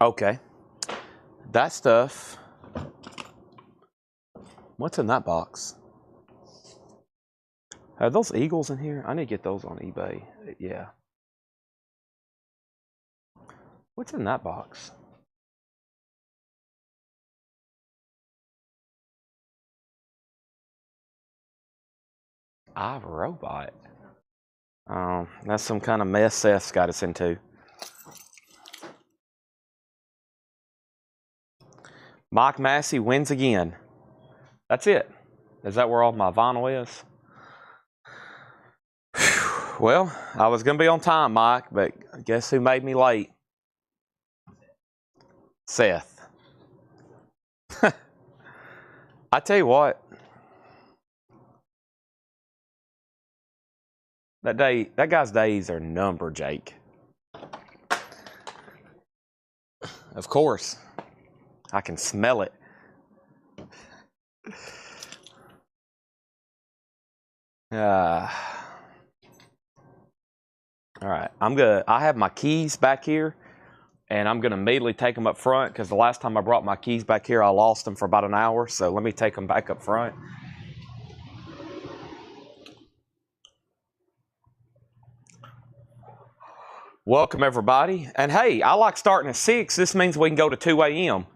Okay. That stuff. What's in that box? Are those eagles in here? I need to get those on eBay. Yeah. What's in that box? I'm a robot. That's some kind of mess Seth's got us into. Mike Massey wins again. That's it. Is that where all my vinyl is? Whew. Well, I was going to be on time, Mike, but guess who made me late? Seth. I tell you what. That guy's days are numbered, Jake. Of course. I can smell it. All right. I have my keys back here, and I'm gonna immediately take them up front because the last time I brought my keys back here, I lost them for about an hour. So let me take them back up front. Welcome, everybody. And hey, I like starting at 6. This means we can go to 2 a.m.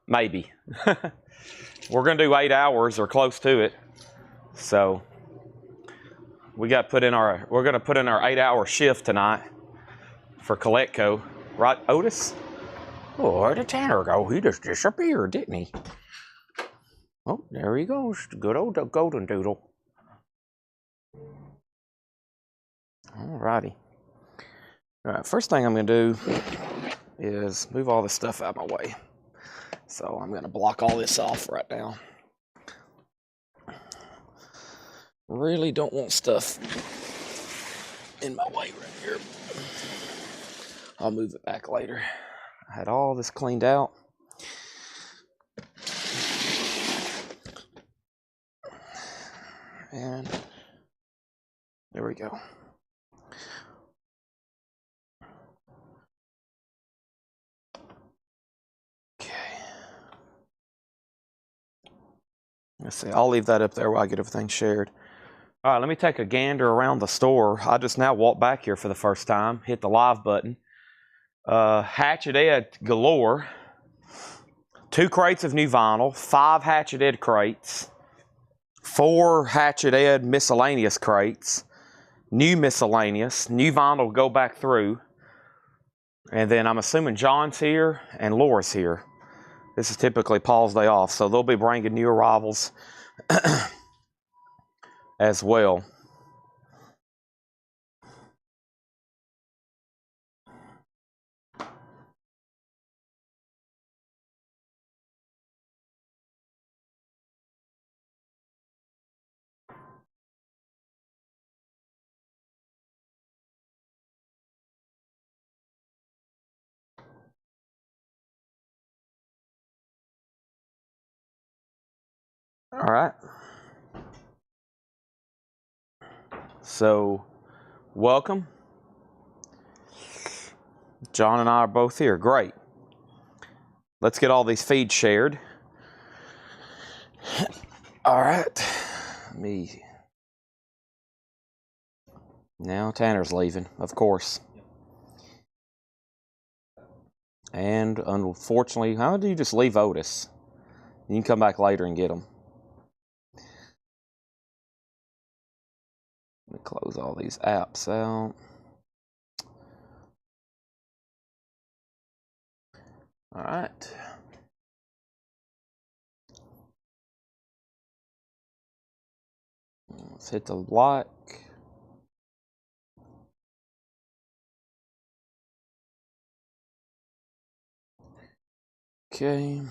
Maybe. We're going to do 8 hours or close to it. So we're going to put in our 8-hour shift tonight for Collecco. Right, Otis? Oh, where did Tanner go? He just disappeared, didn't he? Oh, there he goes. Good old golden doodle. All righty. All right, first thing I'm going to do is move all this stuff out of my way. So I'm going to block all this off right now. Really don't want stuff in my way right here. I'll move it back later. I had all this cleaned out. And there we go. Okay. Let's see, I'll leave that up there while I get everything shared. All right, let me take a gander around the store. I just now walked back here for the first time, hit the live button. Hatchet Ed galore. 2 crates of new vinyl, 5 Hatchet Ed crates, 4 Hatchet Ed miscellaneous crates, new miscellaneous, new vinyl go back through. And then I'm assuming John's here and Laura's here. This is typically Paul's day off, so they'll be bringing new arrivals as well. All right. So, welcome. John and I are both here. Great. Let's get all these feeds shared. All right. Now Tanner's leaving, of course. And unfortunately, how do you just leave Otis? You can come back later and get him. Let me close all these apps out. All right. Let's hit the like. Okay.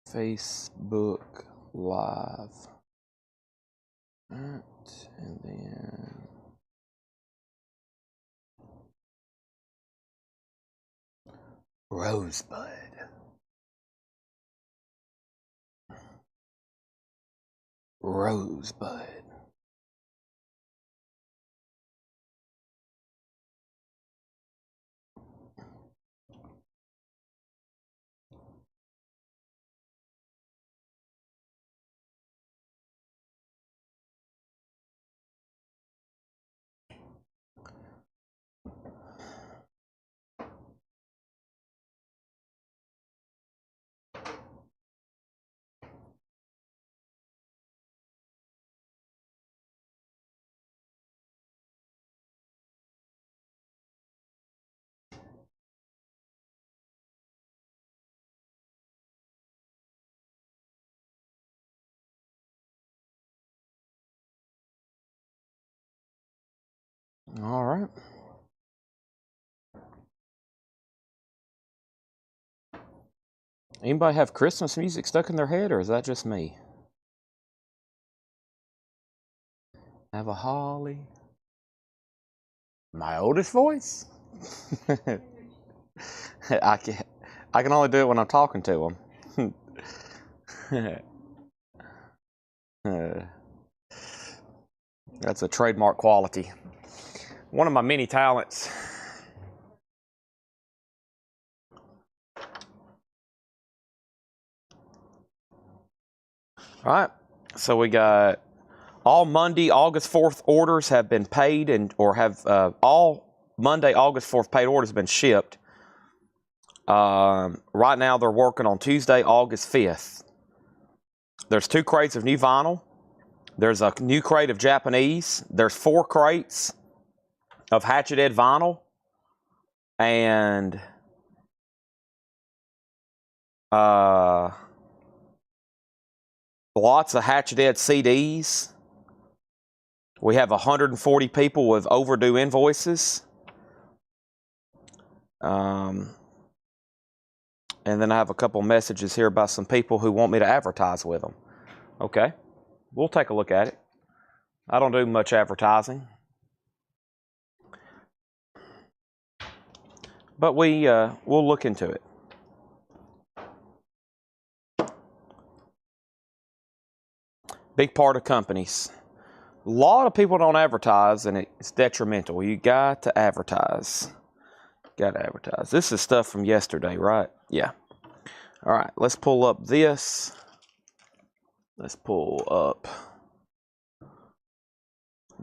Facebook Live. All right. And then Rosebud. Rosebud. All right. Anybody have Christmas music stuck in their head, or is that just me? Have a holly. My oldest voice? I can only do it when I'm talking to them. That's a trademark quality. One of my many talents. All right, so we got all Monday, August 4th orders have been paid, or have all Monday, August 4th paid orders have been shipped. Right now they're working on Tuesday, August 5th. There's 2 crates of new vinyl. There's a new crate of Japanese. There's 4 crates of Hatchet Ed vinyl. And lots of Hatchet Ed CDs. We have 140 people with overdue invoices. And then I have a couple messages here about some people who want me to advertise with them. Okay, we'll take a look at it. I don't do much advertising. But we'll look into it. Big part of companies. A lot of people don't advertise, and it's detrimental. You got to advertise. Got to advertise. This is stuff from yesterday, right? Yeah. All right, let's pull up this. Let's pull up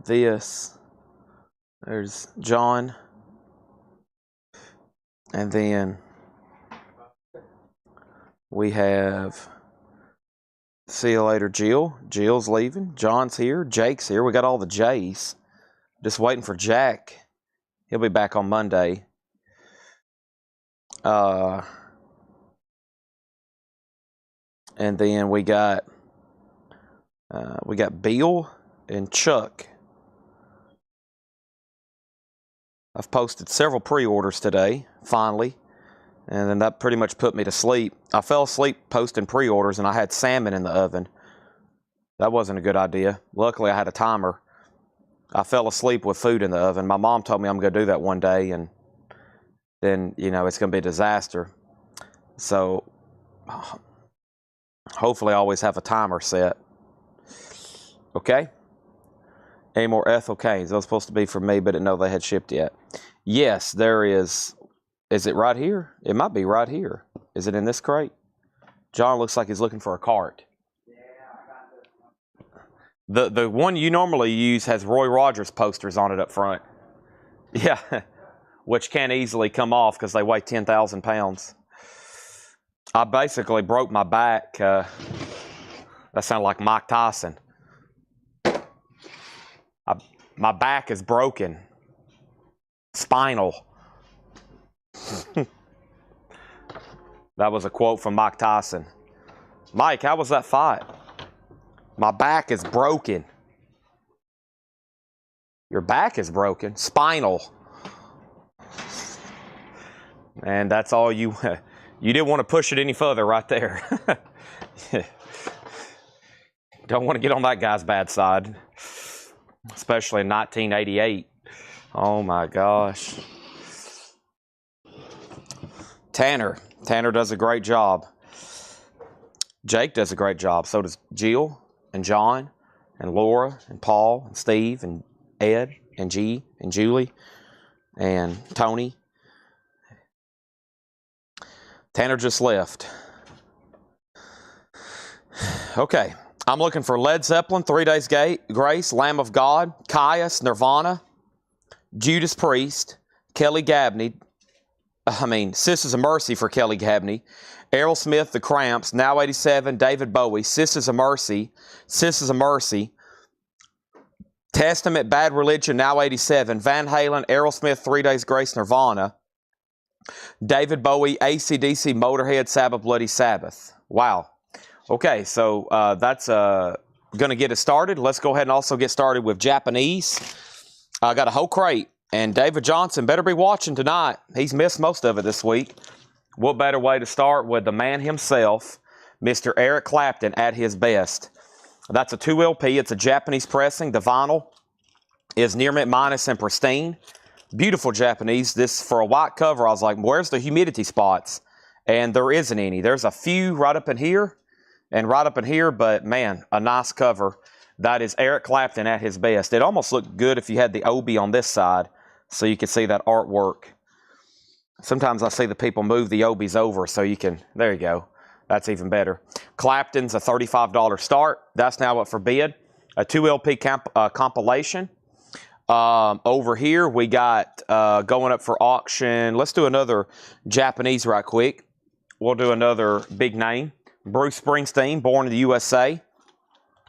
this. There's John. And then we have, see you later, Jill. Jill's leaving. John's here. Jake's here. We got all the J's. Just waiting for Jack. He'll be back on Monday. And then we got Bill and Chuck. I've posted several pre-orders today, finally, and then that pretty much put me to sleep. I fell asleep posting pre-orders, and I had salmon in the oven. That wasn't a good idea. Luckily, I had a timer. I fell asleep with food in the oven. My mom told me I'm going to do that one day, and then, you know, it's going to be a disaster. So, hopefully I always have a timer set. Okay? Any more ethyl canes? Those supposed to be for me, but didn't know they had shipped yet. Yes, there is. Is it right here? It might be right here. Is it in this crate? John looks like he's looking for a cart. The one you normally use has Roy Rogers posters on it up front. Yeah, which can't easily come off because they weigh 10,000 pounds. I basically broke my back. That sounded like Mike Tyson. My back is broken. Spinal. That was a quote from Mike Tyson. Mike, how was that fight? My back is broken. Your back is broken. Spinal. And that's all you didn't want to push it any further right there. Don't want to get on that guy's bad side. Especially in 1988. Oh my gosh. Tanner does a great job. Jake does a great job. So does Jill and John and Laura and Paul and Steve and Ed and G and Julie and Tony. Tanner just left. Okay. I'm looking for Led Zeppelin, 3 Days Grace, Lamb of God, Caius, Nirvana, Judas Priest, Kelly Gabney, Sisters of Mercy for Kelly Gabney, Aerosmith, The Cramps, Now 87, David Bowie, Sisters of Mercy, Testament, Bad Religion, Now 87, Van Halen, Aerosmith, 3 Days Grace, Nirvana, David Bowie, AC/DC, Motorhead, Sabbath, Bloody Sabbath. Wow. Okay, so that's going to get us started. Let's go ahead and also get started with Japanese. I got a whole crate, and David Johnson better be watching tonight. He's missed most of it this week. What better way to start with the man himself, Mr. Eric Clapton at his best. That's a 2 LP. It's a Japanese pressing. The vinyl is near mint minus and pristine. Beautiful Japanese. This, for a white cover, I was like, where's the humidity spots? And there isn't any. There's a few right up in here and right up in here, but man, a nice cover. That is Eric Clapton at his best. It almost looked good if you had the obi on this side so you could see that artwork. Sometimes I see the people move the obies over so you can, there you go. That's even better. Clapton's a $35 start. That's now up for bid. A 2 LP compilation. Over here we got going up for auction. Let's do another Japanese right quick. We'll do another big name. Bruce Springsteen, born in the USA.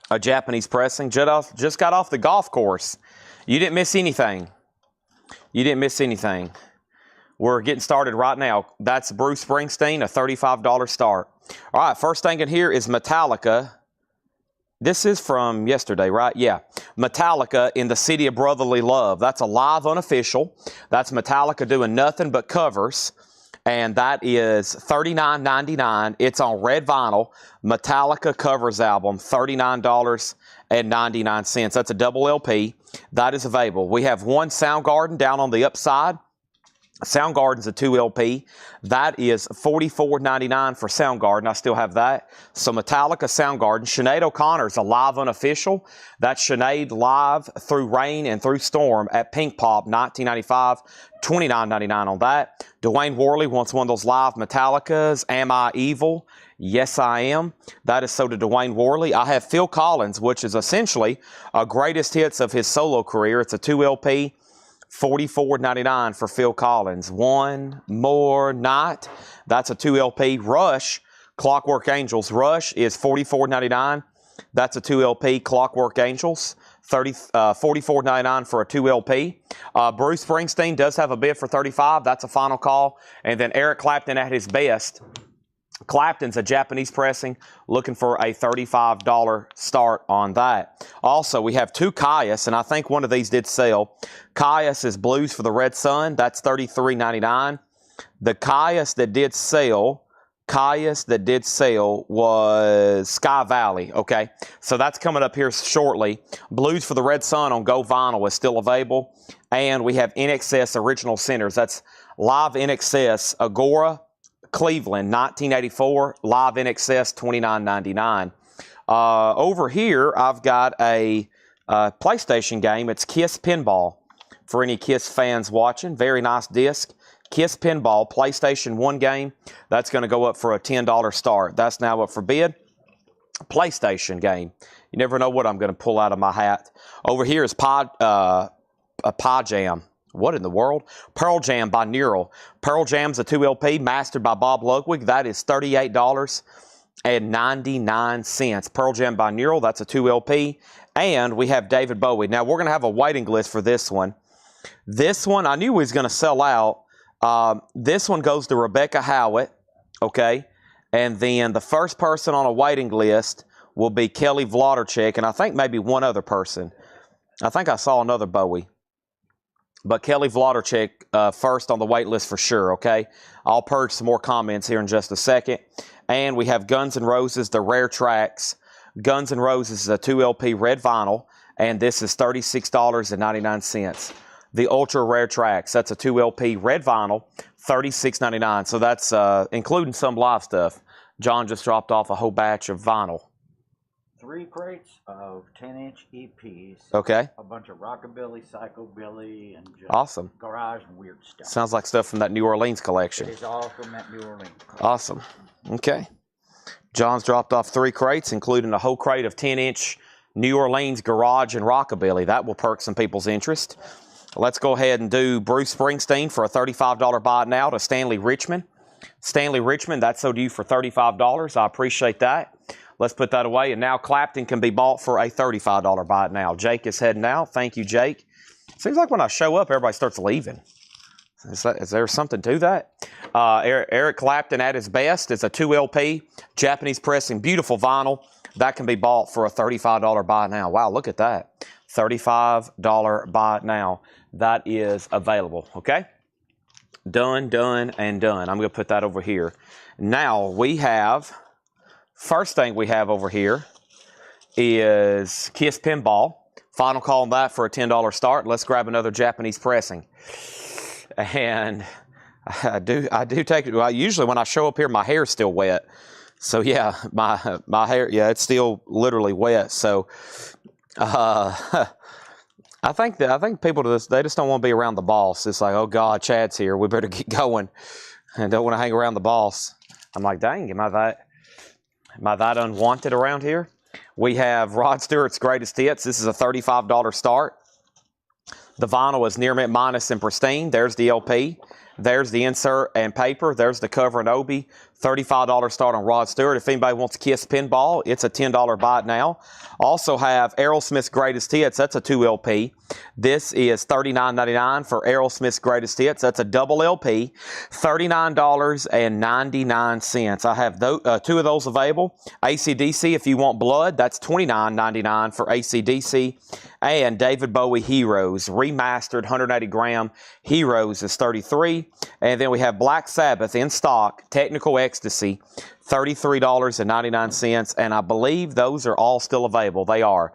A Japanese pressing. Just got off the golf course. You didn't miss anything. You didn't miss anything. We're getting started right now. That's Bruce Springsteen, a $35 start. All right, first thing in here is Metallica. This is from yesterday, right? Yeah. Metallica in the City of Brotherly Love. That's a live unofficial. That's Metallica doing nothing but covers. And that is $39.99. It's on red vinyl. Metallica covers album, $39.99. That's a double LP. That is available. We have one Soundgarden down on the upside. Soundgarden's a 2 LP. That is $44.99 for Soundgarden. I still have that. So Metallica, Soundgarden. Sinead O'Connor's a live unofficial. That's Sinead live through rain and through storm at Pink Pop, 1995. $29.99 on that. Dwayne Worley wants one of those live Metallicas. Am I Evil? Yes, I am. That is so to Dwayne Worley. I have Phil Collins, which is essentially a greatest hits of his solo career. It's a 2 LP. $44.99 for Phil Collins. One More Night. That's a 2 LP. Rush, Clockwork Angels. Rush is $44.99. That's a 2 LP. Clockwork Angels. $44.99 for a 2 LP. Bruce Springsteen does have a bid for $35. That's a final call. And then Eric Clapton at his best. Clapton's a Japanese pressing, looking for a $35 start on that. Also, we have two Caius, and I think one of these did sell. Caius is Blues for the Red Sun. That's $33.99. The Caius that did sell was Sky Valley, okay? So that's coming up here shortly. Blues for the Red Sun on Go Vinyl is still available. And we have NXS Original Centers. That's live NXS Agora, Cleveland, 1984, live NXS, $29.99. Over here, I've got a PlayStation game. It's Kiss Pinball. For any Kiss fans watching, very nice disc. Kiss Pinball, PlayStation 1 game. That's going to go up for a $10 start. That's now up for bid. PlayStation game. You never know what I'm going to pull out of my hat. Over here is a Pie Jam. What in the world? Pearl Jam by Neural. Pearl Jam's a 2 LP, mastered by Bob Ludwig. That is $38.99. Pearl Jam by Neural, that's a 2 LP. And we have David Bowie. Now, we're going to have a waiting list for this one. This one, I knew he was going to sell out. This one goes to Rebecca Howitt, okay? And then the first person on a waiting list will be Kelly Vlodarchik, and I think maybe one other person. I think I saw another Bowie. But Kelly Vlodarchik first on the wait list for sure, okay? I'll purge some more comments here in just a second. And we have Guns N' Roses, the Rare Tracks. Guns N' Roses is a 2 LP red vinyl, and this is $36.99. The Ultra Rare Tracks, that's a 2 LP red vinyl, $36.99. So that's including some live stuff. John just dropped off a whole batch of vinyl. 3 crates of 10-inch EPs. Okay. A bunch of rockabilly, psychobilly, and just awesome. Garage and weird stuff. Sounds like stuff from that New Orleans collection. It is all from that New Orleans collection. Awesome. Okay. John's dropped off 3 crates, including a whole crate of 10-inch New Orleans garage and rockabilly. That will perk some people's interest. Let's go ahead and do Bruce Springsteen for a $35 buy now to Stanley Richmond. Stanley Richmond, that's so due for $35. I appreciate that. Let's put that away. And now Clapton can be bought for a $35 buy it now. Jake is heading out. Thank you, Jake. Seems like when I show up, everybody starts leaving. Is there something to that? Eric Clapton at his best is a 2 LP, Japanese pressing, beautiful vinyl. That can be bought for a $35 buy now. Wow, look at that. $35 buy it now. That is available, okay? Done, done, and done. I'm going to put that over here. Now we have, first thing we have over here is Kiss Pinball. Final call on that for a $10 start. Let's grab another Japanese pressing. And I do take it. Well, usually when I show up here, my hair's still wet. So yeah, my hair, yeah, it's still literally wet. So I think people they just don't want to be around the boss. It's like, oh God, Chad's here. We better get going, and don't want to hang around the boss. I'm like, dang, am I that unwanted around here? We have Rod Stewart's Greatest Hits. This is a $35 start. The vinyl is near mint minus and pristine. There's the LP. There's the insert and paper. There's the cover and Obi. $35 start on Rod Stewart. If anybody wants Kiss Pinball, it's a $10 buy it now. Also have Aerosmith's Greatest Hits. That's a 2 LP. This is $39.99 for Aerosmith's Greatest Hits. That's a double LP. $39.99. I have two of those available. AC/DC, if you want blood, that's $29.99 for AC/DC. And David Bowie Heroes, remastered 180 gram Heroes is $33. And then we have Black Sabbath in stock, Technical Ecstasy, $33.99. And I believe those are all still available. They are.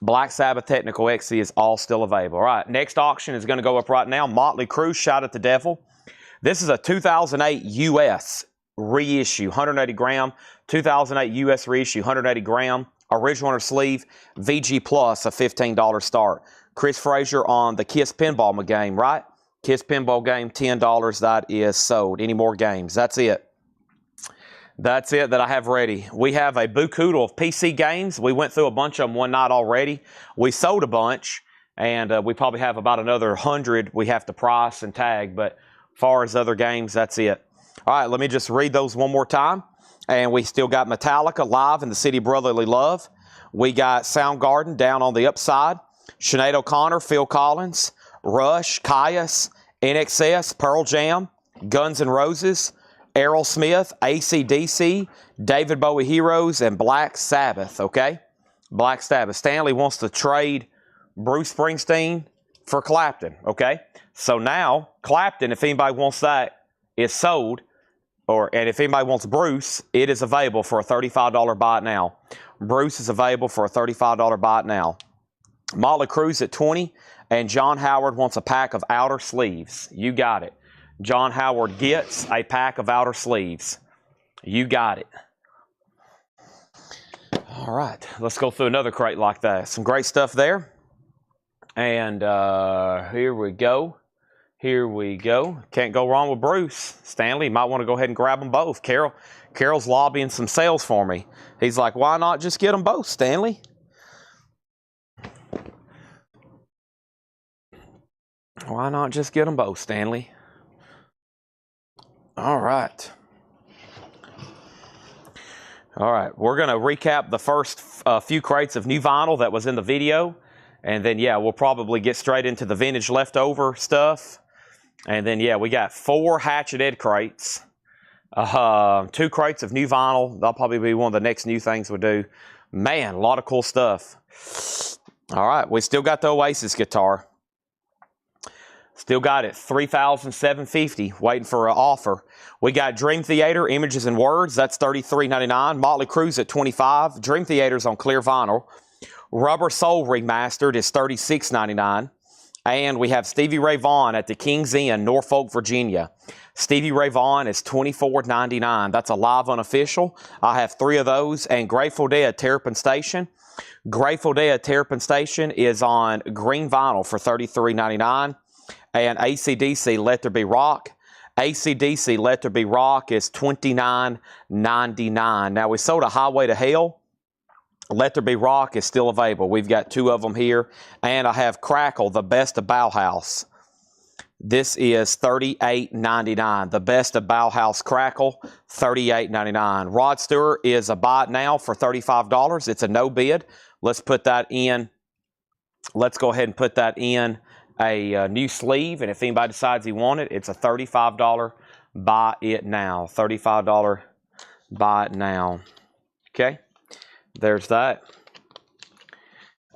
Black Sabbath Technical Ecstasy is all still available. All right, next auction is going to go up right now. Motley Crue, Shout at the Devil. This is a 2008 US reissue, 180 gram. 2008 US reissue, 180 gram. Original inner sleeve, VG Plus, a $15 start. Chris Frazier on the Kiss Pinball game, right? Kiss Pinball game, $10. That is sold. Any more games? That's it. That's it that I have ready. We have a buku of PC games. We went through a bunch of them one night already. We sold a bunch, and we probably have about another 100 we have to price and tag. But as far as other games, that's it. All right, let me just read those one more time. And we still got Metallica live in the City of Brotherly Love. We got Soundgarden down on the upside. Sinead O'Connor, Phil Collins, Rush, Caius, NXS, Pearl Jam, Guns N' Roses, Aerosmith, AC/DC, David Bowie Heroes, and Black Sabbath, okay? Black Sabbath. Stanley wants to trade Bruce Springsteen for Clapton, okay? So now, Clapton, if anybody wants that, is sold. And if anybody wants Bruce, it is available for a $35 buy it now. Bruce is available for a $35 buy it now. Motley Crue's at $20, and John Howard wants a pack of outer sleeves. You got it. John Howard gets a pack of outer sleeves. You got it. All right, let's go through another crate like that. Some great stuff there. And here we go. Here we go. Can't go wrong with Bruce. Stanley, might want to go ahead and grab them both. Carol's lobbying some sales for me. He's like, why not just get them both, Stanley? Why not just get them both, Stanley? All right. All right, we're going to recap the first few crates of new vinyl that was in the video. And then, yeah, we'll probably get straight into the vintage leftover stuff. And then, yeah, we got 4 Hatchet Ed crates, 2 crates of new vinyl. That'll probably be one of the next new things we do. Man, a lot of cool stuff. All right, we still got the Oasis guitar. Still got it, $3,750, waiting for an offer. We got Dream Theater, Images and Words. That's $33.99. Motley Crue's at $25. Dream Theater's on clear vinyl. Rubber Soul Remastered is $36.99. And we have Stevie Ray Vaughan at the King's Inn, Norfolk, Virginia. Stevie Ray Vaughan is $24.99. That's a live unofficial. I have 3 of those. And Grateful Dead, Terrapin Station. Grateful Dead, Terrapin Station is on green vinyl for $33.99. And AC/DC, Let There Be Rock. AC/DC, Let There Be Rock is $29.99. Now, we sold a Highway to Hell. Let There Be Rock is still available. We've got 2 of them here. And I have Crackle, the Best of Bauhaus. This is $38.99. The Best of Bauhaus Crackle, $38.99. Rod Stewart is a buy it now for $35. It's a no bid. Let's put that in. Let's go ahead and put that in a new sleeve. And if anybody decides he wants it, it's a $35 buy it now. $35 buy it now. Okay. There's that.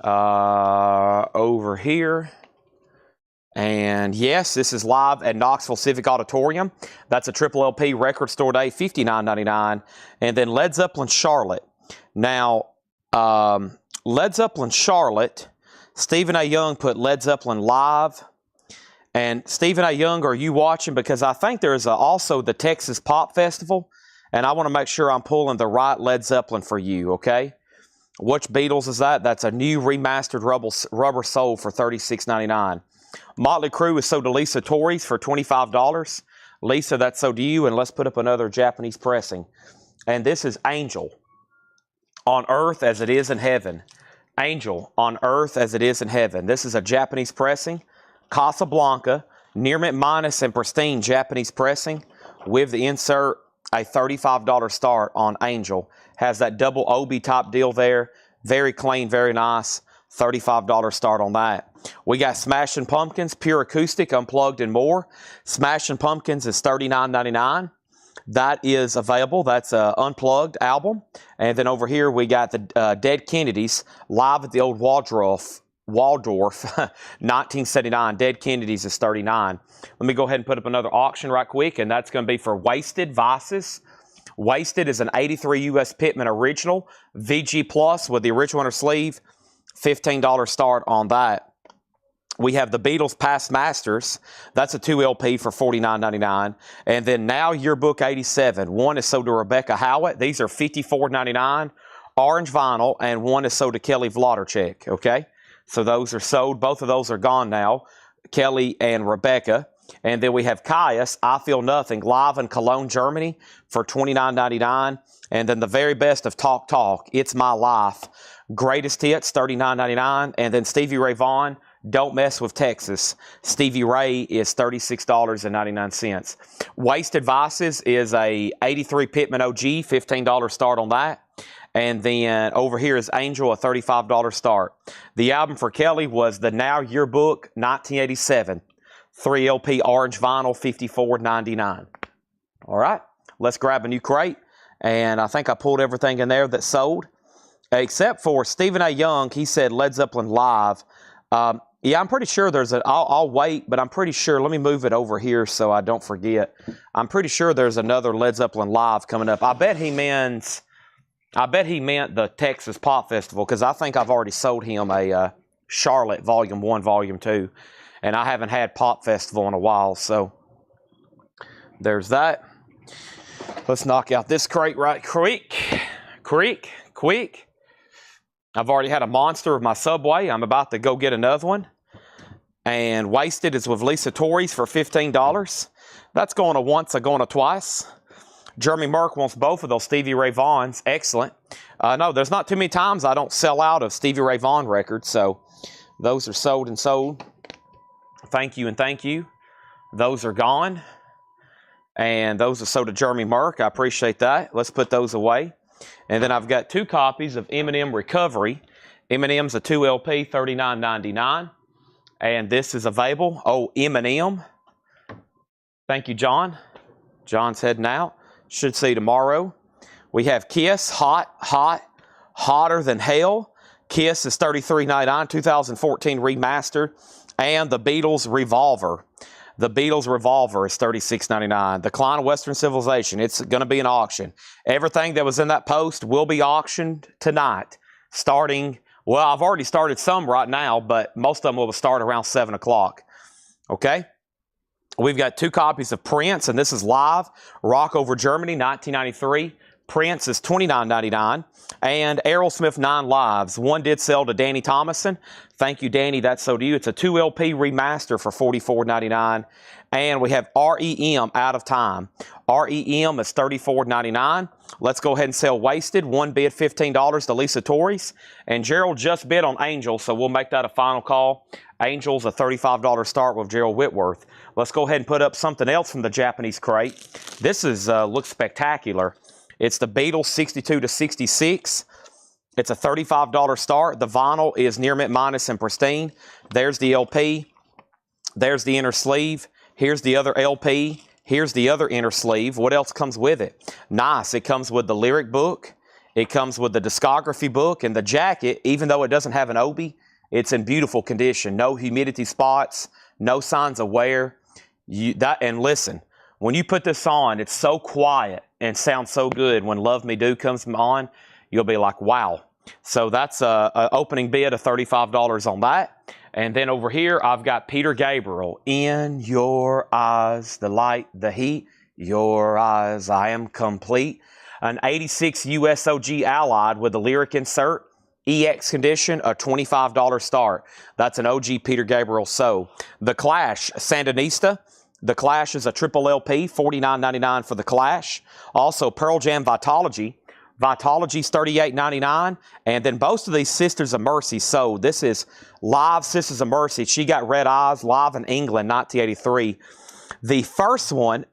over here. And yes, this is live at Knoxville Civic Auditorium. That's a triple LP record store day, $59.99. And then Led Zeppelin Charlotte. Now, Led Zeppelin Charlotte, Stephen A. Young put Led Zeppelin live. And Stephen A. Young, are you watching? Because I think there's also the Texas Pop Festival. And I want to make sure I'm pulling the right Led Zeppelin for you, okay? Which Beatles is that? That's a new remastered rubber sole for $36.99. Motley Crue is sold to Lisa Torres for $25. Lisa, that's sold to you, and let's put up another Japanese pressing. And this is Angel, on earth as it is in heaven. Angel, on earth as it is in heaven. This is a Japanese pressing. Casablanca, near mint minus and pristine Japanese pressing with the insert, a $35 start on Angel. Has that double OB top deal there. Very clean, very nice. $35 start on that. We got Smashing Pumpkins, Pure Acoustic, Unplugged, and more. Smashing Pumpkins is $39.99. That is available. That's an Unplugged album. And then over here we got the Dead Kennedys live at the old Waldorf, 1979. Dead Kennedys is $39. Let me go ahead and put up another auction right quick, and that's going to be for Wasted Vices. Wasted is an 83 U.S. Pittman original, VG Plus with the original inner sleeve. $15 start on that. We have the Beatles Past Masters. That's a 2 LP for $49.99. And then Now Yearbook 87. One is sold to Rebecca Howitt. These are $54.99. Orange vinyl. And one is sold to Kelly Vlodarchek. Okay? So those are sold. Both of those are gone now. Kelly and Rebecca. And then we have Caius, I Feel Nothing, live in Cologne, Germany for $29.99. And then the very best of Talk Talk, It's My Life. Greatest Hits, $39.99. And then Stevie Ray Vaughan, Don't Mess with Texas. Stevie Ray is $36.99. Wasted Vices is a 83 Pittman OG, $15 start on that. And then over here is Angel, a $35 start. The album for Kelly was the Now Yearbook 1987. 3 LP orange vinyl, $54.99. All right, let's grab a new crate. And I think I pulled everything in there that sold, except for Stephen A. Young. He said Led Zeppelin live. Yeah, I'm pretty sure there's I'll wait, but I'm pretty sure. Let me move it over here so I don't forget. I'm pretty sure there's another Led Zeppelin live coming up. I bet he meant the Texas Pop Festival, because I think I've already sold him a Charlotte Volume 1, Volume 2. And I haven't had Pop Festival in a while, so there's that. Let's knock out this crate right quick. I've already had a monster of my Subway. I'm about to go get another one. And Wasted is with Lisa Torres for $15. That's going to once, going to twice. Jeremy Merck wants both of those Stevie Ray Vaughns. Excellent. No, there's not too many times I don't sell out of Stevie Ray Vaughan records, so those are sold and sold. Thank you and thank you. Those are gone. And those are sold to Jeremy Merck. I appreciate that. Let's put those away. And then I've got 2 copies of M&M Recovery. M&M's a 2 LP, $39.99. And this is available. Oh, M&M. Thank you, John. John's heading out. Should see you tomorrow. We have Kiss, Hotter Than Hell. Kiss is $33.99, 2014 remastered. And the Beatles Revolver. The Beatles Revolver is $36.99. Decline of Western Civilization. It's going to be an auction. Everything that was in that post will be auctioned tonight. Starting, well, I've already started some right now, but most of them will start around 7 o'clock. Okay? We've got 2 copies of Prince, and this is live. Rock Over Germany, 1993. Prince is $29.99. And Aerosmith 9 Lives. One did sell to Danny Thomason. Thank you, Danny. That's so to you. It's a 2 LP remaster for $44.99. And we have REM Out of Time. REM is $34.99. Let's go ahead and sell Wasted. One bid $15 to Lisa Torres. And Gerald just bid on Angel, so we'll make that a final call. Angel's a $35 start with Gerald Whitworth. Let's go ahead and put up something else from the Japanese crate. This is looks spectacular. It's the Beatles 62 to 66. It's a $35 start. The vinyl is near mint minus and pristine. There's the LP. There's the inner sleeve. Here's the other LP. Here's the other inner sleeve. What else comes with it? Nice. It comes with the lyric book. It comes with the discography book and the jacket. Even though it doesn't have an obi, it's in beautiful condition. No humidity spots, no signs of wear. And listen, when you put this on, it's so quiet and sounds so good. When Love Me Do comes on, you'll be like, wow. So that's an opening bid of $35 on that. And then over here, I've got Peter Gabriel. In your eyes, the light, the heat, your eyes, I am complete. An 86 USOG Allied with a lyric insert. EX condition, a $25 start. That's an OG Peter Gabriel. So The Clash, Sandinista. The Clash is a triple LP, $49.99 for The Clash. Also, Pearl Jam Vitology. Vitology's $38.99. And then both of these Sisters of Mercy. So this is live Sisters of Mercy. She Got Red Eyes, live in England, 1983. The first one,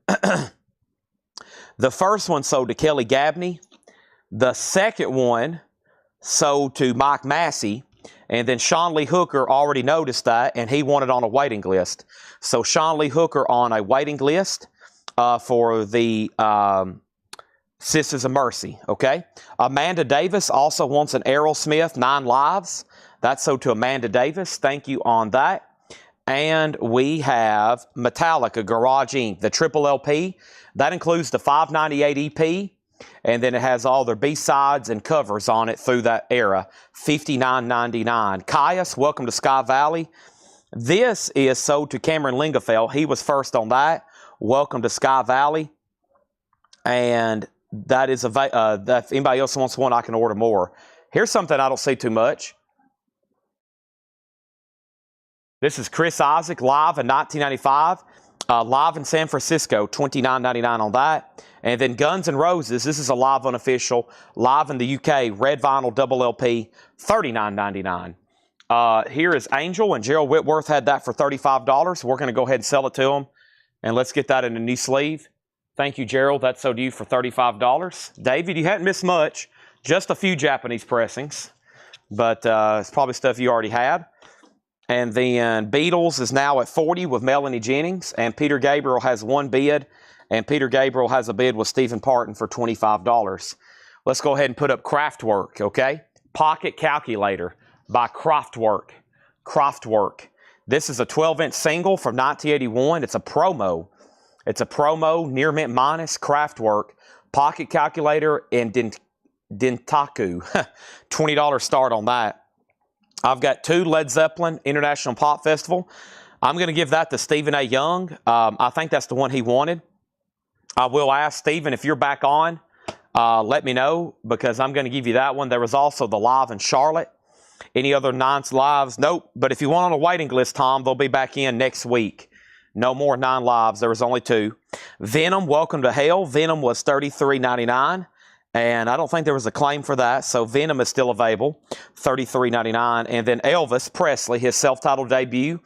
sold to Kelly Gabney. The second one sold to Mike Massey. And then Sean Lee Hooker already noticed that, and he wanted on a waiting list. So Sean Lee Hooker on a waiting list for the Sisters of Mercy, okay? Amanda Davis also wants an Aerosmith 9 Lives. That's sold to Amanda Davis. Thank you on that. And we have Metallica Garage Inc., the triple LP. That includes the 598 EP. And then it has all their B-sides and covers on it through that era. $59.99. Caius, welcome to Sky Valley. This is sold to Cameron Lingafell. He was first on that. Welcome to Sky Valley. And that is if anybody else wants one, I can order more. Here's something I don't see too much. This is Chris Isaak live in 1995. Live in San Francisco, $29.99 on that. And then Guns N' Roses, this is a live unofficial, live in the UK, red vinyl double LP, $39.99. Here is Angel, and Gerald Whitworth had that for $35. We're going to go ahead and sell it to him. And let's get that in a new sleeve. Thank you, Gerald. That's sold to you for $35. David, you hadn't missed much. Just a few Japanese pressings. But it's probably stuff you already had. And then Beatles is now at 40 with Melanie Jennings. And Peter Gabriel has one bid. And Peter Gabriel has a bid with Stephen Parton for $25. Let's go ahead and put up Kraftwerk, okay? Pocket Calculator by Kraftwerk. Kraftwerk. This is a 12-inch single from 1981. It's a promo. It's a promo, near mint minus, Kraftwerk. Pocket Calculator and Dentaku. $20 start on that. I've got 2 Led Zeppelin International Pop Festival. I'm going to give that to Stephen A. Young. I think that's the one he wanted. I will ask Stephen if you're back on. Let me know because I'm going to give you that one. There was also the live in Charlotte. Any other 9 lives? Nope. But if you want on a waiting list, Tom, they'll be back in next week. No more 9 lives. There was only 2. Venom, Welcome to Hell. Venom was $33.99. And I don't think there was a claim for that. So Venom is still available. $33.99. And then Elvis Presley, his self-titled debut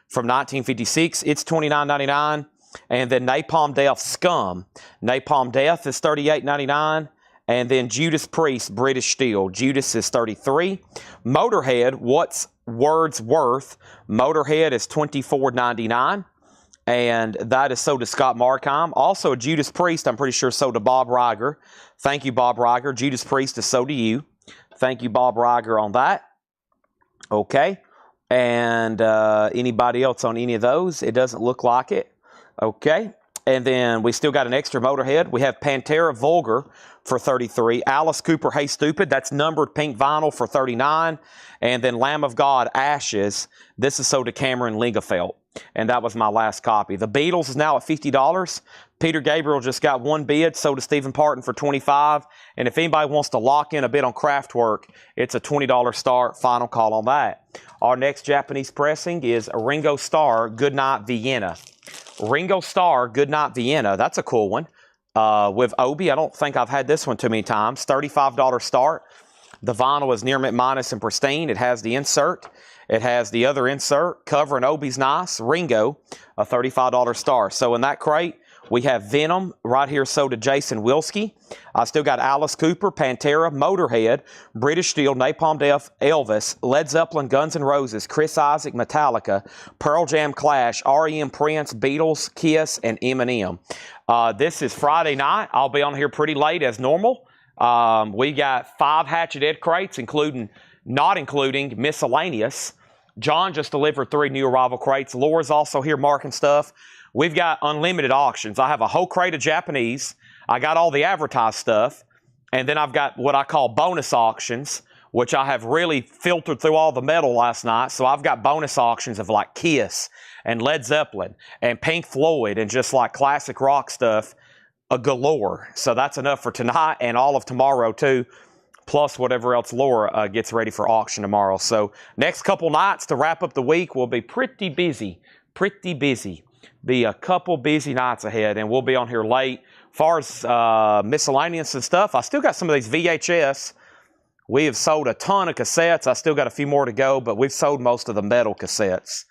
from 1956. It's $29.99. And then Napalm Death Scum. Napalm Death is $38.99. And then Judas Priest, British Steel. Judas is $33. Motorhead, What's Words Worth? Motorhead is $24.99. And that is sold to Scott Markheim. Also, Judas Priest, I'm pretty sure, sold to Bob Riger. Thank you, Bob Riger. Judas Priest is sold to you. Thank you, Bob Riger, on that. Okay. And anybody else on any of those? It doesn't look like it. Okay. And then we still got an extra Motorhead. We have Pantera Vulgar for $33. Alice Cooper, Hey Stupid. That's numbered pink vinyl for $39. And then Lamb of God, Ashes. This is sold to Cameron Lingafelt. And that was my last copy. The Beatles is now at $50. Peter Gabriel just got one bid, sold to Stephen Parton for $25. And if anybody wants to lock in a bid on Kraftwerk, it's a $20 start. Final call on that. Our next Japanese pressing is Ringo Starr, Goodnight Vienna. Ringo Starr, Goodnight Vienna. That's a cool one. With Obi, I don't think I've had this one too many times. $35 start. The vinyl is near mint minus and pristine. It has the insert. It has the other insert. Cover and Obi's nice. Ringo, a $35 star. So in that crate, we have Venom right here sold to Jason Wilski. I still got Alice Cooper, Pantera, Motorhead, British Steel, Napalm Death, Elvis, Led Zeppelin, Guns N' Roses, Chris Isaak, Metallica, Pearl Jam, Clash, R.E.M., Prince, Beatles, Kiss, and Eminem. This is Friday night. I'll be on here pretty late as normal. We got 5 Hatchet Ed crates, not including miscellaneous. John just delivered 3 new arrival crates. Laura's also here marking stuff. We've got unlimited auctions. I have a whole crate of Japanese. I got all the advertised stuff. And then I've got what I call bonus auctions, which I have really filtered through all the metal last night. So I've got bonus auctions of like Kiss and Led Zeppelin and Pink Floyd and just like classic rock stuff galore. So that's enough for tonight and all of tomorrow too, plus whatever else Laura gets ready for auction tomorrow. So next couple nights to wrap up the week, we'll be pretty busy. Be a couple busy nights ahead, and we'll be on here late. As far as miscellaneous and stuff, I still got some of these VHS. We have sold a ton of cassettes. I still got a few more to go, but we've sold most of the metal cassettes.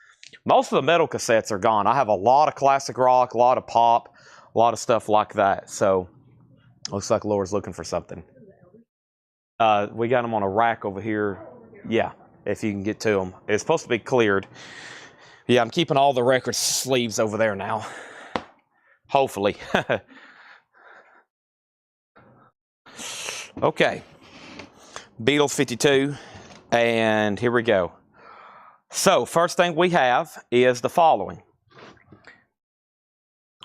Most of the metal cassettes are gone. I have a lot of classic rock, a lot of pop, a lot of stuff like that. So looks like Laura's looking for something. We got them on a rack over here. Yeah, if you can get to them. It's supposed to be cleared. Yeah, I'm keeping all the record sleeves over there now. Hopefully. Okay. Beatles 52. And here we go. So, first thing we have is the following.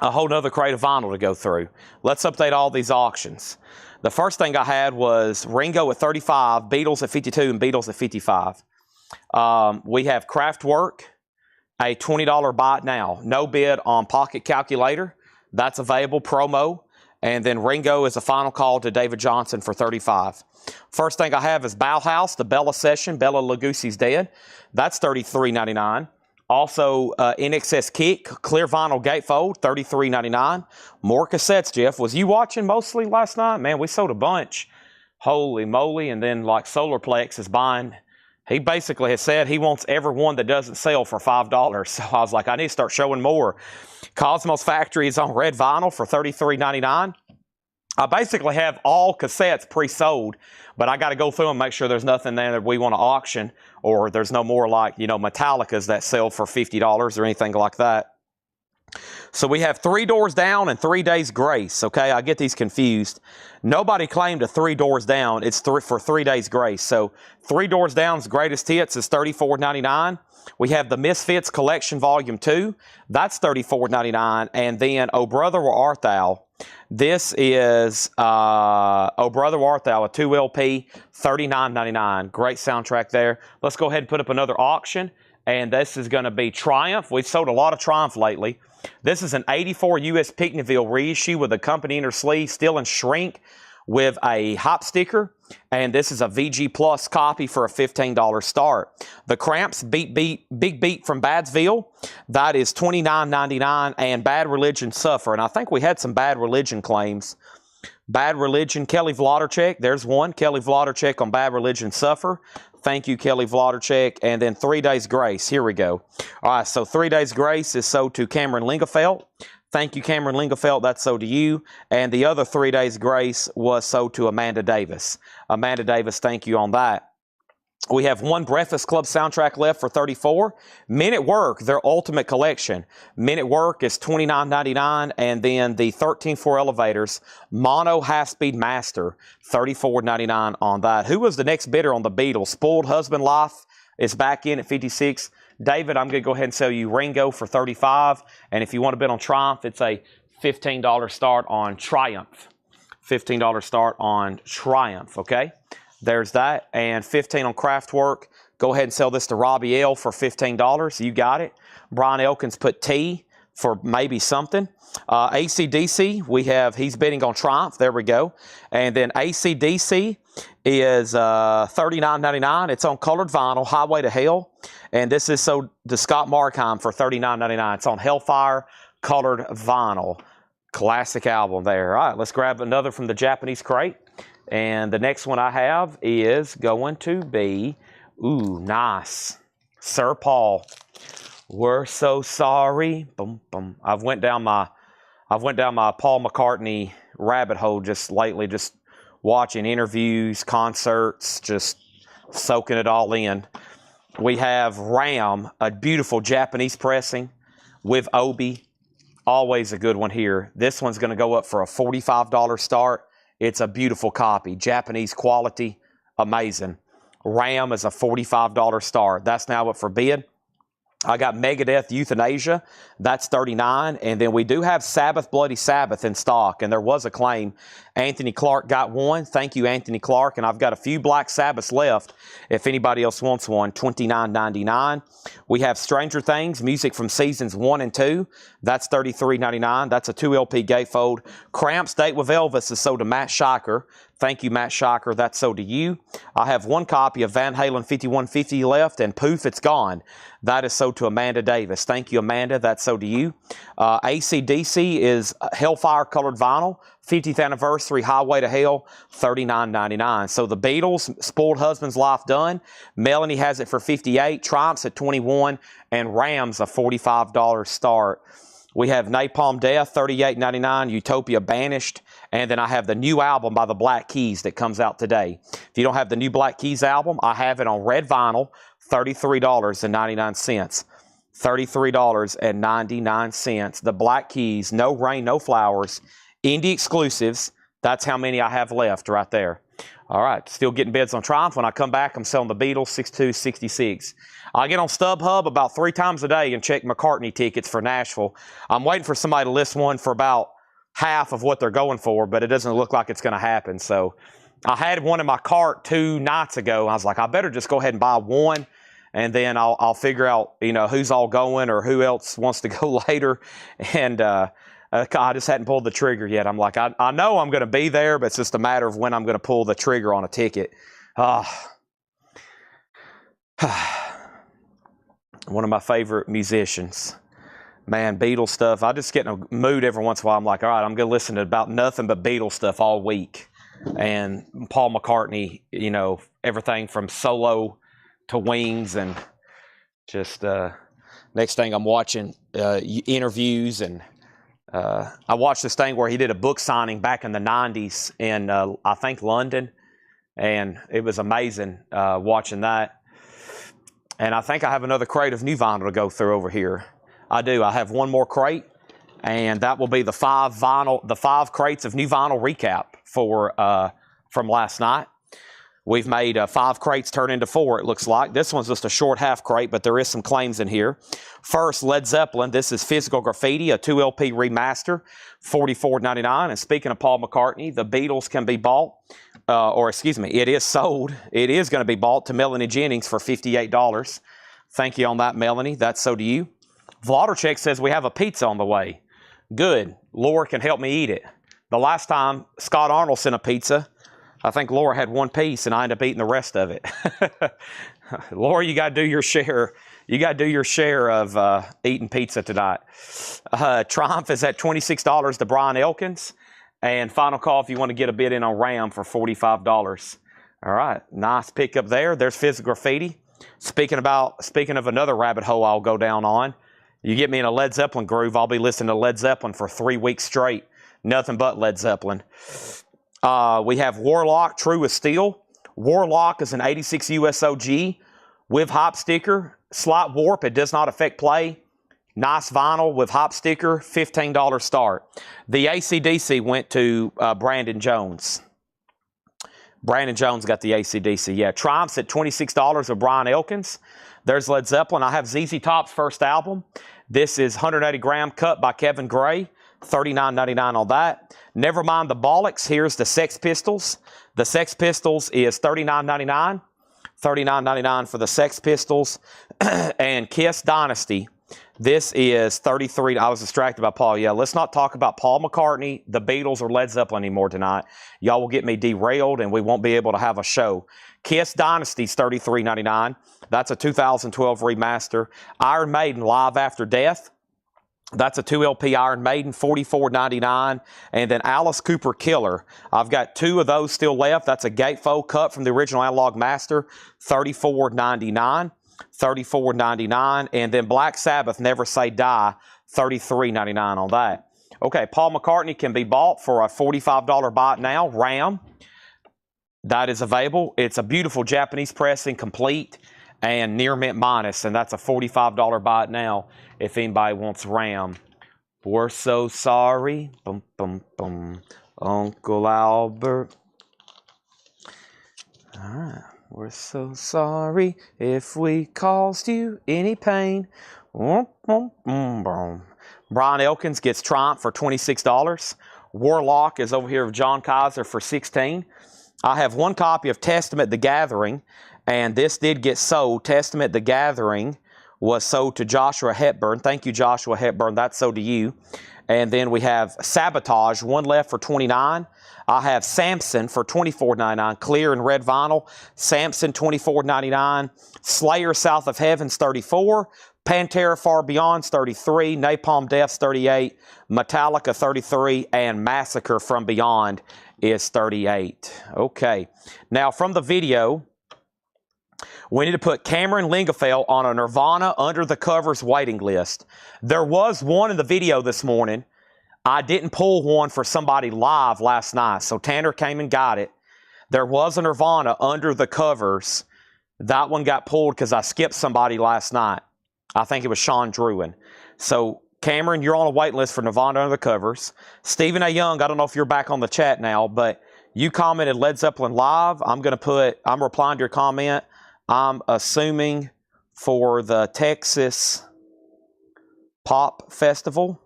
A whole nother crate of vinyl to go through. Let's update all these auctions. The first thing I had was Ringo at 35, Beatles at 52, and Beatles at 55. We have Kraftwerk. A $20 buy it now. No bid on Pocket Calculator. That's available, promo. And then Ringo is a final call to David Johnson for 35. First thing I have is Bauhaus, the Bella Session. Bella Lugosi's dead. That's $33.99. Also, NXS Kick, clear vinyl gatefold, $33.99. More cassettes, Jeff. Was you watching mostly last night? Man, we sold a bunch. Holy moly. And then like Solarplex is buying. He basically has said he wants every one that doesn't sell for $5. So I was like, I need to start showing more. Cosmos Factory is on red vinyl for $33.99. I basically have all cassettes pre-sold, but I got to go through and make sure there's nothing there that we want to auction, or there's no more like, Metallicas that sell for $50 or anything like that. So we have 3 Doors Down and 3 Days Grace. Okay, I get these confused. Nobody claimed a 3 Doors Down. It's for 3 Days Grace. So 3 Doors Down's greatest hits is $34.99. We have the Misfits Collection Volume 2. That's $34.99. And then Oh Brother Where Art Thou. This is Oh Brother Where Art Thou, a 2 LP, $39.99. Great soundtrack there. Let's go ahead and put up another auction. And this is going to be Triumph. We've sold a lot of Triumph lately. This is an 84 US Picnitville reissue with a company inner sleeve, still in shrink, with a hop sticker. And this is a VG Plus copy for a $15 start. The Cramps Big Beat from Badsville, that is $29.99. And Bad Religion Suffer. And I think we had some Bad Religion claims. Bad Religion, Kelly Vlodarchek. There's one. Kelly Vlodarchek on Bad Religion Suffer. Thank you, Kelly Vlodarchek. And then 3 Days Grace. Here we go. All right, so 3 Days Grace is sold to Cameron Lingefelt. Thank you, Cameron Lingefelt. That's sold to you. And the other 3 Days Grace was sold to Amanda Davis. Amanda Davis, thank you on that. We have one Breakfast Club soundtrack left for $34. Men at Work, their ultimate collection. Men at Work is $29.99. And then the 13-4 Elevators, Mono Half-Speed Master, $34.99 on that. Who was the next bidder on the Beatles? Spoiled Husband Life is back in at $56. David, I'm going to go ahead and sell you Ringo for $35. And if you want to bid on Triumph, it's a $15 start on Triumph. $15 start on Triumph, okay? There's that. And $15 on Kraftwerk. Go ahead and sell this to Robbie L for $15. You got it. Brian Elkins put T for maybe something. AC/DC, he's bidding on Triumph. There we go. And then AC/DC is $39.99. It's on colored vinyl, Highway to Hell. And this is sold to Scott Markheim for $39.99. It's on Hellfire colored vinyl. Classic album there. All right, let's grab another from the Japanese crate. And the next one I have is going to be, ooh, nice. Sir Paul. We're so sorry. Boom, boom. I've went down my Paul McCartney rabbit hole just lately, just watching interviews, concerts, just soaking it all in. We have Ram, a beautiful Japanese pressing with Obi. Always a good one here. This one's going to go up for a $45 start. It's a beautiful copy. Japanese quality, amazing. Ram is a $45 start. That's now up for bid. I got Megadeth Euthanasia. That's $39. And then we do have Sabbath Bloody Sabbath in stock. And there was a claim. Anthony Clark got one. Thank you, Anthony Clark. And I've got a few Black Sabbaths left if anybody else wants one. $29.99. We have Stranger Things, music from seasons 1 and 2. That's $33.99. That's a 2 LP gatefold. Cramps Date with Elvis is sold to Matt Scheiker. Thank you, Matt Scheiker. That's sold to you. I have one copy of Van Halen 5150 left, and poof, it's gone. That is sold to Amanda Davis. Thank you, Amanda. That's sold to you. AC/DC is Hellfire colored vinyl. 50th anniversary, Highway to Hell, $39.99. So the Beatles, Spoiled Husband's Life Done. Melanie has it for $58. Triumph's at $21. And Ram's a $45 start. We have Napalm Death, $38.99. Utopia Banished. And then I have the new album by the Black Keys that comes out today. If you don't have the new Black Keys album, I have it on red vinyl, $33.99. $33.99. The Black Keys, No Rain, No Flowers, indie exclusives. That's how many I have left right there. All right, still getting bids on Triumph. When I come back, I'm selling the Beatles 6266. I get on StubHub about 3 times a day and check McCartney tickets for Nashville. I'm waiting for somebody to list one for about half of what they're going for, but it doesn't look like it's going to happen. So I had one in my cart 2 nights ago. I was like, I better just go ahead and buy one, and then I'll figure out, you know, who's all going or who else wants to go later. And I just hadn't pulled the trigger yet. I'm like, I know I'm going to be there, but it's just a matter of when I'm going to pull the trigger on a ticket. One of my favorite musicians. Man, Beatles stuff. I just get in a mood every once in a while. I'm like, all right, I'm going to listen to about nothing but Beatles stuff all week. And Paul McCartney, you know, everything from solo to Wings, and just next thing I'm watching interviews. And I watched this thing where he did a book signing back in the 90s in, I think, London. And it was amazing watching that. And I think I have another crate of new vinyl to go through over here. I do. I have one more crate, and that will be the 5 crates of new vinyl recap for from last night. We've made 5 crates turn into 4, it looks like. This one's just a short half crate, but there is some claims in here. First, Led Zeppelin. This is Physical Graffiti, a 2 LP remaster, $44.99. And speaking of Paul McCartney, the Beatles can be bought, it is sold. It is going to be bought to Melanie Jennings for $58. Thank you on that, Melanie. That's so to you. Vladercheck says we have a pizza on the way. Good. Laura can help me eat it. The last time Scott Arnold sent a pizza, I think Laura had 1 piece, and I ended up eating the rest of it. Laura, you got to do your share. You got to do your share of eating pizza tonight. Triumph is at $26 to Brian Elkins. And final call if you want to get a bid in on Ram for $45. All right, nice pickup there. There's Physical Graffiti. Speaking of another rabbit hole I'll go down on, you get me in a Led Zeppelin groove, I'll be listening to Led Zeppelin for 3 weeks straight. Nothing but Led Zeppelin. We have Warlock, True as Steel. Warlock is an 86 USOG with hop sticker. Slight warp, it does not affect play. Nice vinyl with hop sticker, $15 start. The AC/DC went to Brandon Jones. Brandon Jones got the AC/DC. Yeah, Triumph's at $26 with Brian Elkins. There's Led Zeppelin. I have ZZ Top's first album. This is 180 gram cut by Kevin Gray. $39.99 on that. Never mind the Bollocks. Here's the Sex Pistols. The Sex Pistols is $39.99. $39.99 for the Sex Pistols. And Kiss Dynasty. This is $33. I was distracted by Paul. Yeah, let's not talk about Paul McCartney, the Beatles, or Led Zeppelin anymore tonight. Y'all will get me derailed, and we won't be able to have a show. Kiss Dynasty is $33.99. That's a 2012 remaster. Iron Maiden, Live After Death. That's a 2 LP Iron Maiden, $44.99. And then Alice Cooper Killer. I've got 2 of those still left. That's a gatefold cut from the original Analog Master, $34.99. $34.99. And then Black Sabbath, Never Say Die, $33.99 on that. Okay, Paul McCartney can be bought for a $45 buy now. Ram, that is available. It's a beautiful Japanese pressing, complete and near mint minus, and that's a $45 buy now if anybody wants Ram. We're so sorry. Boom, boom, boom. Uncle Albert. All right. We're so sorry if we caused you any pain. Brian Elkins gets Triumph for $26. Warlock is over here with John Kaiser for $16. I have one copy of Testament the Gathering, and this did get sold. Testament the Gathering was sold to Joshua Hepburn. Thank you, Joshua Hepburn. That's sold to you. And then we have Sabotage, one left for $29. I have Samson for $24.99, clear and red vinyl. Samson, $24.99. Slayer, South of Heaven's $34. Pantera, Far Beyond's $33. Napalm Death's $38. Metallica, $33. And Massacre from Beyond is $38. Okay. Now, from the video, we need to put Cameron Lingafell on a Nirvana Under the Covers waiting list. There was one in the video this morning. I didn't pull one for somebody live last night, so Tanner came and got it. There was a Nirvana Under the Covers. That one got pulled because I skipped somebody last night. I think it was Sean Druin. So, Cameron, you're on a wait list for Nirvana Under the Covers. Stephen A. Young, I don't know if you're back on the chat now, but you commented Led Zeppelin live. I'm replying to your comment. I'm assuming for the Texas Pop Festival.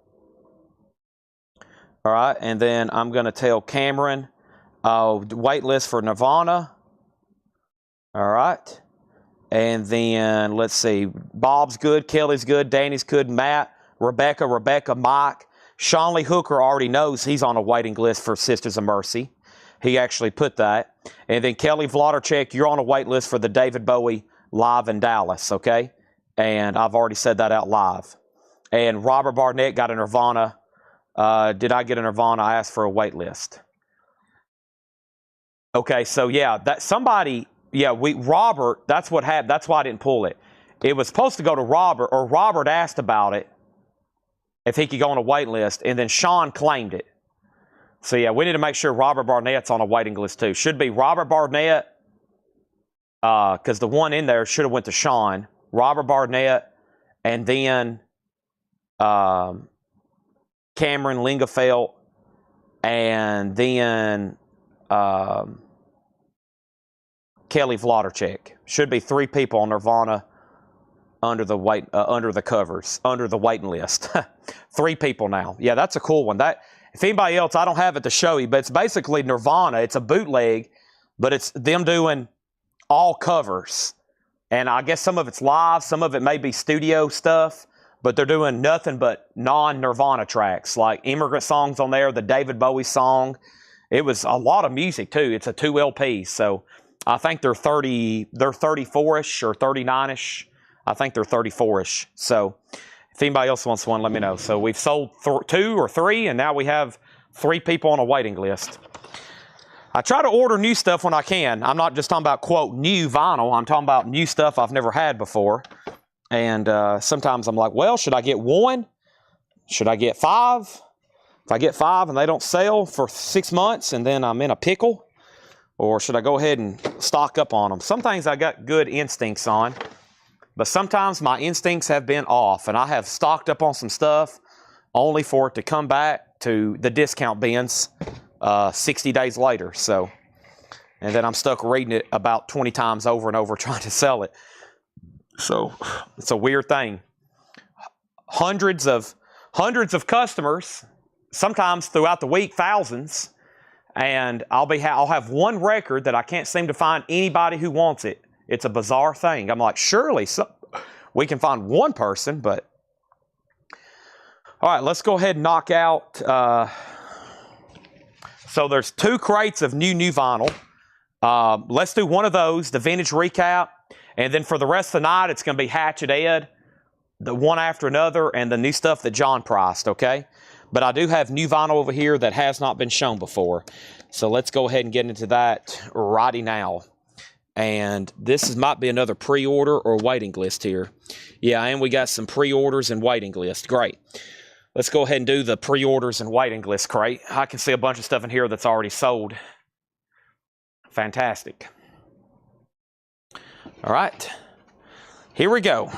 All right, and then I'm going to tell Cameron, wait list for Nirvana. All right. And then, let's see, Bob's good, Kelly's good, Danny's good, Matt, Rebecca, Mike. Sean Lee Hooker already knows he's on a waiting list for Sisters of Mercy. He actually put that. And then Kelly Vladarchek, you're on a wait list for the David Bowie live in Dallas, okay? And I've already said that out live. And Robert Barnett got a Nirvana. Did I get a Nirvana? I asked for a wait list. Okay, so yeah, Robert, that's what happened. That's why I didn't pull it. It was supposed to go to Robert, or Robert asked about it, if he could go on a wait list, and then Sean claimed it. So yeah, we need to make sure Robert Barnett's on a waiting list too. Should be Robert Barnett, because the one in there should have went to Sean. Robert Barnett, and then Cameron Lingafell, and then Kelly Vladarchek. Should be 3 people on Nirvana under the waiting list. 3 people now. Yeah, that's a cool one. If anybody else, I don't have it to show you, but it's basically Nirvana. It's a bootleg, but it's them doing all covers. And I guess some of it's live, some of it may be studio stuff, but they're doing nothing but non-Nirvana tracks, like Immigrant Songs on there, the David Bowie song. It was a lot of music, too. It's a 2 LP, so I think they're 34-ish or 39-ish. I think they're 34-ish. So if anybody else wants one, let me know. So we've sold 2 or 3, and now we have 3 people on a waiting list. I try to order new stuff when I can. I'm not just talking about, quote, new vinyl. I'm talking about new stuff I've never had before. And sometimes I'm like, well, should I get 1? Should I get 5? If I get 5 and they don't sell for 6 months and then I'm in a pickle, or should I go ahead and stock up on them? Some things I got good instincts on, but sometimes my instincts have been off, and I have stocked up on some stuff only for it to come back to the discount bins 60 days later. So, and then I'm stuck reading it about 20 times over and over trying to sell it. So it's a weird thing. Hundreds of customers, sometimes throughout the week, thousands, and I'll have one record that I can't seem to find anybody who wants it. It's a bizarre thing. I'm like, surely we can find one person, but all right, let's go ahead and knock out. So there's 2 crates of new vinyl. Let's do one of those, the vintage recap. And then for the rest of the night, it's going to be Hatchet Ed, the one after another, and the new stuff that John priced, okay? But I do have new vinyl over here that has not been shown before. So let's go ahead and get into that righty now. And might be another pre-order or waiting list here. Yeah, and we got some pre-orders and waiting list. Great. Let's go ahead and do the pre-orders and waiting list crate. I can see a bunch of stuff in here that's already sold. Fantastic. All right, here we go.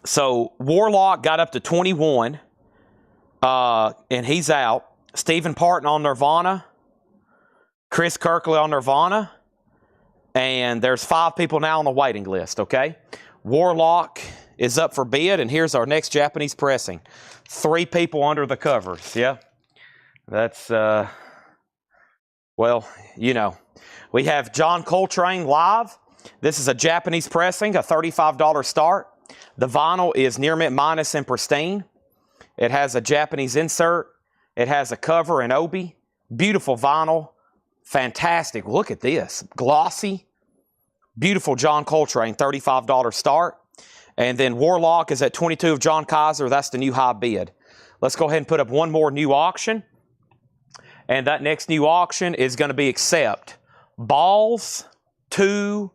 So Warlock got up to 21. and he's out. Stephen Parton on Nirvana. Chris Kirkley on Nirvana. And there's 5 people now on the waiting list, okay? Warlock is up for bid, and here's our next Japanese pressing. 3 people under the covers, yeah? That's, well, you know. We have John Coltrane live. This is a Japanese pressing, a $35 start. The vinyl is near mint minus and pristine. It has a Japanese insert. It has a cover and obi. Beautiful vinyl. Fantastic. Look at this. Glossy. Beautiful John Coltrane, $35 start. And then Warlock is at 22 of John Kaiser. That's the new high bid. Let's go ahead and put up one more new auction. And that next new auction is going to be accept balls to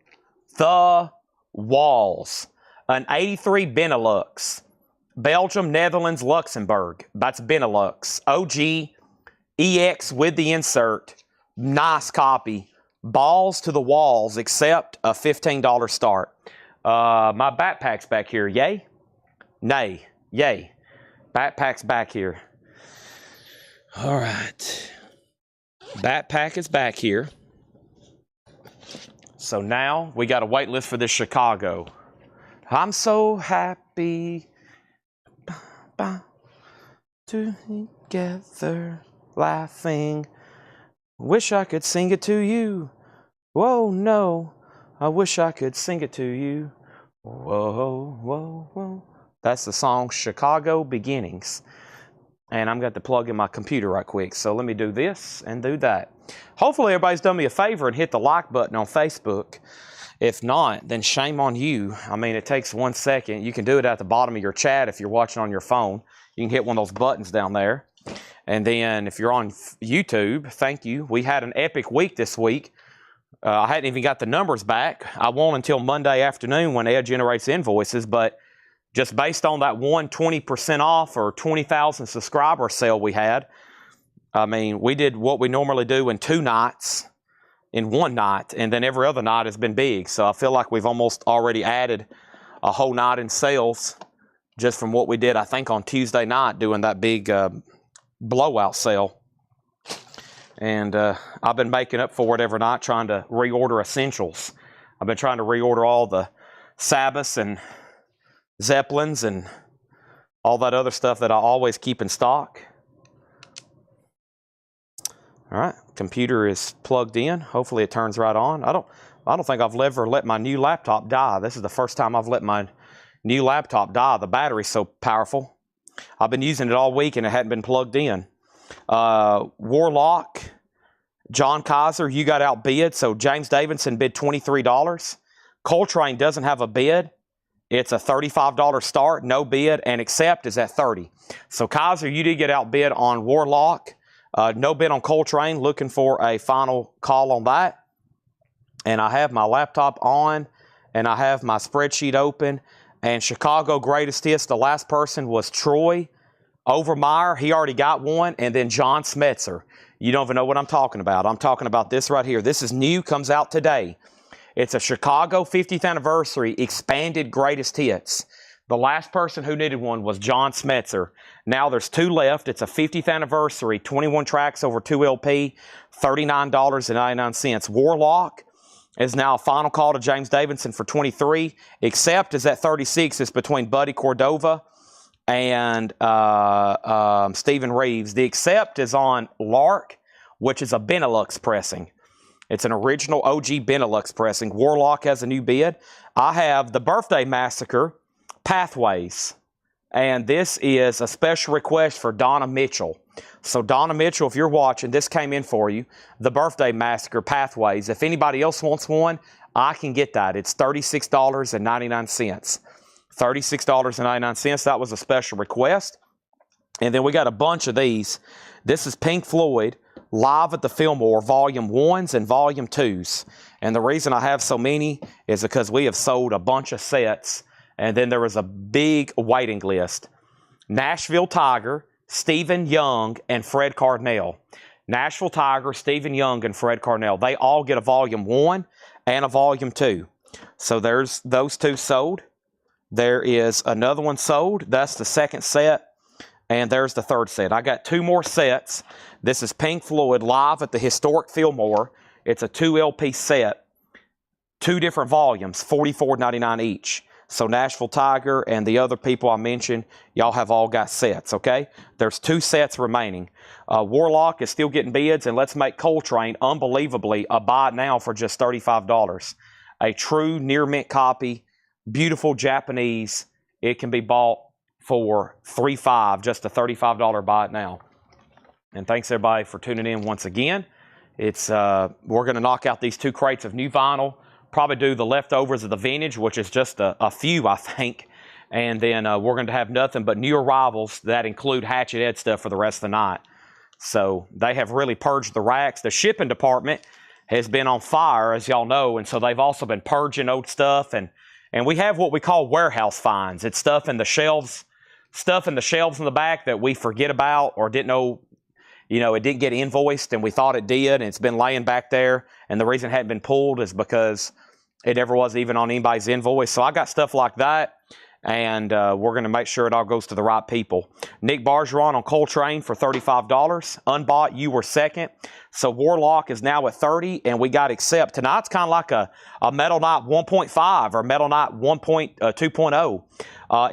the walls. An 83 Benelux. Belgium, Netherlands, Luxembourg. That's Benelux. OG, EX with the insert. Nice copy. Balls to the walls, except a $15 start. My backpack's back here. Yay? Nay. Yay. Backpack's back here. All right. Backpack is back here. So now we got a wait list for this Chicago. I'm so happy together laughing. Wish I could sing it to you. Whoa, no. I wish I could sing it to you. Whoa, whoa, whoa. That's the song Chicago Beginnings. And I'm going to plug in my computer right quick. So let me do this and do that. Hopefully everybody's done me a favor and hit the like button on Facebook. If not, then shame on you. I mean, it takes 1 second. You can do it at the bottom of your chat if you're watching on your phone. You can hit one of those buttons down there. And then if you're on YouTube, thank you. We had an epic week this week. I hadn't even got the numbers back. I won't until Monday afternoon when Ed generates invoices. But just based on that 20% off or 20,000 subscriber sale we had, I mean, we did what we normally do in 2 nights, in 1 night. And then every other night has been big. So I feel like we've almost already added a whole night in sales just from what we did, I think, on Tuesday night doing that big blowout sale. And I've been making up for it every night trying to reorder essentials. I've been trying to reorder all the Sabbaths and Zeppelins and all that other stuff that I always keep in stock. All right, computer is plugged in. Hopefully it turns right on. I don't think I've ever let my new laptop die. This is the first time I've let my new laptop die. The battery's so powerful. I've been using it all week and it hadn't been plugged in. Warlock, John Kaiser, you got outbid. So James Davidson bid $23. Coltrane doesn't have a bid. It's a $35 start, no bid, and accept is at $30. So Kaiser, you did get outbid on Warlock. No bid on Coltrane. Looking for a final call on that. And I have my laptop on, and I have my spreadsheet open. And Chicago Greatest Hits, the last person was Troy Overmeyer. He already got one. And then John Smetzer. You don't even know what I'm talking about. I'm talking about this right here. This is new, comes out today. It's a Chicago 50th anniversary expanded Greatest Hits. The last person who needed one was John Smetzer. Now there's 2 left. It's a 50th anniversary, 21 tracks over 2 LP, $39.99. Warlock is now a final call to James Davidson for 23. Accept is at 36. It's between Buddy Cordova and Stephen Reeves. The accept is on Lark, which is a Benelux pressing. It's an original OG Benelux pressing. Warlock has a new bid. I have the Birthday Massacre Pathways. And this is a special request for Donna Mitchell. So Donna Mitchell, if you're watching, this came in for you. The Birthday Massacre Pathways. If anybody else wants one, I can get that. It's $36.99. $36.99. That was a special request. And then we got a bunch of these. This is Pink Floyd Live at the Fillmore, Volume 1s and Volume 2s. And the reason I have so many is because we have sold a bunch of sets. And then there was a big waiting list. Nashville Tiger, Stephen Young, and Fred Carnell. Nashville Tiger, Stephen Young, and Fred Carnell. They all get a Volume 1 and a Volume 2. So there's those 2 sold. There is another one sold. That's the second set. And there's the third set. I got 2 more sets. This is Pink Floyd live at the historic Fillmore. It's a 2 LP set, 2 different volumes, $44.99 each. So Nashville Tiger and the other people I mentioned, y'all have all got sets, okay? There's 2 sets remaining. Warlock is still getting bids, and Let's Make Coltrane, unbelievably, a buy now for just $35. A true near mint copy, beautiful Japanese. It can be bought for $3.5, just a $35 buy it now. And thanks everybody for tuning in once again. It's we're going to knock out these 2 crates of new vinyl. Probably do the leftovers of the vintage, which is just a few, I think. And then we're going to have nothing but new arrivals that include Hatchet Ed stuff for the rest of the night. So they have really purged the racks. The shipping department has been on fire, as y'all know, and so they've also been purging old stuff. And we have what we call warehouse finds. It's stuff in the shelves in the back that we forget about or didn't know, you know, it didn't get invoiced and we thought it did, and it's been laying back there. And the reason it hadn't been pulled is because it never was even on anybody's invoice. So I got stuff like that, and we're going to make sure it all goes to the right people. Nick Bargeron on Coltrane for $35. Unbought, you were second. So Warlock is now at $30, and we got Accept. Tonight's kind of like a Metal Knight 1.5 or Metal Knight 2.0.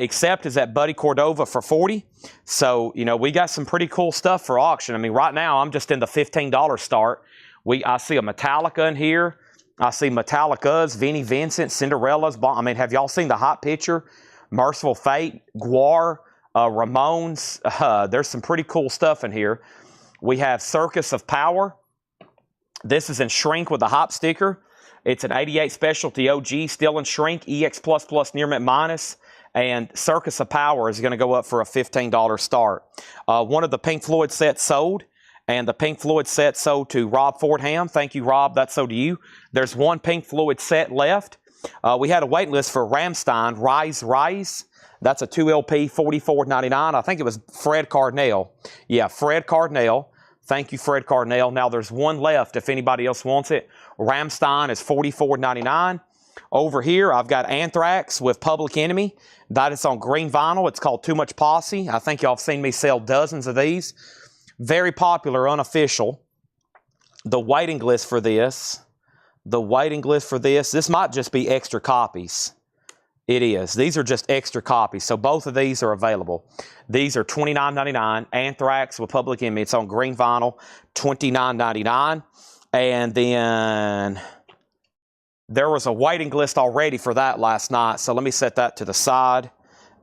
Accept is at Buddy Cordova for $40. So, you know, we got some pretty cool stuff for auction. I mean, right now, I'm just in the $15 start. I see a Metallica in here. I see Metallica's, Vinnie Vincent, Cinderella's. I mean, have y'all seen the Hot Picture? Merciful Fate, Guar, Ramones. There's some pretty cool stuff in here. We have Circus of Power. This is in shrink with a hop sticker. It's an 88 specialty OG, still in shrink, EX++ near mint minus. And Circus of Power is going to go up for a $15 start. One of the Pink Floyd sets sold. And the Pink Floyd set sold to Rob Fordham. Thank you, Rob. That's sold to you. There's 1 Pink Floyd set left. We had a wait list for Rammstein, Rise. That's a 2 LP, $44.99. I think it was Fred Cardinale. Yeah, Fred Cardinale. Thank you, Fred Cardinale. Now there's 1 left if anybody else wants it. Rammstein is $44.99. Over here, I've got Anthrax with Public Enemy. That is on green vinyl. It's called Too Much Posse. I think y'all have seen me sell dozens of these. Very popular, unofficial. The waiting list for this, this might just be extra copies. It is. These are just extra copies. So both of these are available. These are $29.99. Anthrax with Public Enemy. It's on green vinyl, $29.99. And then there was a waiting list already for that last night. So let me set that to the side.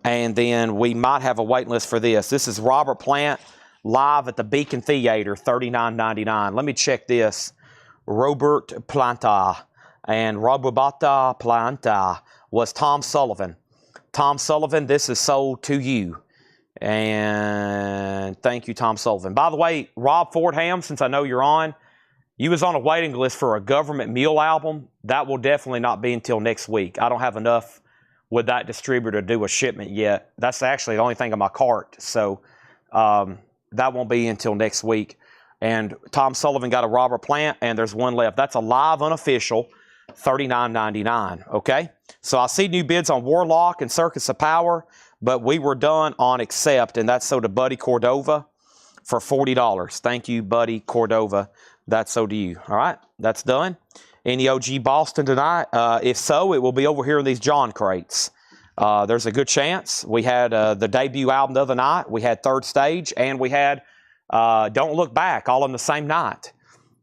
And then we might have a waiting list for this. This is Robert Plant. Live at the Beacon Theater, $39.99. Let me check this. Robert Planta. And Roberta Planta was Tom Sullivan. Tom Sullivan, this is sold to you. And thank you, Tom Sullivan. By the way, Rob Fordham, since I know you're on, you was on a waiting list for a Government Mule album. That will definitely not be until next week. I don't have enough with that distributor to do a shipment yet. That's actually the only thing in my cart. So, that won't be until next week. And Tom Sullivan got a Robert Plant, and there's 1 left. That's a live unofficial, $39.99, okay? So I see new bids on Warlock and Circus of Power, but we were done on Accept, and that's sold to Buddy Cordova for $40. Thank you, Buddy Cordova. That's sold to you. All right, that's done. Any OG Boston tonight? If so, it will be over here in these John crates. There's a good chance. We had the debut album the other night. We had Third Stage, and we had Don't Look Back all on the same night.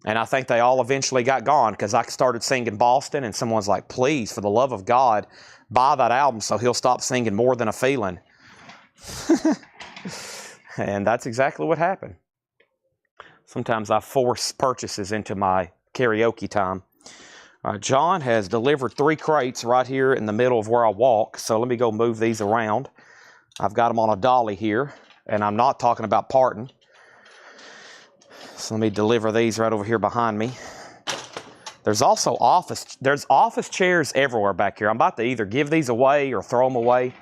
And I think they all eventually got gone because I started singing Boston, and someone's like, please, for the love of God, buy that album so he'll stop singing More Than a Feeling. And that's exactly what happened. Sometimes I force purchases into my karaoke time. John has delivered 3 crates right here in the middle of where I walk. So let me go move these around. I've got them on a dolly here, and I'm not talking about parting. So let me deliver these right over here behind me. There's also office chairs everywhere back here. I'm about to either give these away or throw them away.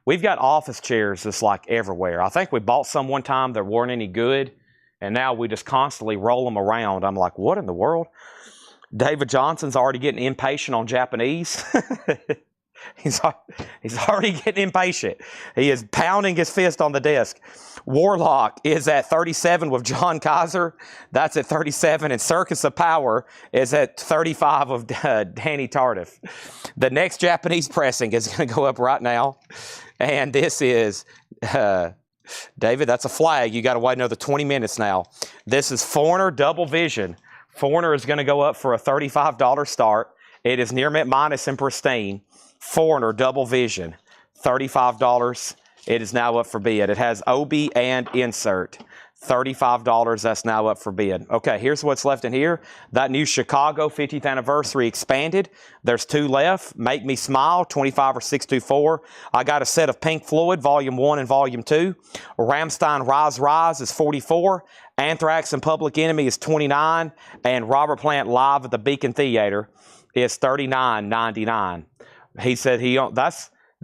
We've got office chairs just like everywhere. I think we bought some one time that weren't any good, and now we just constantly roll them around. I'm like, what in the world? David Johnson's already getting impatient on Japanese. He's already getting impatient. He is pounding his fist on the desk. Warlock is at 37 with John Kaiser. That's at 37. And Circus of Power is at 35 of Danny Tardif. The next Japanese pressing is going to go up right now. And this is, David, that's a flag. You got to wait another 20 minutes now. This is Foreigner Double Vision. Foreigner is going to go up for a $35 start. It is near mint minus and pristine. Foreigner Double Vision, $35. It is now up for bid. It has OB and insert. $35, that's now up for bid. Okay, here's what's left in here. That new Chicago 50th anniversary expanded. There's 2 left. Make Me Smile, 25 or 624. I got a set of Pink Floyd, Volume 1 and Volume 2. Rammstein Rise Rise is 44. Anthrax and Public Enemy is 29. And Robert Plant Live at the Beacon Theater is $39.99. He said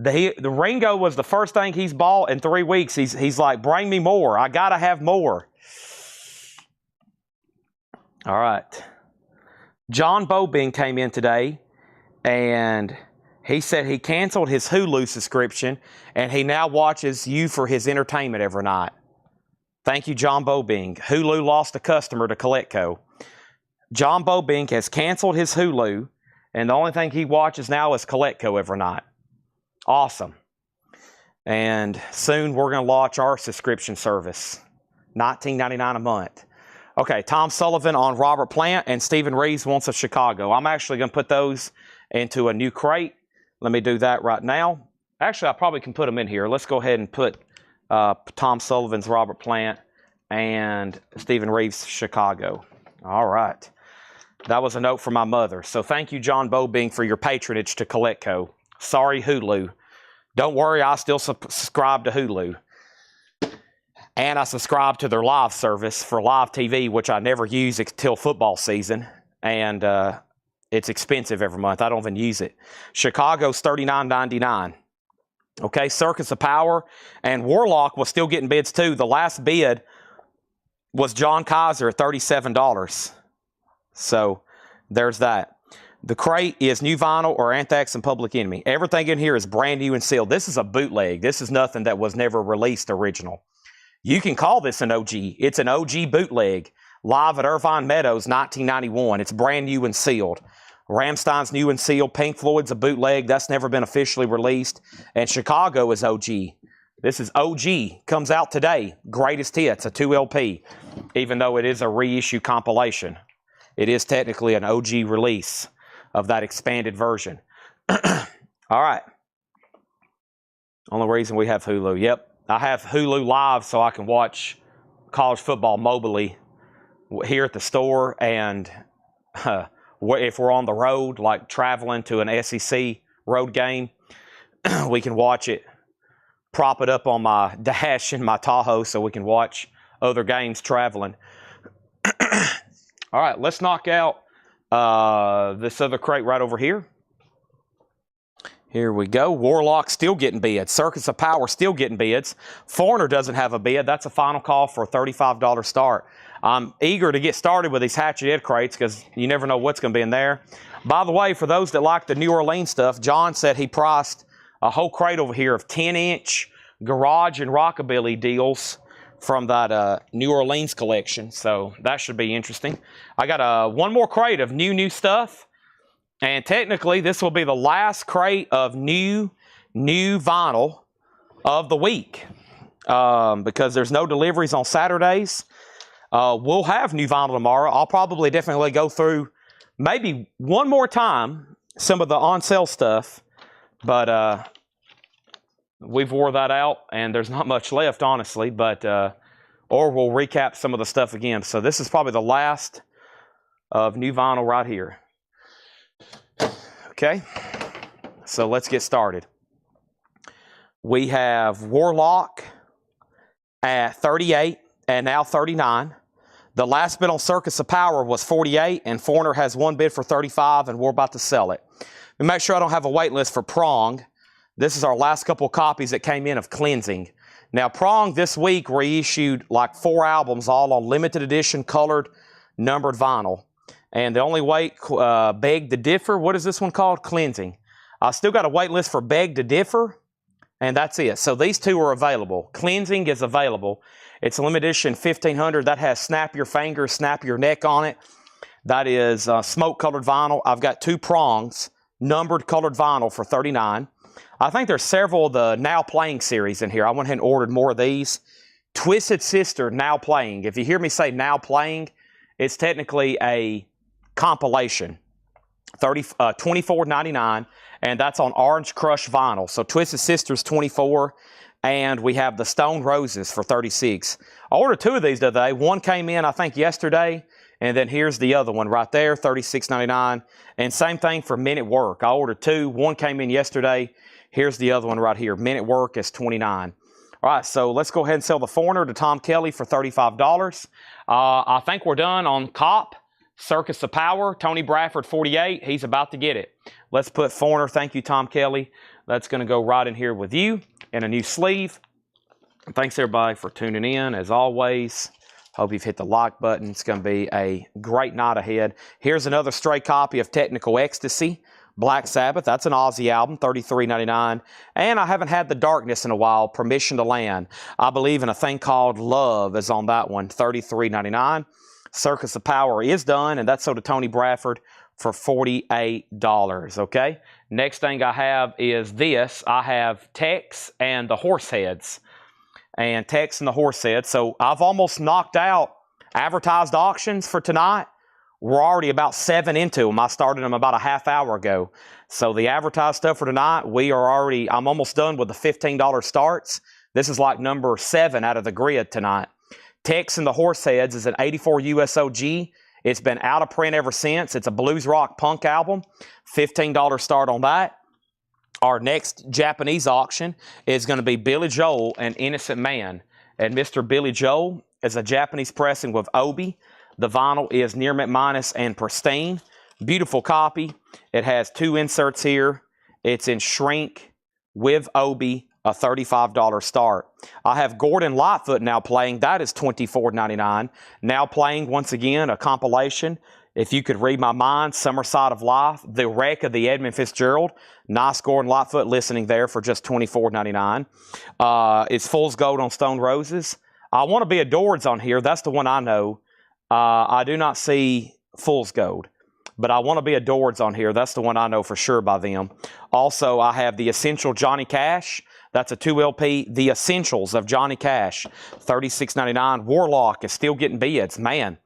the Ringo was the first thing he's bought in 3 weeks. He's like, bring me more. I got to have more. All right. John Bobing came in today, and he said he canceled his Hulu subscription, and he now watches you for his entertainment every night. Thank you, John Bobing. Hulu lost a customer to Collecco. John Bobing has canceled his Hulu, and the only thing he watches now is Collecco every night. Awesome. And soon we're going to launch our subscription service. $19.99 a month. Okay, Tom Sullivan on Robert Plant, and Stephen Reeves wants a Chicago. I'm actually going to put those into a new crate. Let me do that right now. Actually, I probably can put them in here. Let's go ahead and put Tom Sullivan's Robert Plant and Stephen Reeves' Chicago. All right. That was a note from my mother. So thank you, John Bobing, for your patronage to Collecco. Sorry, Hulu. Don't worry, I still subscribe to Hulu. And I subscribe to their live service for live TV, which I never use until football season. And it's expensive every month. I don't even use it. Chicago's $39.99. Okay, Circus of Power and Warlock was still getting bids too. The last bid was John Kaiser at $37. So there's that. The crate is new vinyl or Anthrax and Public Enemy. Everything in here is brand new and sealed. This is a bootleg. This is nothing that was never released original. You can call this an OG. It's an OG bootleg. Live at Irvine Meadows, 1991. It's brand new and sealed. Rammstein's new and sealed. Pink Floyd's a bootleg. That's never been officially released. And Chicago is OG. This is OG. Comes out today. Greatest Hits, a 2 LP. Even though it is a reissue compilation. It is technically an OG release of that expanded version. All right. Only reason we have Hulu. Yep. I have Hulu Live so I can watch college football mobily here at the store. And if we're on the road, like traveling to an SEC road game, we can watch it, prop it up on my dash in my Tahoe so we can watch other games traveling. All right, let's knock out this other crate right over here. Here we go. Warlock still getting bids. Circus of Power still getting bids. Foreigner doesn't have a bid. That's a final call for a $35 start. I'm eager to get started with these Hatchet Ed crates because you never know what's going to be in there. By the way, for those that like the New Orleans stuff, John said he priced a whole crate over here of 10-inch garage and rockabilly deals from that New Orleans collection. So that should be interesting. I got one more crate of new stuff. And technically, this will be the last crate of new vinyl of the week because there's no deliveries on Saturdays. We'll have new vinyl tomorrow. I'll probably definitely go through maybe one more time some of the on-sale stuff, but we've wore that out, and there's not much left, honestly, but or we'll recap some of the stuff again. So this is probably the last of new vinyl right here. Okay, so let's get started. We have Warlock at 38 and now 39. The last bid on Circus of Power was 48, and Foreigner has one bid for 35, and we're about to sell it. Let me make sure I don't have a wait list for Prong. This is our last couple of copies that came in of Cleansing. Now, Prong this week reissued like 4 albums, all on limited edition, colored, numbered vinyl. And the only way begged to differ, what is this one called? Cleansing. I still got a wait list for Beg to Differ, and that's it. So these two are available. Cleansing is available. It's a limited edition 1500. That has snap your fingers, snap your neck on it. That is smoke colored vinyl. I've got 2 prongs, numbered colored vinyl for $39. I think there's several of the Now Playing series in here. I went ahead and ordered more of these. Twisted Sister Now Playing. If you hear me say Now Playing, it's technically a compilation. $24.99, and that's on Orange Crush vinyl. So Twisted Sister's $24, and we have the Stone Roses for $36. I ordered 2 of these today. One came in, I think, yesterday, and then here's the other one right there, $36.99. And same thing for Men at Work. I ordered 2. One came in yesterday. Here's the other one right here. Men at Work is $29. All right, so let's go ahead and sell the Foreigner to Tom Kelly for $35. I think we're done on Cop. Circus of Power, Tony Bradford, 48. He's about to get it. Let's put Foreigner. Thank you, Tom Kelly. That's going to go right in here with you in a new sleeve. Thanks, everybody, for tuning in. As always, hope you've hit the like button. It's going to be a great night ahead. Here's another stray copy of Technical Ecstasy, Black Sabbath. That's an Aussie album, $33.99. And I haven't had The Darkness in a while, Permission to Land. I believe in a thing called Love is on that one, $33.99. Circus of Power is done, and that's sold to Tony Bradford for $48, okay? Next thing I have is this. I have Tex and the Horseheads. And Tex and the Horseheads. So I've almost knocked out advertised auctions for tonight. We're already about 7 into them. I started them about a half hour ago. So the advertised stuff for tonight, I'm almost done with the $15 starts. This is like number 7 out of the grid tonight. Tex and the Horseheads is an 84 USOG. It's been out of print ever since. It's a blues rock punk album. $15 start on that. Our next Japanese auction is going to be Billy Joel and Innocent Man. And Mr. Billy Joel is a Japanese pressing with Obi. The vinyl is near mint minus and pristine. Beautiful copy. It has 2 inserts here. It's in shrink with Obi. A $35 start. I have Gordon Lightfoot Now Playing. That is $24.99. Now Playing, once again, a compilation. If you could read my mind, Summer Side of Life, The Wreck of the Edmund Fitzgerald. Nice Gordon Lightfoot listening there for just $24.99. It's Fool's Gold on Stone Roses. I Want to Be Adored's on here. That's the one I know. I do not see Fool's Gold. But I Want to Be Adored's on here. That's the one I know for sure by them. Also, I have The Essential Johnny Cash. That's a 2 LP, The Essentials of Johnny Cash, $36.99. Warlock is still getting bids. Man,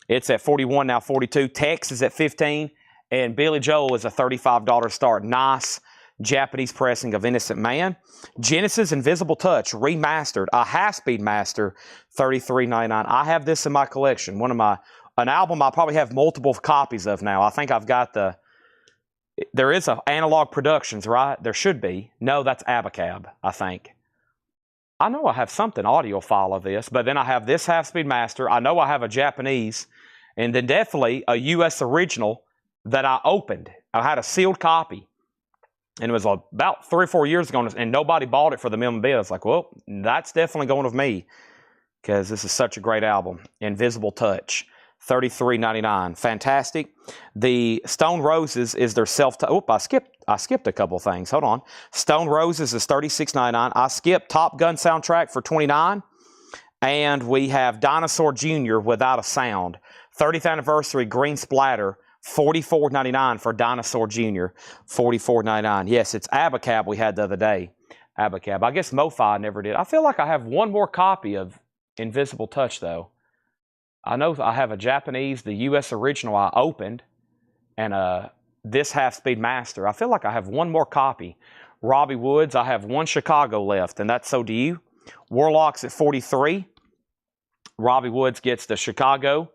it's at $41, now $42. Tex is at $15, and Billy Joel is a $35 start. Nice Japanese pressing of Innocent Man. Genesis Invisible Touch, remastered, a half-speed master, $33.99. I have this in my collection. An album I probably have multiple copies of now. I think I've got there is a Analog Productions, right? There should be. No, that's Abacab, I think. I know I have something audiophile of this, but then I have this half-speed master. I know I have a Japanese, and then definitely a U.S. original that I opened. I had a sealed copy, and it was about 3 or 4 years ago, and nobody bought it for the minimum bid. I was like, well, that's definitely going with me, because this is such a great album. Invisible Touch. $33.99. Fantastic. The Stone Roses is their I skipped a couple things. Hold on. Stone Roses is $36.99. I skipped Top Gun soundtrack for $29. And we have Dinosaur Jr. Without a Sound. 30th anniversary green splatter. $44.99 for Dinosaur Jr. $44.99. Yes, it's Abacab we had the other day. Abacab. I guess MoFi never did. I feel like I have one more copy of Invisible Touch, though. I know I have a Japanese, the U.S. original I opened, and this half-speed master. I feel like I have one more copy. Robbie Woods, I have 1 Chicago left, and that's So Do You. Warlock's at $43. Robbie Woods gets the Chicago.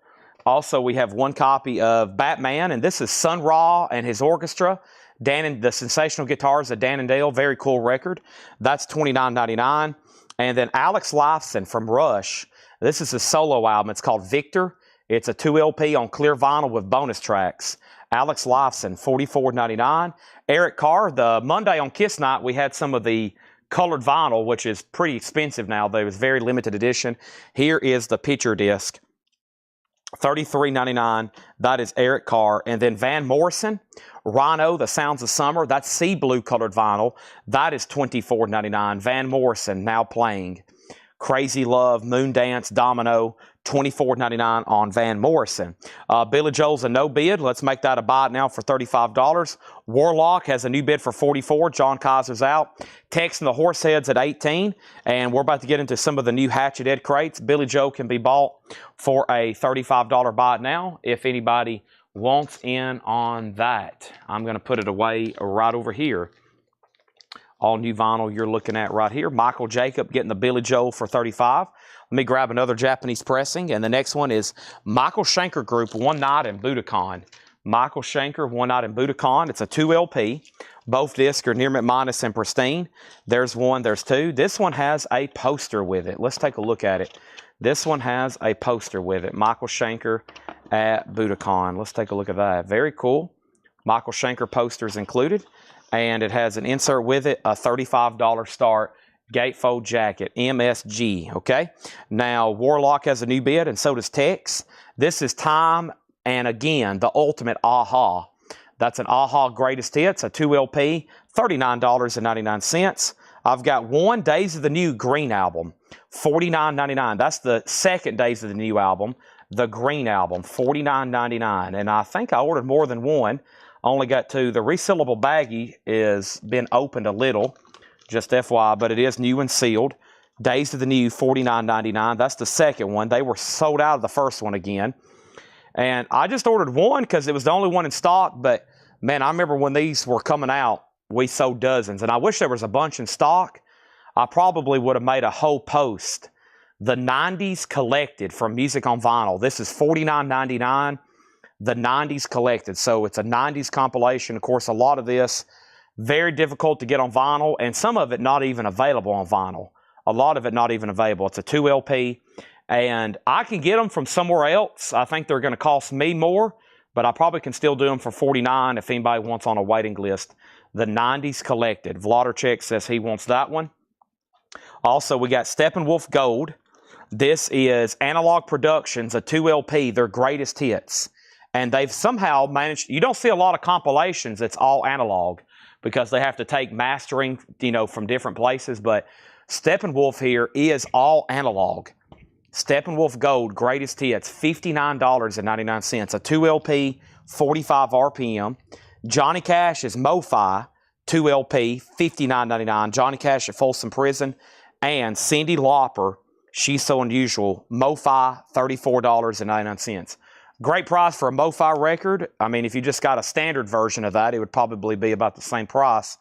Also, we have 1 copy of Batman, and this is Sun Ra and his orchestra. The sensational guitars of Dan and Dale, very cool record. That's $29.99. And then Alex Lifeson from Rush. This is a solo album. It's called Victor. It's a 2 LP on clear vinyl with bonus tracks. Alex Lifeson, $44.99. Eric Carr, the Monday on Kiss Night, we had some of the colored vinyl, which is pretty expensive now, though. It was very limited edition. Here is the picture disc $33.99. That is Eric Carr. And then Van Morrison, Rhino, The Sounds of Summer. That's sea blue colored vinyl. That is $24.99. Van Morrison now playing. Crazy Love, Moondance, Domino, $24.99 on Van Morrison. Billy Joel's a no bid. Let's make that a buy now for $35. Warlock has a new bid for $44. John Kaiser's out. Tex and the Horseheads at $18. And we're about to get into some of the new Hatchet Ed crates. Billy Joel can be bought for a $35 buy now if anybody wants in on that. I'm going to put it away right over here. All new vinyl you're looking at right here. Michael Jacob getting the Billy Joel for $35. Let me grab another Japanese pressing. And the next one is Michael Schenker Group, One Night in Budokan. Michael Schenker, One Night in Budokan. It's a 2 LP. Both discs are near mint minus and pristine. There's one, there's two. This one has a poster with it. Let's take a look at it. This one has a poster with it. Michael Schenker at Budokan. Let's take a look at that. Very cool. Michael Schenker posters included. And it has an insert with it, a $35 start gatefold jacket, MSG, okay? Now, Warlock has a new bid, and so does Tex. This is Time and Again, the ultimate Aha. That's an Aha Greatest Hits, a 2 LP, $39.99. I've got one Days of the New Green album, $49.99. That's the second Days of the New album, the Green album, $49.99. And I think I ordered more than one. Only got two. The resealable baggie is been opened a little, just FYI, but it is new and sealed. Days of the New, $49.99. That's the second one. They were sold out of the first one again. And I just ordered one because it was the only one in stock. But, man, I remember when these were coming out, we sold dozens. And I wish there was a bunch in stock. I probably would have made a whole post. The 90s Collected from Music on Vinyl. This is $49.99. The 90s Collected. So it's a 90s compilation. Of course, a lot of this very difficult to get on vinyl, and some of it not even available on vinyl. A lot of it not even available. It's a 2 LP, and I can get them from somewhere else. I think they're going to cost me more, but I probably can still do them for $49 if anybody wants on a waiting list. The 90s Collected. Vladarchek says he wants that one. Also, we got Steppenwolf Gold. This is Analog Productions, a 2 LP, their greatest hits. And they've somehow managed, you don't see a lot of compilations that's all analog because they have to take mastering, from different places. But Steppenwolf here is all analog. Steppenwolf Gold, greatest hits, $59.99. A 2 LP, 45 RPM. Johnny Cash is Mo-Fi, 2 LP, $59.99. Johnny Cash at Folsom Prison. And Cyndi Lauper, She's So Unusual, Mo-Fi, $34.99. Great price for a Mo-Fi record. I mean, if you just got a standard version of that, it would probably be about the same price,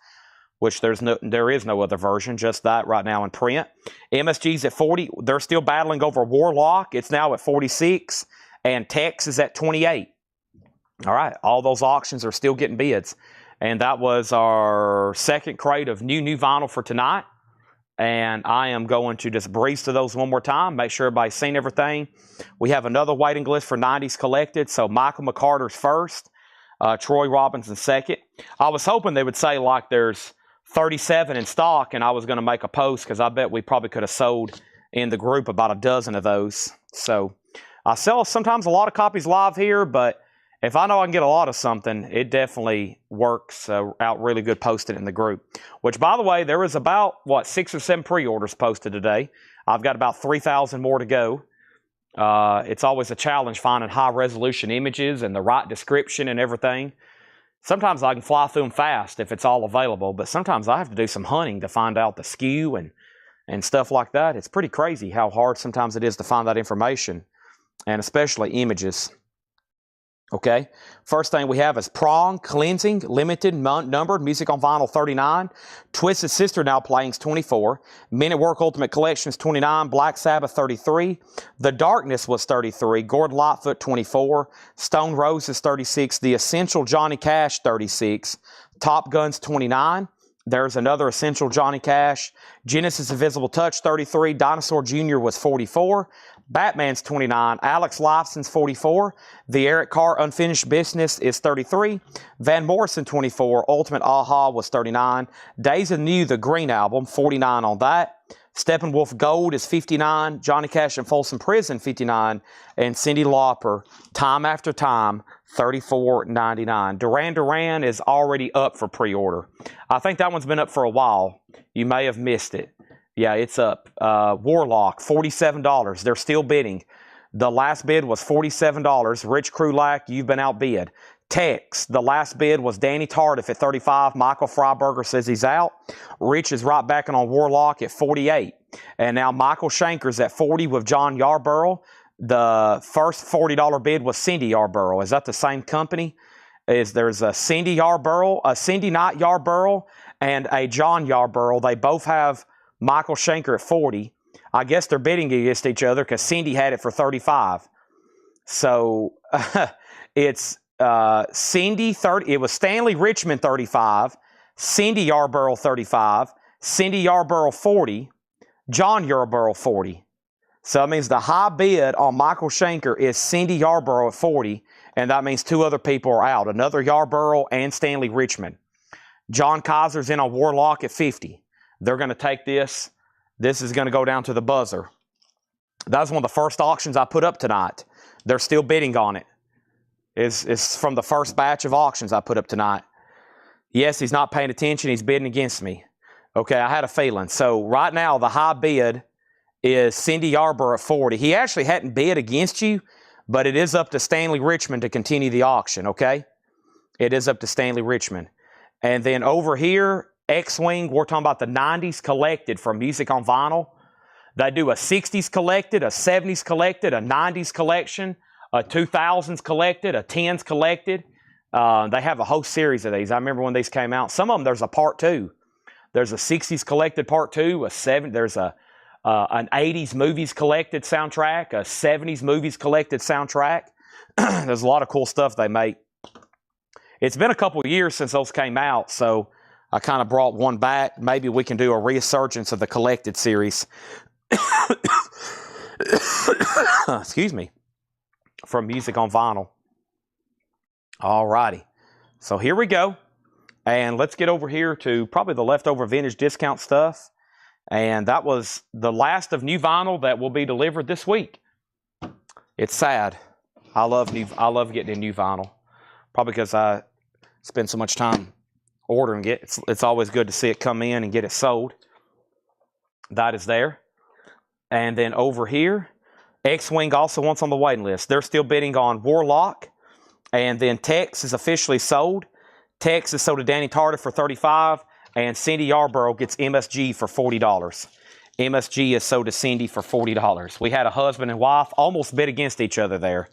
which there is no other version, just that right now in print. MSG's at 40. They're still battling over Warlock. It's now at 46, and Tex is at 28. All right, all those auctions are still getting bids. And that was our second crate of new vinyl for tonight. And I am going to just breeze to those one more time, make sure everybody's seen everything. We have another waiting list for 90s Collected. So Michael McCarter's first, Troy Robinson second. I was hoping they would say like there's 37 in stock, and I was going to make a post because I bet we probably could have sold in the group about a dozen of those. So I sell sometimes a lot of copies live here, but if I know I can get a lot of something, it definitely works out really good posted in the group. Which, by the way, there was about, 6 or 7 pre-orders posted today. I've got about 3,000 more to go. It's always a challenge finding high-resolution images and the right description and everything. Sometimes I can fly through them fast if it's all available, but sometimes I have to do some hunting to find out the SKU and stuff like that. It's pretty crazy how hard sometimes it is to find that information, and especially images. Okay, first thing we have is Prong Cleansing, limited numbered, Music on Vinyl 39. Twisted Sister Now Playing's 24. Men at Work Ultimate Collections 29. Black Sabbath 33. The Darkness was 33. Gordon Lightfoot 24. Stone Roses 36. The Essential Johnny Cash 36. Top Guns 29. There's another Essential Johnny Cash. Genesis Invisible Touch, 33. Dinosaur Jr. was 44. Batman's 29. Alex Lifeson's 44. The Eric Carr Unfinished Business is 33. Van Morrison, 24. Ultimate Aha was 39. Days of New, the Green Album, 49 on that. Steppenwolf Gold is 59. Johnny Cash and Folsom Prison, 59. And Cyndi Lauper, Time After Time, $34.99. Duran Duran is already up for pre-order. I think that one's been up for a while. You may have missed it. Yeah, it's up. Warlock, $47. They're still bidding. The last bid was $47. Rich Krulak, you've been outbid. Tex, the last bid was Danny Tardif at $35. Michael Freiberger says he's out. Rich is right back on Warlock at $48. And now Michael Shanker's at $40 with John Yarborough. The first $40 bid was Cindy Yarborough. Is that the same company? There's a Cindy Yarborough, a Cindy Knight Yarborough, and a John Yarborough. They both have Michael Shanker at $40. I guess they're bidding against each other because Cindy had it for $35. So it's Cindy 30. It was Stanley Richmond 35, Cindy Yarborough 35, Cindy Yarborough 40, John Yarborough 40. So that means the high bid on Michael Shanker is Cindy Yarborough at 40, and that means two other people are out, another Yarborough and Stanley Richmond. John Kaiser's in on Warlock at 50. They're going to take this. This is going to go down to the buzzer. That was one of the first auctions I put up tonight. They're still bidding on it. It's from the first batch of auctions I put up tonight. Yes, he's not paying attention. He's bidding against me. Okay, I had a feeling. So right now, the high bid is Cindy Yarborough at 40. He actually hadn't bid against you, but it is up to Stanley Richmond to continue the auction, okay? It is up to Stanley Richmond. And then over here, X-Wing, we're talking about the 90s collected from Music on Vinyl. They do a 60s collected, a 70s collected, a 90s collection, a 2000s collected, a 10s collected. They have a whole series of these. I remember when these came out. Some of them, there's a part 2. There's a 60s collected part 2, there's an 80s movies collected soundtrack, a 70s movies collected soundtrack. There's a lot of cool stuff they make. It's been a couple of years since those came out, so I kind of brought one back. Maybe we can do a resurgence of the collected series. Excuse me. From Music on Vinyl. All righty. So here we go. And let's get over here to probably the leftover vintage discount stuff. And that was the last of new vinyl that will be delivered this week. It's sad. I love getting a new vinyl. Probably because I spend so much time ordering it. It's always good to see it come in and get it sold. That is there. And then over here, X-Wing also wants on the waiting list. They're still bidding on Warlock. And then Tex is officially sold. Tex is sold to Danny Tardif for $35. And Cindy Yarborough gets MSG for $40. MSG is sold to Cindy for $40. We had a husband and wife almost bid against each other there.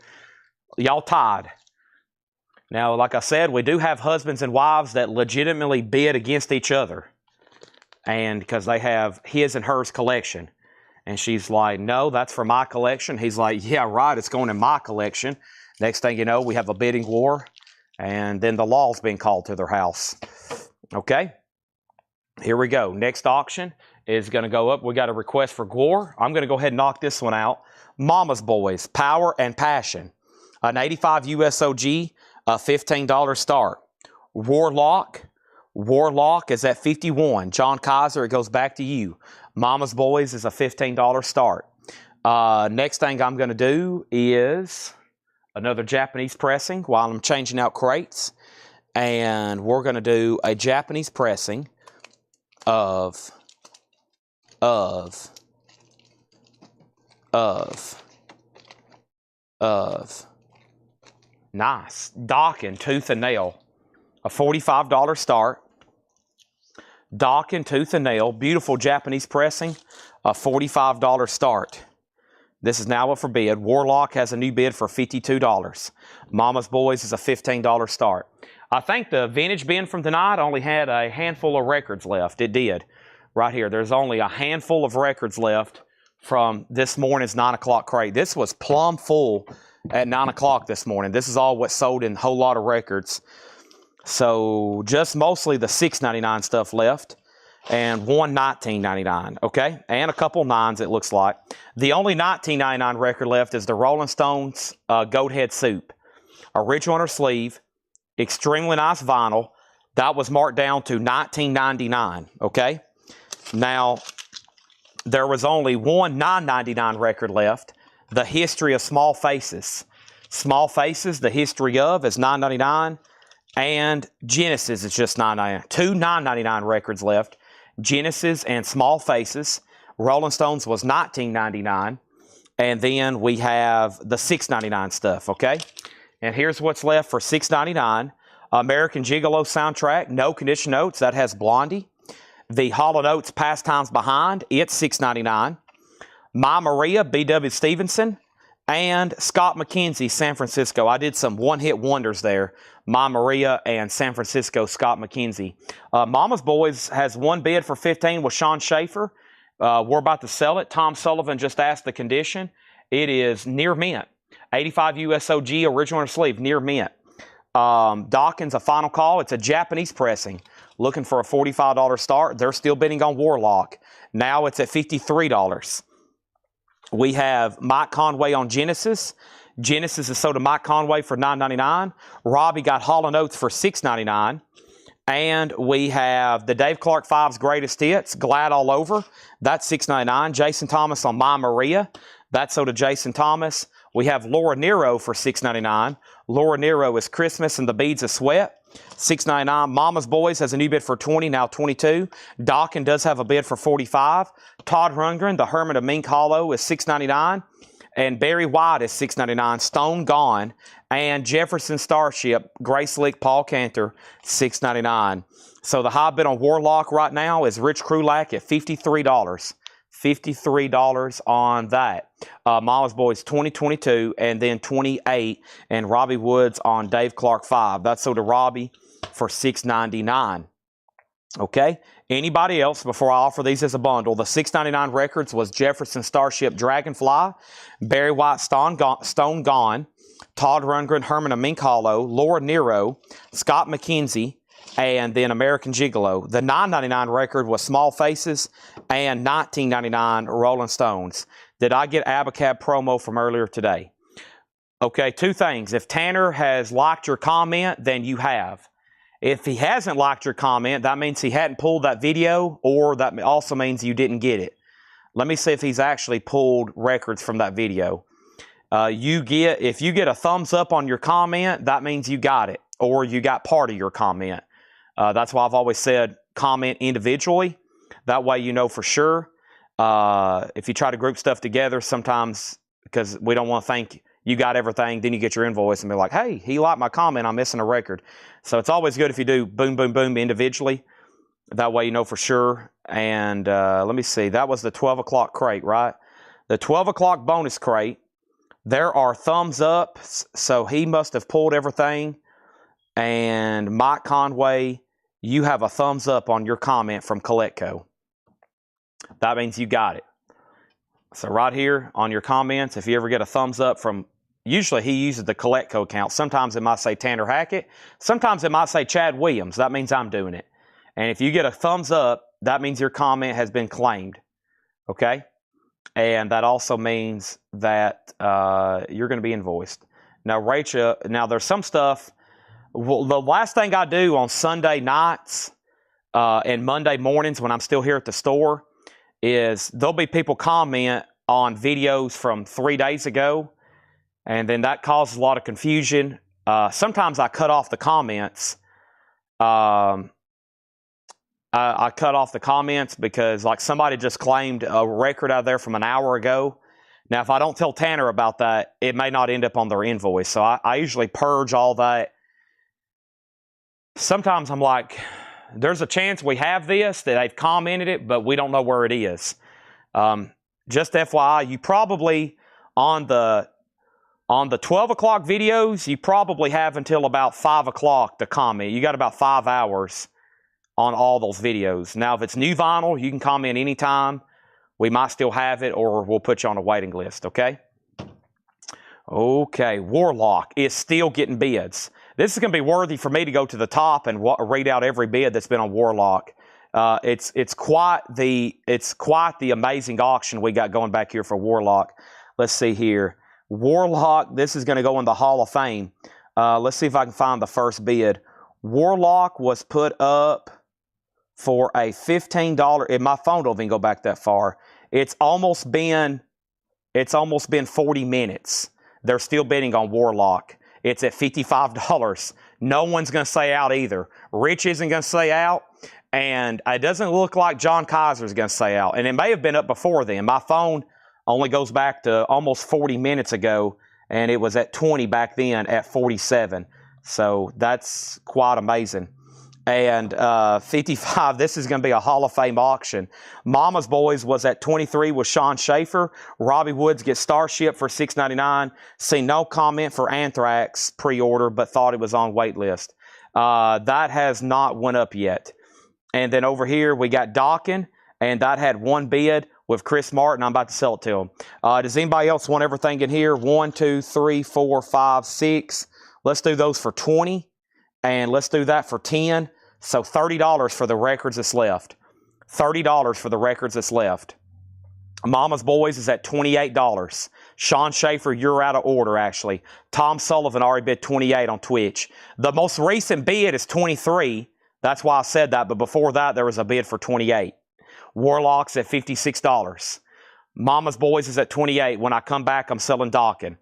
Y'all tied. Now, like I said, we do have husbands and wives that legitimately bid against each other. And because they have his and hers collection. And she's like, no, that's for my collection. He's like, yeah, right, it's going in my collection. Next thing you know, we have a bidding war. And then the law's being called to their house. Okay? Here we go. Next auction is going to go up. We got a request for Gore. I'm going to go ahead and knock this one out. Mama's Boys, Power and Passion. An 85 USOG, a $15 start. Warlock is at $51. John Kaiser, it goes back to you. Mama's Boys is a $15 start. Next thing I'm going to do is another Japanese pressing while I'm changing out crates. And we're going to do a Japanese pressing of nice Dockin Tooth and Nail, a $45 start. Dockin Tooth and Nail, beautiful Japanese pressing, a $45 start. This is now up for bid. Warlock has a new bid for $52. Mama's Boys is a $15 start. I think the vintage bin from tonight only had a handful of records left. It did. Right here, there's only a handful of records left from this morning's 9 o'clock crate. This was plumb full at 9 o'clock this morning. This is all what sold in a whole lot of records. So just mostly the $6.99 stuff left. and one $19.99, okay? And a couple nines, it looks like. The only $19.99 record left is the Rolling Stones Goat Head Soup. Original on her sleeve, extremely nice vinyl. That was marked down to $19.99, okay? Now, there was only one $9.99 record left, The History of Small Faces. Small Faces, The History of, is $9.99, and Genesis is just $9.99. Two $9.99 records left, Genesis and Small Faces. Rolling Stones was $19.99, and then we have the $6.99 stuff, okay? And here's what's left for $6.99. American Gigolo soundtrack, No Condition Notes, that has Blondie. The Hall & Oates Pastimes Behind, it's $6.99. My Maria, B.W. Stevenson, and Scott McKenzie, San Francisco. I did some one-hit wonders there. My Maria and San Francisco, Scott McKenzie. Mama's Boys has one bid for $15 with Sean Schaefer. We're about to sell it. Tom Sullivan just asked the condition. It is near mint. 85 USOG, original sleeve, near mint. Dawkins, a final call. It's a Japanese pressing. Looking for a $45 start. They're still bidding on Warlock. Now it's at $53. We have Mike Conway on Genesis. Genesis is sold to Mike Conway for $9.99. Robbie got Hall & Oates for $6.99. And we have the Dave Clark 5's Greatest Hits, Glad All Over. That's $6.99. Jason Thomas on My Maria. That's sold to Jason Thomas. We have Laura Nero for $6.99. Laura Nero is Christmas and the Beads of Sweat. $6.99. Mama's Boys has a new bid for $20, now $22. Dawkins does have a bid for $45. Todd Rundgren, The Hermit of Mink Hollow, is $6.99. And Barry White is $6.99. Stone Gone. And Jefferson Starship, Grace Lick, Paul Cantor, $6.99. So the high bid on Warlock right now is Rich Krulak at $53. $53 on that. Mama's Boys 2022 and then 28, and Robbie Woods on Dave Clark 5. That's sold to Robbie for $6.99. Okay. Anybody else before I offer these as a bundle? The $6.99 records was Jefferson Starship Dragonfly, Barry White Stone Gone, Todd Rundgren Herman of Mink Hollow, Laura Nero, Scott McKenzie, and then American Gigolo. The $9.99 record was Small Faces and $19.99 Rolling Stones. Did I get Abacab promo from earlier today? Okay, two things. If Tanner has liked your comment, then you have. If he hasn't liked your comment, that means he hadn't pulled that video, or that also means you didn't get it. Let me see if he's actually pulled records from that video. If you get a thumbs up on your comment, that means you got it, or you got part of your comment. That's why I've always said comment individually. That way you know for sure. If you try to group stuff together, sometimes, because we don't want to think you got everything, then you get your invoice and be like, hey, he liked my comment, I'm missing a record. So it's always good if you do boom, boom, boom individually. That way you know for sure. And let me see. That was the 12 o'clock crate, right? The 12 o'clock bonus crate. There are thumbs up. So he must have pulled everything. And Mike Conway, you have a thumbs up on your comment from Collectco. That means you got it. So right here on your comments, if you ever get a thumbs up from, usually he uses the Collectco account. Sometimes it might say Tanner Hackett. Sometimes it might say Chad Williams. That means I'm doing it. And if you get a thumbs up, that means your comment has been claimed. Okay? And that also means that you're going to be invoiced. Now, Rachel, there's some stuff. Well, the last thing I do on Sunday nights and Monday mornings when I'm still here at the store is there'll be people comment on videos from 3 days ago, and then that causes a lot of confusion. Sometimes I cut off the comments. I cut off the comments because, like, somebody just claimed a record out there from an hour ago. Now, if I don't tell Tanner about that, it may not end up on their invoice. So I usually purge all that. Sometimes I'm like, there's a chance we have this, that they've commented it, but we don't know where it is. Just FYI, you probably, on the 12 o'clock videos, you probably have until about 5 o'clock to comment. You got about 5 hours on all those videos. Now, if it's new vinyl, you can comment anytime. We might still have it, or we'll put you on a waiting list, okay? Okay, Warlock is still getting bids. This is going to be worthy for me to go to the top and read out every bid that's been on Warlock. It's quite the amazing auction we got going back here for Warlock. Let's see here. Warlock, this is going to go in the Hall of Fame. Let's see if I can find the first bid. Warlock was put up for a $15. And my phone don't even go back that far. It's almost been 40 minutes. They're still bidding on Warlock. It's at $55. No one's going to say out either. Rich isn't going to say out. And it doesn't look like John Kaiser's going to say out. And it may have been up before then. My phone only goes back to almost 40 minutes ago. And it was at 20 back then at 47. So that's quite amazing. And 55, this is going to be a Hall of Fame auction. Mama's Boys was at 23 with Sean Schaefer. Robbie Woods gets Starship for $6.99. See no comment for Anthrax pre-order, but thought it was on wait list. That has not went up yet. And then over here, we got Dawkin, and that had one bid with Chris Martin. I'm about to sell it to him. Does anybody else want everything in here? 1, 2, 3, 4, 5, 6. Let's do those for 20, and let's do that for 10. So $30 for the records that's left. $30 for the records that's left. Mama's Boys is at $28. Sean Schaefer, you're out of order, actually. Tom Sullivan already bid 28 on Twitch. The most recent bid is 23. That's why I said that. But before that, there was a bid for 28. Warlock's at $56. Mama's Boys is at 28. When I come back, I'm selling Dawkin.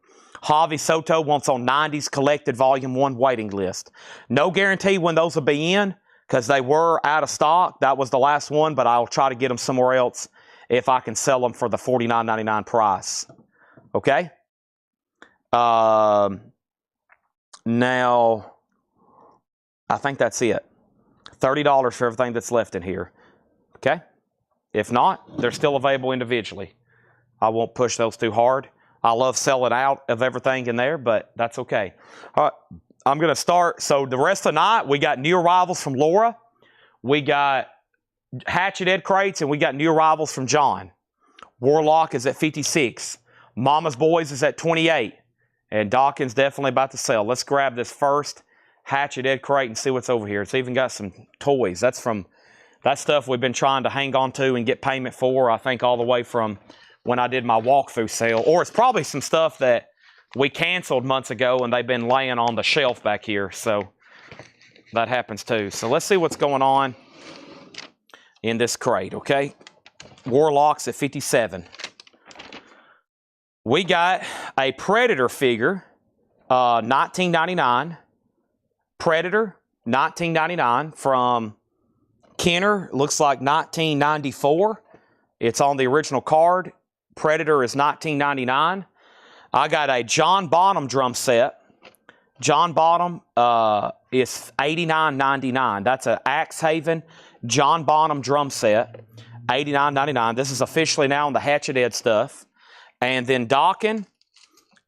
Javi Soto wants on 90s collected volume 1 waiting list. No guarantee when those will be in, because they were out of stock. That was the last one, but I'll try to get them somewhere else if I can sell them for the $49.99 price. Okay? Now, I think that's it. $30 for everything that's left in here. Okay? If not, they're still available individually. I won't push those too hard. I love selling out of everything in there, but that's okay. All right, I'm going to start. So the rest of the night, we got new arrivals from Laura. We got Hatchet Ed crates, and we got new arrivals from John. Warlock is at 56. Mama's Boys is at 28. And Dawkins definitely about to sell. Let's grab this first Hatchet Ed crate and see what's over here. It's even got some toys. That's stuff we've been trying to hang on to and get payment for, I think, all the way from when I did my walkthrough sale. Or it's probably some stuff that we canceled months ago and they've been laying on the shelf back here. So that happens too. So let's see what's going on in this crate, okay? Warlock's at 57. We got a Predator figure, 1999. Predator, 1999 from Kenner. Looks like 1994. It's on the original card. Predator is 1999. I got a John Bonham drum set. John Bonham is $89.99. That's an Axe Haven John Bonham drum set, $89.99. This is officially now on the Hatchet Ed stuff. And then Dawkin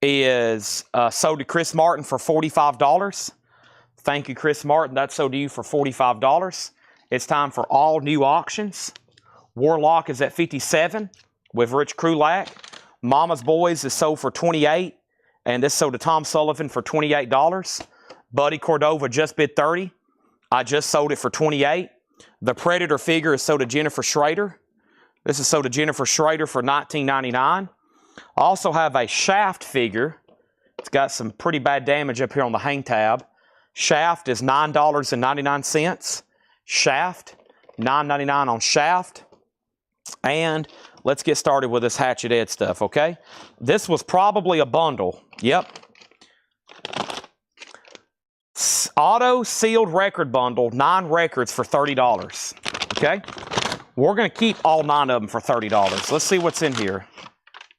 is sold to Chris Martin for $45. Thank you, Chris Martin. That's sold to you for $45. It's time for all new auctions. Warlock is at 57 with Rich Krulak. Mama's Boys is sold for 28, and this sold to Tom Sullivan for $28. Buddy Cordova just bid 30. I just sold it for 28. The Predator figure is sold to Jennifer Schrader. This is sold to Jennifer Schrader for $19.99. I also have a Shaft figure. It's got some pretty bad damage up here on the hang tab. Shaft is $9.99. Shaft, $9.99 on Shaft. And let's get started with this Hatchet Ed stuff, okay? This was probably a bundle. Yep. Auto sealed record bundle, 9 records for $30. Okay? We're going to keep all 9 of them for $30. Let's see what's in here.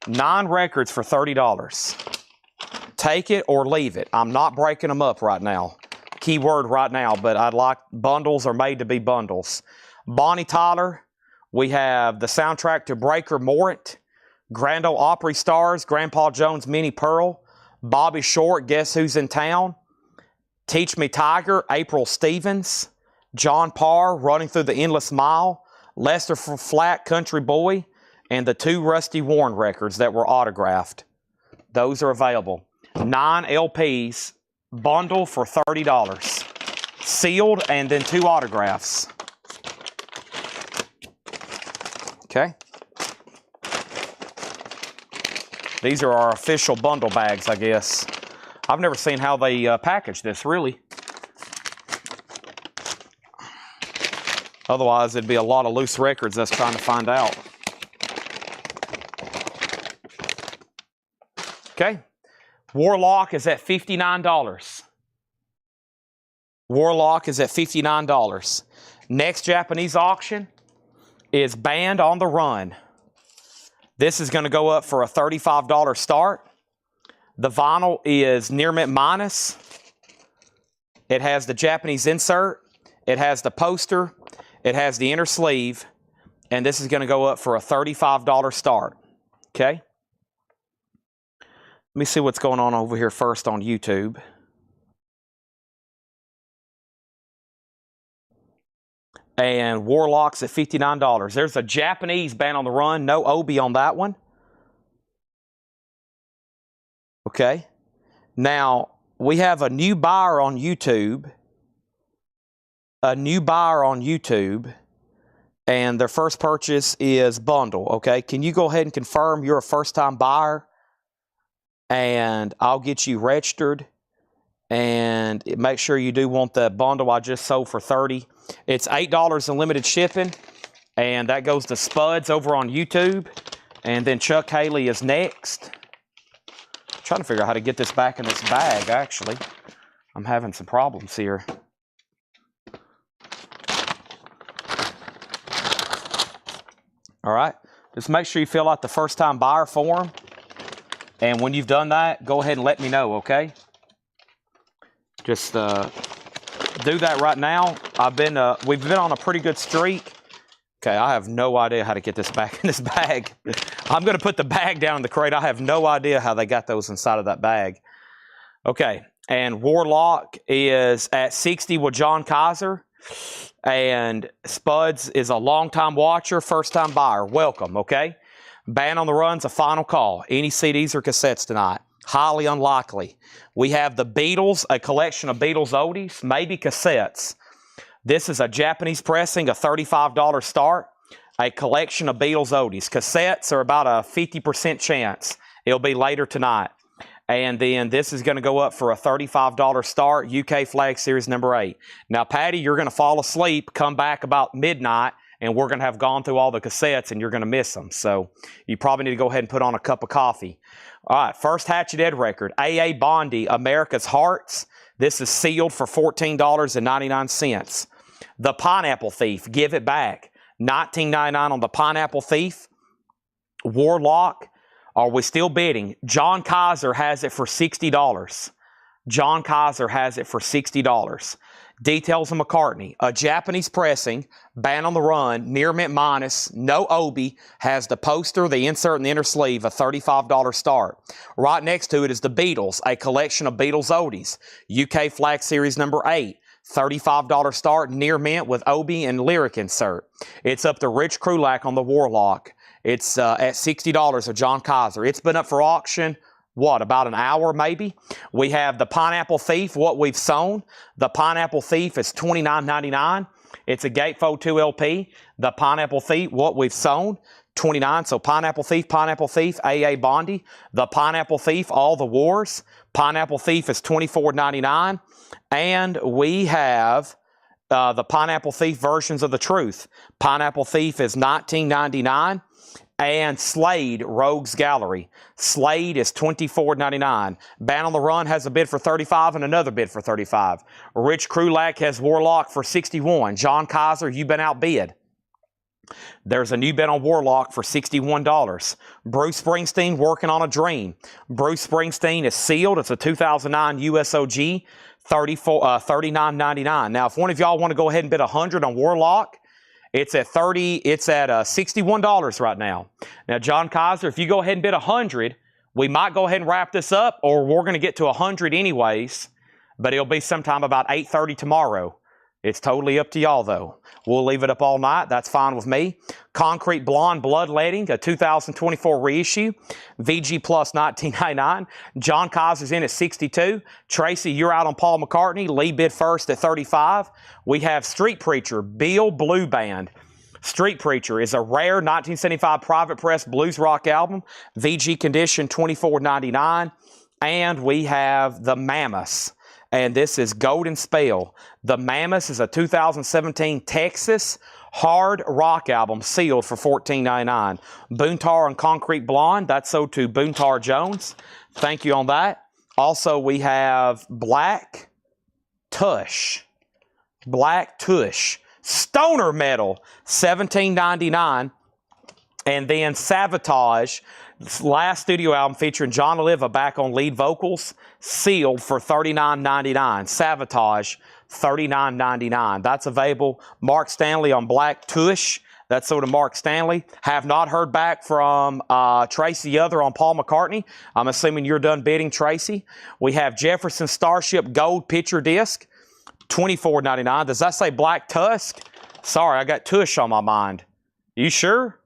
9 records for $30. Take it or leave it. I'm not breaking them up right now. Keyword right now, but I'd like bundles are made to be bundles. Bonnie Tyler. We have the soundtrack to Breaker Morant, Grand Ole Opry Stars, Grandpa Jones Mini Pearl, Bobby Short, Guess Who's in Town, Teach Me Tiger, April Stevens, John Parr, Running Through the Endless Mile, Lester Flatt, Country Boy, and the 2 Rusty Warren records that were autographed. Those are available. 9 LPs, bundle for $30. Sealed, and then 2 autographs. Okay. These are our official bundle bags, I guess. I've never seen how they package this, really. Otherwise, it'd be a lot of loose records us trying to find out. Okay. Warlock is at $59. Warlock is at $59. Next Japanese auction is Band on the Run. This is going to go up for a $35 start. The vinyl is near mint minus. It has the Japanese insert. It has the poster. It has the inner sleeve. And this is going to go up for a $35 start. Okay? Let me see what's going on over here first on YouTube. And Warlock's at $59. There's a Japanese Band on the Run. No Obi on that one. Okay. Now, we have a new buyer on YouTube. And their first purchase is bundle. Okay. Can you go ahead and confirm you're a first-time buyer? And I'll get you registered. And make sure you do want the bundle I just sold for $30. It's $8 in limited shipping. And that goes to Spuds over on YouTube. And then Chuck Haley is next. I'm trying to figure out how to get this back in this bag, actually. I'm having some problems here. All right. Just make sure you fill out the first-time buyer form. And when you've done that, go ahead and let me know, okay? Just do that right now. We've been on a pretty good streak. Okay, I have no idea how to get this back in this bag. I'm going to put the bag down in the crate. I have no idea how they got those inside of that bag. Okay, and Warlock is at 60 with John Kaiser. And Spuds is a long-time watcher, first-time buyer. Welcome, okay? Band on the Run's a final call. Any CDs or cassettes tonight? Highly unlikely. We have the Beatles, a collection of Beatles oldies, maybe cassettes. This is a Japanese pressing, a $35 start, a collection of Beatles oldies. Cassettes are about a 50% chance. It'll be later tonight. And then this is going to go up for a $35 start, UK Flag Series number 8. Now, Patty, you're going to fall asleep, come back about midnight, and we're going to have gone through all the cassettes, and you're going to miss them. So you probably need to go ahead and put on a cup of coffee. All right, first Hatchet Ed record, A.A. Bondi, America's Hearts. This is sealed for $14.99. The Pineapple Thief, Give It Back, $19.99 on the Pineapple Thief. Warlock, are we still bidding? John Kaiser has it for $60. John Kaiser has it for $60. Details of McCartney, a Japanese pressing, Band on the Run, near mint minus, no Obi, has the poster, the insert, and the inner sleeve, a $35 start. Right next to it is the Beatles, a collection of Beatles oldies, UK Flag Series number 8, $35 start, near mint with Obi and lyric insert. It's up to Rich Krulak on the Warlock. It's at $60 of John Kaiser. It's been up for auction, what, about an hour maybe? We have the Pineapple Thief, what we've sewn. The Pineapple Thief is $29.99. It's a Gatefold 2 LP. The Pineapple Thief, what we've sewn, $29. So Pineapple Thief, A.A. Bondi. The Pineapple Thief, All the Wars. Pineapple Thief is $24.99. And we have the Pineapple Thief versions of the Truth. Pineapple Thief is $19.99. And Slade, Rogues Gallery. Slade is $24.99. Band on the Run has a bid for $35 and another bid for $35. Rich Krulak has Warlock for $61. John Kaiser, you've been outbid. There's a new bid on Warlock for $61. Bruce Springsteen, Working on a Dream. Bruce Springsteen is sealed. It's a 2009 USOG, $39.99. Now, if one of y'all want to go ahead and bid $100 on Warlock, it's at $61 right now. Now, John Kaiser, if you go ahead and bid $100, we might go ahead and wrap this up, or we're going to get to $100 anyways, but it'll be sometime about 8:30 tomorrow. It's totally up to y'all, though. We'll leave it up all night. That's fine with me. Concrete Blonde Bloodletting, a 2024 reissue. VG Plus $19.99. John Kaiser's in at $62. Tracy, you're out on Paul McCartney. Lee bid first at $35. We have Street Preacher, Bill Blue Band. Street Preacher is a rare 1975 private press blues rock album, VG condition, $24.99. And we have the Mammoths, and this is Golden Spell. The Mammoths is a 2017 Texas hard rock album sealed for $14.99. Boontar and Concrete Blonde, that's sold to Boontar Jones. Thank you on that. Also, we have Black Tush. Black Tush. Stoner Metal, $17.99. And then Sabotage, last studio album featuring John Oliva back on lead vocals, sealed for $39.99. Sabotage, $39.99. That's available. Mark Stanley on Black Tush. That's sold to Mark Stanley. Have not heard back from Tracy Other on Paul McCartney. I'm assuming you're done bidding, Tracy. We have Jefferson Starship Gold Picture Disc, $24.99. Does that say Black Tusk? Sorry, I got Tush on my mind. You sure?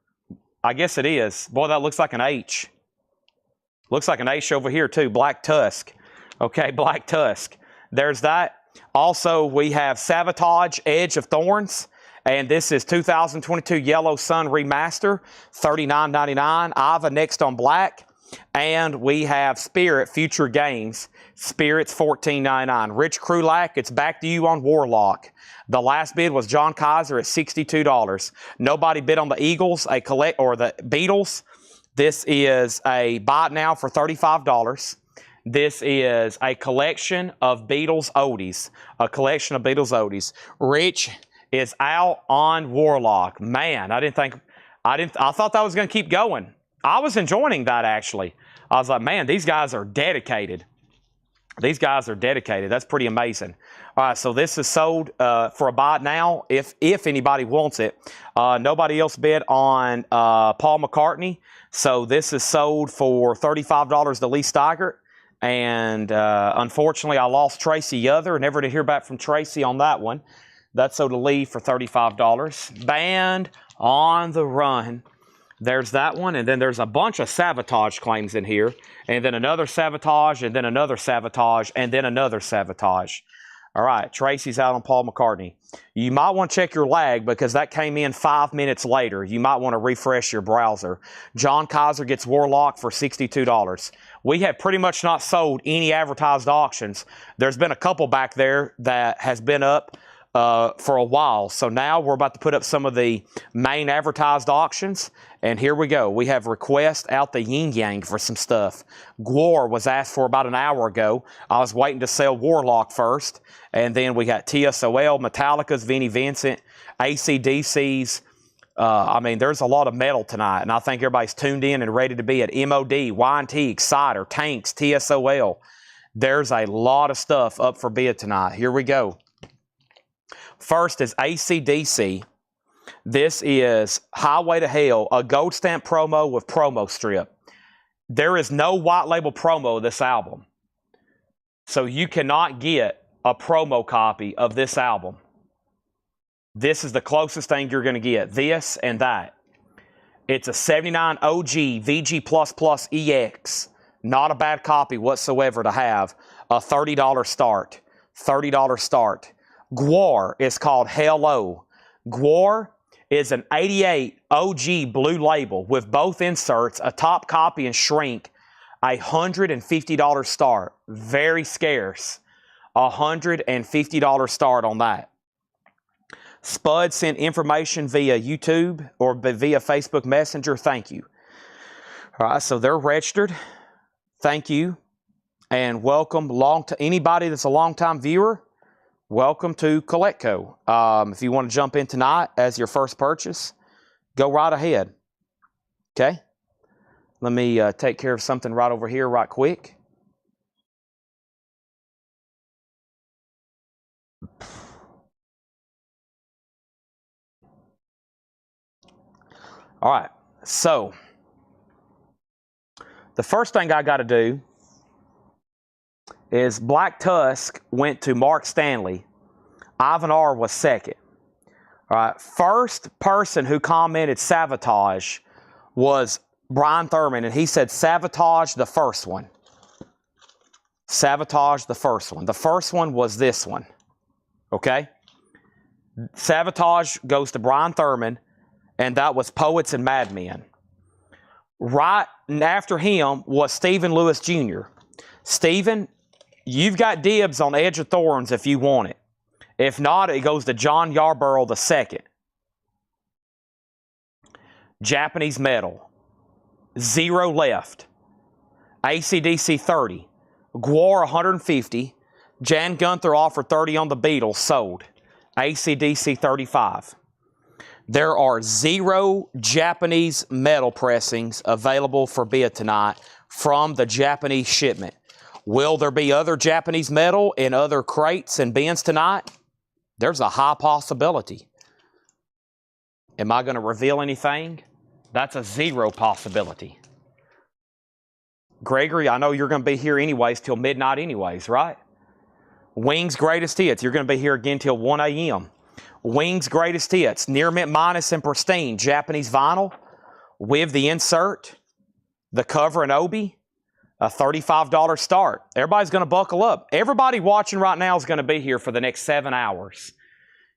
I guess it is. Boy, that looks like an H. Looks like an H over here too. Black Tusk. Okay, Black Tusk. There's that. Also, we have Sabotage Edge of Thorns. And this is 2022 Yellow Sun Remaster, $39.99. Ava next on Black. And we have Spirit Future Games. Spirit's $14.99. Rich Krulak, it's back to you on Warlock. The last bid was John Kaiser at $62. Nobody bid on the Eagles, or the Beatles. This is a buy it now for $35. This is a collection of Beatles oldies. A collection of Beatles oldies. Rich is out on Warlock. Man, I thought that was going to keep going. I was enjoying that, actually. I was like, man, these guys are dedicated. These guys are dedicated. That's pretty amazing. All right, so this is sold for a buy now if anybody wants it. Nobody else bid on Paul McCartney. So this is sold for $35 to Lee Steigert. And unfortunately, I lost Tracy Other. Never to hear back from Tracy on that one. That's sold to Lee for $35. Band on the Run. There's that one, and then there's a bunch of Sabotage claims in here, and then another Sabotage, and then another Sabotage, and then another Sabotage. All right, Tracy's out on Paul McCartney. You might want to check your lag because that came in 5 minutes later. You might want to refresh your browser. John Kaiser gets Warlock for $62. We have pretty much not sold any advertised auctions. There's been a couple back there that has been up for a while. So now we're about to put up some of the main advertised auctions. And here we go. We have requests out the yin yang for some stuff. Gwar was asked for about an hour ago. I was waiting to sell Warlock first. And then we got TSOL, Metallica's, Vinnie Vincent, AC/DC's. I mean, there's a lot of metal tonight. And I think everybody's tuned in and ready to be at MOD, Y&T, Exciter, Tanks, TSOL. There's a lot of stuff up for bid tonight. Here we go. First is AC/DC. This is Highway to Hell, a gold stamp promo with promo strip. There is no white label promo of this album. So you cannot get a promo copy of this album. This is the closest thing you're going to get. This and that. It's a 79 OG VG++ EX. Not a bad copy whatsoever to have. A $30 start. $30 start. Gwar is called Hello. Gwar is an 88 OG blue label with both inserts, a top copy and shrink, a $150 start. Very scarce. $150 start on that. Spud sent information via YouTube or via Facebook Messenger. Thank you. All right, so they're registered. Thank you. And welcome to anybody that's a longtime viewer. Welcome to Collectco. If you want to jump in tonight as your first purchase, go right ahead. Okay? Let me take care of something right over here right quick. All right. So, the first thing I got to do is Black Tusk went to Mark Stanley. Ivan R. was second. All right. First person who commented Sabotage was Brian Thurman, and he said Sabotage the first one. Sabotage the first one. The first one was this one. Okay? Sabotage goes to Brian Thurman. and that was Poets and Madmen. Right after him was Stephen Lewis Jr. Stephen, you've got dibs on Edge of Thorns if you want it. If not, it goes to John Yarborough II. Japanese metal. 0 left. AC/DC 30. Gwar 150. Jan Gunther offered 30 on the Beatles. Sold. AC/DC 35. There are 0 Japanese metal pressings available for bid tonight from the Japanese shipment. Will there be other Japanese metal in other crates and bins tonight? There's a high possibility. Am I going to reveal anything? That's a 0 possibility. Gregory, I know you're going to be here anyways till midnight anyways, right? Wings Greatest Hits. You're going to be here again till 1 a.m. Wings Greatest Hits. Near Mint Minus and Pristine. Japanese vinyl with the insert, the cover and obi. A $35 start. Everybody's going to buckle up. Everybody watching right now is going to be here for the next 7 hours.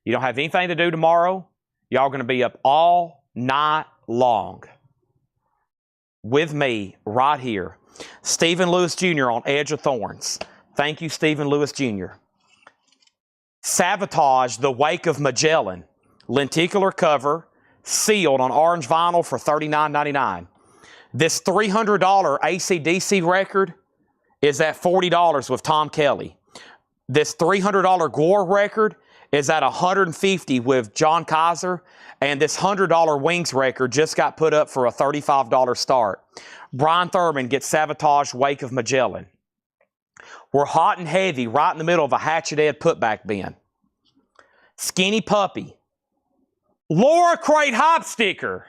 You don't have anything to do tomorrow. Y'all going to be up all night long with me right here. Stephen Lewis Jr. on Edge of Thorns. Thank you, Stephen Lewis Jr. Sabotage, The Wake of Magellan. Lenticular cover, sealed on orange vinyl for $39.99. This $300 AC/DC record is at $40 with Tom Kelly. This $300 Gwar record is at $150 with John Kaiser. And this $100 Wings record just got put up for a $35 start. Brian Thurman gets Sabotage, Wake of Magellan. We're hot and heavy right in the middle of a Hatchet Ed putback bin. Skinny Puppy. Laura Crate Hop Sticker.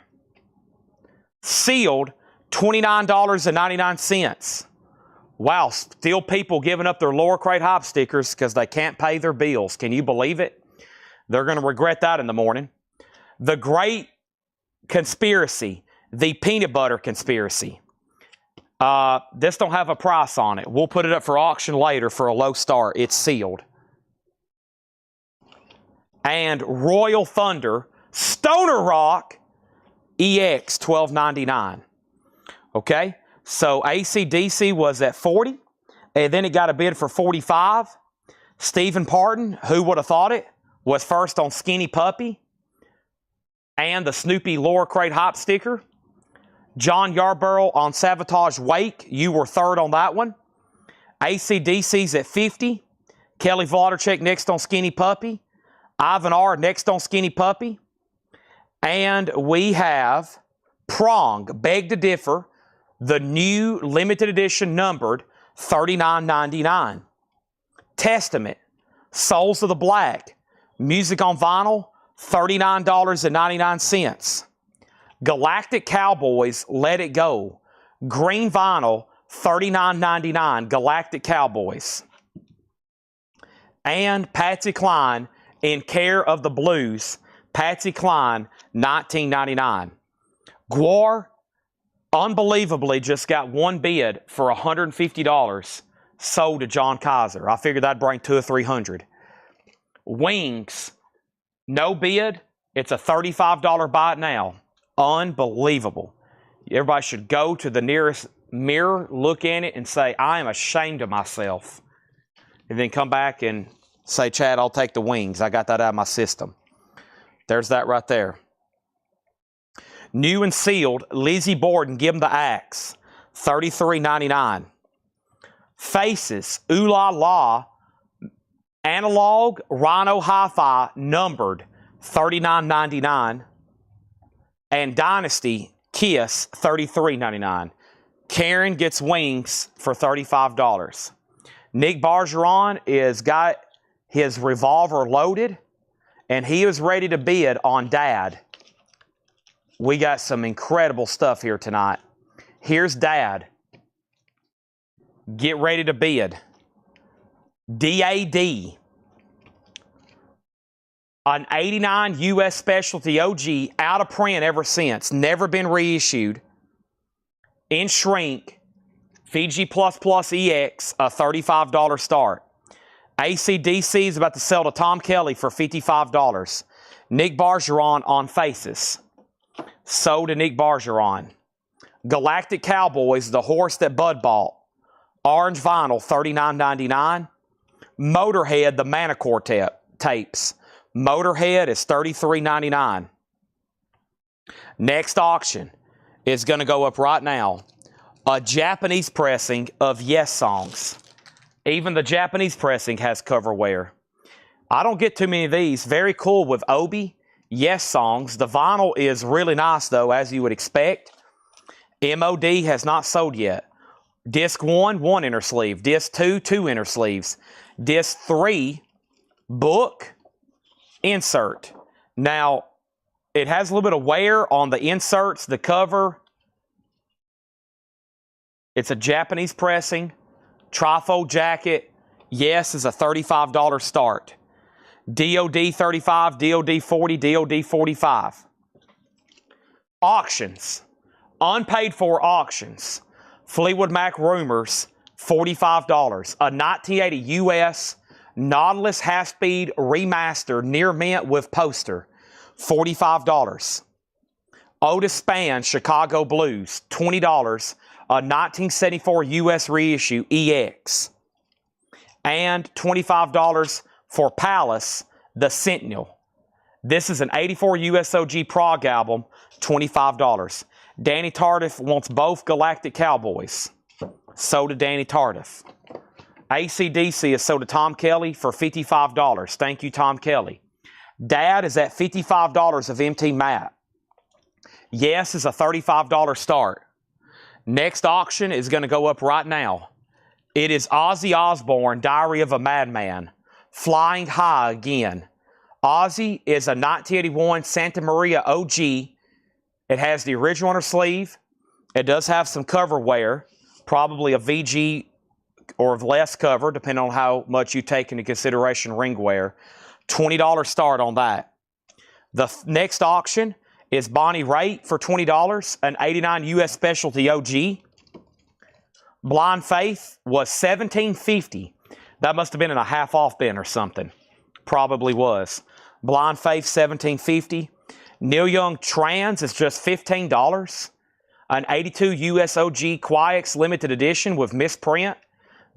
Sealed, $29.99. Wow, still people giving up their Laura Crate Hop stickers because they can't pay their bills. Can you believe it? They're going to regret that in the morning. The Great Conspiracy. The Peanut Butter Conspiracy. This don't have a price on it. We'll put it up for auction later for a low start. It's sealed. And Royal Thunder Stoner Rock EX $12.99. Okay, so AC/DC was at 40, and then it got a bid for 45. Stephen Parton, who would have thought it, was first on Skinny Puppy and the Snoopy Laura Crate Hop sticker. John Yarborough on Sabotage Wake, you were third on that one. AC/DC's at 50. Kelly Vladerchek next on Skinny Puppy. Ivan R. next on Skinny Puppy. And we have Prong, Beg to Differ, the new limited edition numbered $39.99. Testament, Souls of the Black, music on vinyl, $39.99. Galactic Cowboys, Let It Go, green vinyl, $39.99, Galactic Cowboys. And Patsy Cline, In Care of the Blues, Patsy Cline, $19.99. Gwar, unbelievably, just got one bid for $150, sold to John Kaiser. I figured that'd bring $200 or $300. Wings, no bid. It's a $35 buy it now. Unbelievable. Everybody should go to the nearest mirror, look in it, and say, I am ashamed of myself. And then come back and say, Chad, I'll take the wings. I got that out of my system. There's that right there. New and sealed, Lizzie Borden, Give 'em the Axe, $33.99. Faces, Ooh La La, analog, Rhino Hi-Fi, numbered, $39.99. And Dynasty, Kiss, $33.99. Karen gets wings for $35. Nick Bargeron is got his revolver loaded, and he is ready to bid on Dad. We got some incredible stuff here tonight. Here's Dad. Get ready to bid. DAD. An 89 U.S. Specialty OG, out of print ever since. Never been reissued. In shrink. Fiji++ EX, a $35 start. AC/DC is about to sell to Tom Kelly for $55. Nick Bargeron on Faces. sold to Nick Bargeron. Galactic Cowboys, the horse that Bud bought. Orange vinyl, $39.99. Motorhead, the Manicore tapes. Motorhead is $33.99. Next auction is going to go up right now. A Japanese pressing of Yes songs. Even the Japanese pressing has cover wear. I don't get too many of these. Very cool with Obi. Yes songs. The vinyl is really nice though, as you would expect. MOD has not sold yet. Disc 1, 1 inner sleeve. Disc 2, 2 inner sleeves. Disc 3, book, insert. Now, it has a little bit of wear on the inserts, the cover. It's a Japanese pressing. Trifold jacket. Yes is a $35 start. DOD 35, DOD 40, DOD 45. Auctions. Unpaid for auctions. Fleetwood Mac Rumors, $45. A 1980 US Nautilus half-speed remaster near mint with poster, $45. Otis Spann Chicago Blues, $20. A 1974 US reissue EX. And $25 for Palace, The Sentinel. This is an 84 USOG prog album, $25. Danny Tardif wants both Galactic Cowboys. So did Danny Tardif. AC/DC is sold to Tom Kelly for $55. Thank you, Tom Kelly. Dad is at $55 of MT Matt. Yes is a $35 start. Next auction is going to go up right now. It is Ozzy Osbourne, Diary of a Madman. Flying High again. Ozzy is a 1981 Santa Maria OG. It has the original inner sleeve. It does have some cover wear, probably a VG or less cover, depending on how much you take into consideration ring wear. $20 start on that. The next auction is Bonnie Raitt for $20, an 89 US Specialty OG. Blind Faith was $17.50. That must have been in a half off bin or something. Probably was. Blind Faith, $17.50. Neil Young Trans is just $15. An 82 US OG Quiex limited edition with misprint.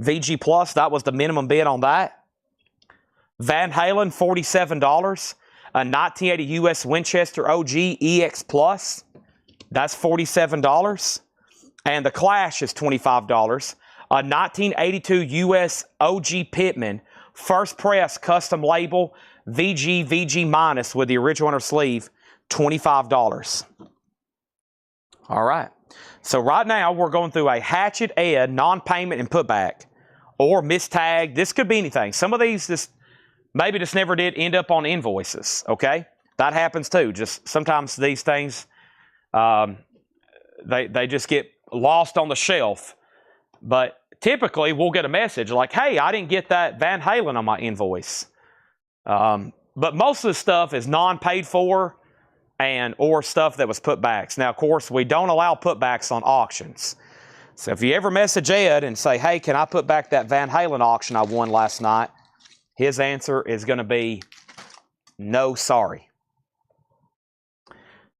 VG Plus, that was the minimum bid on that. Van Halen, $47. A 1980 US Winchester OG EX Plus. That's $47. And the Clash is $25. A 1982 US OG Pittman first press custom label VG minus with the original inner sleeve, $25. All right. So right now we're going through a Hatchet Ed non-payment and putback or mistag. This could be anything. Some of these maybe just never did end up on invoices. Okay, that happens too. Just sometimes these things they just get lost on the shelf. But typically we'll get a message like, "Hey, I didn't get that Van Halen on my invoice." But most of the stuff is non-paid for or stuff that was putbacks. Now, of course, we don't allow putbacks on auctions. So if you ever message Ed and say, "Hey, can I put back that Van Halen auction I won last night?" His answer is going to be, "No, sorry."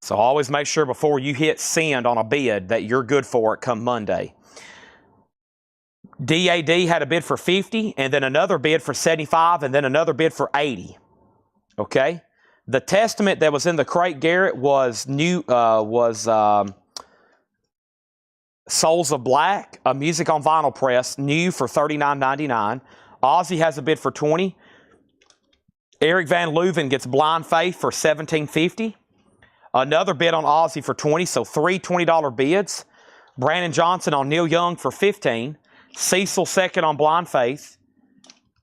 So always make sure before you hit send on a bid that you're good for it come Monday. DAD had a bid for 50, and then another bid for 75, and then another bid for 80. Okay? The Testament that was in the crate, Garrett, was Souls of Black, a music on vinyl press, new for $39.99. Ozzy has a bid for 20. Eric Van Leuven gets Blind Faith for $17.50. Another bid on Ozzy for 20, so three $20 bids. Brandon Johnson on Neil Young for 15. Cecil second on Blind Faith.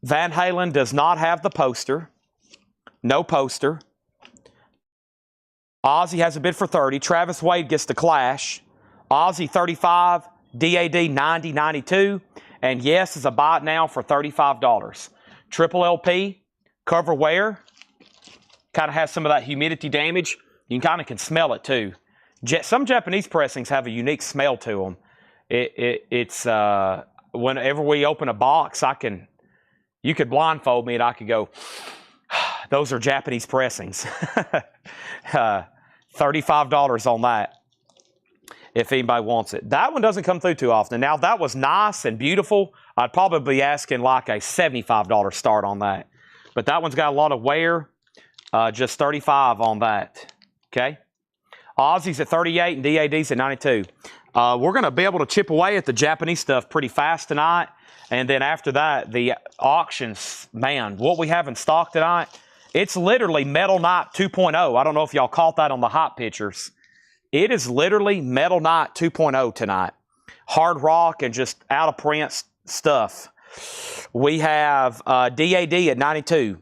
Van Halen does not have the poster. No poster. Ozzy has a bid for 30. Travis Wade gets the Clash. Ozzy 35. DAD 90, 92. And Yes is a buy it now for $35. Triple LP. Cover wear. Kind of has some of that humidity damage. You kind of can smell it too. Some Japanese pressings have a unique smell to them. It's whenever we open a box, you could blindfold me and I could go, "Those are Japanese pressings." $35 on that if anybody wants it. That one doesn't come through too often. Now, that was nice and beautiful. I'd probably be asking like a $75 start on that. But that one's got a lot of wear. Just $35 on that. Okay? Aussies at 38 and DADs at 92. We're going to be able to chip away at the Japanese stuff pretty fast tonight. And then after that, the auctions, man, what we have in stock tonight, it's literally Metal Knight 2.0. I don't know if y'all caught that on the hot pictures. It is literally Metal Knight 2.0 tonight. Hard rock and just out of print stuff. We have DAD at 92.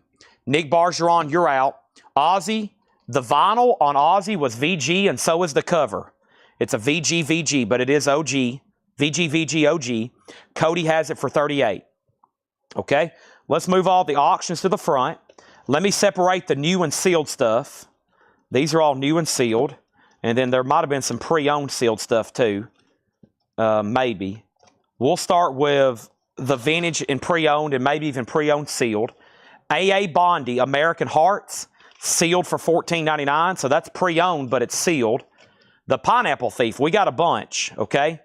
Nick Bargeron, you're out. Aussie, the vinyl on Aussie was VG and so is the cover. It's a VG, but it is OG. VG, OG. Cody has it for 38. Okay, let's move all the auctions to the front. Let me separate the new and sealed stuff. These are all new and sealed. And then there might have been some pre-owned sealed stuff too. Maybe. We'll start with the vintage and pre-owned and maybe even pre-owned sealed. AA Bondi American Hearts, sealed for $14.99. So that's pre-owned, but it's sealed. The Pineapple Thief, we got a bunch, okay?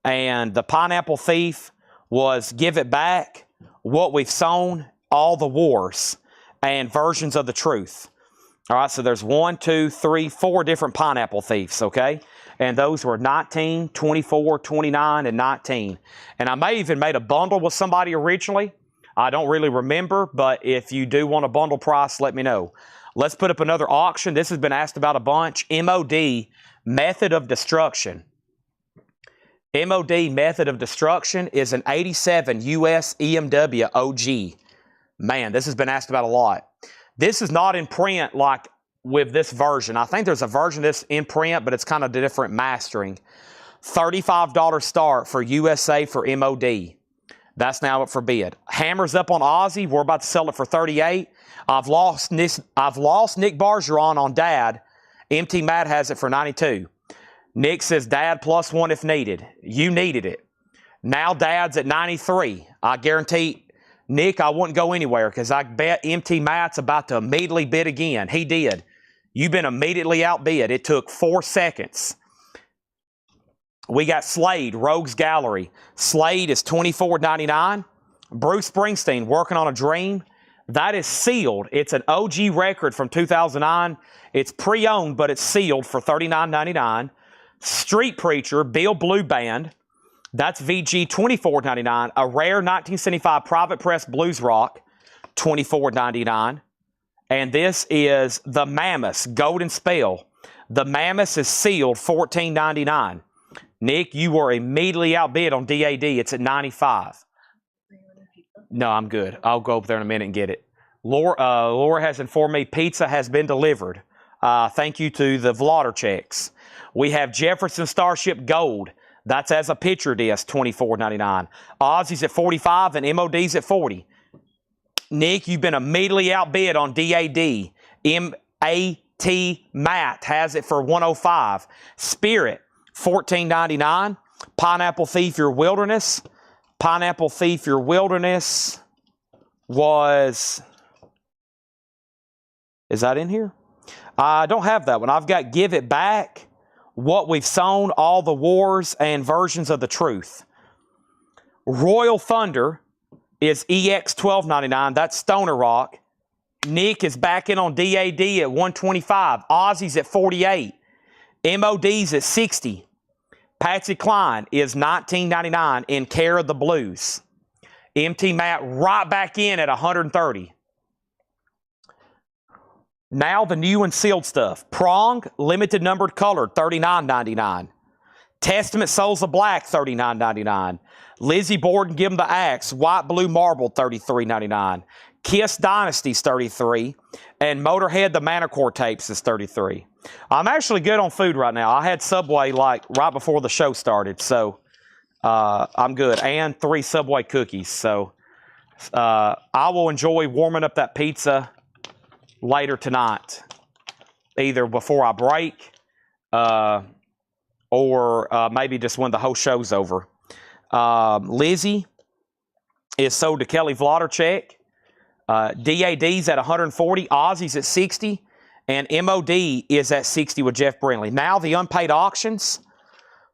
And the Pineapple Thief was Give It Back, What We've Sown, All the Wars, and Versions of the Truth. All right, so there's 1, 2, 3, 4 different Pineapple Thieves, okay? And those were 19, 24, 29, and 19. And I may even made a bundle with somebody originally. I don't really remember, but if you do want a bundle price, let me know. Let's put up another auction. This has been asked about a bunch. MOD, Method of Destruction. MOD, Method of Destruction, is an 87 US EMW OG. Man, this has been asked about a lot. This is not in print like with this version. I think there's a version of this in print, but it's kind of different mastering. $35 start for USA for MOD. That's now up for bid. Hammers up on Aussie. We're about to sell it for 38. I've lost Nick Bargeron on Dad. MT Matt has it for 92. Nick says Dad plus one if needed. You needed it. Now Dad's at 93. I guarantee, Nick, I wouldn't go anywhere because I bet MT Matt's about to immediately bid again. He did. You've been immediately outbid. It took 4 seconds. We got Slade, Rogues Gallery. Slade is $24.99. Bruce Springsteen, Working on a Dream. That is sealed. It's an OG record from 2009. It's pre-owned, but it's sealed for $39.99. Street Preacher, Bill Blue Band. That's VG, $24.99. A rare 1975 Private Press Blues Rock, $24.99. And this is the Mammoth, Golden Spell. The Mammoth is sealed, $14.99. Nick, you were immediately outbid on DAD. It's at 95. No, I'm good. I'll go up there in a minute and get it. Laura has informed me pizza has been delivered. Thank you to the Vlodder checks. We have Jefferson Starship Gold. That's as a picture disc, $24.99. Aussies at 45 and MODs at 40. Nick, you've been immediately outbid on DAD. MAT Matt has it for 105. Spirit, $14.99. Pineapple Thief, Your Wilderness. Pineapple Thief, Your Wilderness was... Is that in here? I don't have that one. I've got Give It Back, What We've Sown, All the Wars, and Versions of the Truth. Royal Thunder is EX $12.99. That's Stoner Rock. Nick is back in on DAD at 125. Aussies at 48. MODs at 60. Patsy Cline is $19.99 in Care of the Blues. MT Matt right back in at 130. Now the new and sealed stuff. Prong, limited numbered colored, $39.99. Testament Souls of Black, $39.99. Lizzie Borden, Give 'em the Axe, White Blue Marble, $33.99. Kiss Dynasty's $33. And Motorhead, the Manicore tapes is $33. I'm actually good on food right now. I had Subway like right before the show started, so I'm good. And 3 Subway cookies, so I will enjoy warming up that pizza later tonight, either before I break or maybe just when the whole show's over. Lizzie is sold to Kelly Vlodder check. DAD's at 140. Aussies at 60. And MOD is at 60 with Jeff Brindley. Now the unpaid auctions,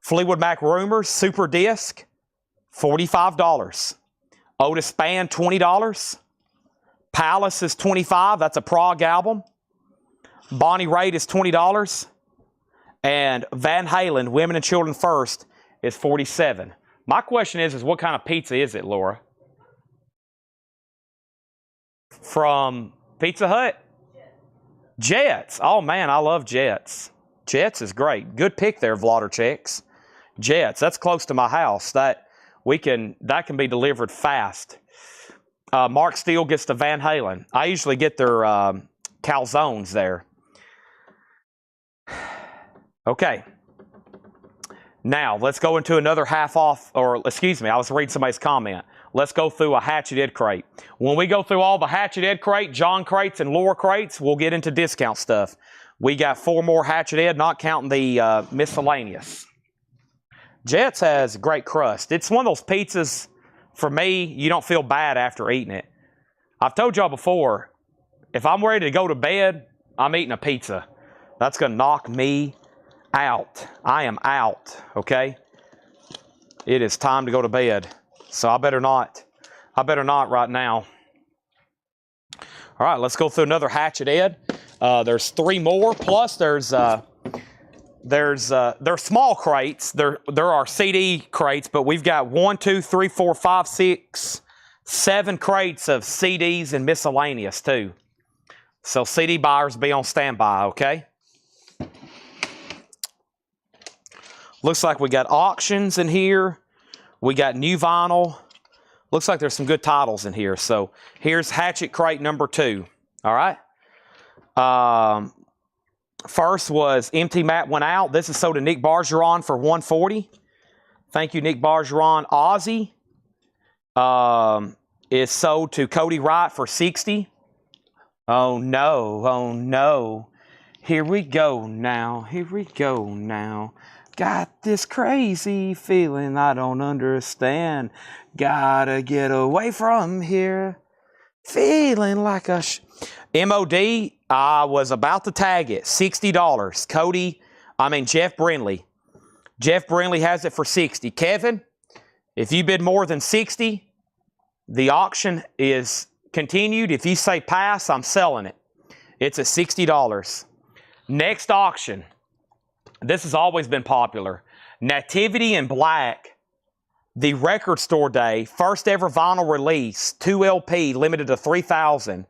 Fleetwood Mac Rumors, Super Disc, $45. Otis Spann, $20. Palace is $25. That's a prog album. Bonnie Raitt is $20. And Van Halen, Women and Children First, is $47. My question is what kind of pizza is it, Laura? From Pizza Hut? Jets. Oh, man, I love Jets. Jets is great. Good pick there, Vladercheks. Jets. That's close to my house. That can be delivered fast. Mark Steele gets the Van Halen. I usually get their calzones there. Okay. Now, let's go into another half off, or excuse me, I was reading somebody's comment. Let's go through a Hatchet Ed crate. When we go through all the Hatchet Ed crate, John crates, and Laura crates, we'll get into discount stuff. We got 4 more Hatchet Ed, not counting the miscellaneous. Jets has great crust. It's one of those pizzas, for me, you don't feel bad after eating it. I've told y'all before, if I'm ready to go to bed, I'm eating a pizza. That's going to knock me out. I am out, okay? It is time to go to bed. So I better not right now. All right, let's go through another Hatchet Ed. There's 3 more, plus there's small crates. There are CD crates, but we've got 1, 2, 3, 4, 5, 6, 7 crates of CDs and miscellaneous too. So CD buyers, be on standby, okay? Looks like we got auctions in here. We got new vinyl. Looks like there's some good titles in here. So here's Hatchet crate number 2. All right. First was Empty Mat Went Out. This is sold to Nick Bargeron for $140. Thank you, Nick Bargeron. Ozzy is sold to Cody Wright for $60. Oh no, oh no. Here we go now, here we go now. Got this crazy feeling I don't understand. Gotta get away from here. Feeling like a MOD, I was about to tag it. $60. Jeff Brindley. Jeff Brindley has it for $60. Kevin, if you bid more than $60, the auction is continued. If you say pass, I'm selling it. It's at $60. Next auction. This has always been popular. Nativity in Black. The Record Store Day. First ever vinyl release. 2 LP. Limited to 3,000.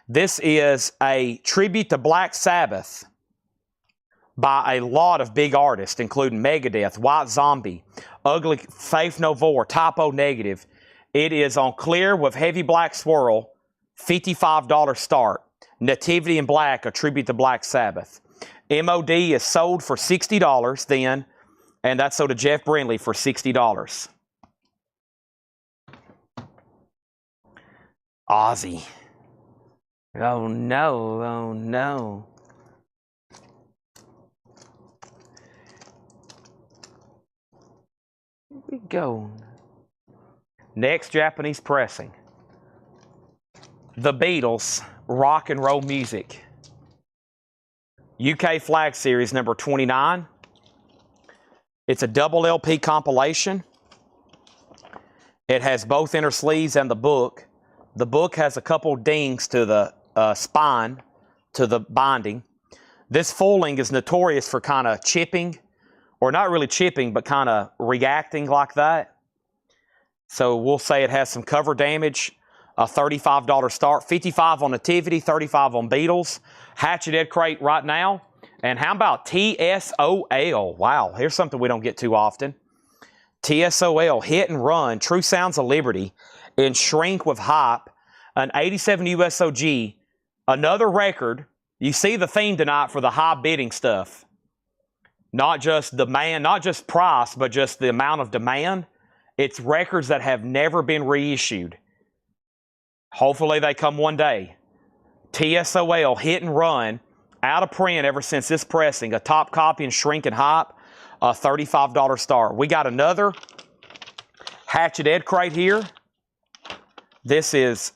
This is a tribute to Black Sabbath by a lot of big artists, including Megadeth, White Zombie, Ugly Faith No More, Typo Negative. It is on clear with heavy black swirl, $55 start. Nativity in Black, a tribute to Black Sabbath. MOD is sold for $60 then, and that's sold to Jeff Brindley for $60. Ozzy. Oh no, oh no. Here we go. Next Japanese pressing. The Beatles, Rock and Roll Music. UK Flag Series number 29. It's a double LP compilation. It has both inner sleeves and the book. The book has a couple dings to the spine, to the binding. This fooling is notorious for kind of chipping, or not really chipping, but kind of reacting like that. So we'll say it has some cover damage. A $35 start, $55 on Nativity, $35 on Beatles. Hatchet Ed crate right now. And how about TSOL? Wow, here's something we don't get too often. TSOL, Hit and Run, True Sounds of Liberty, and Shrink with Hype, an 87 USOG, another record. You see the theme tonight for the high bidding stuff. Not just demand, not just price, but just the amount of demand. It's records that have never been reissued. Hopefully they come one day. TSOL, Hit and Run, out of print ever since this pressing. A top copy and Shrink and Hype, a $35 start. We got another Hatchet Ed crate here. This is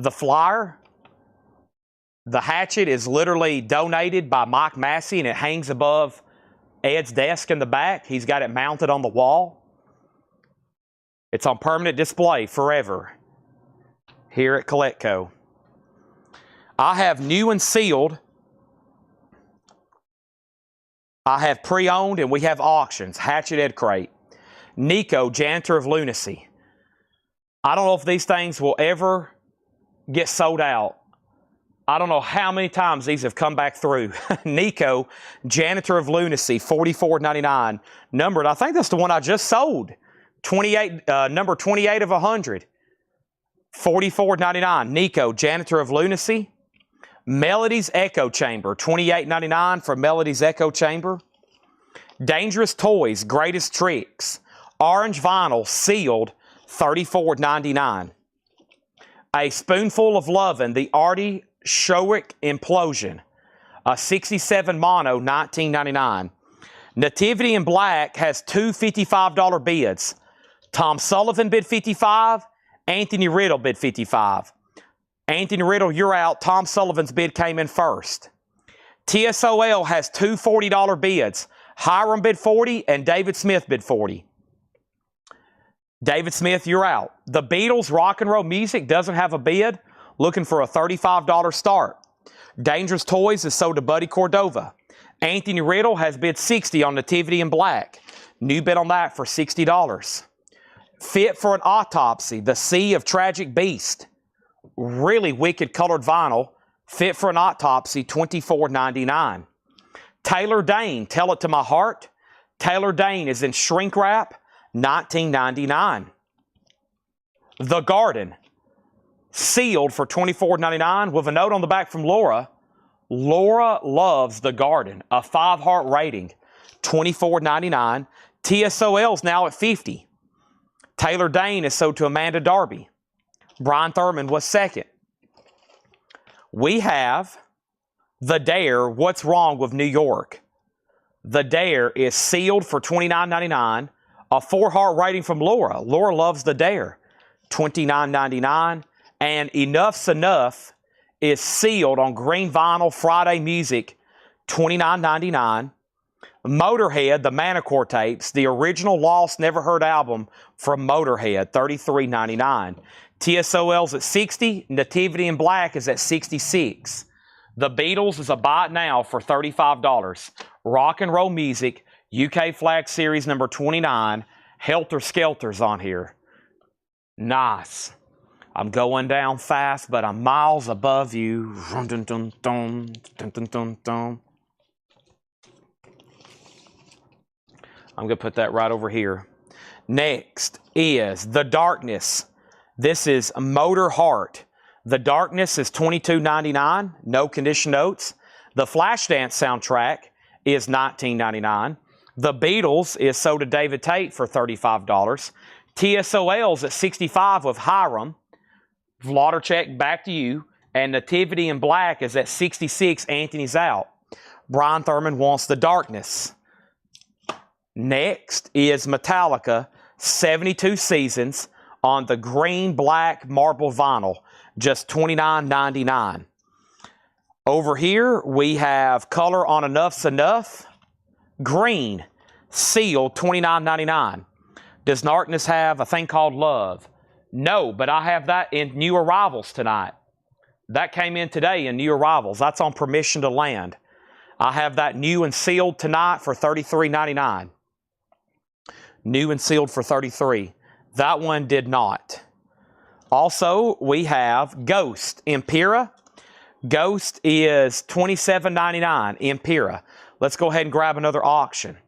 The flyer, the hatchet is literally donated by Mike Massey, and it hangs above Ed's desk in the back. He's got it mounted on the wall. It's on permanent display forever here at Collecco. I have new and sealed. I have pre-owned and we have auctions. Hatchet Ed crate. Nico, Janitor of Lunacy. I don't know if these things will ever get sold out. I don't know how many times these have come back through. Nico, Janitor of Lunacy, $44.99. Numbered, I think that's the one I just sold. 28, number 28 of 100. $44.99. Nico, Janitor of Lunacy. Melody's Echo Chamber, $28.99 for Melody's Echo Chamber. Dangerous Toys, Greatest Tricks. Orange Vinyl, sealed, $34.99. A Spoonful of Lovin', the Artie Showick Implosion, a 67 mono, $19.99. Nativity in Black has two $55 bids. Tom Sullivan bid $55, Anthony Riddle bid $55. Anthony Riddle, you're out. Tom Sullivan's bid came in first. TSOL has two $40 bids. Hiram bid $40 and David Smith bid $40. David Smith, you're out. The Beatles Rock and Roll Music doesn't have a bid. Looking for a $35 start. Dangerous Toys is sold to Buddy Cordova. Anthony Riddle has bid $60 on Nativity in Black. New bid on that for $60. Fit for an Autopsy, the Sea of Tragic Beast. Really wicked colored vinyl. Fit for an Autopsy, $24.99. Taylor Dane, Tell It to My Heart. Taylor Dane is in shrink wrap, $19.99. The Garden, sealed for $24.99 with a note on the back from Laura. Laura loves The Garden, a 5-heart rating, $24.99. TSOL's now at $50. Taylor Dane is sold to Amanda Darby. Brian Thurman was second. We have The Dare, What's Wrong with New York. The Dare is sealed for $29.99. A 4-heart rating from Laura. Laura loves The Dare, $29.99. And Enough's Enough is sealed on green vinyl, Friday Music, $29.99. Motorhead, the Manicore tapes, the original Lost Never Heard album from Motorhead, $33.99. TSOL's at $60. Nativity in Black is at $66. The Beatles is a buy it now for $35. Rock and Roll Music, UK Flag Series number 29. Helter Skelter's on here. Nice. I'm going down fast, but I'm miles above you. Dun, dun, dun, dun, dun, dun, dun, dun. I'm going to put that right over here. Next is The Darkness. This is Motor Heart. The Darkness is $22.99. No condition notes. The Flashdance soundtrack is $19.99. The Beatles is sold to David Tate for $35. TSOL's at $65 with Hiram. Vladerchek, back to you. And Nativity in Black is at $66. Anthony's out. Brian Thurman wants The Darkness. Next is Metallica, 72 Seasons on the green black marble vinyl, just $29.99. Over here we have Color on Enough's Enough, green, sealed, $29.99. Does Darkness have a thing called Love? No, but I have that in new arrivals tonight. That came in today in new arrivals. That's on Permission to Land. I have that new and sealed tonight for $33.99. New and sealed for $33. That one did not. Also, we have Ghost, Impera. Ghost is $27.99, Impera. Let's go ahead and grab another auction.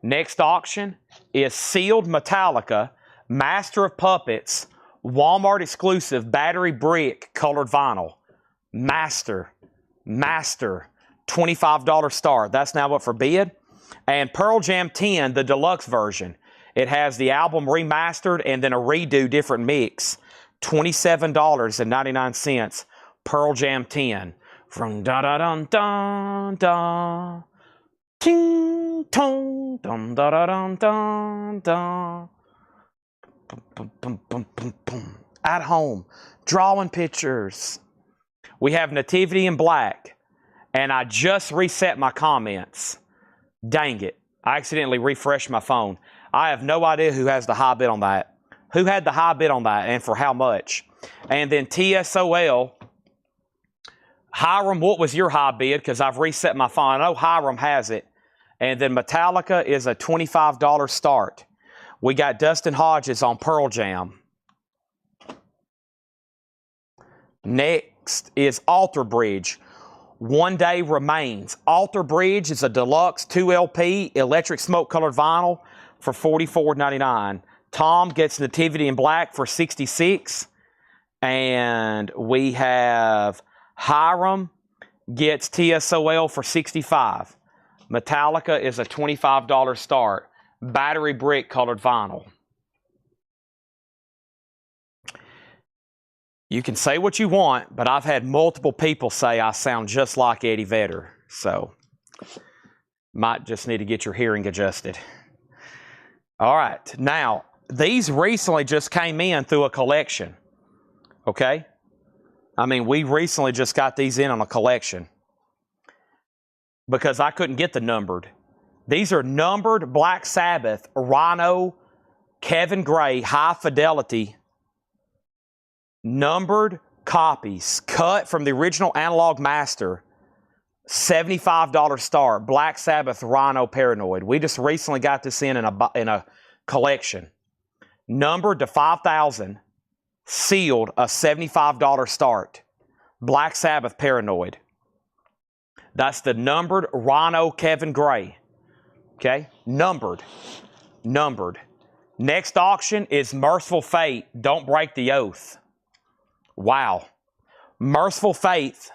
Next auction is sealed Metallica, Master of Puppets, Walmart exclusive battery brick colored vinyl. Master, $25 start. That's now up for bid. And Pearl Jam 10, the deluxe version. It has the album remastered and then a redo different mix. $27.99. Pearl Jam 10. From da da dun dun dun. Ting tong dum da da dun dun dun. Boom, boom, boom, boom, boom, boom. at home, drawing pictures. We have Nativity in Black, and I just reset my comments. Dang it. I accidentally refreshed my phone. I have no idea who has the high bid on that. Who had the high bid on that and for how much? And then TSOL. Hiram, what was your high bid? Because I've reset my phone. I know Hiram has it. And then Metallica is a $25 start. We got Dustin Hodges on Pearl Jam. Next is Alter Bridge. One Day Remains. Alter Bridge is a deluxe 2LP electric smoke colored vinyl for $44.99. Tom gets Nativity in Black for $66. And we have Hiram gets TSOL for $65. Metallica is a $25 start. Battery brick colored vinyl. You can say what you want, but I've had multiple people say I sound just like Eddie Vedder. So, might just need to get your hearing adjusted. All right. Now, these recently just came in through a collection. Okay? I mean, we recently just got these in on a collection because I couldn't get the numbered. These are numbered Black Sabbath, Rhino, Kevin Gray, high fidelity, numbered copies, cut from the original analog master, $75 start, Black Sabbath, Rhino, Paranoid. We just recently got this in a collection. Numbered to 5,000, sealed, a $75 start, Black Sabbath, Paranoid. That's the numbered Rhino Kevin Gray. Okay? Numbered. Next auction is Merciful Fate, Don't Break the Oath. Wow. Merciful Faith,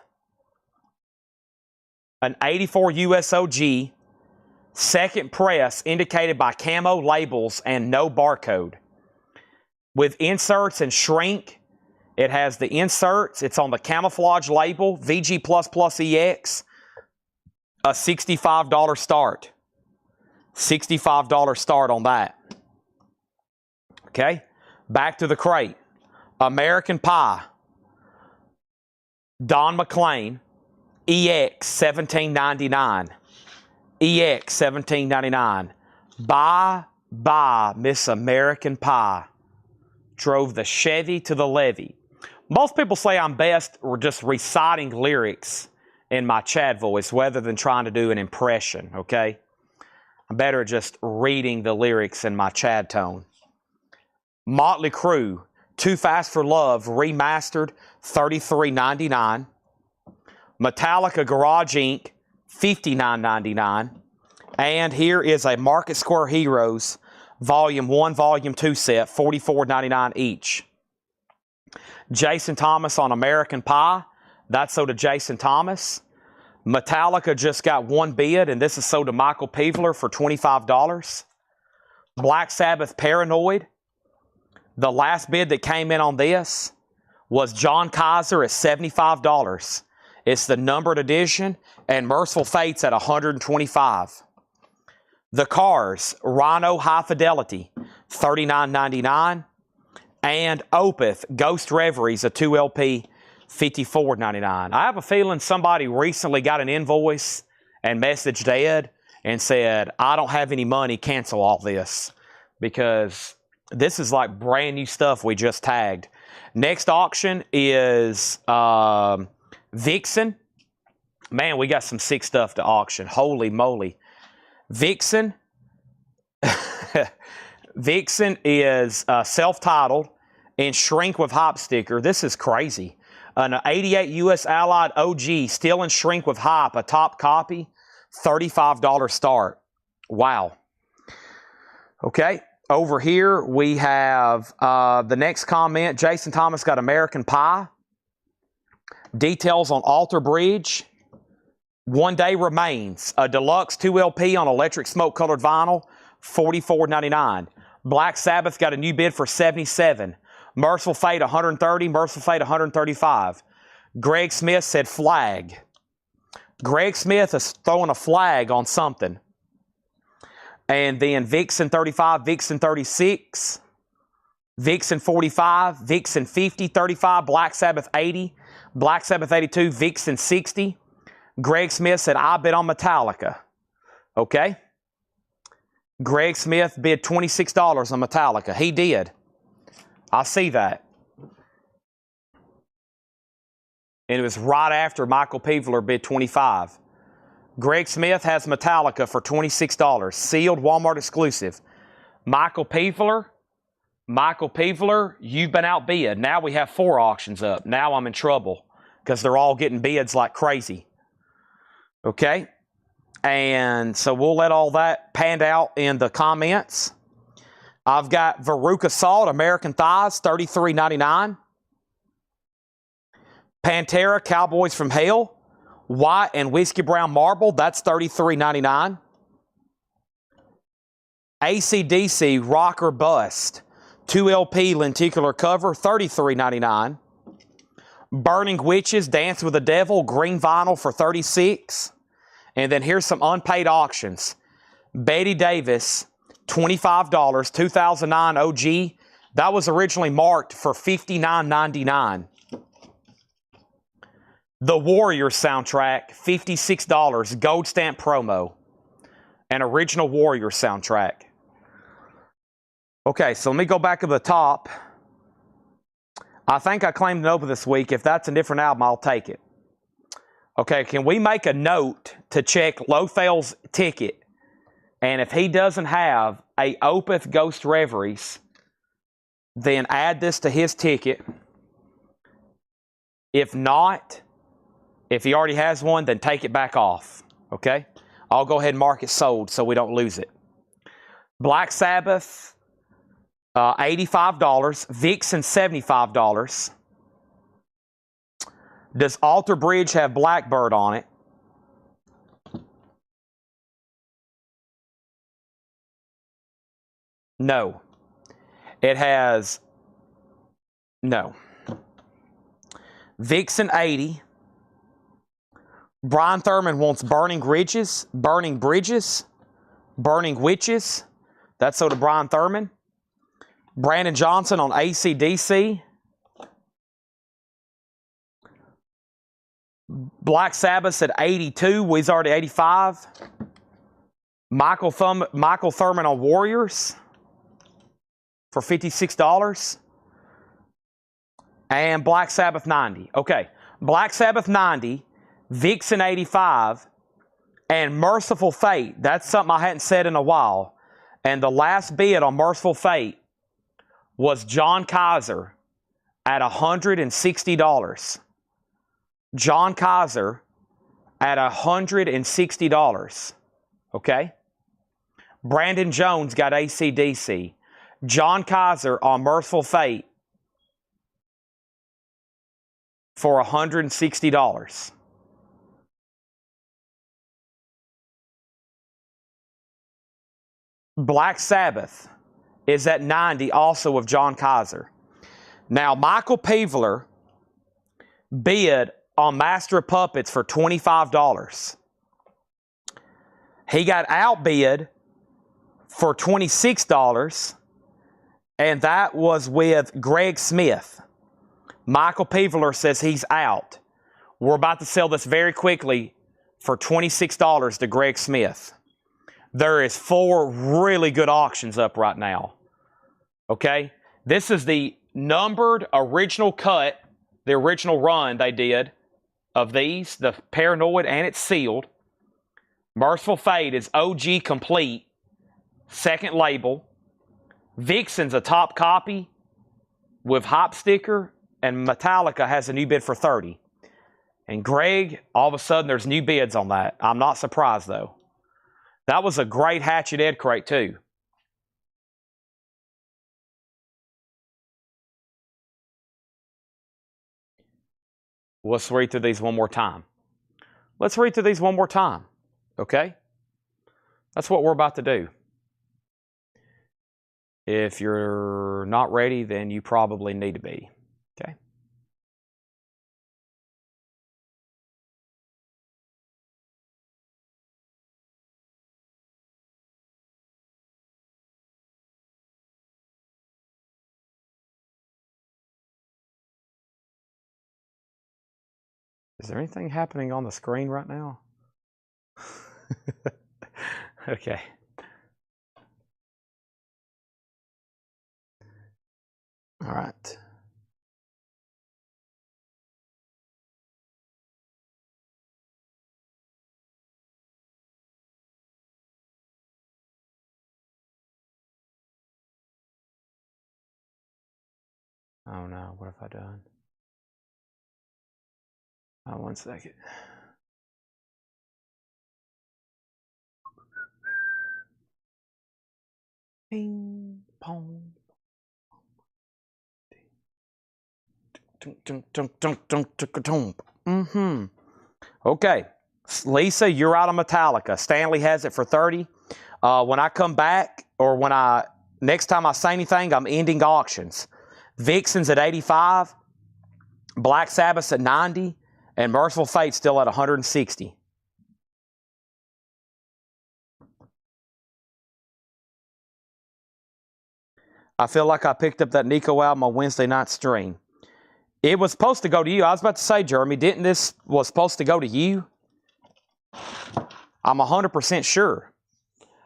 an 84 USOG, second press, indicated by camo labels and no barcode. With inserts and shrink, it has the inserts. It's on the camouflage label, VG++EX, a $65 start. $65 start on that. Okay, back to the crate. American Pie, Don McLean, EX 1799. EX 1799. Bye, Miss American Pie. Drove the Chevy to the levee. Most people say I'm best just reciting lyrics in my Chad voice rather than trying to do an impression, okay? I'm better at just reading the lyrics in my Chad tone. Motley Crue, Too Fast for Love, remastered, $33.99. Metallica Garage Inc., $59.99. And here is a Market Square Heroes Volume 1, Volume 2 set, $44.99 each. Jason Thomas on American Pie. That's sold to Jason Thomas. Metallica just got one bid, and this is sold to Michael Peevler for $25. Black Sabbath Paranoid. The last bid that came in on this was John Kaiser at $75. It's the numbered edition, and Merciful Fate's at $125. The Cars, Rhino High Fidelity, $39.99. And Opeth, Ghost Reveries, a 2LP, $54.99. I have a feeling somebody recently got an invoice and messaged Ed and said, I don't have any money, cancel all this. Because this is like brand new stuff we just tagged. Next auction is Vixen. Man, we got some sick stuff to auction. Holy moly. Vixen. Vixen is self-titled and shrink with hop sticker. This is crazy. An 88 U.S. Allied OG, still in shrink with hop, a top copy, $35 start. Wow. Okay. Over here, we have the next comment. Jason Thomas got American Pie. Details on Alter Bridge. One Day Remains. A deluxe 2LP on electric smoke-colored vinyl, $44.99. Black Sabbath got a new bid for $77. Merciful Fate, $130. Merciful Fate, $135. Greg Smith said flag. Greg Smith is throwing a flag on something. And then Vixen 35, Vixen 36. Vixen 45, Vixen 50, 35, Black Sabbath 80, Black Sabbath 82, Vixen 60. Greg Smith said, I bid on Metallica. Okay. Greg Smith bid $26 on Metallica. He did. I see that. And it was right after Michael Peevler bid $25. Greg Smith has Metallica for $26. Sealed, Walmart exclusive. Michael Peevler, you've been outbid. Now we have 4 auctions up. Now I'm in trouble because they're all getting bids like crazy. Okay? And so we'll let all that pan out in the comments. I've got Veruca Salt, American Thighs, $33.99. Pantera, Cowboys from Hell, White and Whiskey Brown Marble, that's $33.99. AC/DC, Rock or Bust, 2LP lenticular cover, $33.99. Burning Witches, Dance with the Devil, green vinyl for $36. And then here's some unpaid auctions. Betty Davis, $25, 2009 OG. That was originally marked for $59.99. The Warriors soundtrack, $56, gold stamp promo. An original Warriors soundtrack. Okay, so let me go back to the top. I think I claimed an open this week. If that's a different album, I'll take it. Okay, can we make a note to check Lothal's ticket? And if he doesn't have a Opeth Ghost Reveries, then add this to his ticket. If not, if he already has one, then take it back off. Okay? I'll go ahead and mark it sold so we don't lose it. Black Sabbath, $85. Vixen, $75. Does Alter Bridge have Blackbird on it? No. It has... No. Vixen, 80. Brian Thurman wants Burning Ridges, Burning Bridges, Burning Witches. That's so to Brian Thurman. Brandon Johnson on AC/DC. Black Sabbath at 82. We's already 85. Michael Thurman on Warriors for $56. And Black Sabbath 90. Okay. Black Sabbath 90. Vixen 85. And Merciful Fate. That's something I hadn't said in a while. And the last bid on Merciful Fate was John Kaiser at $160. John Kaiser at $160. Okay? Brandon Jones got AC/DC. John Kaiser on Merciful Fate for $160. Black Sabbath is at 90, also of John Kaiser. Now, Michael Peevler bid on Master of Puppets for $25. He got outbid for $26, and that was with Greg Smith. Michael Peevler says he's out. We're about to sell this very quickly for $26 to Greg Smith. There is 4 really good auctions up right now. Okay? This is the numbered original cut, the original run they did of these, the Paranoid, and it's sealed. Merciful Fate is OG complete, second label. Vixen's a top copy with hop sticker, and Metallica has a new bid for $30. And Greg, all of a sudden there's new bids on that. I'm not surprised though. That was a great Hatchet Ed crate too. Let's read through these one more time. Okay? That's what we're about to do. If you're not ready, then you probably need to be. Okay? Is there anything happening on the screen right now? Okay. All right. Oh no, what have I done? Oh, 1 second. Ping, pong. Mm-hmm. Okay. Lisa, you're out of Metallica. Stanley has it for 30. When I come back, or next time I say anything, I'm ending auctions. Vixen's at 85, Black Sabbath's at 90, and Merciful Fate's still at 160. I feel like I picked up that Nico album on Wednesday night stream. It was supposed to go to you. I was about to say, Jeremy, didn't this was supposed to go to you? I'm 100% sure.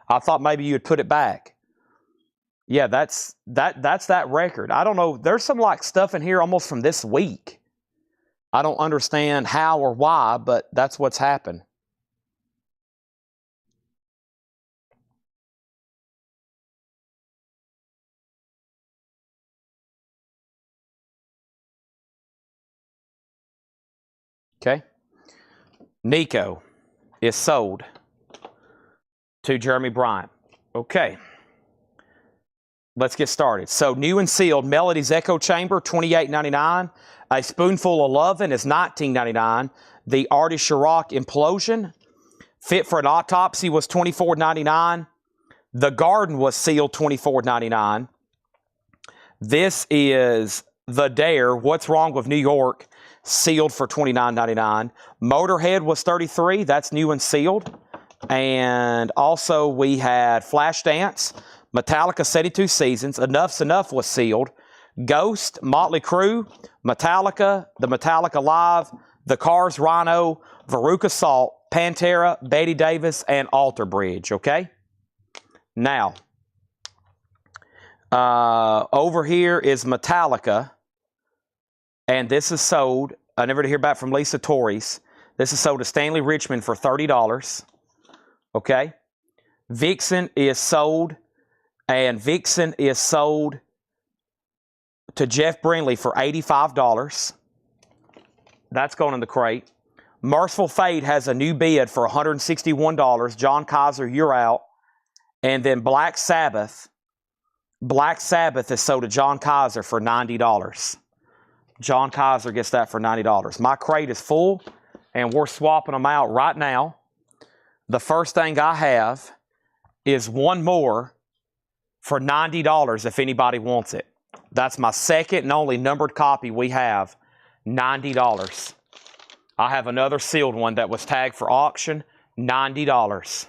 I thought maybe you would put it back. Yeah, that's that record. I don't know. There's some like stuff in here almost from this week. I don't understand how or why, but that's what's happened. Okay. Nico is sold to Jeremy Bryant. Okay. Let's get started. So new and sealed, Melody's Echo Chamber, $28.99. A Spoonful of Lovin' is $19.99. The Artie Chirac Implosion, Fit for an Autopsy, was $24.99. The Garden was sealed, $24.99. This is The Dare, What's Wrong with New York, sealed for $29.99. Motorhead was $33. That's new and sealed. And also we had Flashdance, Metallica 72 Seasons, Enough's Enough was sealed. Ghost, Motley Crue, Metallica, the Metallica Live, The Cars, Rhino, Veruca Salt, Pantera, Betty Davis, and Alter Bridge, okay? Now, over here is Metallica, and this is sold. I never did hear back from Lisa Torres. This is sold to Stanley Richmond for $30, okay? Vixen is sold, and Vixen is sold to Jeff Brindley for $85. That's going in the crate. Merciful Fate has a new bid for $161. John Kaiser, you're out. And then Black Sabbath is sold to John Kaiser for $90. John Kaiser gets that for $90. My crate is full, and we're swapping them out right now. The first thing I have is one more for $90 if anybody wants it. That's my second and only numbered copy we have, $90. I have another sealed one that was tagged for auction, $90.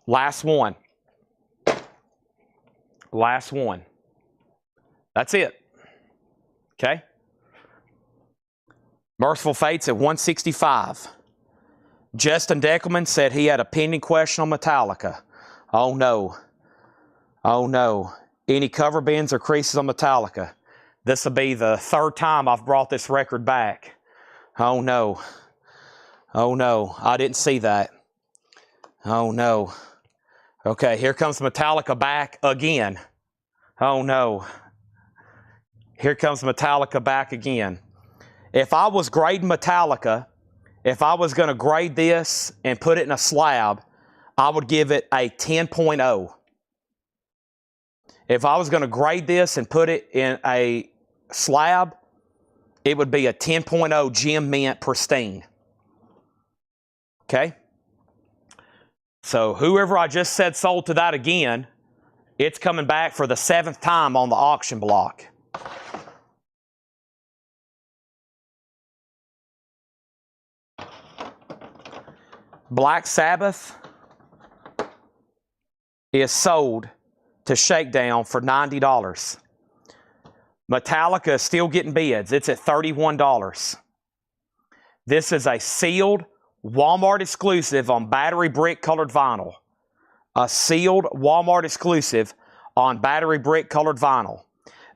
Last one. Last one. That's it. Okay? Merciful Fate's at $165. Justin Deckelman said he had a pending question on Metallica. Oh no. Oh no. Any cover bends or creases on Metallica? This will be the third time I've brought this record back. Oh no. Oh no. I didn't see that. Oh no. Okay, here comes Metallica back again. Oh no. Here comes Metallica back again. If I was grading Metallica, if I was going to grade this and put it in a slab, I would give it a 10.0. If I was going to grade this and put it in a slab, it would be a 10.0 gem mint pristine. Okay? So whoever I just said sold to that again, it's coming back for the 7th time on the auction block. Black Sabbath is sold to Shakedown for $90. Metallica is still getting bids. It's at $31. This is a sealed Walmart exclusive on battery brick colored vinyl. A sealed Walmart exclusive on battery brick colored vinyl.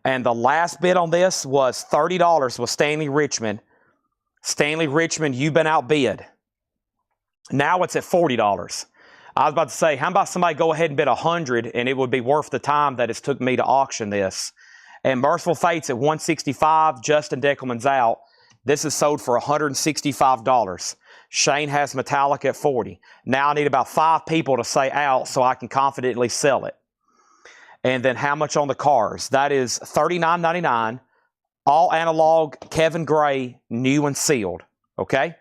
And the last bid on this was $30 with Stanley Richmond. Stanley Richmond, you've been outbid. Now it's at $40. I was about to say, how about somebody go ahead and bid $100 and it would be worth the time that it's took me to auction this. And Merciful Fate's at $165. Justin Deckelman's out. This is sold for $165. Shane has Metallica at $40. Now I need about 5 people to say out so I can confidently sell it. And then how much on the cars? That is $39.99. All analog, Kevin Gray, new and sealed. Okay?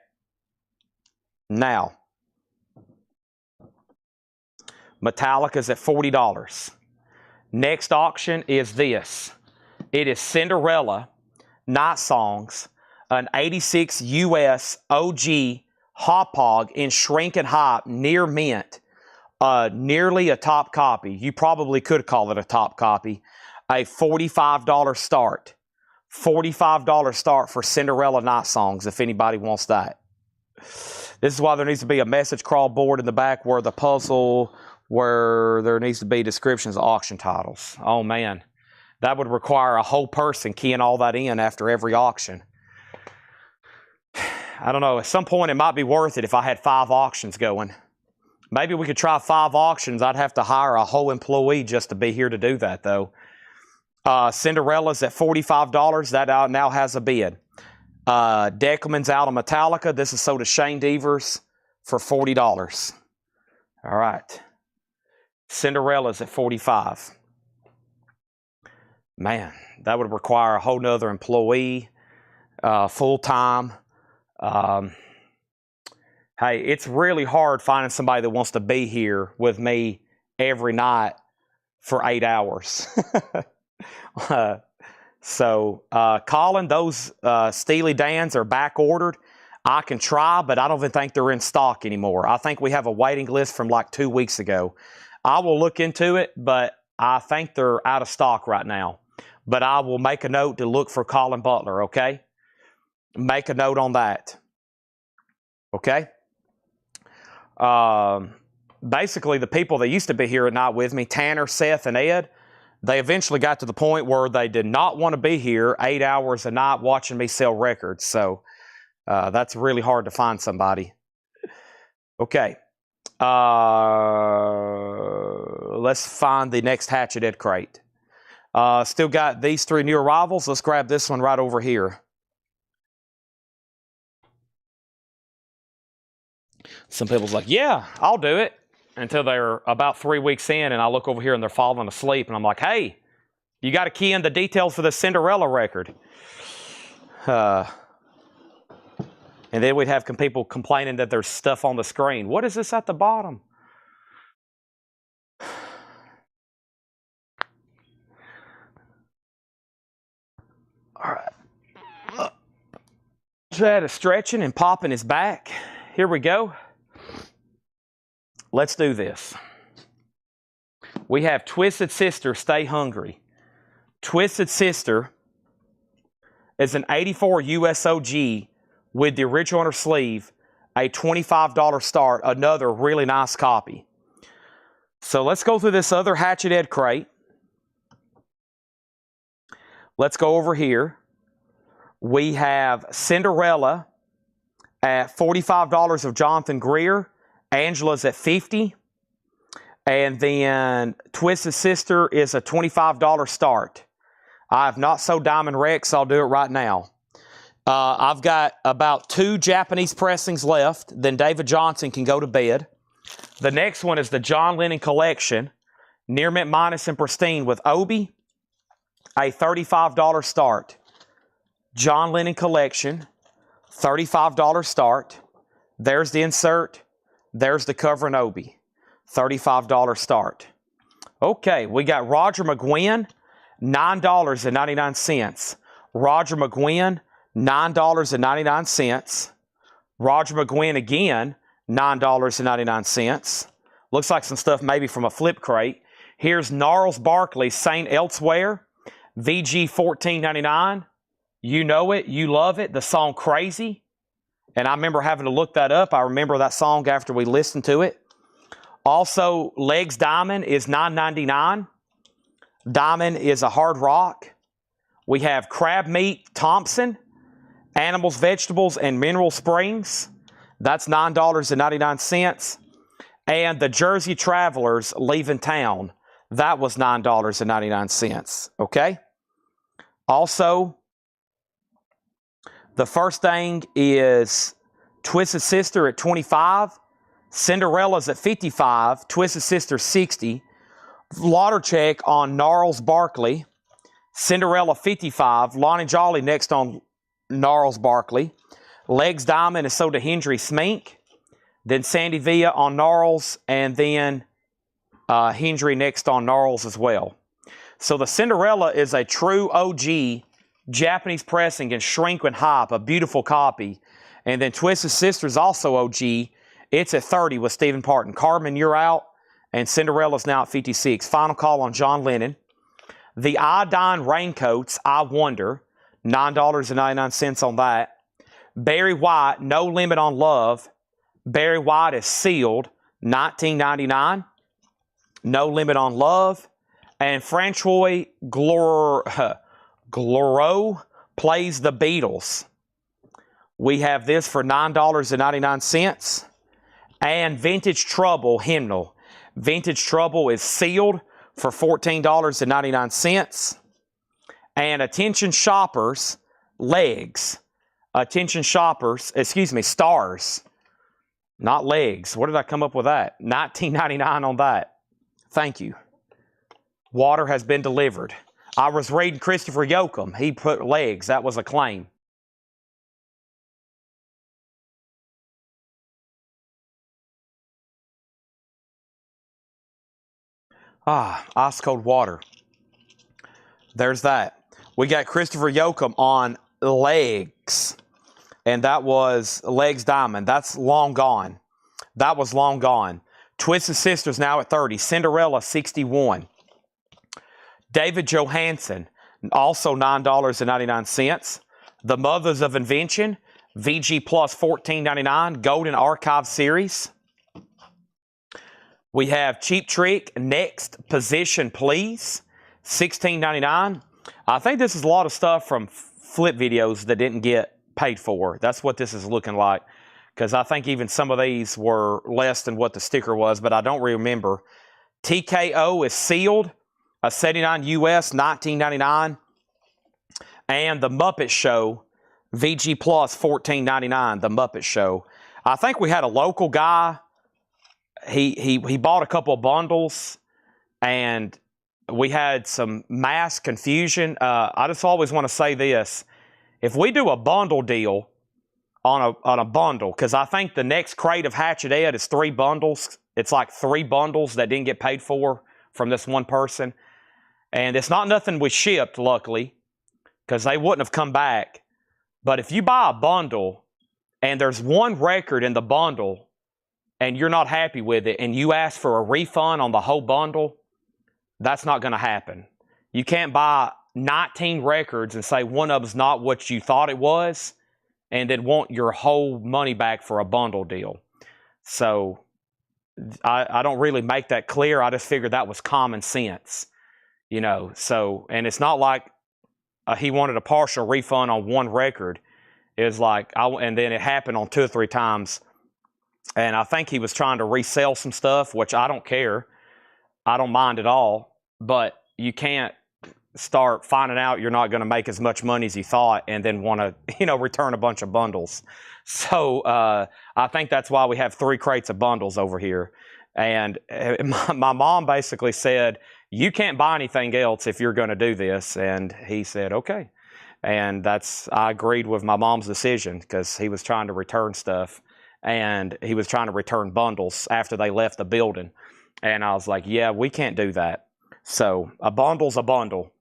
Now, Metallica's at $40. Next auction is this. It is Cinderella, Night Songs, an 86 US OG Hop Hog in Shrink and Hop, near mint. Nearly a top copy. You probably could call it a top copy. A $45 start. $45 start for Cinderella Night Songs, if anybody wants that. This is why there needs to be a message crawl board in the back where the puzzle, where there needs to be descriptions of auction titles. Oh, man. That would require a whole person keying all that in after every auction. I don't know. At some point, it might be worth it if I had 5 auctions going. Maybe we could try 5 auctions. I'd have to hire a whole employee just to be here to do that, though. Cinderella's at $45. That now has a bid. Deckelman's out on Metallica. This is sold to Shane Devers for $40. All right. Cinderella's at $45. Man, that would require a whole nother employee, full-time. Hey, it's really hard finding somebody that wants to be here with me every night for 8 hours. Colin, those Steely Dans are back ordered. I can try, but I don't even think they're in stock anymore. I think we have a waiting list from like 2 weeks ago. I will look into it, but I think they're out of stock right now. But I will make a note to look for Colin Butler, okay? Make a note on that. Okay? Basically, the people that used to be here at night with me, Tanner, Seth, and Ed, they eventually got to the point where they did not want to be here 8 hours a night watching me sell records. So that's really hard to find somebody. Okay. Let's find the next Hatchet Ed crate. Still got these 3 new arrivals. Let's grab this one right over here. Some people's like, yeah, I'll do it. Until they're about 3 weeks in, and I look over here and they're falling asleep, and I'm like, hey, you got to key in the details for the Cinderella record. And then we'd have people complaining that there's stuff on the screen. What is this at the bottom? All right. Chad is stretching and popping his back. Here we go. Let's do this. We have Twisted Sister, Stay Hungry. Twisted Sister is an 84 USOG with the original on her sleeve, a $25 start, another really nice copy. So let's go through this other Hatchet Ed crate. Let's go over here. We have Cinderella at $45 of Jonathan Greer. Angela's at $50. And then Twisted Sister is a $25 start. I have not sold Diamond Rex, so I'll do it right now. I've got about 2 Japanese pressings left. Then David Johnson can go to bed. The next one is the John Lennon Collection. Near Mint Minus and Pristine with Obi. A $35 start. John Lennon Collection. $35 start. There's the insert. There's the cover and Obi. $35 start. Okay, we got Roger McGuinn, $9.99. Roger McGuinn, $9.99. Roger McGuinn again, $9.99. Looks like some stuff maybe from a flip crate. Here's Gnarls Barkley, Saint Elsewhere, VG $14.99. You know it, you love it. The song Crazy And I remember having to look that up. I remember that song after we listened to it. Also, Legs Diamond is $9.99. Diamond is a hard rock. We have Crab Meat Thompson, Animals, Vegetables, and Mineral Springs. That's $9.99. And the Jersey Travelers Leaving Town. That was $9.99. Okay? Also, the first thing is Twisted Sister at $25. Cinderella's at $55. Twisted Sister $60. Lauder check on Gnarls Barkley. Cinderella $55. Lonnie Jolly next on Gnarls Barkley. Legs Diamond is sold to Hendry Smink. Then Sandy Villa on Gnarls. And then Hendry next on Gnarls as well. So the Cinderella is a true OG Japanese pressing and shrink and hype, a beautiful copy. And then Twisted Sister's also OG. It's at 30 with Stephen Parton. Carmen, you're out. And Cinderella's now at 56. Final call on John Lennon. The Iodine Raincoats, I Wonder. $9.99 on that. Barry White, No Limit on Love. Barry White is sealed. $19.99. No Limit on Love. And Francois Gloro Plays the Beatles. We have this for $9.99. And Vintage Trouble Hymnal. Vintage Trouble is sealed for $14.99. And Attention Shoppers Legs. Attention Shoppers, Stars. Not Legs. Where did I come up with that? $19.99 on that. Thank you. Water has been delivered. I was reading Christopher Yoakum. He put Legs. That was a claim. Ice cold water. There's that. We got Christopher Yoakum on Legs. And that was Legs Diamond. That's long gone. That was long gone. Twisted Sisters now at 30. Cinderella, 61. David Johansen, also $9.99. The Mothers of Invention, VG Plus $14.99. Golden Archive Series. We have Cheap Trick, Next Position Please, $16.99. I think this is a lot of stuff from flip videos that didn't get paid for. That's what this is looking like. Because I think even some of these were less than what the sticker was, but I don't remember. TKO is sealed, a 79 US, $19.99. And The Muppet Show, VG Plus, $14.99, The Muppet Show. I think we had a local guy. He bought a couple of bundles, and we had some mass confusion. I just always want to say this. If we do a bundle deal on a bundle, because I think the next crate of Hatchet Ed is 3 bundles. It's like 3 bundles that didn't get paid for from this one person. And it's not nothing we shipped, luckily, because they wouldn't have come back. But if you buy a bundle and there's one record in the bundle and you're not happy with it and you ask for a refund on the whole bundle, that's not going to happen. You can't buy 19 records and say one of them's not what you thought it was and then want your whole money back for a bundle deal. So I don't really make that clear. I just figured that was common sense, you know. So, and it's not like he wanted a partial refund on one record. It was like, and then it happened on 2 or 3 times. And I think he was trying to resell some stuff, which I don't care. I don't mind at all. But you can't start finding out you're not going to make as much money as you thought and then want to, return a bunch of bundles. So I think that's why we have 3 crates of bundles over here. And my mom basically said, you can't buy anything else if you're going to do this. And he said, okay. And I agreed with my mom's decision because he was trying to return stuff. And he was trying to return bundles after they left the building. And I was like, yeah, we can't do that. So a bundle's a bundle.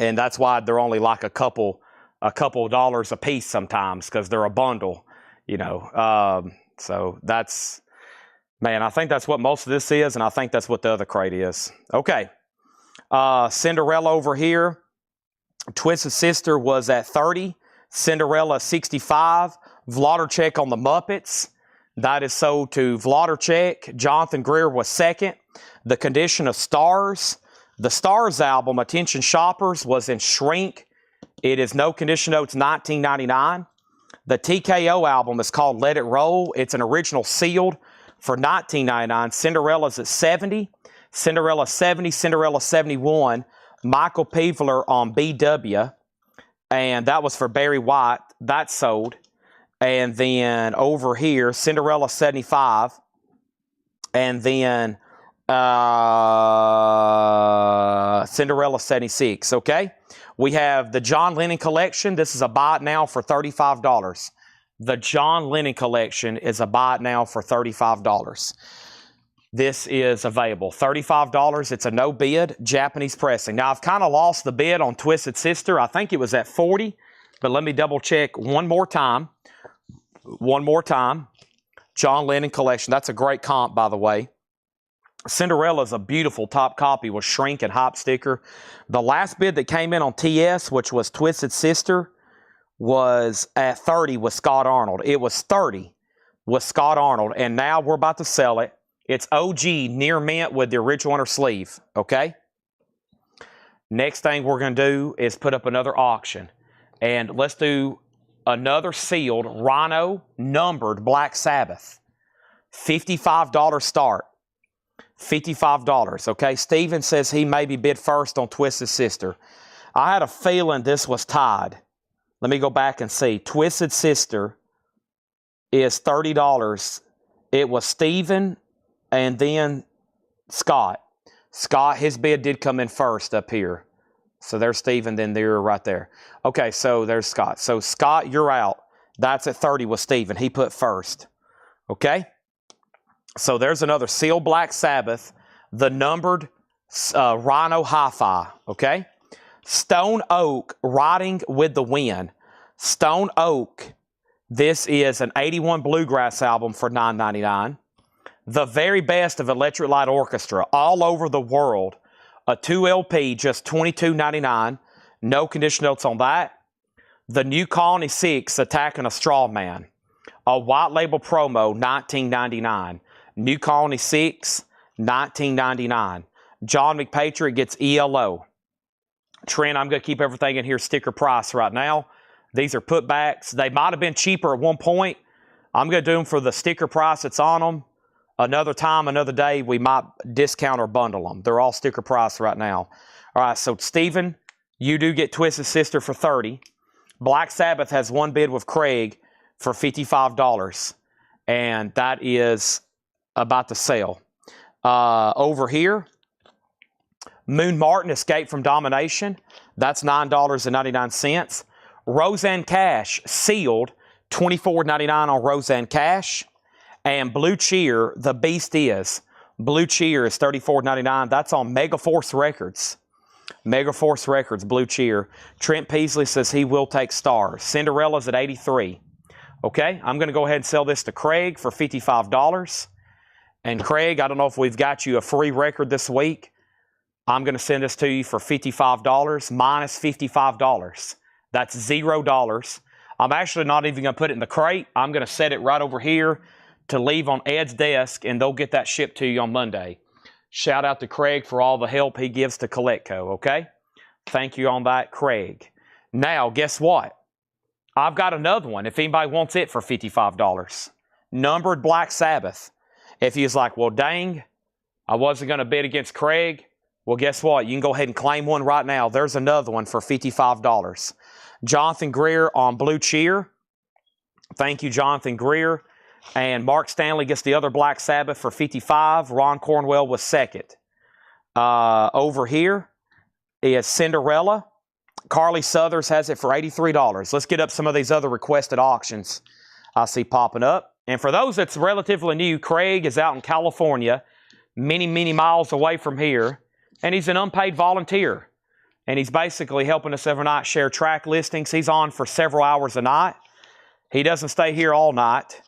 And that's why they're only like a couple dollars a piece sometimes, because they're a bundle, so that's, man, I think that's what most of this is. And I think that's what the other crate is. Okay. Cinderella over here. Twisted Sister was at 30. Cinderella 65. Vloddercheck on the Muppets. That is sold to Vloddercheck. Jonathan Greer was second. The Condition of Stars. The Stars album, Attention Shoppers, was in shrink. It is no condition notes, $19.99. The TKO album is called Let It Roll. It's an original sealed for $19.99. Cinderella's at $70. Cinderella 70, Cinderella 71. Michael Peveler on BW. And that was for Barry White. That's sold. And then over here, Cinderella 75. And then Cinderella 76, okay? We have the John Lennon Collection. This is a buy it now for $35. The John Lennon Collection is a buy it now for $35. This is available. $35. It's a no bid, Japanese pressing. Now, I've kind of lost the bid on Twisted Sister. I think it was at $40, but let me double check one more time. One more time. John Lennon Collection. That's a great comp, by the way. Cinderella is a beautiful top copy with shrink and hop sticker. The last bid that came in on TS, which was Twisted Sister, was at $30 with Scott Arnold. It was $30 with Scott Arnold, and now we're about to sell it. It's OG near mint with the original inner sleeve, okay? Next thing we're going to do is put up another auction. And let's do another sealed Rhino numbered Black Sabbath. $55 start. $55, okay? Steven says he maybe bid first on Twisted Sister. I had a feeling this was tied. Let me go back and see. Twisted Sister is $30. It was Steven and then Scott. Scott, his bid did come in first up here. So there's Steven, then there right there. Okay, so there's Scott. So Scott, you're out. That's at 30 with Steven. He put first. Okay? So there's another sealed Black Sabbath, the numbered Rhino Hi-Fi, okay? Stone Oak, Riding with the Wind. Stone Oak, this is an 81 Bluegrass album for $9.99. The very best of Electric Light Orchestra, all over the world. A 2 LP, just $22.99. No condition notes on that. The New Colony 6, Attacking a Straw Man. A white label promo, $19.99. New Colony 6, $19.99. John McPatriot gets ELO. Trent, I'm going to keep everything in here sticker price right now. These are putbacks. They might have been cheaper at one point. I'm going to do them for the sticker price that's on them. Another time, another day, we might discount or bundle them. They're all sticker price right now. All right, so Steven, you do get Twisted Sister for $30. Black Sabbath has one bid with Craig for $55. And that is about to sell. Over here, Moon Martin, Escape from Domination. That's $9.99. Roseanne Cash, sealed, $24.99 on Roseanne Cash. And Blue Cheer, The Beast Is. Blue Cheer is $34.99. That's on Megaforce Records. Megaforce Records, Blue Cheer. Trent Peasley says he will take stars. Cinderella's at $83. Okay, I'm going to go ahead and sell this to Craig for $55. And Craig, I don't know if we've got you a free record this week. I'm going to send this to you for $55 minus $55. That's $0. I'm actually not even going to put it in the crate. I'm going to set it right over here to leave on Ed's desk, and they'll get that shipped to you on Monday. Shout out to Craig for all the help he gives to Collectco, okay? Thank you on that, Craig. Now, guess what? I've got another one if anybody wants it for $55. Numbered Black Sabbath. If he's like, well, dang, I wasn't going to bid against Craig. Well, guess what? You can go ahead and claim one right now. There's another one for $55. Jonathan Greer on Blue Cheer. Thank you, Jonathan Greer. And Mark Stanley gets the other Black Sabbath for $55. Ron Cornwell was second. Over here is Cinderella. Carly Southers has it for $83. Let's get up some of these other requested auctions I see popping up. And for those that's relatively new, Craig is out in California, many, many miles away from here. And he's an unpaid volunteer. And he's basically helping us every night share track listings. He's on for several hours a night. He doesn't stay here all night.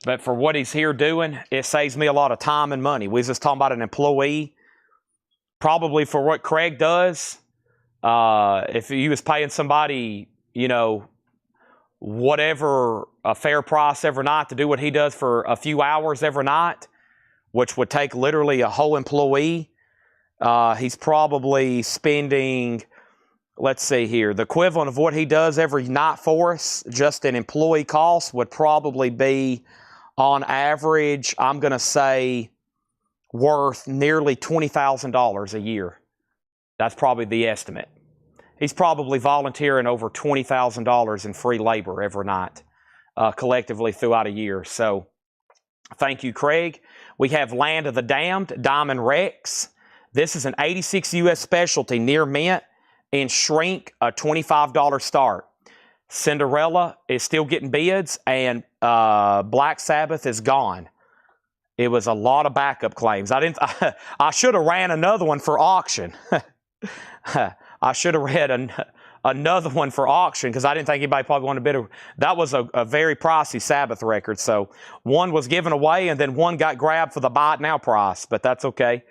But for what he's here doing, it saves me a lot of time and money. We was just talking about an employee. Probably for what Craig does, if he was paying somebody, you know, whatever a fair price every night to do what he does for a few hours every night, which would take literally a whole employee. He's probably spending, let's see here, the equivalent of what he does every night for us, just in employee costs, would probably be, on average, I'm going to say, worth nearly $20,000 a year. That's probably the estimate. He's probably volunteering over $20,000 in free labor every night, collectively throughout a year. So thank you, Craig. We have Land of the Damned, Diamond Rex. This is an 86 US specialty, near mint, and shrink, a $25 start. Cinderella is still getting bids, and Black Sabbath is gone. It was a lot of backup claims. I should have ran another one for auction. I should have read another one for auction because I didn't think anybody probably wanted to bid. That was a very pricey Sabbath record. So one was given away, and then one got grabbed for the buy it now price, but that's okay.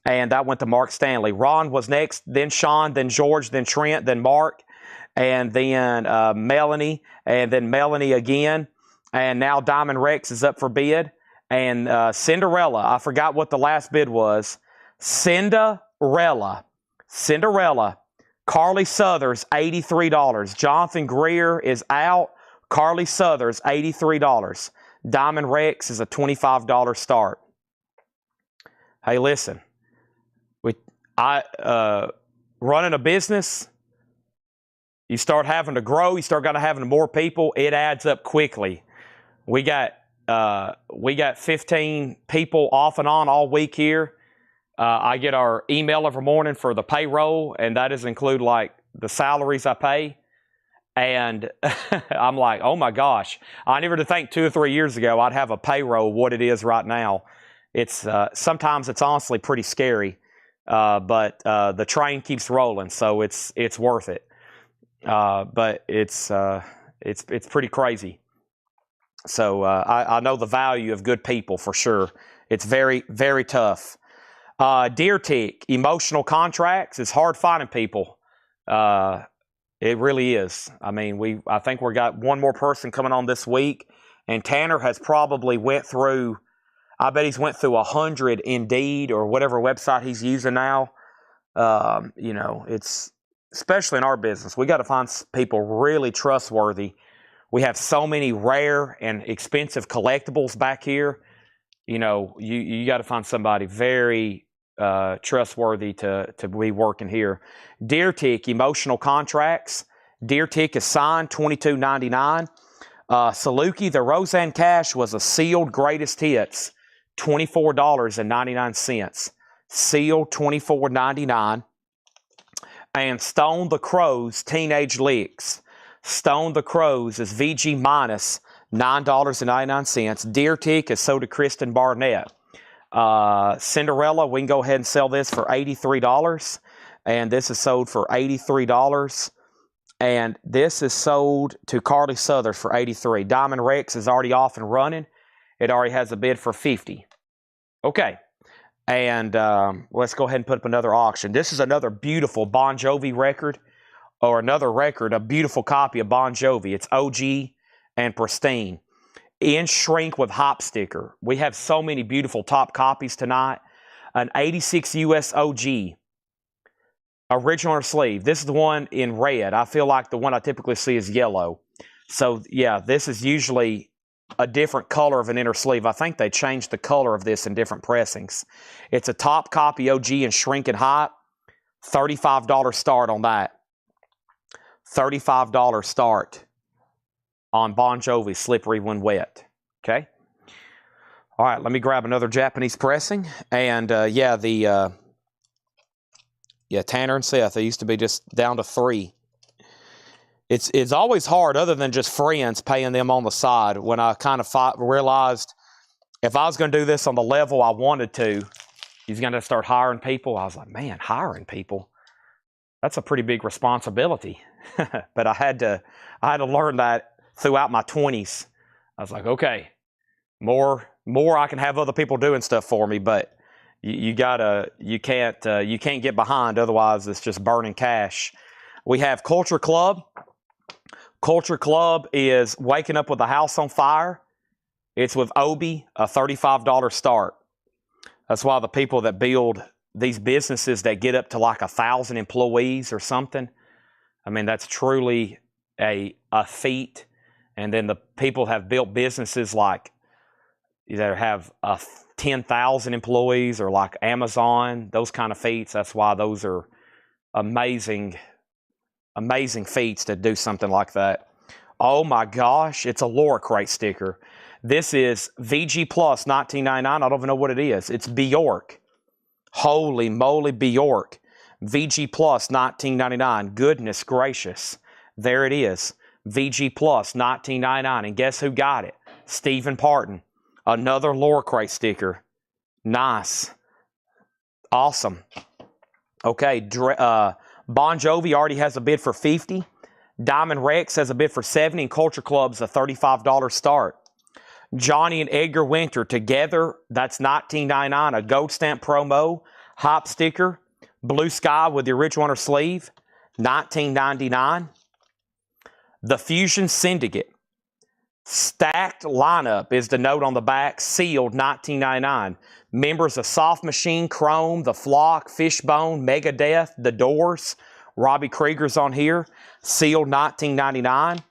And that went to Mark Stanley. Ron was next, then Sean, then George, then Trent, then Mark, and then Melanie, and then Melanie again. And now Diamond Rex is up for bid. And Cinderella, I forgot what the last bid was. Cinderella, Carly Southers, $83. Jonathan Greer is out. Carly Southers, $83. Diamond Rex is a $25 start. Hey, listen. Running a business, you start having to grow, you start having more people, it adds up quickly. We got 15 people off and on all week here. I get our email every morning for the payroll, and that does include like the salaries I pay. And I'm like, oh my gosh, I never did think 2 or 3 years ago I'd have a payroll what it is right now. It's sometimes it's honestly pretty scary. But the train keeps rolling, so it's worth it. But it's pretty crazy. So I know the value of good people for sure. It's very, very tough. Deer Tick, emotional contracts. It's hard finding people. It really is. I mean, I think we got one more person coming on this week, and Tanner has probably went through. I bet he's went through 100 Indeed or whatever website he's using now. It's especially in our business. We got to find people really trustworthy. We have so many rare and expensive collectibles back here. You got to find somebody very trustworthy to be working here. Deer Tick, emotional contracts. Deer Tick is signed, $22.99. Saluki, the Roseanne Cash was a sealed greatest hits. $24.99. Sealed $24.99. And Stone the Crows Teenage Licks. Stone the Crows is VG minus $9.99. Deer Tick is sold to Kristen Barnett. Cinderella, we can go ahead and sell this for $83. And this is sold for $83. And this is sold to Carly Southers for $83. Diamond Rex is already off and running. It already has a bid for $50. Okay. And let's go ahead and put up another auction. This is another beautiful Bon Jovi record, or another record, a beautiful copy of Bon Jovi. It's OG and pristine. In shrink with hop sticker. We have so many beautiful top copies tonight. An 86 US OG. Original sleeve. This is the one in red. I feel like the one I typically see is yellow. So, yeah, this is usually a different color of an inner sleeve. I think they changed the color of this in different pressings. It's a top copy OG and shrink and hot. $35 start on that. $35 start on Bon Jovi Slippery When Wet. Okay? All right, let me grab another Japanese pressing. And, Tanner and Seth, they used to be just down to 3. It's always hard, other than just friends, paying them on the side. When I kind of realized if I was going to do this on the level I wanted to, he's going to start hiring people. I was like, man, hiring people, that's a pretty big responsibility. But I had to learn that throughout my 20s. I was like, okay, more I can have other people doing stuff for me, but you can't get behind, otherwise it's just burning cash. We have Culture Club. Culture Club is Waking Up with a House on Fire. It's with Obi, a $35 start. That's why the people that build these businesses that get up to like 1,000 employees or something, I mean, that's truly a feat. And then the people have built businesses like that have 10,000 employees or like Amazon, those kind of feats. That's why those are amazing feats to do something like that. Oh my gosh, it's a Laura Crate sticker. This is VG Plus $19.99. I don't even know what it is. It's Bjork. Holy moly, Bjork. VG Plus $19.99. Goodness gracious. There it is. VG Plus $19.99. And guess who got it? Stephen Parton. Another Laura Crate sticker. Nice. Awesome. Okay, Bon Jovi already has a bid for $50. Diamond Rex has a bid for $70, and Culture Club's a $35 start. Johnny and Edgar Winter together, that's $19.99. A gold stamp promo, hop sticker, blue sky with the original on her sleeve, $19.99. The Fusion Syndicate. Stacked lineup is the note on the back, sealed $19.99. Members of Soft Machine, Chrome, The Flock, Fishbone, Megadeth, The Doors. Robbie Krieger's on here, sealed $19.99.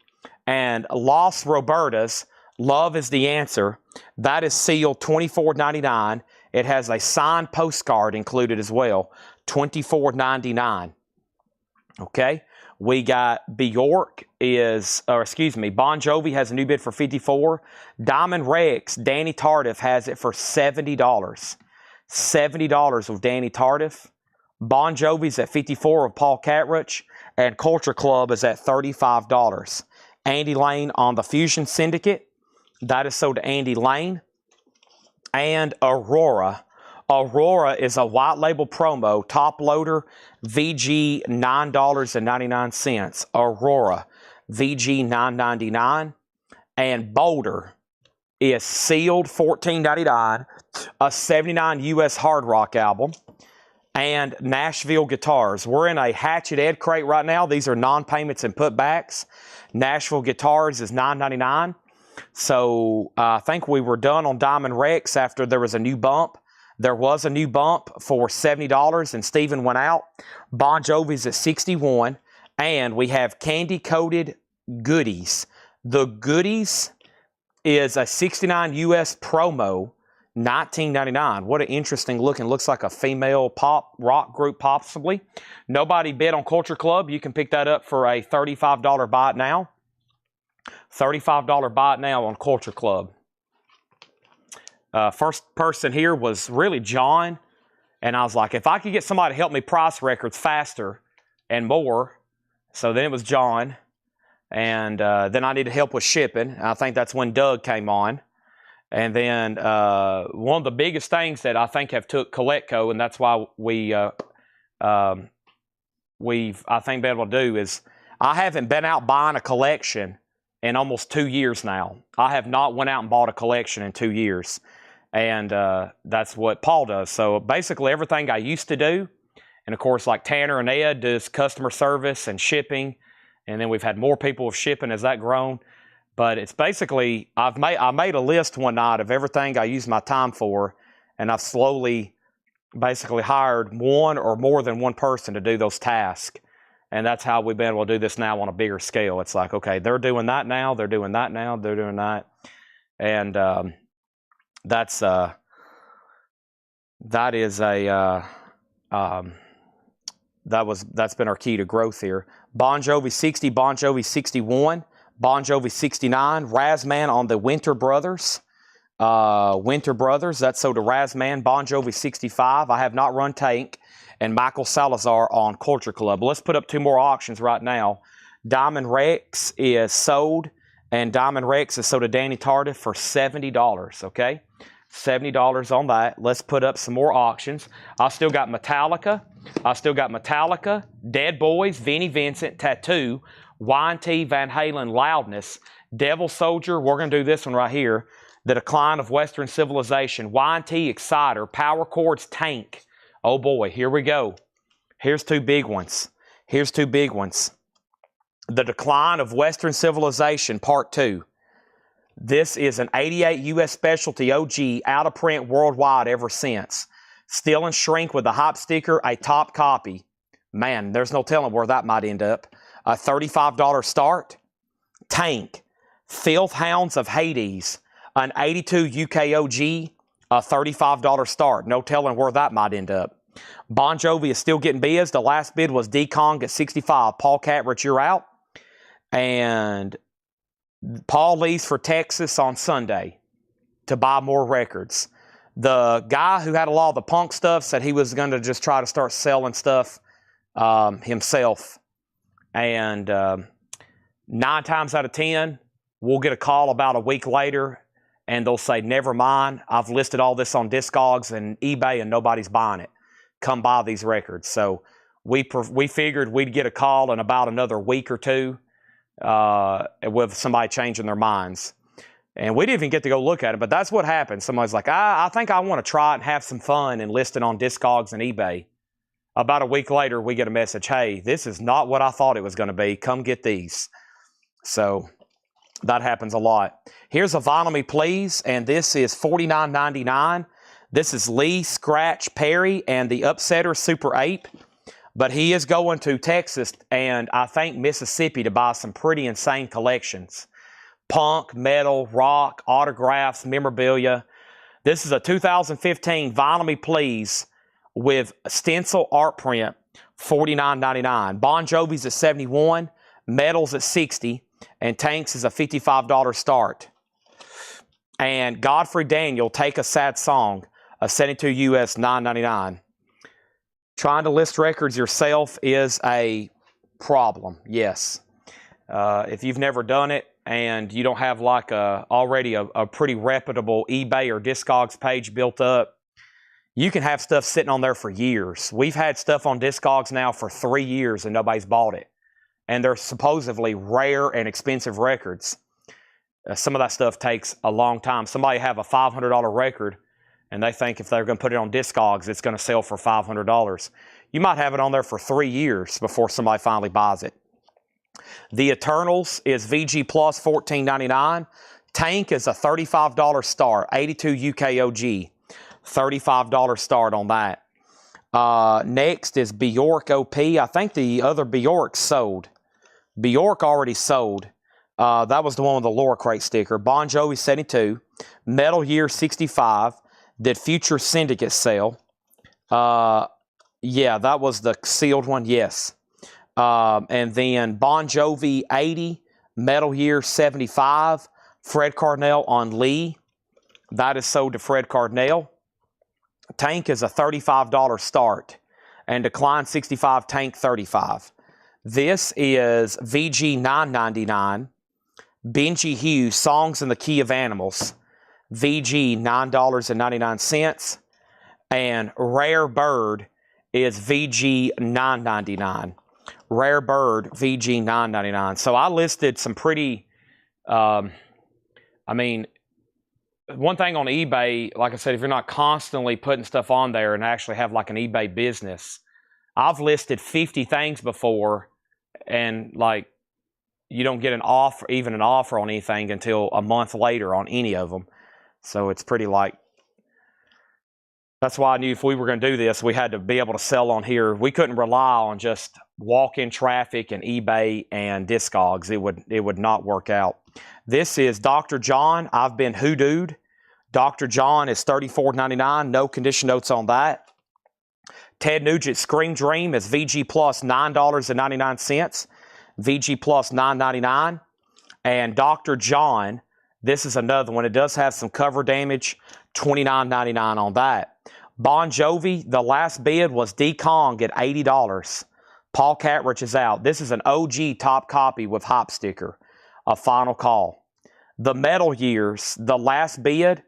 And Los Robertas, Love is the Answer. That is sealed $24.99. It has a signed postcard included as well, $24.99. Okay. We got Bjork Bon Jovi has a new bid for $54. Diamond Rex, Danny Tardif has it for $70. $70 with Danny Tardif. Bon Jovi's at $54 with Paul Catrich. And Culture Club is at $35. Andy Lane on the Fusion Syndicate. That is sold to Andy Lane. And Aurora. Aurora is a white label promo, top loader, VG $9.99. Aurora, VG $9.99. And Boulder is sealed $14.99, a 79 US hard rock album. And Nashville Guitars. We're in a Hatchet Ed crate right now. These are non-payments and putbacks. Nashville Guitars is $9.99. So I think we were done on Diamond Rex after there was a new bump. There was a new bump for $70, and Steven went out. Bon Jovi's at $61, and we have candy-coated goodies. The goodies is a 69 US promo, $19.99. What an interesting looking. Looks like a female pop rock group, possibly. Nobody bid on Culture Club. You can pick that up for a $35 buy it now. $35 buy it now on Culture Club. First person here was really John. And I was like, if I could get somebody to help me price records faster and more. So then it was John. And then I needed help with shipping. I think that's when Doug came on. And then one of the biggest things that I think have took Collectco, and that's why we've, I think, been able to do is I haven't been out buying a collection in almost 2 years now. I have not went out and bought a collection in 2 years. And that's what Paul does. So basically everything I used to do, and of course like Tanner and Ed does customer service and shipping, and then we've had more people with shipping as that grown. But it's basically, I made a list one night of everything I use my time for, and I've slowly basically hired one or more than one person to do those tasks. And that's how we've been able to do this now on a bigger scale. It's like, okay, they're doing that now, they're doing that now, they're doing that. And that's been our key to growth here. Bon Jovi 60, Bon Jovi 61, Bon Jovi 69, Razman on the Winter Brothers. That's sold to Razman. Bon Jovi 65. I have not run Tank. And Michael Salazar on Culture Club. Let's put up 2 more auctions right now. Diamond Rex is sold, and Diamond Rex is sold to Danny Tardif for $70, okay? $70 on that. Let's put up some more auctions. I still got Metallica. Dead Boys, Vinnie Vincent, Tattoo, Y&T, Van Halen, Loudness, Devil Soldier. We're going to do this one right here. The Decline of Western Civilization, Y&T, Exciter, Power Chords, Tank. Oh boy, here we go. Here's 2 big ones. The Decline of Western Civilization, Part 2. This is an 88 U.S. specialty OG, out of print worldwide ever since. Still in shrink with the hype sticker, a top copy. Man, there's no telling where that might end up. A $35 start. Tank, Filth Hounds of Hades, an 82 UK OG, a $35 start. No telling where that might end up. Bon Jovi is still getting bids. The last bid was D-Kong at 65. Paul Catrich, you're out. And Paul leaves for Texas on Sunday to buy more records. The guy who had a lot of the punk stuff said he was going to just try to start selling stuff himself. And 9 times out of 10, we'll get a call about a week later, and they'll say, never mind, I've listed all this on Discogs and eBay, and nobody's buying it. Come buy these records. So we figured we'd get a call in about another week or two with somebody changing their minds. And we didn't even get to go look at it, but that's what happened. Somebody's like, I think I want to try it and have some fun and list it on Discogs and eBay. About a week later, we get a message, hey, this is not what I thought it was going to be. Come get these. So that happens a lot. Here's a Vinyl Me Please, and this is $49.99. This is Lee Scratch Perry and the Upsetter Super Ape. But he is going to Texas and I think Mississippi to buy some pretty insane collections. Punk, metal, rock, autographs, memorabilia. This is a 2015 Vinyl Me Please with stencil art print, $49.99. Bon Jovi's at $71, Metal's at $60, and Tank's is a $55 start. And Godfrey Daniel, Take a Sad Song, a 72 US, $9.99. Trying to list records yourself is a problem, yes. If you've never done it and you don't have like already a pretty reputable eBay or Discogs page built up, you can have stuff sitting on there for years. We've had stuff on Discogs now for 3 years and nobody's bought it. And they're supposedly rare and expensive records. Some of that stuff takes a long time. Somebody have a $500 record and they think if they're going to put it on Discogs, it's going to sell for $500. You might have it on there for 3 years before somebody finally buys it. The Eternals is VG Plus, $14.99. Tank is a $35 start, 82 UK OG, $35 start on that. Next is Bjork OP. I think the other Bjork sold. Bjork already sold. That was the one with the Laura Crate sticker. Bon Jovi 72. Metal Year 65. Did Future Syndicate sell? Yeah, that was the sealed one, yes. And then Bon Jovi 80. Metal Year 75. Fred Carnell on Lee. That is sold to Fred Carnell. Tank is a $35 start. And Decline 65, Tank 35. This is VG $9.99. Benji Hughes, Songs in the Key of Animals, VG $9.99. And Rare Bird is VG $9.99. Rare Bird, VG $9.99. So I listed some pretty, I mean, one thing on eBay, like I said, if you're not constantly putting stuff on there and actually have like an eBay business, I've listed 50 things before and like you don't get an offer, even an offer on anything until a month later on any of them. So it's pretty like, that's why I knew if we were going to do this, we had to be able to sell on here. We couldn't rely on just walk-in traffic and eBay and Discogs. It would not work out. This is Dr. John. I've been hoodooed. Dr. John is $34.99. No condition notes on that. Ted Nugent Scream Dream is VG Plus $9.99. VG Plus $9.99. And Dr. John, this is another one. It does have some cover damage, $29.99 on that. Bon Jovi, the last bid was D-Kong at $80. Paul Catrich is out. This is an OG top copy with hop sticker. A final call. The Metal Years, the last bid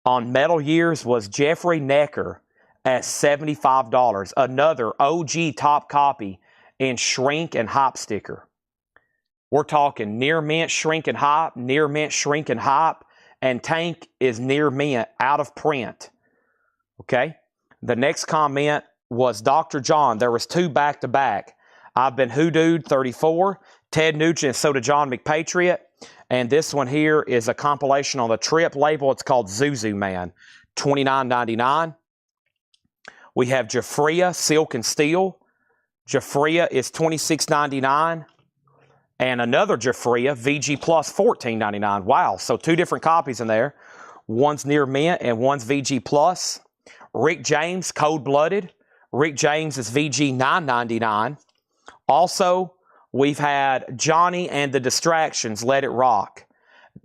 on Metal Years was Jeffrey Necker at $75. Another OG top copy in shrink and hop sticker. We're talking near mint, shrink and hop, near mint, shrink and hop, and Tank is near mint, out of print. Okay? The next comment was Dr. John. There was 2 back-to-back. I've Been Hoodooed, 34. Ted Nugent and So Did John McPatriot. And this one here is a compilation on the Trip label. It's called Zuzu Man, $29.99. We have Jafria, Silk and Steel. Jafria is $26.99. And another Jafria, VG Plus, $14.99. Wow, so 2 different copies in there. One's near mint and one's VG Plus. Rick James, Cold Blooded. Rick James is VG $9.99. Also, we've had Johnny and the Distractions, Let It Rock,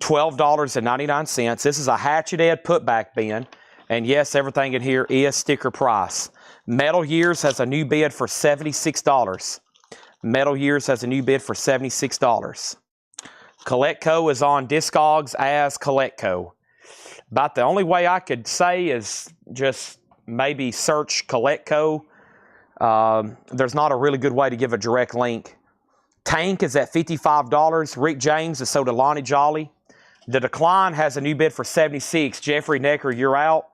$12.99. This is a Hatchet Ed putback bin. And yes, everything in here is sticker price. Metal Years has a new bid for $76. Metal Years has a new bid for $76. Collecco is on Discogs as Collecco. About the only way I could say is just maybe search Collecco. There's not a really good way to give a direct link. Tank is at $55. Rick James is So Did Lonnie Jolly. The Decline has a new bid for $76. Jeffrey Necker, you're out.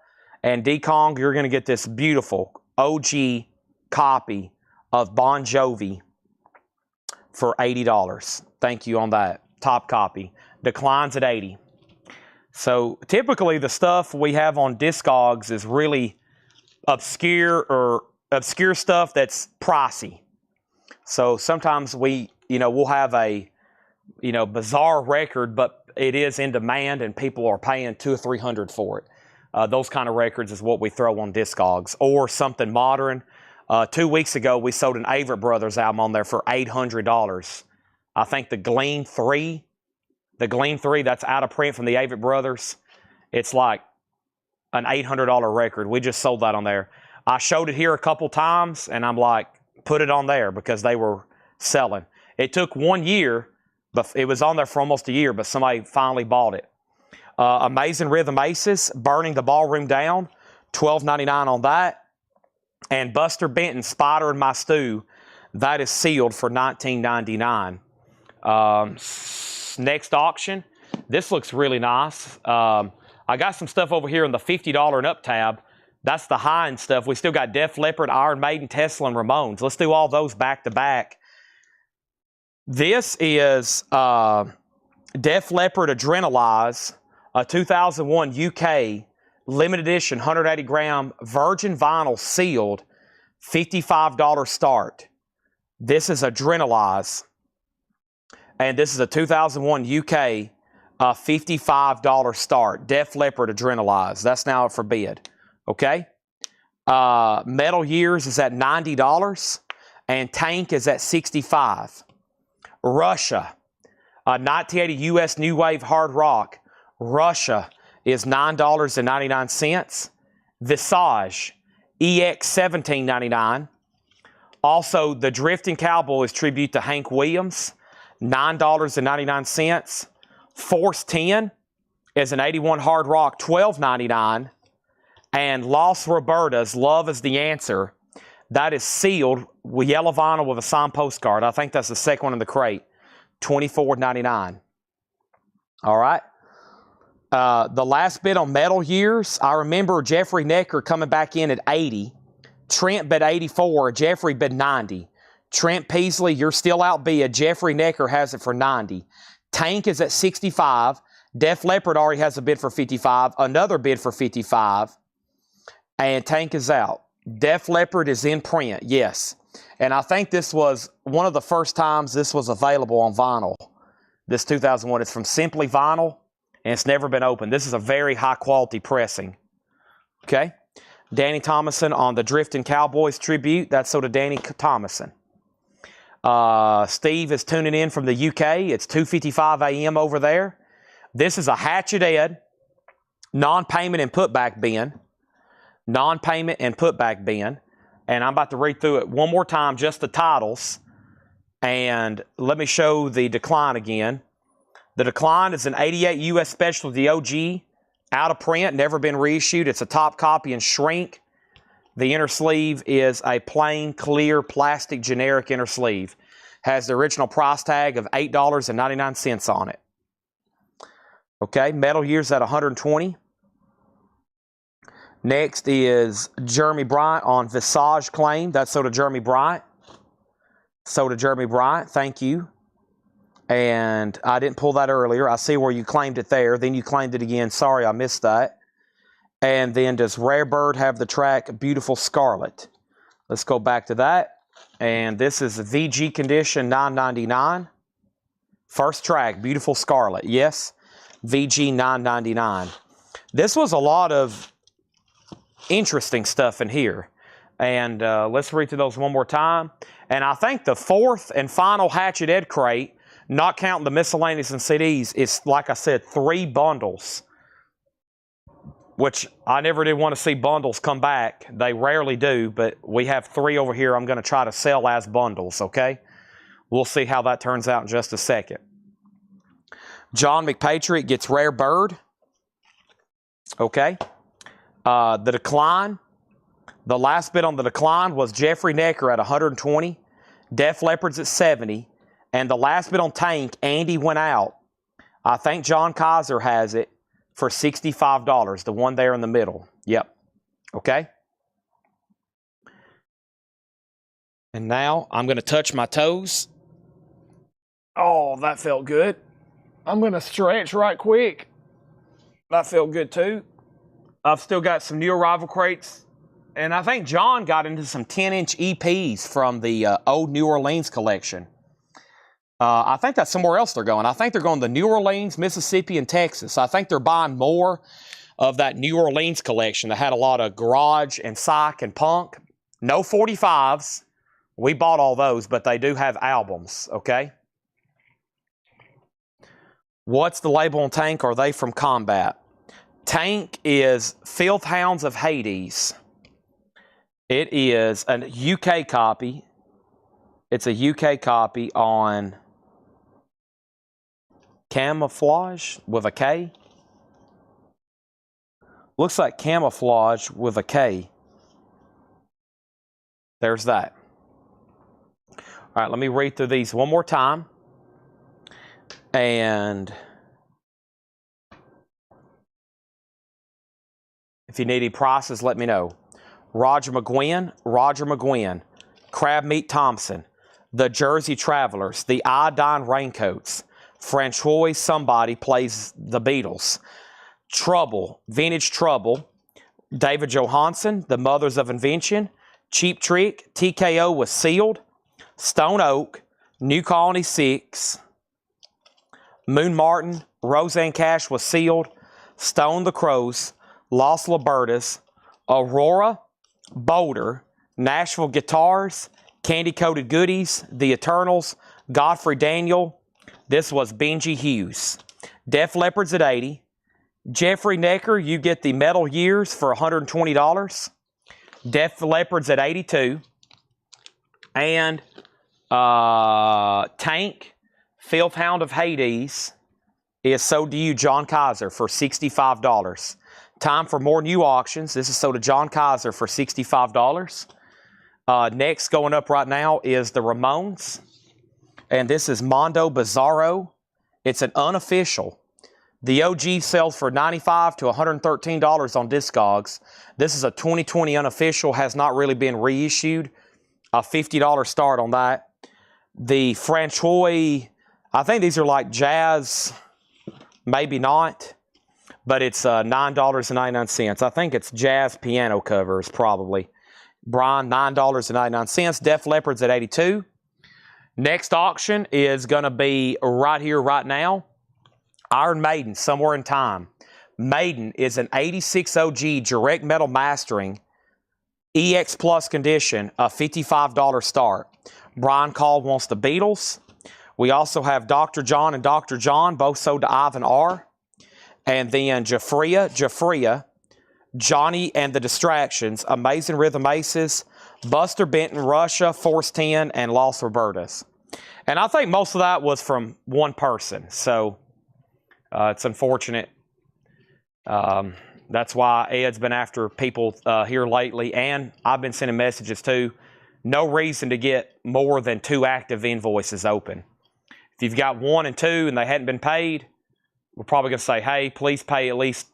And D-Kong, you're going to get this beautiful OG copy of Bon Jovi for $80. Thank you on that. Top copy. Declines at $80. So typically the stuff we have on Discogs is really obscure stuff that's pricey. So sometimes we'll have a, bizarre record, but it is in demand and people are paying $200 or $300 for it. Those kind of records is what we throw on Discogs, or something modern. 2 weeks ago, we sold an Avett Brothers album on there for $800. I think the Gleam 3, that's out of print from the Avett Brothers. It's like an $800 record. We just sold that on there. I showed it here a couple times, and I'm like, put it on there because they were selling. It took 1 year, but it was on there for almost a year, but somebody finally bought it. Amazing Rhythm Aces, Burning the Ballroom Down, $12.99 on that. And Buster Benton, Spider in My Stew, that is sealed for $19.99. Next auction, this looks really nice. I got some stuff over here in the $50 and up tab. That's the high-end stuff. We still got Def Leppard, Iron Maiden, Tesla, and Ramones. Let's do all those back to back. This is Def Leppard Adrenalize, a 2001 UK limited edition 180 gram virgin vinyl sealed, $55 start. This is Adrenalize. And this is a 2001 UK $55 start. Def Leppard Adrenalize. That's now up for bid. Okay? Metal Years is at $90. And Tank is at $65. Russia. 1980 US New Wave Hard Rock. Russia is $9.99. Visage. EX $17.99. Also, the Drifting Cowboys tribute to Hank Williams. $9.99. Force 10 is an 81 Hard Rock, $12.99. And Los Robertas, Love is the Answer. That is sealed with yellow vinyl with a signed postcard. I think that's the second one in the crate. $24.99. All right. The last bid on Metal Years, I remember Jeffrey Necker coming back in at 80. Trent bid 84. Jeffrey bid 90. Trent Peasley, you're still outbid. Jeffrey Necker has it for 90. Tank is at 65. Def Leppard already has a bid for 55. Another bid for 55. And Tank is out. Def Leppard is in print, yes. And I think this was one of the first times this was available on vinyl. This 2001. It's from Simply Vinyl, and it's never been opened. This is a very high-quality pressing. Okay? Danny Thomason on the Drifting Cowboys tribute. That's sort of Danny Thomason. Steve is tuning in from the UK. It's 2:55 a.m. over there. This is a Hatchet Ed non-payment and putback bin. Non-payment and putback bin. And I'm about to read through it one more time, just the titles. And let me show the Decline again. The Decline is an 88 US Specialty OG, out of print, never been reissued. It's a top copy in shrink. The inner sleeve is a plain, clear, plastic, generic inner sleeve. Has the original price tag of $8.99 on it. Okay, Metal Year's at $120. Next is Jeremy Bryant on Visage Claim. That's sort of Jeremy Bryant. So to Jeremy Bryant, thank you. And I didn't pull that earlier. I see where you claimed it there. Then you claimed it again. Sorry, I missed that. And then does Rare Bird have the track Beautiful Scarlet? Let's go back to that. And this is a VG condition, $9.99. First track, Beautiful Scarlet. Yes, VG $9.99. This was a lot of interesting stuff in here. And let's read through those one more time. And I think the fourth and final Hatchet Ed crate, not counting the miscellaneous and CDs, is, like I said, 3 bundles. Which I never did want to see bundles come back. They rarely do, but we have 3 over here I'm going to try to sell as bundles, okay? We'll see how that turns out in just a second. John McPatriot gets Rare Bird. Okay. The decline. The last bid on the decline was Jeffrey Necker at 120. Def Leppard's at 70. And the last bid on Tank, Andy went out. I think John Kaiser has it for $65. The one there in the middle. Yep. Okay. And now I'm going to touch my toes. Oh, that felt good. I'm going to stretch right quick. That felt good too. I've still got some new arrival crates. And I think John got into some 10-inch EPs from the old New Orleans collection. I think that's somewhere else they're going. I think they're going to New Orleans, Mississippi, and Texas. I think they're buying more of that New Orleans collection that had a lot of garage and psych and punk. No 45s. We bought all those, but they do have albums, okay? What's the label on Tank? Are they from Combat? Tank is Filth Hounds of Hades. It is a UK copy. It's a UK copy on Camouflage with a K. Looks like Camouflage with a K. There's that. All right, let me read through these one more time. And if you need any prices, let me know. Roger McGuinn, Crab Meat Thompson, the Jersey Travelers, the Iodine Raincoats, Francois Somebody plays the Beatles, Trouble, Vintage Trouble, David Johansen, the Mothers of Invention, Cheap Trick, TKO was Sealed, Stone Oak, New Colony 6, Moon Martin, Roseanne Cash was Sealed, Stone the Crows, Los Libertas, Aurora, Boulder, Nashville Guitars, Candy Coated Goodies, The Eternals, Godfrey Daniel. This was Benji Hughes. Def Leppard's at 80. Jeffrey Necker, you get the Metal Years for $120. Def Leppard's at 82. And Tank, Filth Hound of Hades, is sold to you, John Kaiser, for $65. Time for more new auctions. This is sold to John Kaiser for $65. Next going up right now is the Ramones. And this is Mondo Bizarro. It's an unofficial. The OG sells for $95 to $113 on Discogs. This is a 2020 unofficial, has not really been reissued. A $50 start on that. The Francois, I think these are like jazz, maybe not, but it's $9.99. I think it's jazz piano covers, probably. Brian, $9.99. Def Leppard's at 82. Next auction is going to be right here, right now. Iron Maiden, Somewhere in Time. Maiden is an 86 OG direct metal mastering, EX Plus condition, a $55 start. Brian Call wants the Beatles. We also have Dr. John and Dr. John, both sold to Ivan R. And then Jafria, Johnny and the Distractions, Amazing Rhythm Aces, Buster Benton, Russia, Force 10, and Los Robertas. And I think most of that was from one person, so it's unfortunate. That's why Ed's been after people here lately, and I've been sending messages too. No reason to get more than 2 active invoices open. If you've got 1 and 2 and they hadn't been paid, we're probably going to say, hey, please pay at least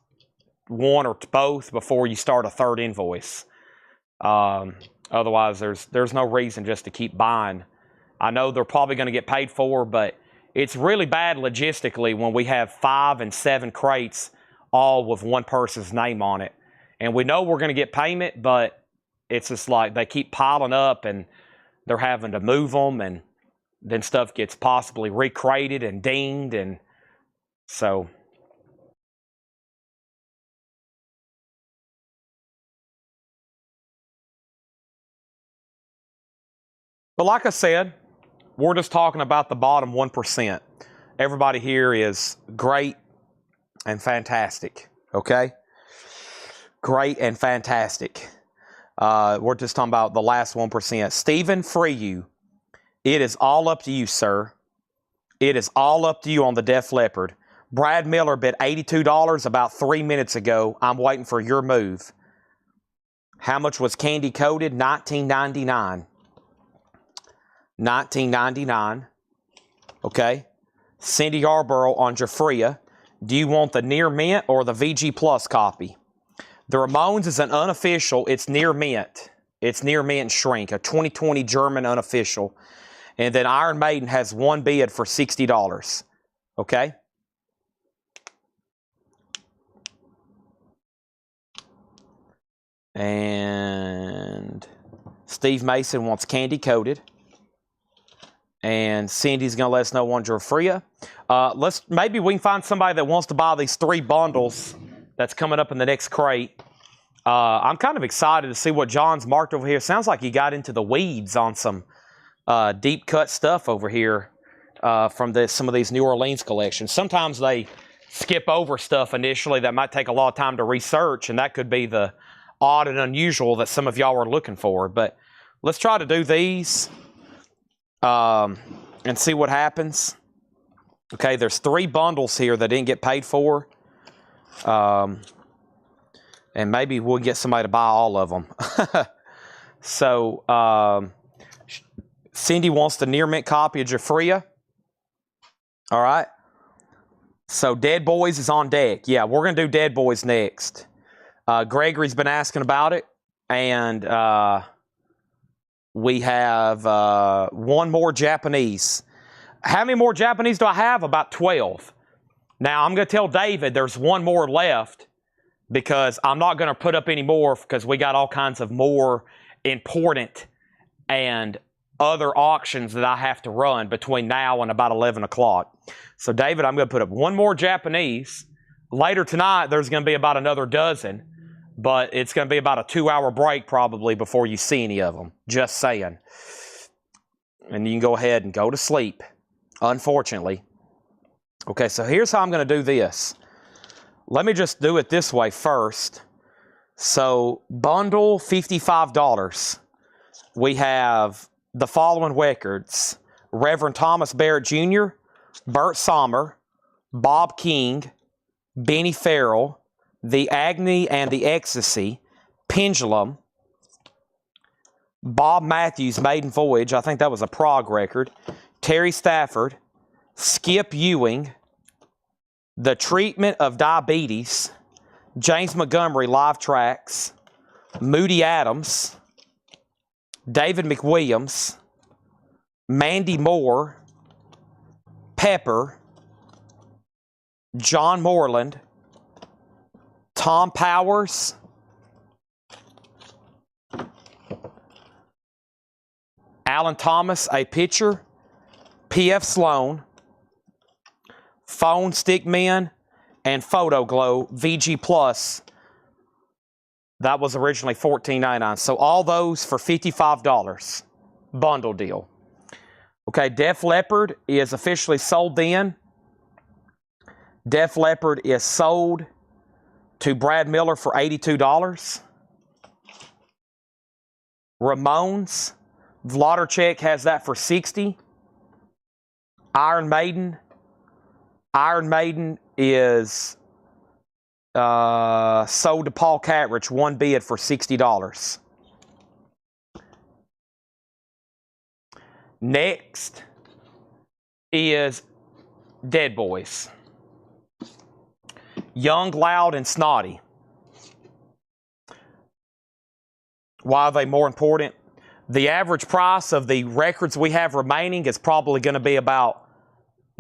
1 or both before you start a 3rd invoice. Otherwise, there's no reason just to keep buying I know they're probably going to get paid for, but it's really bad logistically when we have 5 and 7 crates all with one person's name on it. And we know we're going to get payment, but it's just like they keep piling up and they're having to move them, and then stuff gets possibly recrated and dinged, and so. But like I said, we're just talking about the bottom 1%. Everybody here is great and fantastic, okay? Great and fantastic. We're just talking about the last 1%. Stephen Freyu, it is all up to you, sir. It is all up to you on the Def Leppard. Brad Miller bid $82 about 3 minutes ago. I'm waiting for your move. How much was candy coated? $19.99. $19.99. Okay. Cindy Yarborough on Jafria. Do you want the near mint or the VG Plus copy? The Ramones is an unofficial. It's near mint. It's near mint shrink, a 2020 German unofficial. And then Iron Maiden has one bid for $60. Okay? And Steve Mason wants candy coated. And Cindy's going to let us know on Jafria. Maybe we can find somebody that wants to buy these 3 bundles that's coming up in the next crate. I'm kind of excited to see what John's marked over here. Sounds like he got into the weeds on some deep cut stuff over here from some of these New Orleans collections. Sometimes they skip over stuff initially that might take a lot of time to research, and that could be the odd and unusual that some of y'all are looking for. But let's try to do these and see what happens. Okay, there's 3 bundles here that didn't get paid for. And maybe we'll get somebody to buy all of them. So, Cindy wants the near mint copy of Jafria. All right. So, Dead Boys is on deck. Yeah, we're going to do Dead Boys next. Gregory's been asking about it. And we have 1 more Japanese. How many more Japanese do I have? About 12. Now, I'm going to tell David there's 1 more left, because I'm not going to put up any more because we got all kinds of more important and other auctions that I have to run between now and about 11 o'clock. So, David, I'm going to put up 1 more Japanese. Later tonight, there's going to be about another dozen, but it's going to be about a 2-hour break probably before you see any of them. Just saying. And you can go ahead and go to sleep, unfortunately. Okay, so here's how I'm going to do this. Let me just do it this way first. So, bundle $55. We have the following records: Reverend Thomas Barrett Jr., Bert Sommer, Bob King, Benny Farrell, The Agony and the Ecstasy, Pendulum, Bob Matthews' Maiden Voyage, I think that was a prog record, Terry Stafford, Skip Ewing, The Treatment of Diabetes, James Montgomery Live Tracks, Moody Adams, David McWilliams, Mandy Moore, Pepper, John Moreland, Tom Powers, Alan Thomas, a pitcher, P.F. Sloan, Phone Stickmen, and Photo Glow VG Plus. That was originally $14.99. So all those for $55. Bundle deal. Okay, Def Leppard is officially sold then. Def Leppard is sold to Brad Miller for $82. Ramones, Vladimir has that for $60. Iron Maiden is sold to Paul Catrich, 1 bid for $60. Next is Dead Boys. Young, Loud, and Snotty. Why are they more important? The average price of the records we have remaining is probably going to be about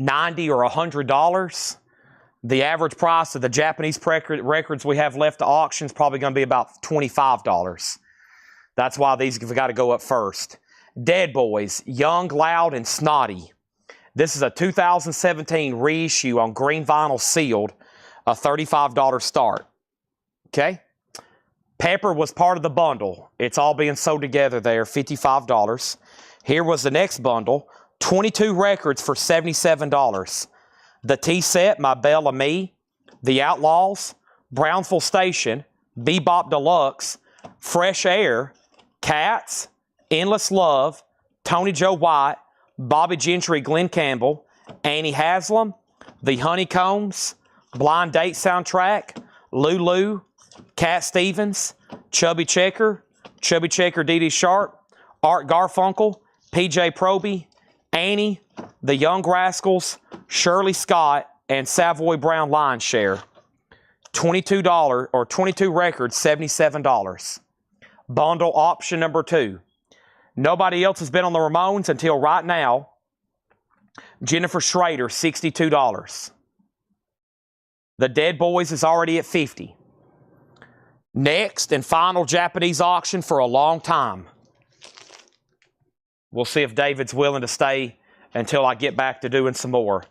$90 or $100. The average price of the Japanese records we have left to auction is probably going to be about $25. That's why these have got to go up first. Dead Boys, Young, Loud, and Snotty. This is a 2017 reissue on green vinyl sealed, a $35 start. Okay? Pepper was part of the bundle. It's all being sold together there, $55. Here was the next bundle, 22 records for $77. The Tea Set, My Belle Me, The Outlaws, Brownsville Station, Bebop Deluxe, Fresh Air, Cats, Endless Love, Tony Joe White, Bobby Gentry, Glenn Campbell, Annie Haslam, The Honeycombs, Blind Date Soundtrack, Lulu, Cat Stevens, Chubby Checker, Dee Dee Sharp, Art Garfunkel, PJ Proby, Annie, The Young Rascals, Shirley Scott, and Savoy Brown Lion Share. $22 or 22 records, $77. Bundle option number 2. Nobody else has been on the Ramones until right now. Jennifer Schrader, $62. The Dead Boys is already at $50. Next and final Japanese auction for a long time. We'll see if David's willing to stay until I get back to doing some more.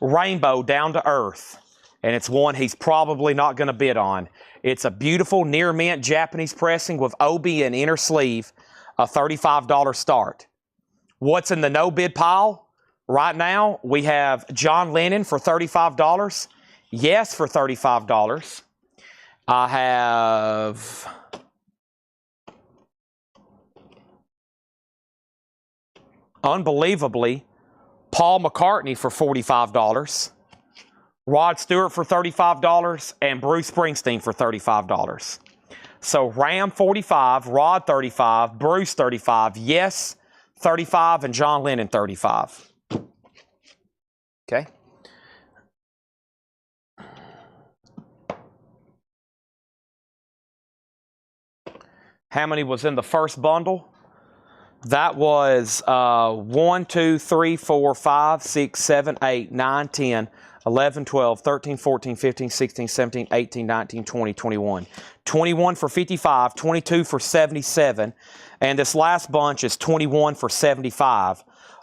Rainbow Down to Earth. And it's one he's probably not going to bid on. It's a beautiful near mint Japanese pressing with obi and inner sleeve, a $35 start. What's in the no bid pile? Right now, we have John Lennon for $35. Yes for $35. I have unbelievably Paul McCartney for $45. Rod Stewart for $35, and Bruce Springsteen for $35. So Ram 45, Rod 35, Bruce 35, Yes 35, and John Lennon 35. Okay. How many was in the first bundle? That was 1, 2, 3, 4, 5, 6, 7, 8, 9, 10, 11, 12, 13, 14, 15, 16, 17, 18, 19, 20, 21. 21 for 55, 22 for 77, and this last bunch is 21 for 75.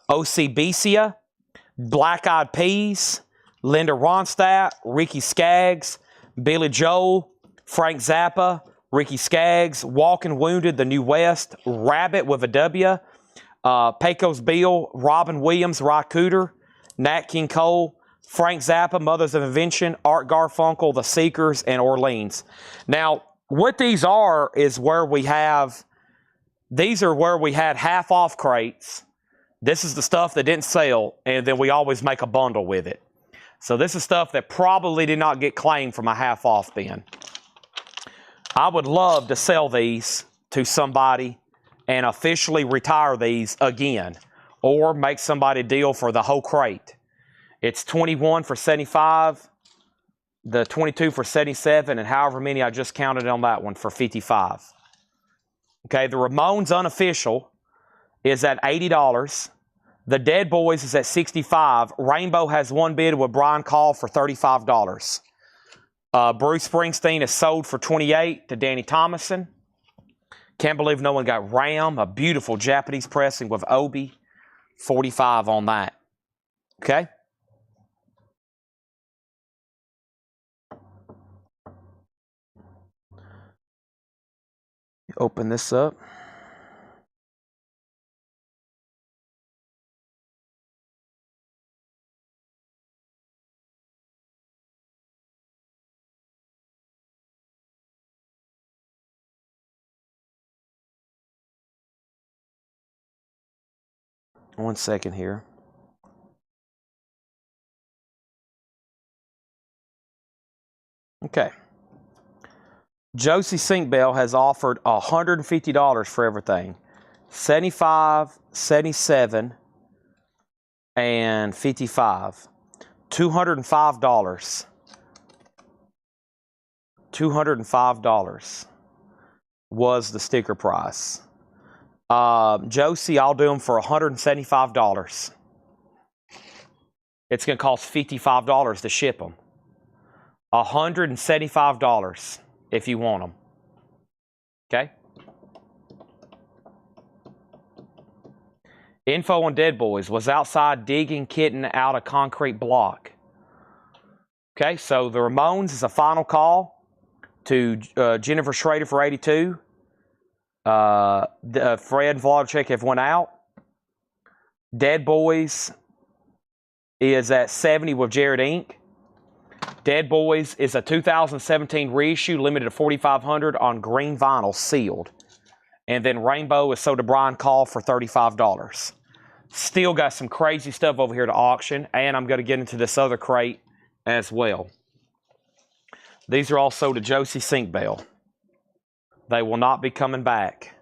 Ocbcia, Black Eyed Peas, Linda Ronstadt, Ricky Skaggs, Billy Joel, Frank Zappa, Ricky Skaggs, Walking Wounded, The New West, Rabbit with a W, Pecos Bill, Robin Williams, Ry Cooder, Nat King Cole, Frank Zappa, Mothers of Invention, Art Garfunkel, The Seekers, and Orleans. Now, what these are is where we have, these are where we had half-off crates. This is the stuff that didn't sell, and then we always make a bundle with it. So this is stuff that probably did not get claimed from a half-off bin. I would love to sell these to somebody and officially retire these again, or make somebody a deal for the whole crate. It's 21 for 75, the 22 for 77, and however many I just counted on that one for 55. Okay, the Ramones unofficial is at $80. The Dead Boys is at $65. Rainbow has one bid with Brian Call for $35. Bruce Springsteen is sold for $28 to Danny Thomason. Can't believe no one got Ram, a beautiful Japanese pressing with Obi, $45 on that. Okay? Open this up. One second here. Okay. Josie Sinkbell has offered $150 for everything. 75, 77, and 55. $205. $205 was the sticker price. Josie, I'll do them for $175. It's going to cost $55 to ship them. $175 if you want them. Okay? Info on Dead Boys. Was outside digging kitten out a concrete block. Okay, so the Ramones is a final call to Jennifer Schrader for 82. Fred and Vladchik have went out. Dead Boys is at 70 with Jared Inc. Dead Boys is a 2017 reissue, limited to 4,500 on green vinyl, sealed. And then Rainbow is sold to Brian Call for $35. Still got some crazy stuff over here to auction, and I'm going to get into this other crate as well. These are all sold to Josie Sinkbell. They will not be coming back.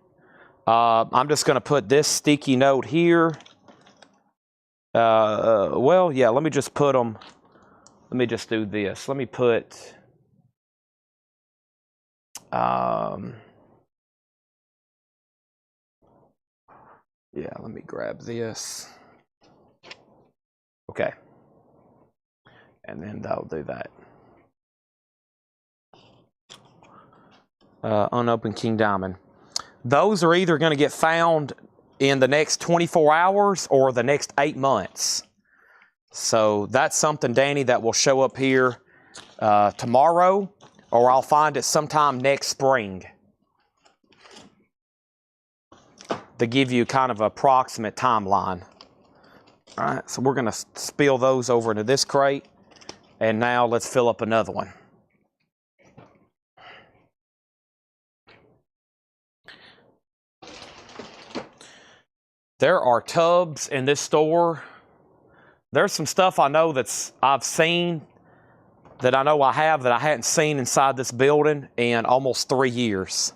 I'm just going to put this sticky note here. Well, yeah, let me just put them. Let me just do this. Let me put... yeah, let me grab this. Okay. And then that'll do that. Unopened King Diamond. Those are either going to get found in the next 24 hours or the next 8 months. So that's something, Danny, that will show up here tomorrow, or I'll find it sometime next spring, to give you kind of an approximate timeline. All right, so we're going to spill those over into this crate, and now let's fill up another one. There are tubs in this store. There's some stuff I know I've seen that I know I have that I hadn't seen inside this building in almost 3 years.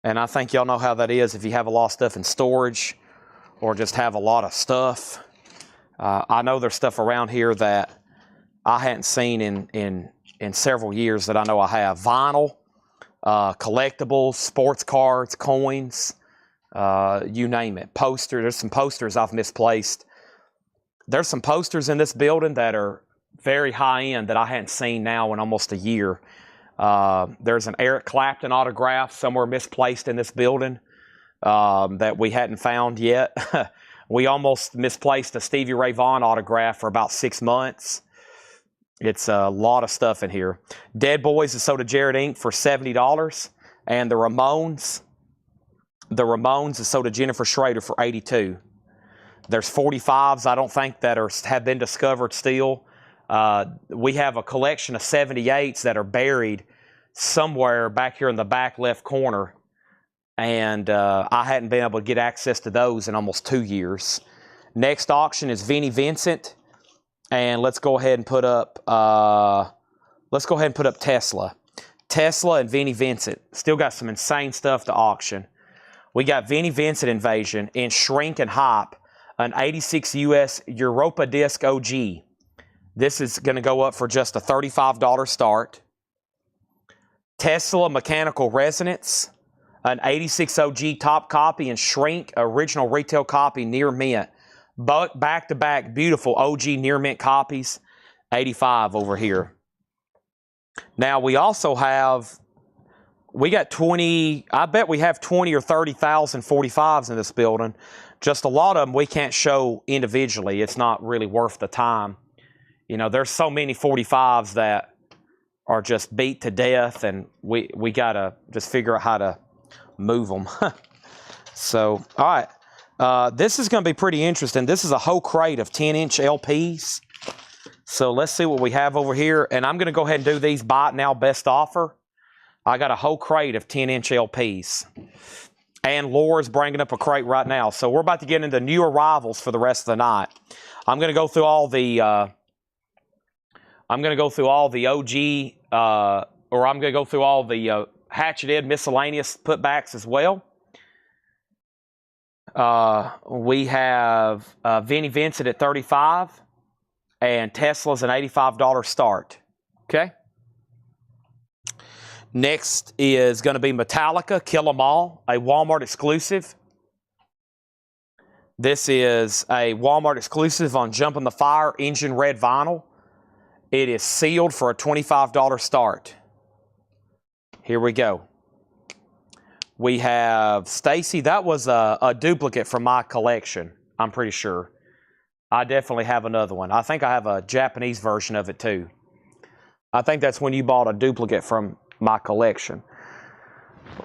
And I think y'all know how that is if you have a lot of stuff in storage or just have a lot of stuff. I know there's stuff around here that I hadn't seen in several years that I know I have. Vinyl, collectibles, sports cards, coins, you name it. Poster. There's some posters I've misplaced. There's some posters in this building that are very high end that I hadn't seen now in almost a year. There's an Eric Clapton autograph somewhere misplaced in this building that we hadn't found yet. We almost misplaced a Stevie Ray Vaughan autograph for about 6 months. It's a lot of stuff in here. Dead Boys is sold to Jared Inc. for $70. And the Ramones is sold to Jennifer Schrader for $82. There's 45s I don't think that have been discovered still. We have a collection of 78s that are buried somewhere back here in the back left corner. And I hadn't been able to get access to those in almost 2 years. Next auction is Vinnie Vincent. And let's go ahead and put up Tesla. Tesla and Vinnie Vincent. Still got some insane stuff to auction. We got Vinnie Vincent Invasion in Shrink and Hop, an 86 US Europa Disc OG. This is going to go up for just a $35 start. Tesla Mechanical Resonance, an 86 OG top copy and Shrink original retail copy near mint. Back-to-back beautiful OG near mint copies, 85 over here. Now we also have, we got 20, I bet we have 20 or 30,000 45s in this building. Just a lot of them we can't show individually. It's not really worth the time. You know, there's so many 45s that are just beat to death, and we got to just figure out how to move them. So, all right. This is going to be pretty interesting. This is a whole crate of 10-inch LPs. So let's see what we have over here. And I'm going to go ahead and do these buy it now best offer. I got a whole crate of 10-inch LPs. And Laura's bringing up a crate right now. So we're about to get into new arrivals for the rest of the night. I'm going to go through all the OG, or I'm going to go through all the Hatchet Ed miscellaneous putbacks as well. We have Vinnie Vincent at $35 and Tesla's an $85 start. Okay. Next is going to be Metallica, Kill 'Em All, a Walmart exclusive. This is a Walmart exclusive on Jumping the Fire engine red vinyl. It is sealed for a $25 start. Here we go. We have Stacy. That was a duplicate from my collection, I'm pretty sure. I definitely have another one. I think I have a Japanese version of it too. I think that's when you bought a duplicate from my collection.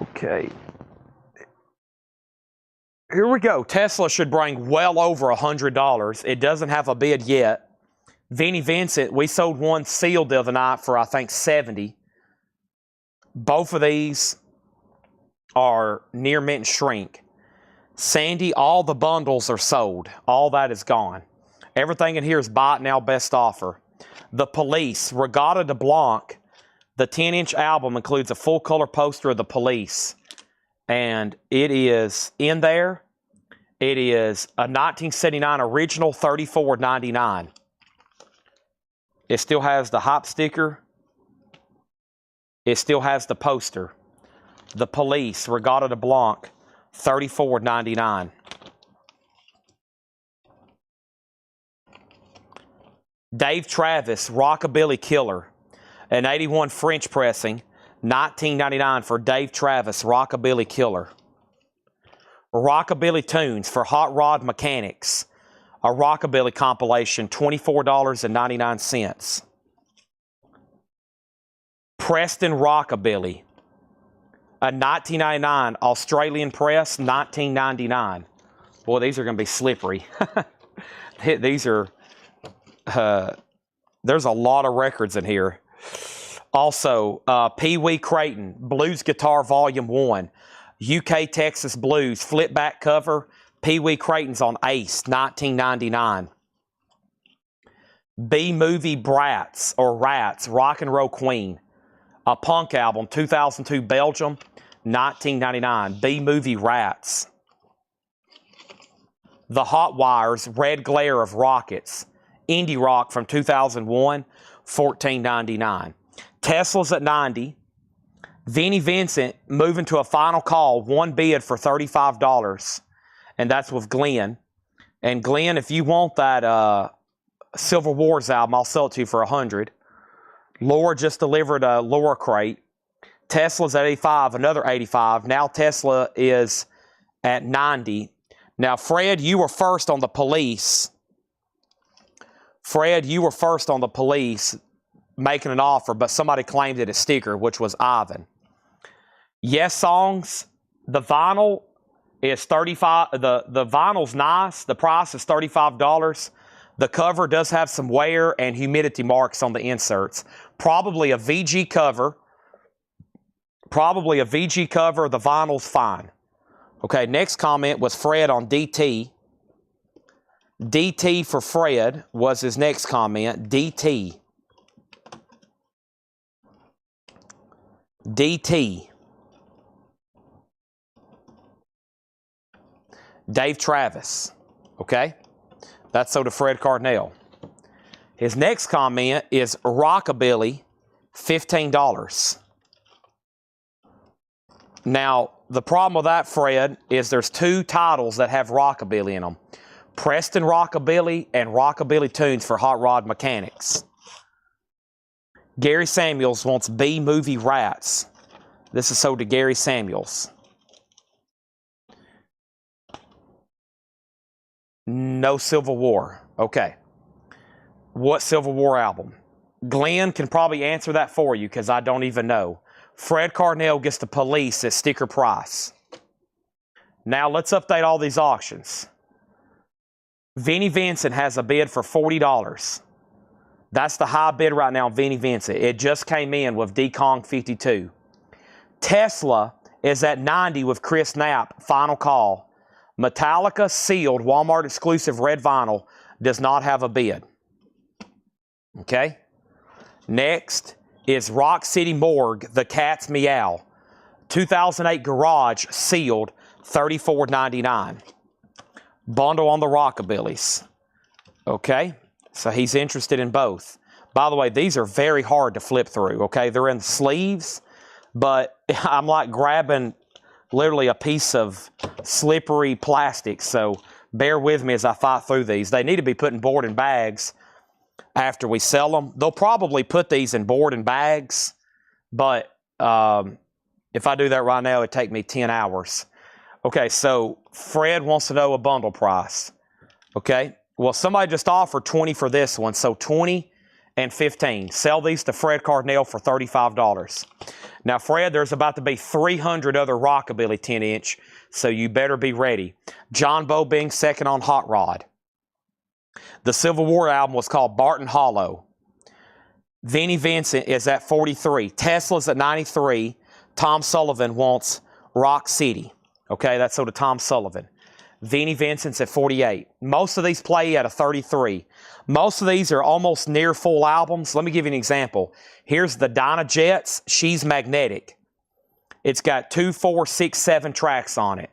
Okay. Here we go. Tesla should bring well over $100. It doesn't have a bid yet. Vinnie Vincent, we sold one sealed the other night for I think $70. Both of these are near mint and shrink. Sandy, all the bundles are sold. All that is gone. Everything in here is buy it now, best offer. The Police, Regatta de Blanc, the 10-inch album includes a full color poster of the Police. And it is in there. It is a 1979 original, $34.99. It still has the hop sticker. It still has the poster. The Police, Regatta de Blanc, $34.99. Dave Travis, Rockabilly Killer, an 81 French pressing, $19.99 for Dave Travis, Rockabilly Killer. Rockabilly Tunes for Hot Rod Mechanics, a Rockabilly compilation, $24.99. Preston Rockabilly, a 1999 Australian press, $19.99. Boy, these are going to be slippery. These are, there's a lot of records in here. Also, Pee Wee Creighton, Blues Guitar Volume 1, UK Texas Blues, flip back cover, Pee Wee Creighton's on Ace, $19.99. B-Movie Brats, or Rats, Rock and Roll Queen, a punk album, 2002 Belgium, $19.99. B-Movie Rats. The Hot Wires, Red Glare of Rockets, indie rock from 2001, $14.99. Tesla's at $90. Vinnie Vincent moving to a final call, one bid for $35, and that's with Glenn. And Glenn, if you want that Civil Wars album, I'll sell it to you for $100. Laura just delivered a Laura crate. Tesla's at $85, another $85. Now Tesla is at $90. Now, Fred, you were first on the Police. Fred, you were first on the Police making an offer, but somebody claimed it a sticker, which was Ivan. Yes Songs, the vinyl is $35. The vinyl's nice. The price is $35. The cover does have some wear and humidity marks on the inserts. Probably a VG cover. Probably a VG cover. The vinyl's fine. Okay, next comment was Fred on DT. DT for Fred was his next comment. DT. DT. Dave Travis. Okay? That's so to Fred Cardinal. His next comment is Rockabilly, $15. Now, the problem with that, Fred, is there's two titles that have Rockabilly in them. Preston Rockabilly and Rockabilly Tunes for Hot Rod Mechanics. Gary Samuels wants B-Movie Rats. This is sold to Gary Samuels. No Civil War. Okay. What Civil War album? Glenn can probably answer that for you because I don't even know. Fred Cardinal gets the Police at sticker price. Now let's update all these auctions. Vinnie Vincent has a bid for $40. That's the high bid right now on Vinnie Vincent. It just came in with D-Kong 52. Tesla is at $90 with Chris Knapp, final call. Metallica sealed Walmart exclusive red vinyl does not have a bid. Okay. Next is Rock City Morgue, The Cat's Meow. 2008 Garage sealed, $34.99. Bundle on the Rockabillys. Okay. So he's interested in both. By the way, these are very hard to flip through. Okay. They're in the sleeves, but I'm like grabbing literally a piece of slippery plastic. So bear with me as I fight through these. They need to be put in board and bags after we sell them. They'll probably put these in board and bags, but if I do that right now, it'd take me 10 hours. Okay, so Fred wants to know a bundle price. Okay, well, somebody just offered 20 for this one, so 20 and 15. Sell these to Fred Cardinale for $35. Now, Fred, there's about to be 300 other Rockabilly 10-inch, so you better be ready. John Bobing second on Hot Rod. The Civil War album was called Barton Hollow. Vinnie Vincent is at 43. Tesla's at 93. Tom Sullivan wants Rock City. Okay, that's so to Tom Sullivan. Vinnie Vincent's at 48. Most of these play at a 33. Most of these are almost near full albums. Let me give you an example. Here's the Dinah Jets. She's magnetic. It's got 2, 4, 6, 7 tracks on it.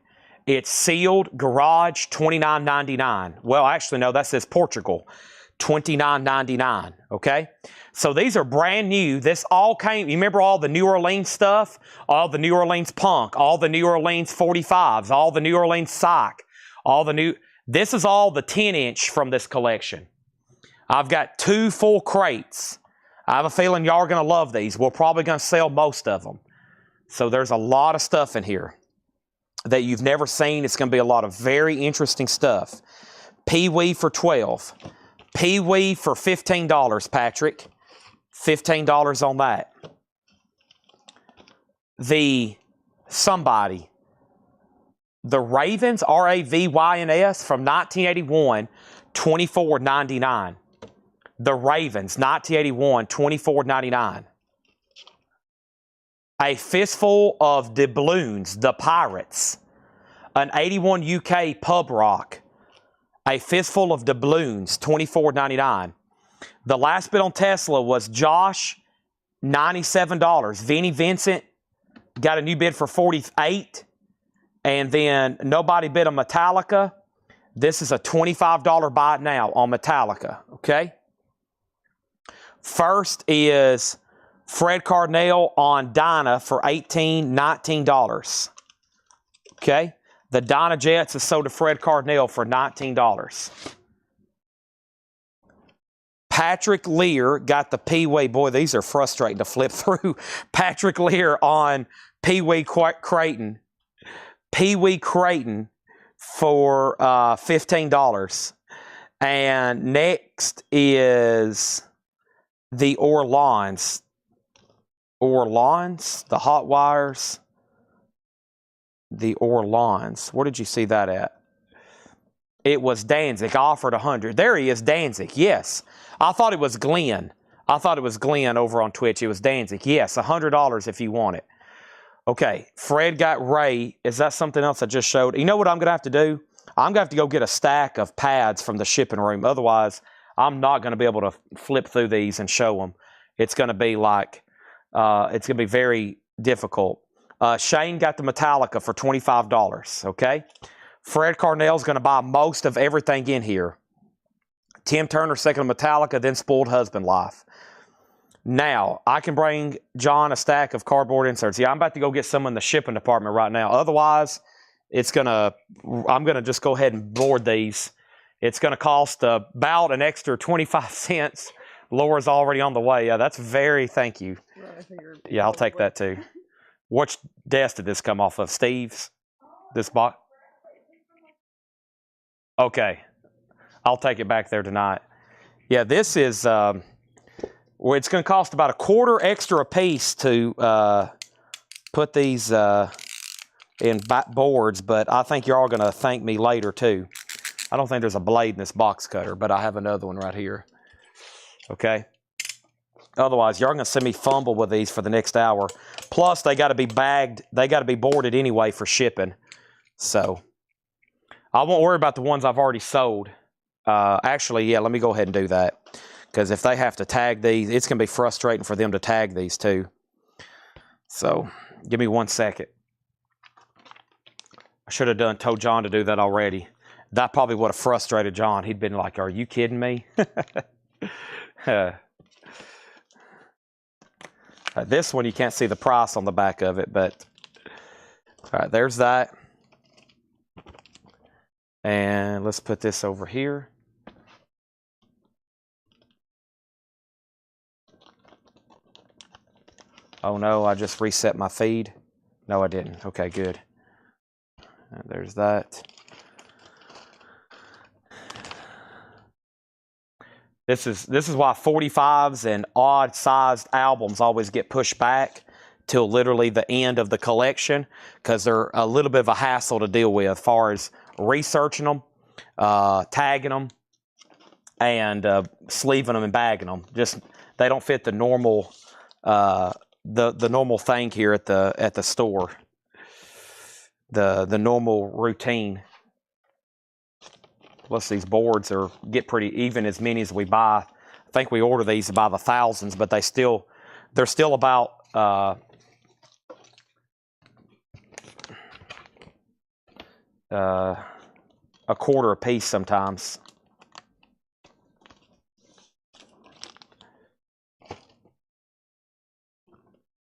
It's sealed, garage, $29.99. Well, actually, no, that says Portugal, $29.99, okay? So these are brand new. This all came, you remember all the New Orleans stuff? All the New Orleans punk, all the New Orleans 45s, all the New Orleans psych, all the new, this is all the 10-inch from this collection. I've got 2 full crates. I have a feeling y'all are going to love these. We're probably going to sell most of them. So there's a lot of stuff in here that you've never seen. It's going to be a lot of very interesting stuff. Pee-wee for $12. Pee-wee for $15, Patrick. $15 on that. The Ravens, R-A-V-Y-N-S from 1981, $24.99. The Ravens, 1981, $24.99. A fistful of doubloons, the Pirates. An 81 UK pub rock. A fistful of doubloons, $24.99. The last bid on Tesla was Josh, $97. Vinnie Vincent got a new bid for $48. And then nobody bid on Metallica. This is a $25 buy now on Metallica, okay? First is Fred Cardinale on Dinah for $18, $19. Okay? The Dinah Jets is sold to Fred Cardinale for $19. Patrick Lear got the Pee-wee. Boy, these are frustrating to flip through. Patrick Lear on Pee-wee Creighton. Pee-wee Creighton for $15. And next is the Orleans. The Hot Wires. The Orleans. Where did you see that at? It was Danzig. Offered 100. There he is, Danzig. Yes. I thought it was Glenn. Over on Twitch. It was Danzig. Yes, $100 if you want it. Okay. Fred got Ray. Is that something else I just showed? You know what I'm going to have to do? I'm going to have to go get a stack of pads from the shipping room. Otherwise, I'm not going to be able to flip through these and show them. It's going to be like, it's going to be very difficult. Shane got the Metallica for $25, okay? Fred Cardinale's going to buy most of everything in here. Tim Turner, second of Metallica, then Spoiled Husband Life. Now, I can bring John a stack of cardboard inserts. Yeah, I'm about to go get some in the shipping department right now. Otherwise, I'm going to just go ahead and board these. It's going to cost about an extra 25 cents. Laura's already on the way. Yeah, that's thank you. Yeah, I'll take that too. Which desk did this come off of? Steve's? This box? Okay. I'll take it back there tonight. Yeah, this is, well, it's going to cost about a quarter extra a piece to put these in boards, but I think you're all going to thank me later too. I don't think there's a blade in this box cutter, but I have another one right here. Okay? Otherwise, you're going to see me fumble with these for the next hour. Plus, they got to be bagged. They got to be boarded anyway for shipping. So, I won't worry about the ones I've already sold. Actually, yeah, let me go ahead and do that. Because if they have to tag these, it's going to be frustrating for them to tag these too. So, give me 1 second. I should have told John to do that already. That probably would have frustrated John. He'd been like, are you kidding me? This one, you can't see the price on the back of it, but all right, there's that. And let's put this over here. Oh no, I just reset my feed. No, I didn't. Okay, good. And there's that. This is why 45s and odd sized albums always get pushed back till literally the end of the collection, because they're a little bit of a hassle to deal with as far as researching them, tagging them, and sleeving them and bagging them. Just they don't fit the normal the normal thing here at the store. The normal routine. Plus these boards get pretty even as many as we buy. I think we order these by the thousands, but they're still about a quarter a piece sometimes.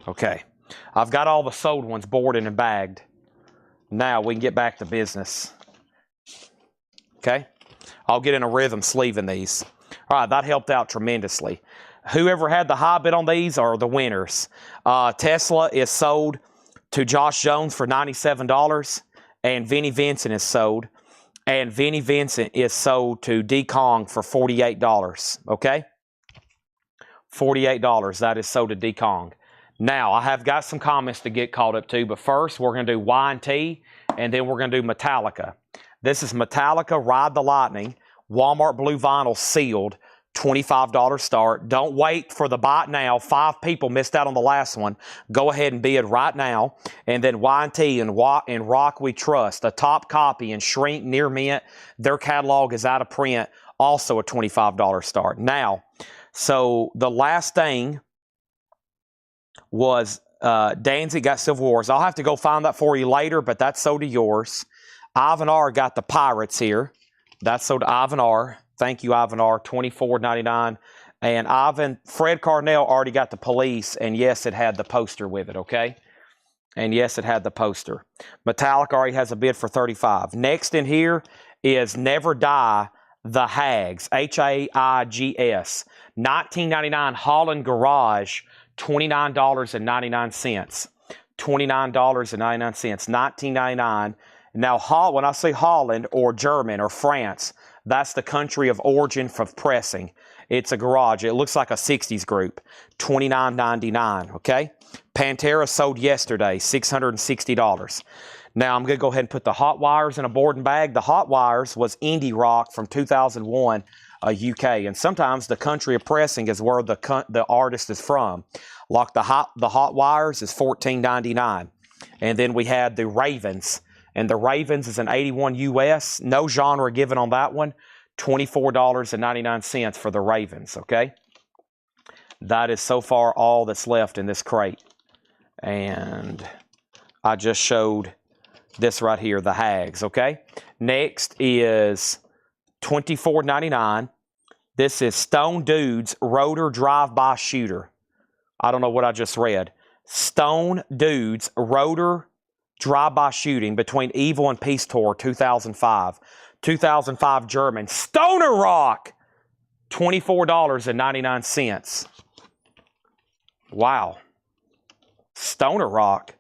Okay, I've got all the sold ones boarded and bagged. Now we can get back to business. Okay, I'll get in a rhythm sleeving these. All right, that helped out tremendously. Whoever had the high bid on these are the winners. Tesla is sold to Josh Jones for $97, and Vinnie Vincent is sold. And Vinnie Vincent is sold to D. Kong for $48. Okay, $48. That is sold to D. Kong. Now I have got some comments to get caught up to, but first we're going to do Y&T, and then we're going to do Metallica. This is Metallica Ride the Lightning, Walmart blue vinyl sealed, $25 start. Don't wait for the buy now. 5 people missed out on the last one. Go ahead and bid right now. And then Y&T and Rock We Trust, a top copy and shrink near mint. Their catalog is out of print, also a $25 start. Now, so the last thing was Danzig got Civil Wars. I'll have to go find that for you later, but that's sold to yours. Ivan R. got the Pirates here. That's sold to Ivan R. Thank you, Ivan R. $24.99. And Fred Carnell already got the Police, and yes, it had the poster with it, okay? And yes, it had the poster. Metallica already has a bid for $35. Next in here is Never Die, the Hags, H-A-I-G-S. $19.99 Holland Garage, $29.99. $29.99, $19.99. Now, when I say Holland or German or France, that's the country of origin for pressing. It's a garage. It looks like a 60s group. $29.99, okay? Pantera sold yesterday, $660. Now, I'm going to go ahead and put the Hot Wires in a board and bag. The Hot Wires was indie rock from 2001, UK. And sometimes the country of pressing is where the artist is from. Like the Hot Wires is $14.99. And then we had the Ravens. And the Ravens is an 81 US. No genre given on that one. $24.99 for the Ravens, okay? That is so far all that's left in this crate. And I just showed this right here, the Hags, okay? Next is $24.99. This is Stone Dudes Rotor Drive-By Shooter. I don't know what I just read. Stone Dudes Rotor Drive-By Shooting Between Evil and Peace Tour 2005. 2005 German. Stoner Rock! $24.99. Wow. Stoner Rock.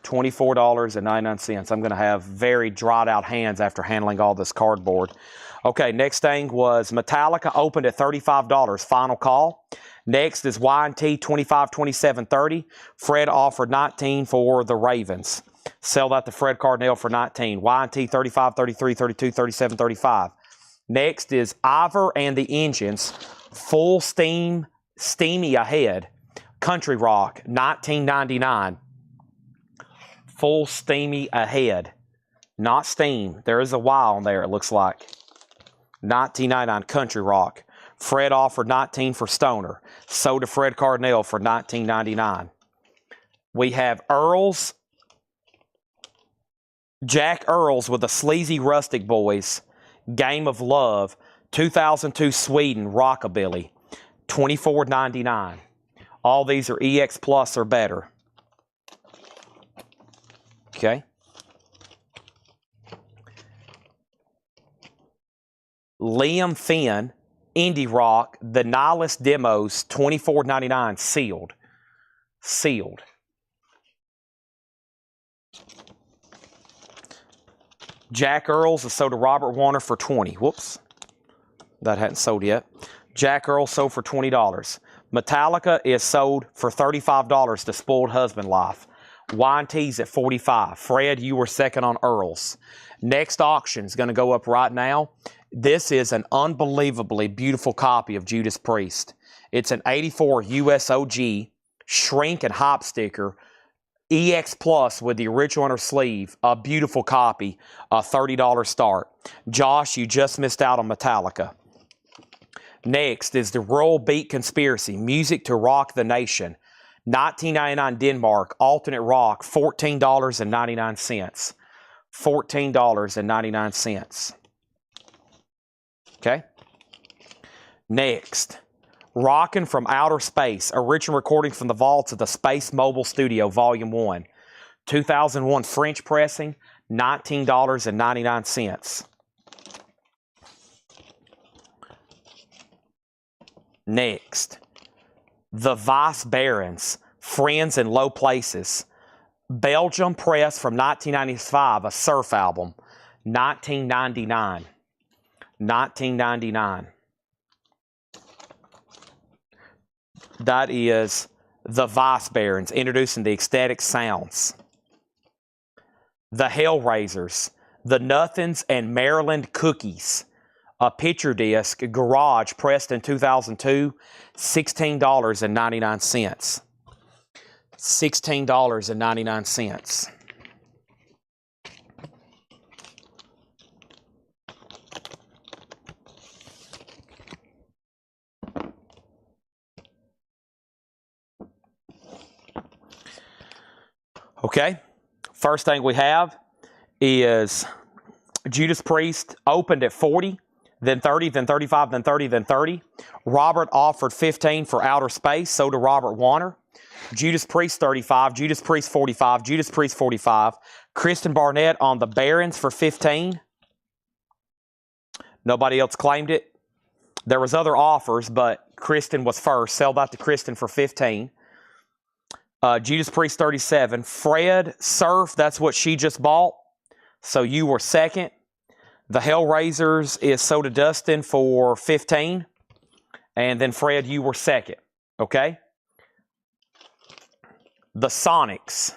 $24.99. I'm going to have very dried out hands after handling all this cardboard. Okay, next thing was Metallica opened at $35. Final call. Next is Y&T, $25, $27, $30. Fred offered $19 for the Ravens. Sell that to Fred Cardinale for $19. Y&T, $35, $33, $32, $37, $35. Next is Ivor and the Engines, Full Steam, Steamy Ahead. Country Rock, $19.99. Full Steamy Ahead. Not Steam. There is a Y on there, it looks like. $19.99 Country Rock. Fred offered $19 for Stoner. Sold to Fred Cardinale for $19.99. We have Earls. Jack Earls with the Sleazy Rustic Boys. Game of Love. 2002 Sweden Rockabilly. $24.99. All these are EX Plus or better. Okay. Liam Finn, Indie Rock, the Nihilist Demos, $24.99, sealed. Sealed. Jack Earls is sold to Robert Warner for $20. Whoops. That hadn't sold yet. Jack Earl sold for $20. Metallica is sold for $35 to Spoiled Husband Life. Y&T's at $45. Fred, you were second on Earls. Next auction is going to go up right now. This is an unbelievably beautiful copy of Judas Priest. It's an 84 USOG shrink and hop sticker, EX Plus with the original inner sleeve. A beautiful copy, a $30 start. Josh, you just missed out on Metallica. Next is the Royal Beat Conspiracy, Music to Rock the Nation. 1999 Denmark, alternate rock, $14.99. $14.99. Okay. Next, Rockin' from Outer Space, original recording from the vaults of the Space Mobile Studio, Volume 1. 2001 French pressing, $19.99. Next, The Vice Barons, Friends in Low Places. Belgium press from 1995, a surf album, $19.99. $19.99. That is The Vice Barons, introducing the ecstatic sounds. The Hellraisers, The Nothings and Maryland Cookies. A picture disc, garage, pressed in 2002, $16.99. $16.99. Okay, first thing we have is Judas Priest opened at 40, then 30, then 35, then 30, then 30. Robert offered 15 for Outer Space, so did Robert Warner. Judas Priest 35, Judas Priest 45, Judas Priest 45. Kristen Barnett on the Barons for 15. Nobody else claimed it. There was other offers, but Kristen was first. Sell that to Kristen for 15. Judas Priest 37. Fred Surf, that's what she just bought. So you were second. The Hellraisers is sold to Dustin for 15. And then Fred, you were second. Okay? The Sonics.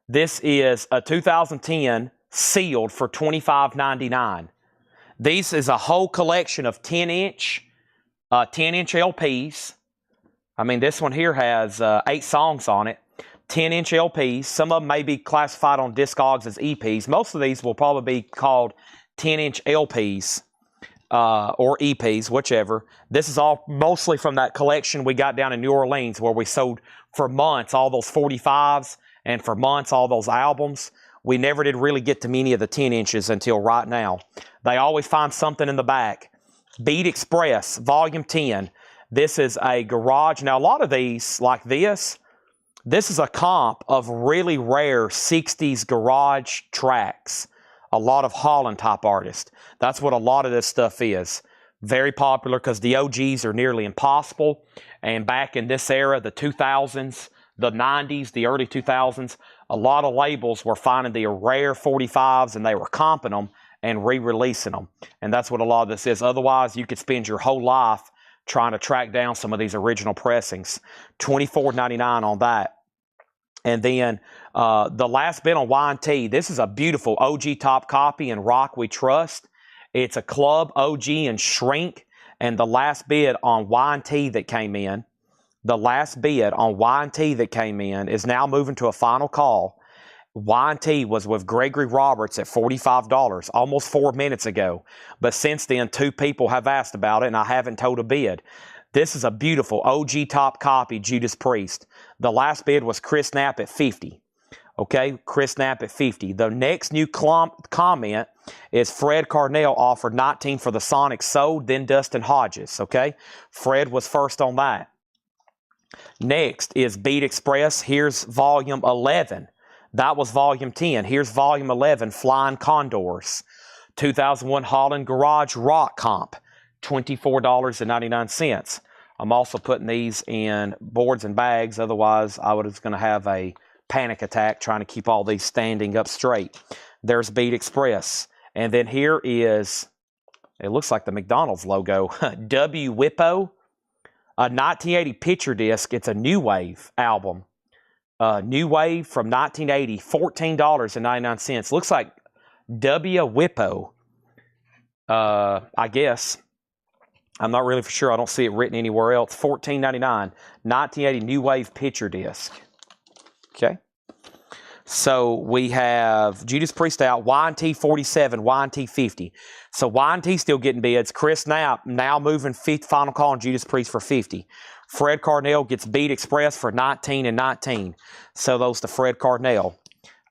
This is a 2010 sealed for $25.99. This is a whole collection of 10-inch LPs. I mean, this one here has 8 songs on it. 10-inch LPs. Some of them may be classified on Discogs as EPs. Most of these will probably be called 10-inch LPs or EPs, whichever. This is all mostly from that collection we got down in New Orleans where we sold for months all those 45s and for months all those albums. We never did really get to many of the 10 inches until right now. They always find something in the back. Beat Express, Volume 10. This is a garage. Now, a lot of these, like this is a comp of really rare 60s garage tracks. A lot of Holland type artists. That's what a lot of this stuff is. Very popular because the OGs are nearly impossible. And back in this era, the 2000s, the 90s, the early 2000s, a lot of labels were finding the rare 45s and they were comping them and re-releasing them. And that's what a lot of this is. Otherwise, you could spend your whole life trying to track down some of these original pressings. $24.99 on that. And then the last bit on Y&T. This is a beautiful OG top copy in Rock We Trust. It's a club OG and shrink. And the last bid on Y&T that came in, is now moving to a final call. Y&T was with Gregory Roberts at $45 almost 4 minutes ago. But since then, 2 people have asked about it, and I haven't told a bid. This is a beautiful OG top copy Judas Priest. The last bid was Chris Knapp at 50. Okay, Chris Knapp at 50. The next new comment is Fred Carnell offered 19 for the Sonic sold, then Dustin Hodges. Okay, Fred was first on that. Next is Beat Express. Here's Volume 11. That was Volume 10. Here's Volume 11, Flying Condors. 2001 Holland Garage Rock Comp, $24.99. I'm also putting these in boards and bags. Otherwise, I was going to have a panic attack trying to keep all these standing up straight. There's Beat Express. And then here is, it looks like the McDonald's logo, W Whippo, a 1980 picture disc. It's a New Wave album. New Wave from 1980, $14.99. Looks like W Whippo, I guess. I'm not really for sure. I don't see it written anywhere else. $14.99, 1980 New Wave picture disc. Okay. So we have Judas Priest out, Y&T 47, Y&T 50. So Y&T still getting bids. Chris Knapp now moving final call on Judas Priest for 50. Fred Carnell gets Beat Express for 19 and 19. So those to Fred Carnell.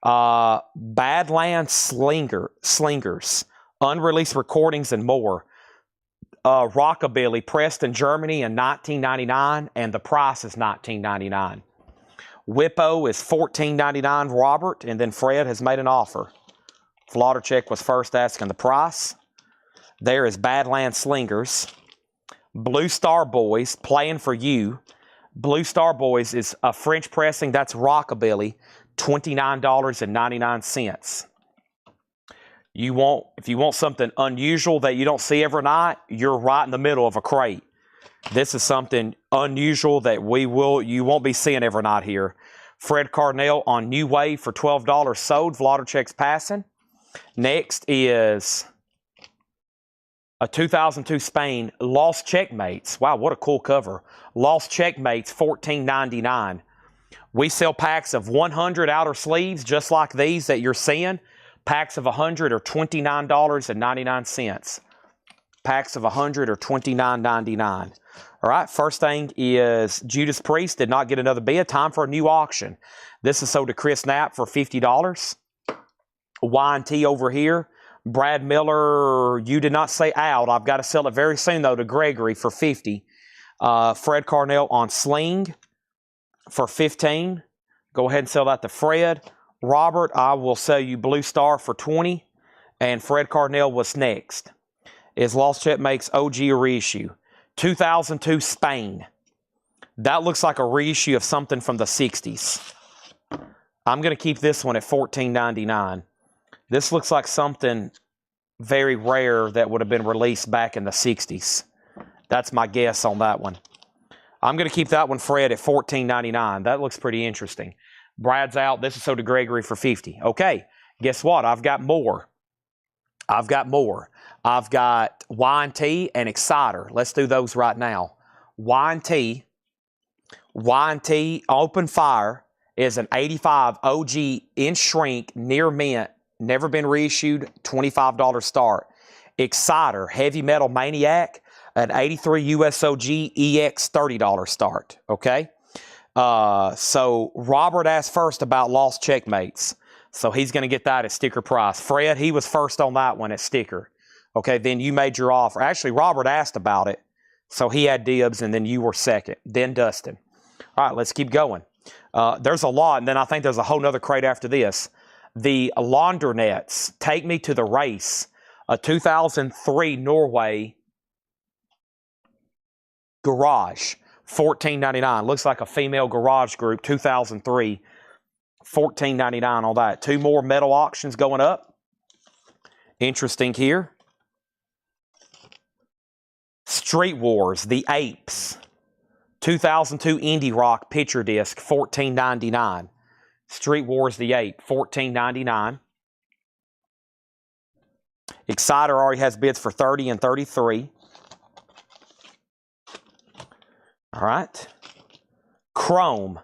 Badland Slingers, unreleased recordings and more. Rockabilly, Preston, Germany in 1999, and the price is $19.99. Whippo is $14.99, Robert, and then Fred has made an offer. Flottercheck was first asking the price. There is Badland Slingers. Blue Star Boys, Playing for You. Blue Star Boys is a French pressing. That's Rockabilly, $29.99. If you want something unusual that you don't see every night, you're right in the middle of a crate. This is something unusual that you won't be seeing every night here. Fred Carnell on New Wave for $12 sold. Vladerchek's passing. Next is a 2002 Spain Lost Checkmates. Wow, what a cool cover. Lost Checkmates, $14.99. We sell packs of 100 outer sleeves just like these that you're seeing. Packs of 100 are $29.99. Packs of 100 are $29.99. All right, first thing is Judas Priest did not get another bid. Time for a new auction. This is sold to Chris Knapp for $50. Y&T over here. Brad Miller, you did not say out. I've got to sell it very soon, though, to Gregory for $50. Fred Carnell on Sling for $15. Go ahead and sell that to Fred. Robert, I will sell you Blue Star for $20. And Fred Carnell was next. Is Lost Checkmates OG a reissue? 2002 Spain. That looks like a reissue of something from the 60s. I'm going to keep this one at $14.99. This looks like something very rare that would have been released back in the 60s. That's my guess on that one. I'm going to keep that one, Fred, at $14.99. That looks pretty interesting. Brad's out. This is sold to Gregory for $50. Okay, guess what? I've got more. I've got Y&T and Exciter. Let's do those right now. Y&T Open Fire is an 85 OG in shrink, near mint, never been reissued, $25 start. Exciter Heavy Metal Maniac, an 83 USOG EX, $30 start. Okay? So Robert asked first about Lost Checkmates. So he's going to get that at sticker price. Fred, he was first on that one at sticker. Okay, then you made your offer. Actually, Robert asked about it. So he had dibs, and then you were second. Then Dustin. All right, let's keep going. There's a lot, and then I think there's a whole nother crate after this. The Laundronets, Take Me to the Race, a 2003 Norway Garage, $14.99. Looks like a female garage group, 2003, $14.99 on that. Two more metal auctions going up. Interesting here. Street Wars, The Apes, 2002 Indie Rock picture disc, $14.99. Street Wars, The Ape, $14.99. Exciter already has bids for $30 and $33. All right. Chrome.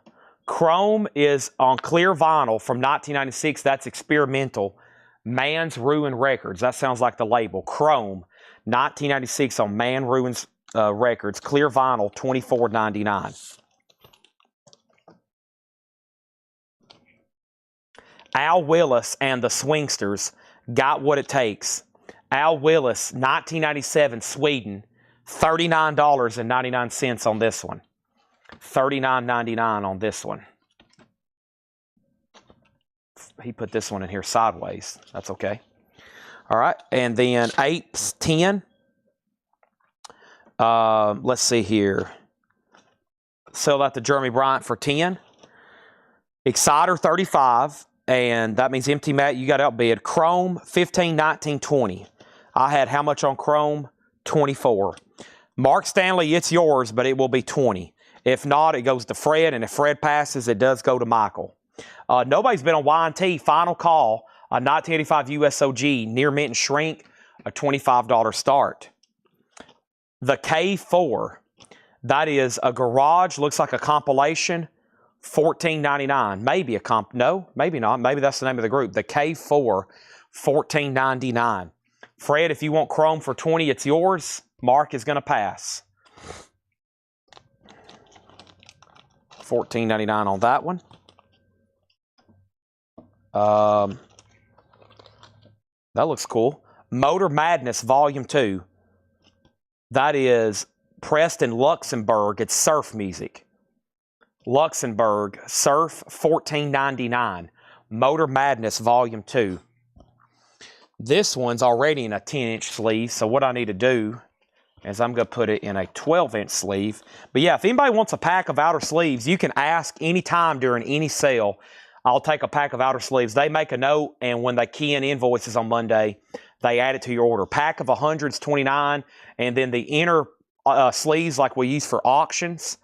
Chrome is on clear vinyl from 1996. That's experimental. Man's Ruin Records. That sounds like the label. Chrome, 1996 on Man Ruins Records. Clear vinyl, $24.99. Al Willis and the Swingsters, Got What It Takes. Al Willis, 1997, Sweden, $39.99 on this one. $39.99 on this one. He put this one in here sideways. That's okay. All right, and then 8's 10. Let's see here. Sell that to Jeremy Bryant for 10. Exciter 35, and that means empty mat. You got outbid. Chrome 15, 19, 20. I had how much on Chrome? 24. Mark Stanley, it's yours, but it will be 20. If not, it goes to Fred, and if Fred passes, it does go to Michael. Nobody's been on Y&T. Final call, a 1985 USOG, near mint and shrink, a $25 start. The K4, that is a garage, looks like a compilation, $14.99. Maybe a comp, no, maybe not. Maybe that's the name of the group. The K4, $14.99. Fred, if you want Chrome for 20, it's yours. Mark is going to pass. $14.99 on that one. That looks cool. Motor Madness Volume 2. That is Preston Luxembourg. It's surf music. Luxembourg Surf, $14.99. Motor Madness Volume 2. This one's already in a 10-inch sleeve, so what I need to do is I'm going to put it in a 12-inch sleeve. But yeah, if anybody wants a pack of outer sleeves, you can ask anytime during any sale. I'll take a pack of outer sleeves. They make a note, and when they key in invoices on Monday, they add it to your order. Pack of 100's $29, and then the inner sleeves like we use for auctions,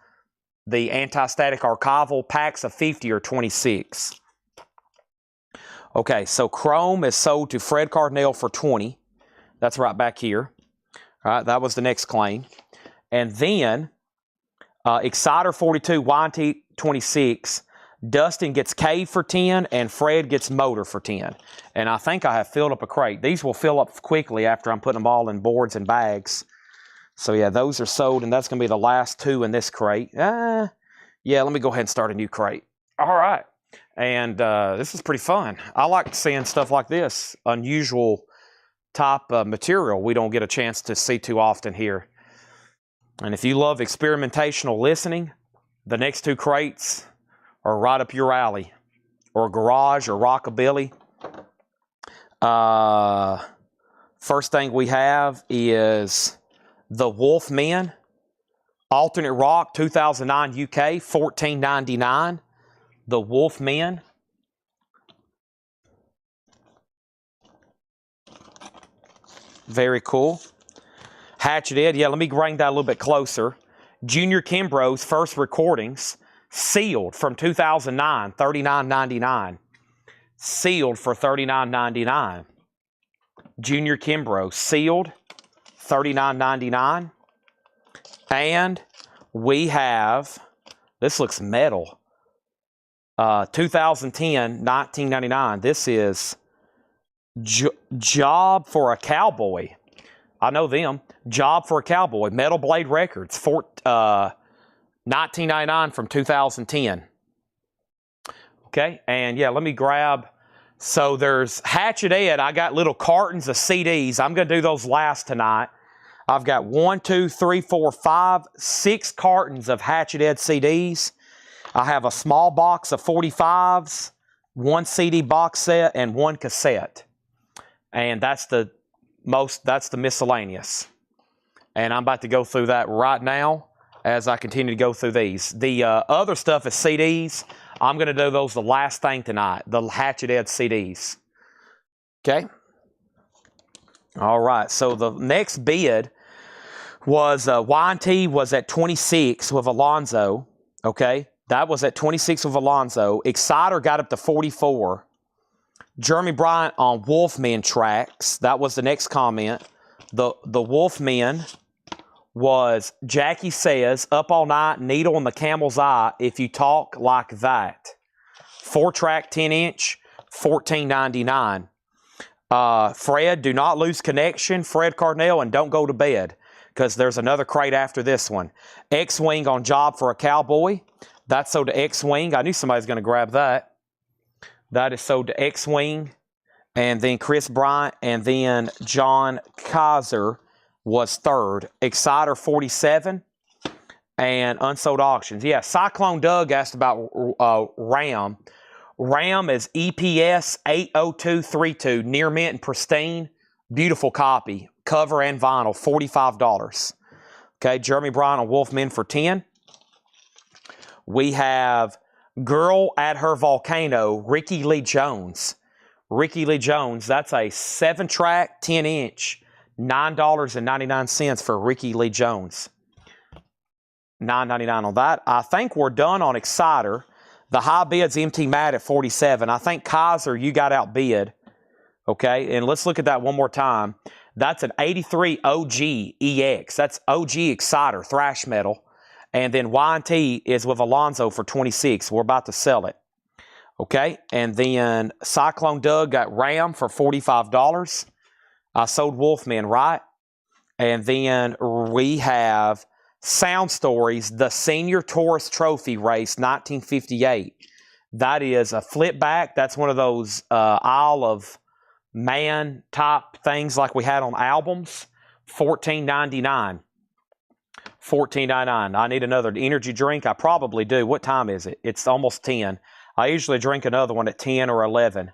the anti-static archival packs of 50 or 26. Okay, so Chrome is sold to Fred Cardinale for 20. That's right back here. All right, that was the next claim. And then Exciter 42, YT 26. Dustin gets Cave for 10, and Fred gets Motor for 10. And I think I have filled up a crate. These will fill up quickly after I'm putting them all in boards and bags. So yeah, those are sold, and that's going to be the last two in this crate. Yeah, let me go ahead and start a new crate. All right. And this is pretty fun. I like seeing stuff like this, unusual type of material we don't get a chance to see too often here. And if you love experimentational listening, the next two crates are right up your alley, or garage, or rockabilly. First thing we have is the Wolfmen, alternate rock, 2009 UK, $14.99. The Wolfmen. Very cool. Hatchet Ed, yeah, let me bring that a little bit closer. Junior Kimbrough's first recordings, sealed from 2009, $39.99. Sealed for $39.99. Junior Kimbrough, sealed, $39.99. And we have, this looks metal, 2010, $19.99. This is Job for a Cowboy. I know them. Job for a Cowboy. Metal Blade Records. $19.99 from 2010. Okay, and yeah, let me grab. So there's Hatchet Ed. I got little cartons of CDs. I'm going to do those last tonight. I've got 1, 2, 3, 4, 5, 6 cartons of Hatchet Ed CDs. I have a small box of 45s, 1 CD box set, and 1 cassette. And that's the miscellaneous. And I'm about to go through that right now as I continue to go through these. The other stuff is CDs. I'm going to do those the last thing tonight, the Hatchet Ed CDs. Okay? All right, so the next bid was Y&T was at 26 with Alonzo. Okay? That was at 26 with Alonzo. Exciter got up to 44. Jeremy Bryant on Wolfmen tracks. That was the next comment. The Wolfmen was Jackie Says, Up All Night, Needle in the Camel's Eye, If You Talk Like That. 4-track, 10-inch, $14.99. Fred, Do Not Lose Connection, Fred Cardinale, and Don't Go to Bed, because there's another crate after this one. X-Wing on Job for a Cowboy. That's sold to X-Wing. I knew somebody was going to grab that. That is sold to X-Wing. And then Chris Bryant, and then John Kaiser was third. Exciter 47 and unsold auctions. Yeah, Cyclone Doug asked about RAM. RAM is EPS 80232, near mint and pristine, Beautiful copy. Cover and vinyl, $45. Okay, Jeremy Bryan and Wolfman for 10. We have Girl at Her Volcano, Ricky Lee Jones. Ricky Lee Jones, that's a 7-track, 10-inch, $9.99 for Ricky Lee Jones. $9.99 on that. I think we're done on Exciter. The high bid's MT Matt at 47. I think Kaiser, you got outbid. Okay, and let's look at that one more time. That's an 83 OG EX. That's OG Exciter, thrash metal. And then Y&T is with Alonzo for 26. We're about to sell it. Okay, and then Cyclone Doug got Ram for $45. I sold Wolfman, right? And then we have Sound Stories, the Senior Taurus Trophy Race, 1958. That is a flip back. That's one of those Isle of Man type things like we had on albums. $14.99. $14.99. I need another energy drink. I probably do. What time is it? It's almost 10. I usually drink another one at 10 or 11.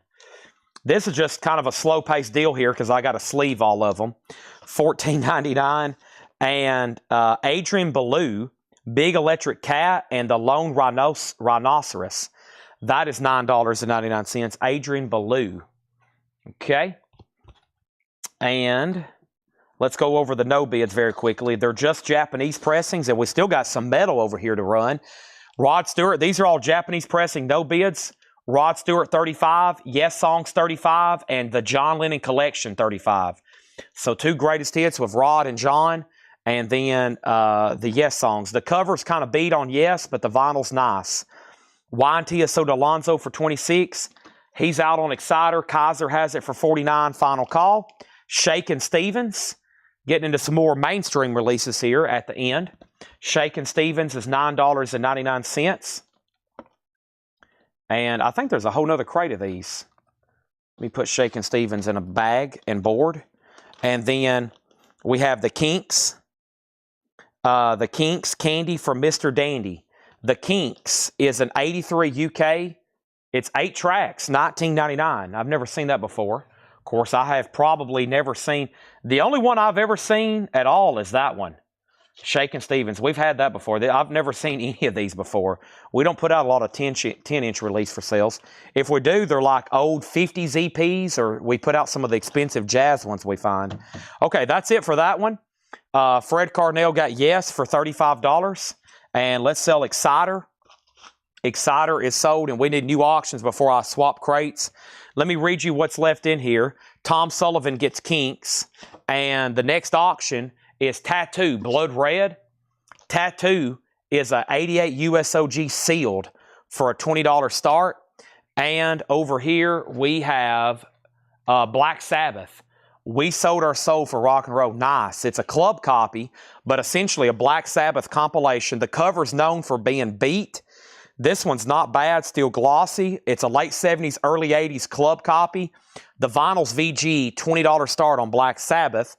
This is just kind of a slow-paced deal here because I got to sleeve all of them. $14.99. And Adrian Ballou, Big Electric Cat, and the Lone Rhinoceros. That is $9.99. Adrian Ballou. Okay. And let's go over the no bids very quickly. They're just Japanese pressings, and we still got some metal over here to run. Rod Stewart, these are all Japanese pressing no bids. Rod Stewart, 35. Yes Songs, 35. And the John Lennon Collection, 35. So 2 greatest hits with Rod and John. And then the Yes Songs. The cover's kind of beat on Yes, but the vinyl's nice. Y&T is sold Alonzo for 26. He's out on Exciter. Kaiser has it for 49. Final call. Shakin' Stevens. Getting into some more mainstream releases here at the end. Shakin' Stevens is $9.99. And I think there's a whole nother crate of these. Let me put Shakin' Stevens in a bag and board. And then we have the Kinks. The Kinks, Candy from Mr. Dandy. The Kinks is an 83 UK. It's 8 tracks, $19.99. I've never seen that before. Of course, I have probably never seen. The only one I've ever seen at all is that one. Shakin' Stevens. We've had that before. I've never seen any of these before. We don't put out a lot of 10-inch release for sales. If we do, they're like old 50s EPs, or we put out some of the expensive jazz ones we find. Okay, that's it for that one. Fred Carnell got Yes for $35. And let's sell Exciter. Exciter is sold, and we need new auctions before I swap crates. Let me read you what's left in here. Tom Sullivan gets Kinks. And the next auction is Tattoo, Blood Red. Tattoo is a 88 USOG sealed for a $20 start. And over here we have Black Sabbath. We Sold Our Soul for Rock and Roll. Nice. It's a club copy, but essentially a Black Sabbath compilation. The cover's known for being beat. This one's not bad, still glossy. It's a late 70s, early 80s club copy. The vinyl's VG, $20 start on Black Sabbath.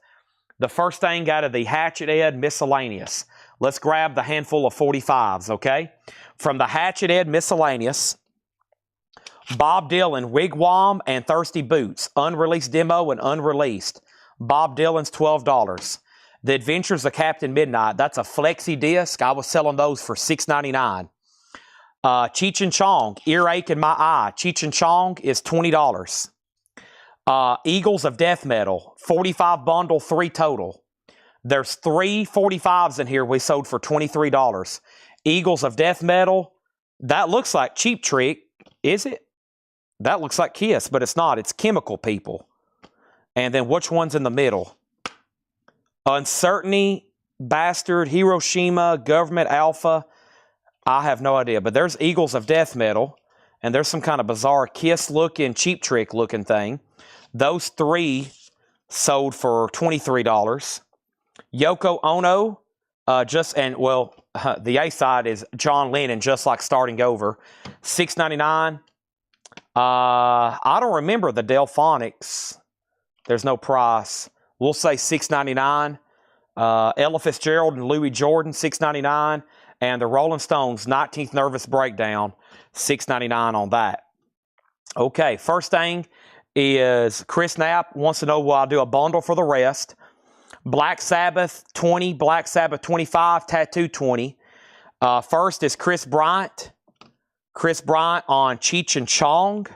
The first thing out of the Hatchet Ed Miscellaneous. Let's grab the handful of 45s, okay? From the Hatchet Ed Miscellaneous, Bob Dylan, Wigwam, and Thirsty Boots. Unreleased demo and unreleased. Bob Dylan's $12. The Adventures of Captain Midnight. That's a flexi disc. I was selling those for $6.99. Cheech and Chong, Earache in My Eye. Cheech and Chong is $20. Eagles of Death Metal, 45 bundle, 3 total. There's 3 45s in here we sold for $23. Eagles of Death Metal, that looks like Cheap Trick. Is it? That looks like Kiss, but it's not. It's Chemical People. And then which one's in the middle? Uncertainty, Bastard, Hiroshima, Government Alpha. I have no idea, but there's Eagles of Death Metal, and there's some kind of bizarre Kiss-looking, Cheap Trick-looking thing. Those 3 sold for $23. Yoko Ono, the A side is John Lennon, Just Like Starting Over, $6.99. I don't remember the Delphonics. There's no price. We'll say $6.99. Ella Fitzgerald and Louis Jordan, $6.99. And the Rolling Stones, 19th Nervous Breakdown, $6.99 on that. Okay, first thing is Chris Knapp wants to know, will I do a bundle for the rest? Black Sabbath 20, Black Sabbath 25, Tattoo 20. First is Chris Bryant. Chris Bryant on Cheech and Chong.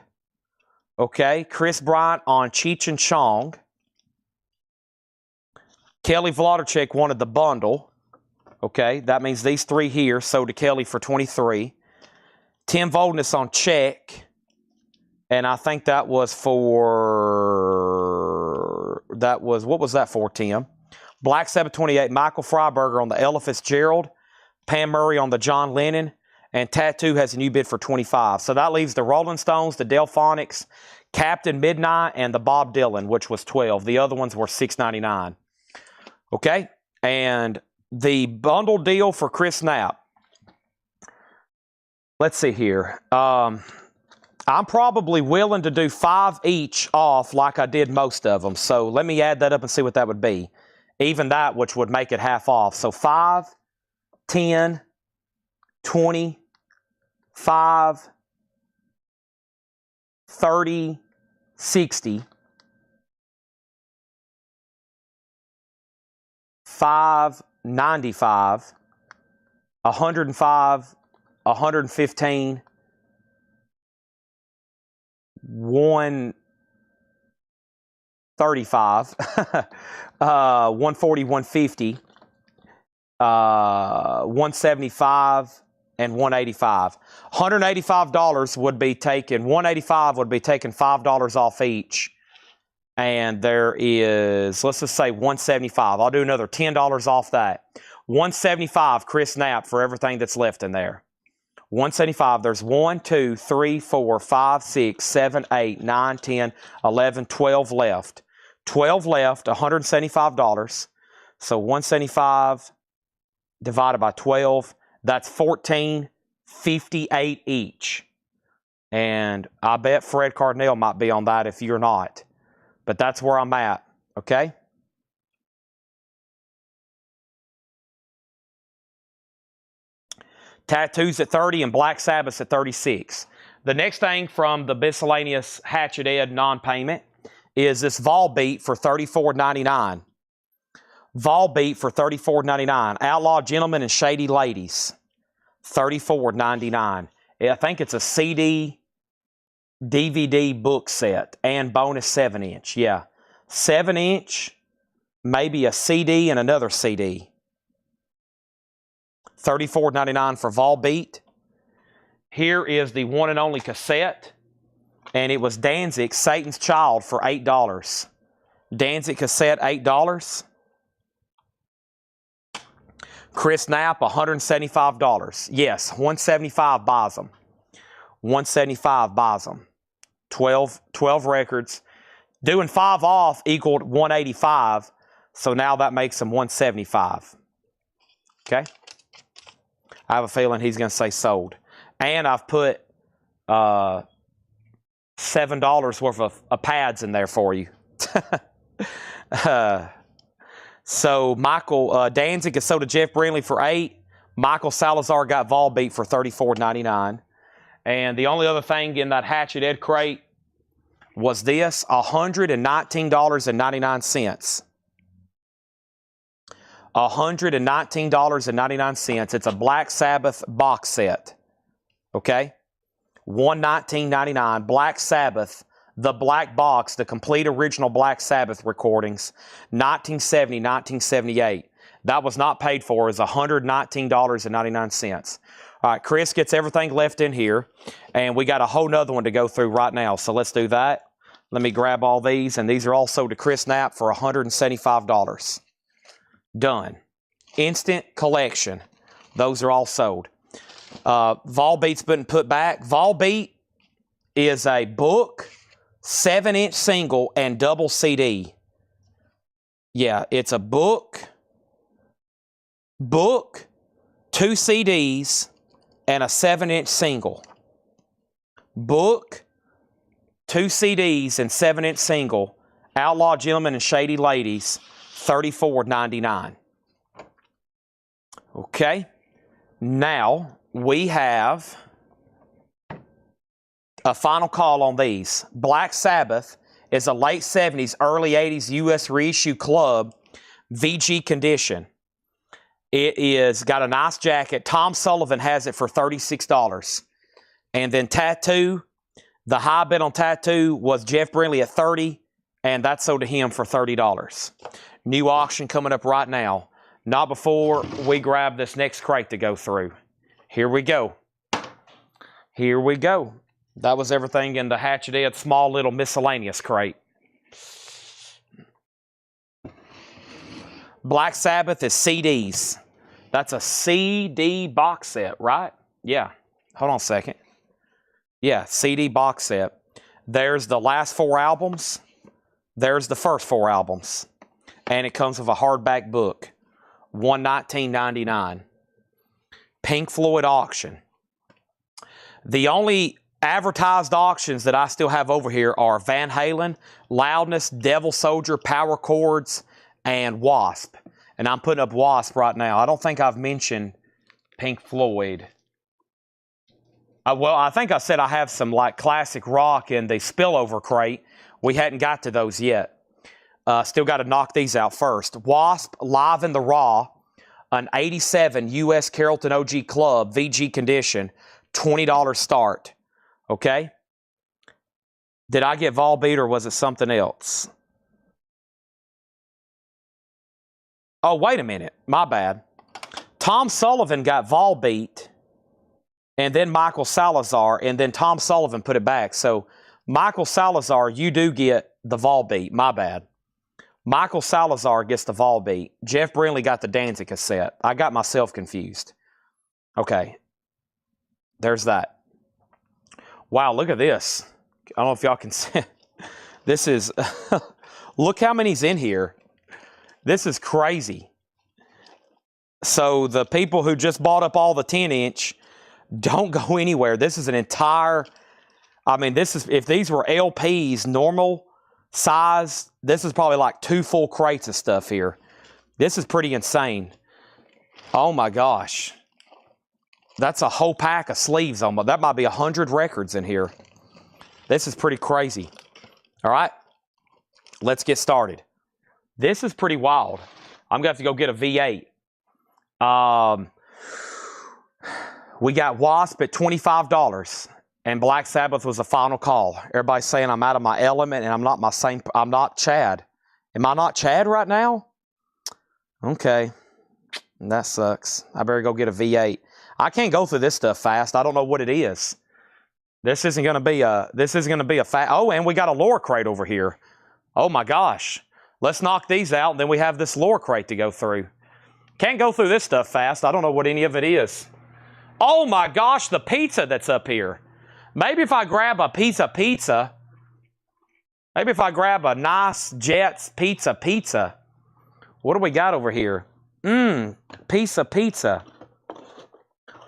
Okay, Chris Bryant on Cheech and Chong. Kelly Vladarchik wanted the bundle. Okay, that means these three here sold to Kelly for 23. Tim Voldness on check. And I think that was for, what was that for, Tim? Black Sabbath 28, Michael Freiberger on the Ella Fitzgerald. Pam Murray on the John Lennon. And Tattoo has a new bid for 25. So that leaves the Rolling Stones, the Delphonics, Captain Midnight, and the Bob Dylan, which was 12. The other ones were $6.99. Okay? And the bundle deal for Chris Knapp. Let's see here. I'm probably willing to do 5 each off like I did most of them. So let me add that up and see what that would be. Even that, which would make it half off. So 5, 10, 20, 5, 30, 60, 5, 95, 105, 115, 135, 140, 150, 175, and 185. $185 would be taken. 185 would be taken $5 off each. And there is, let's just say 175. I'll do another $10 off that. 175 Chris Knapp for everything that's left in there. 175. There's 1, 2, 3, 4, 5, 6, 7, 8, 9, 10, 11, 12 left. 12 left, $175. So 175 divided by 12, that's $14.58 each. And I bet Fred Cardinal might be on that if you're not. But that's where I'm at, okay? Tattoos at 30 and Black Sabbath at 36. The next thing from the miscellaneous Hatchet Ed non-payment is this Volbeat for $34.99. Volbeat for $34.99. Outlaw Gentlemen and Shady Ladies, $34.99. I think it's a CD, DVD book set and bonus 7-inch. Yeah, 7-inch, maybe a CD and another CD. $34.99 for Volbeat. Here is the one and only cassette, and it was Danzig, Satan's Child, for $8. Danzig cassette, $8. Chris Knapp, $175. Yes, $175 buys them. $175 buys them. 12 records. Doing 5 off equaled $185, so now that makes them $175. Okay? I have a feeling he's going to say sold. And I've put $7 worth of pads in there for you. So Michael Danzig is sold to Jeff Brindley for $8. Michael Salazar got Volbeat for $34.99. And the only other thing in that Hatchet Ed crate was this, $119.99. $119.99. It's a Black Sabbath box set. Okay? $119.99. Black Sabbath, the black box, the complete original Black Sabbath recordings, 1970, 1978. That was not paid for. It's $119.99. All right, Chris gets everything left in here, and we got a whole nother one to go through right now. So let's do that. Let me grab all these, and these are all sold to Chris Knapp for $175. Done. Instant collection. Those are all sold. Volbeat's been put back. Volbeat is a book, 7-inch single, and double CD. Yeah, it's a book, 2 CDs, and a 7-inch single. Book, 2 CDs, and 7-inch single. Outlaw Gentlemen and Shady Ladies, $34.99. Okay. Now, we have a final call on these. Black Sabbath is a late 70s, early 80s U.S. reissue club, VG condition. It is got a nice jacket. Tom Sullivan has it for $36. And then tattoo, the high bid on tattoo was Jeff Brindley at $30, and that sold to him for $30. New auction coming up right now. Not before we grab this next crate to go through. Here we go. Here we go. That was everything in the Hatchet Ed small little miscellaneous crate. Black Sabbath is CDs. That's a CD box set, right? Yeah. Hold on a second. Yeah, CD box set. There's the last 4 albums. There's the first 4 albums. And it comes with a hardback book. $119.99. Pink Floyd auction. The only advertised auctions that I still have over here are Van Halen, Loudness, Devil Soldier, Power Chords, and Wasp. And I'm putting up Wasp right now. I don't think I've mentioned Pink Floyd. Well, I think I said I have some like classic rock in the spillover crate. We hadn't got to those yet. Still got to knock these out first. Wasp, Live in the Raw, an 87 U.S. Carrollton OG Club, VG condition, $20 start. Okay? Did I get Volbeat or was it something else? Oh, wait a minute. My bad. Tom Sullivan got Volbeat, and then Michael Salazar, and then Tom Sullivan put it back. So, Michael Salazar, you do get the Volbeat. My bad. Michael Salazar gets the Volbeat. Jeff Brindley got the Danzig cassette. I got myself confused. Okay. There's that. Wow, look at this. I don't know if y'all can see. This is, look how many's in here. This is crazy. So the people who just bought up all the 10-inch, don't go anywhere. This is an entire, I mean, this is, if these were LPs, normal size, this is probably like 2 full crates of stuff here. This is pretty insane. Oh my gosh. That's a whole pack of sleeves almost. That might be 100 records in here. This is pretty crazy. All right, let's get started. This is pretty wild. I'm going to have to go get a V8. We got Wasp at $25, and Black Sabbath was the final call. Everybody's saying I'm out of my element, and I'm not Chad. Am I not Chad right now? Okay, that sucks. I better go get a V8. I can't go through this stuff fast. I don't know what it is. This isn't going to be a fast. Oh, and we got a lore crate over here. Oh my gosh. Let's knock these out, and then we have this lore crate to go through. Can't go through this stuff fast. I don't know what any of it is. Oh my gosh, the pizza that's up here. Maybe if I grab a piece of pizza, maybe if I grab a nice Jets pizza. What do we got over here? Piece of pizza.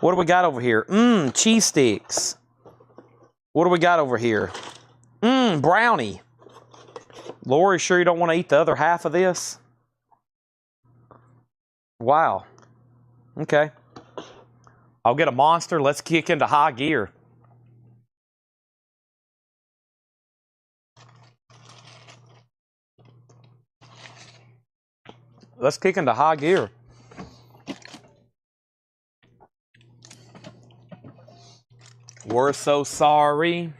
What do we got over here? Cheese sticks. What do we got over here? Brownie. Lori, sure you don't want to eat the other half of this? Wow. Okay. I'll get a monster. Let's kick into high gear. Let's kick into high gear. We're so sorry,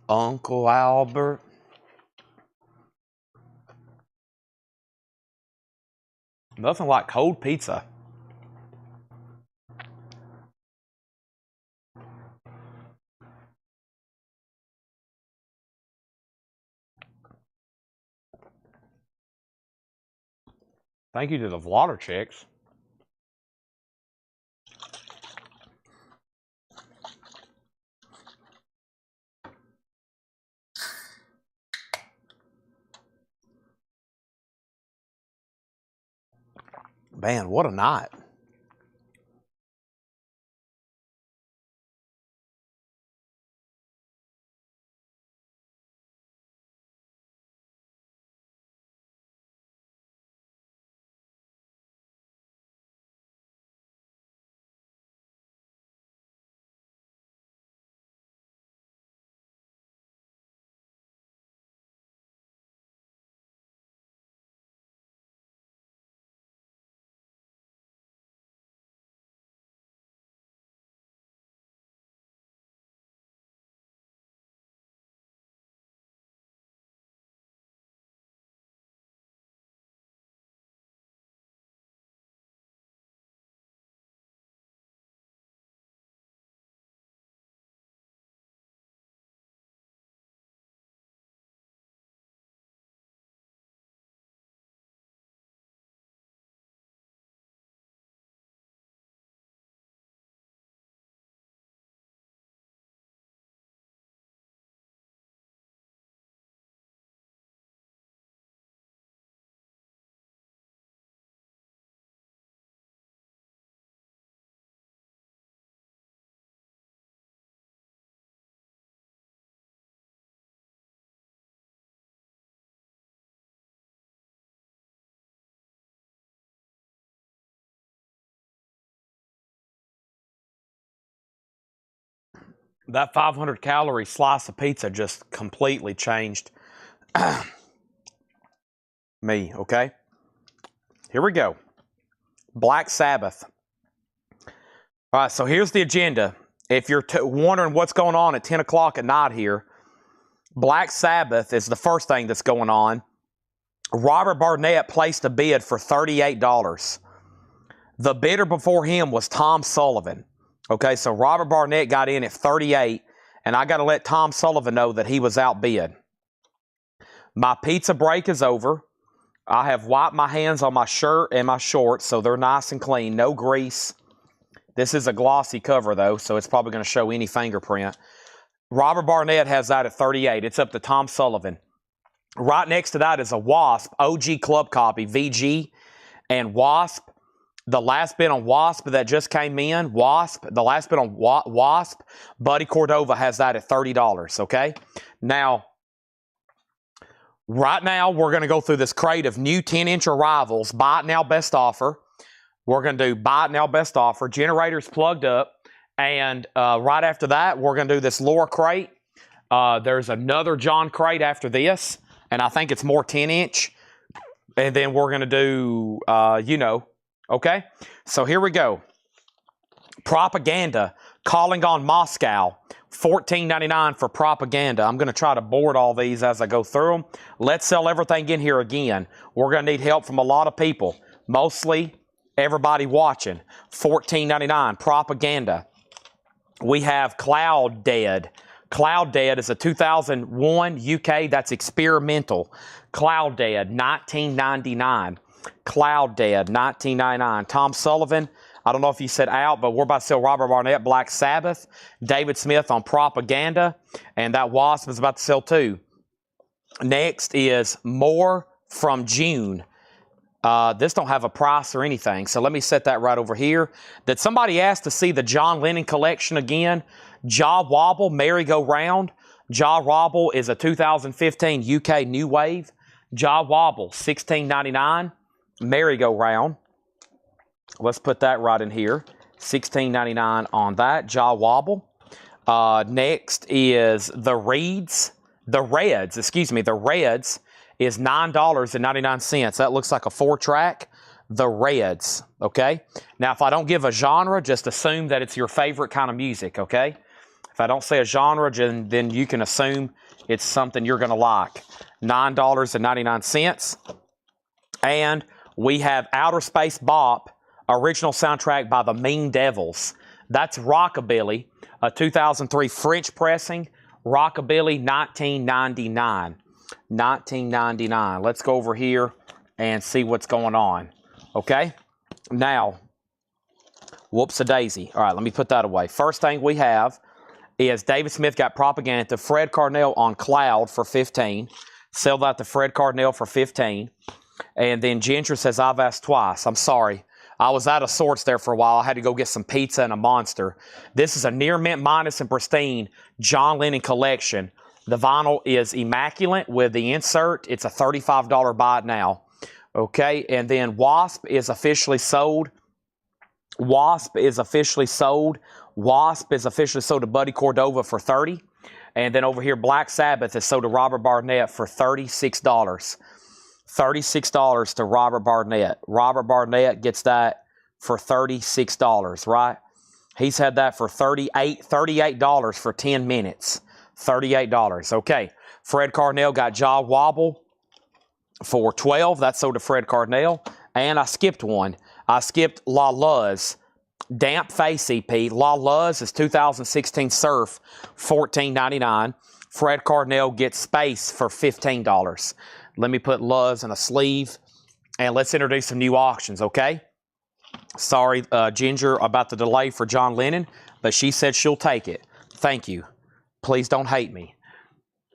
Uncle Albert. Nothing like cold pizza. Thank you to the Vlotter chicks. Man, what a night. That 500 calorie slice of pizza just completely changed me, okay? Here we go. Black Sabbath. All right, so here's the agenda. If you're wondering what's going on at 10 o'clock at night here, Black Sabbath is the first thing that's going on. Robert Barnett placed a bid for $38. The bidder before him was Tom Sullivan. Okay, so Robert Barnett got in at 38, and I got to let Tom Sullivan know that he was outbid. My pizza break is over. I have wiped my hands on my shirt and my shorts, so they're nice and clean. No grease. This is a glossy cover, though, so it's probably going to show any fingerprint. Robert Barnett has that at 38. It's up to Tom Sullivan. Right next to that is a Wasp, OG Club Copy, VG, and Wasp. The last bid on Wasp that just came in, the last bid on Wasp, Buddy Cordova has that at $30, okay? Now, right now, we're going to go through this crate of new 10-inch arrivals, buy it now, best offer. We're going to do buy it now, best offer. Generator's plugged up. And right after that, we're going to do this Laura crate. There's another John crate after this, and I think it's more 10-inch. And then we're going to do, okay? So here we go. Propaganda, calling on Moscow, $14.99 for propaganda. I'm going to try to board all these as I go through them. Let's sell everything in here again. We're going to need help from a lot of people, mostly everybody watching. $14.99, propaganda. We have Cloud Dead. Cloud Dead is a 2001 UK, that's experimental. Cloud Dead, $19.99. Cloud Dead, $19.99. Tom Sullivan, I don't know if you said out, but we're about to sell Robert Barnett, Black Sabbath. David Smith on propaganda, and that Wasp is about to sell too. Next is More from June. This don't have a price or anything, so let me set that right over here. Did somebody ask to see the John Lennon collection again? Jaw Wobble, Merry-Go-Round. Jaw Wobble is a 2015 UK New Wave. Jaw Wobble, $16.99. Merry-Go-Round. Let's put that right in here. $16.99 on that. Jaw Wobble. Next is the Reds. The Reds is $9.99. That looks like a 4-track. The Reds, okay? Now, if I don't give a genre, just assume that it's your favorite kind of music, okay? If I don't say a genre, then you can assume it's something you're going to like. $9.99. And we have Outer Space Bop, original soundtrack by the Mean Devils. That's Rockabilly, a 2003 French pressing. Rockabilly, $19.99. $19.99. Let's go over here and see what's going on. Okay? Now, whoops-a-daisy. All right, let me put that away. First thing we have is David Smith got propaganda. Fred Carnell on Cloud for $15. Sell that to Fred Carnell for $15. And then Ginger says, I've asked twice. I'm sorry. I was out of sorts there for a while. I had to go get some pizza and a Monster. This is a near mint minus and pristine John Lennon collection. The vinyl is immaculate with the insert. It's a $35 buy it now. Okay, and then Wasp is officially sold. Wasp is officially sold to Buddy Cordova for $30. And then over here, Black Sabbath is sold to Robert Barnett for $36. $36 to Robert Barnett. Robert Barnett gets that for $36, right? He's had that for $38 for 10 minutes. $38. Okay. Fred Carnell got Jaw Wobble for $12. That's sold to Fred Carnell. And I skipped one. I skipped La Luz. Damp Face EP. La Luz is 2016 Surf, $14.99. Fred Carnell gets Space for $15. Let me put Luz in a sleeve. And let's introduce some new auctions, okay? Sorry, Ginger, about the delay for John Lennon, but she said she'll take it. Thank you. Please don't hate me.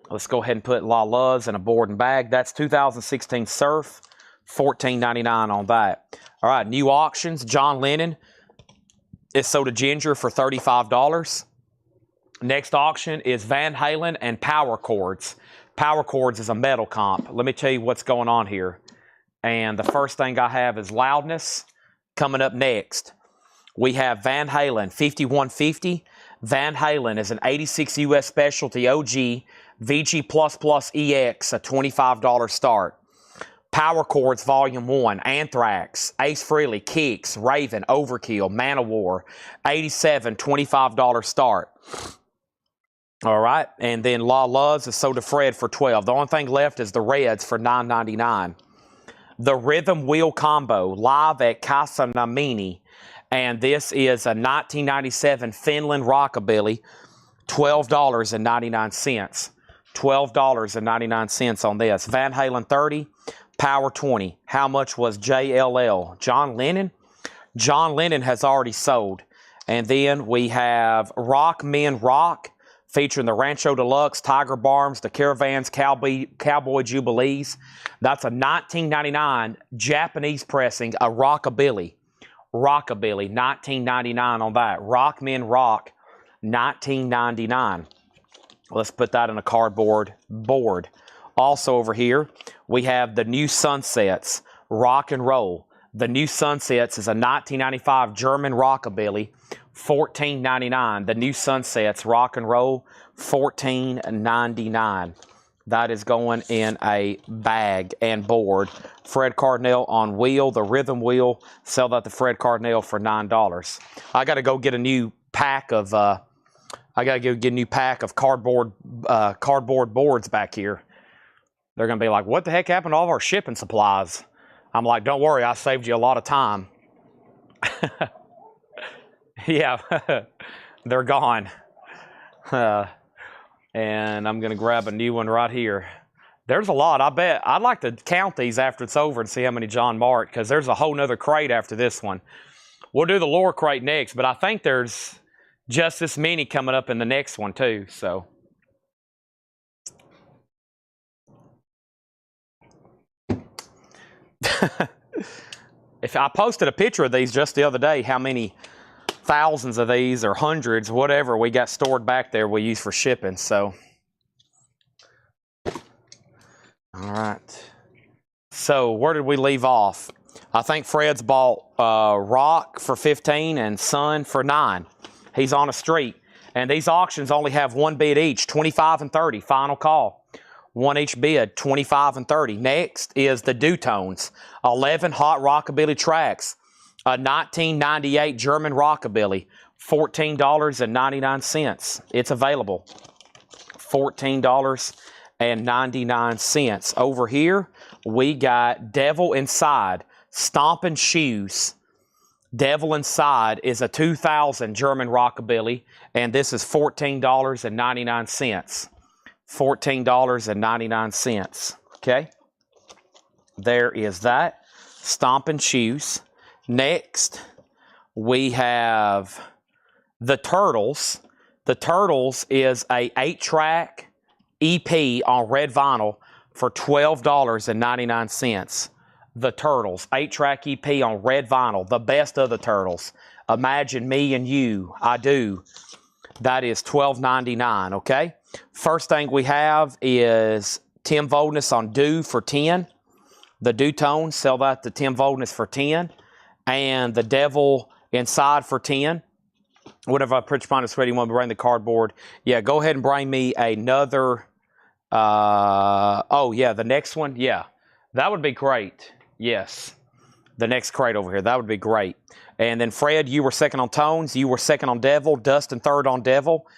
Let's go ahead and put La Luz in a board and bag. That's 2016 Surf, $14.99 on that. All right, new auctions. John Lennon is sold to Ginger for $35. Next auction is Van Halen and Power Chords. Power Chords is a metal comp. Let me tell you what's going on here. And the first thing I have is Loudness. Coming up next, we have Van Halen 5150. Van Halen is an 86 US Specialty OG VG++ EX, a $25 start. Power Chords Volume 1, Anthrax, Ace Frehley, Kicks, Raven, Overkill, Manowar, 87, $25 start. All right, and then La Loves is sold to Fred for $12. The only thing left is the Reds for $9.99. The Rhythm Wheel Combo, live at Casa Namini, and this is a 1997 Finland Rockabilly, $12.99. $12.99 on this. Van Halen 30, Power 20. How much was JLL? John Lennon? John Lennon has already sold. And then we have Rock Men Rock, featuring the Rancho Deluxe, Tiger Barms, the Caravans, Cowboy Jubilees. That's a 1999 Japanese pressing, a Rockabilly. Rockabilly, 1999 on that. Rock Men Rock, 1999. Let's put that in a cardboard board. Also over here, we have the New Sunsets, Rock and Roll. The New Sunsets is a 1995 German Rockabilly, $14.99. The New Sunsets, Rock and Roll, $14.99. That is going in a bag and board. Fred Cardinal on wheel, the Rhythm Wheel. Sell that to Fred Cardinal for $9. I got to go get a new pack of cardboard boards back here. They're going to be like, what the heck happened to all of our shipping supplies? I'm like, don't worry, I saved you a lot of time. Yeah, they're gone. And I'm going to grab a new one right here. There's a lot. I bet I'd like to count these after it's over and see how many John marked, because there's a whole nother crate after this one. We'll do the lower crate next, but I think there's just this many coming up in the next one too. So if I posted a picture of these just the other day, how many thousands of these or hundreds, whatever, we got stored back there we use for shipping. So all right, so where did we leave off? I think Fred's bought Rock for 15 and Sun for 9. He's on a streak. And these auctions only have one bid each, 25 and 30, final call. One each bid, 25 and 30. Next is the Dutones, 11 hot rockabilly tracks, a 1998 German rockabilly, $14.99. It's available, $14.99. Over here, we got Devil Inside, Stompin' Shoes. Devil Inside is a 2000 German rockabilly, and this is $14.99. $14.99. Okay? There is that. Stompin' Shoes. Next, we have the Turtles. The Turtles is a 8-track EP on red vinyl for $12.99. The Turtles, 8-track EP on red vinyl, the best of the Turtles. Imagine Me and You, I Do. That is $12.99, okay? First thing we have is Tim Voldness on Do for 10. The Do Tone, sell that to Tim Voldness for 10. And the Devil Inside for 10. Whatever I put upon this ready, you want to bring the cardboard. Yeah, go ahead and bring me another. Oh, yeah, the next one. Yeah, that would be great. Yes, the next crate over here. That would be great. And then Fred, you were second on Tones. You were second on Devil. Dustin third on Devil.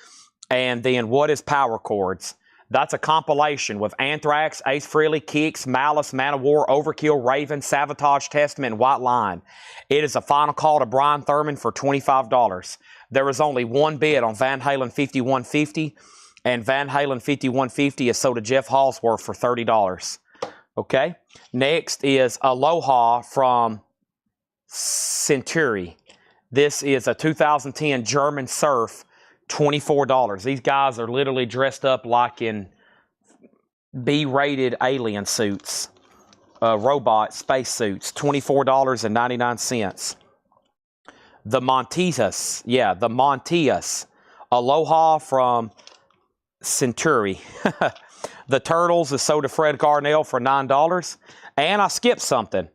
And then What is Power Chords? That's a compilation with Anthrax, Ace Frehley, Kicks, Malice, Manowar, Overkill, Raven, Sabotage, Testament, and White Line. It is a final call to Brian Thurman for $25. There is only one bid on Van Halen 5150, and Van Halen 5150 is sold to Jeff Halsworth for $30. Okay? Next is Aloha from Centuri. This is a 2010 German Surf, $24. These guys are literally dressed up like in B-rated alien suits, robot space suits, $24.99. The Montias, yeah, the Montias, Aloha from Centuri. The Turtles is sold to Fred Garnell for $9. And I skipped something.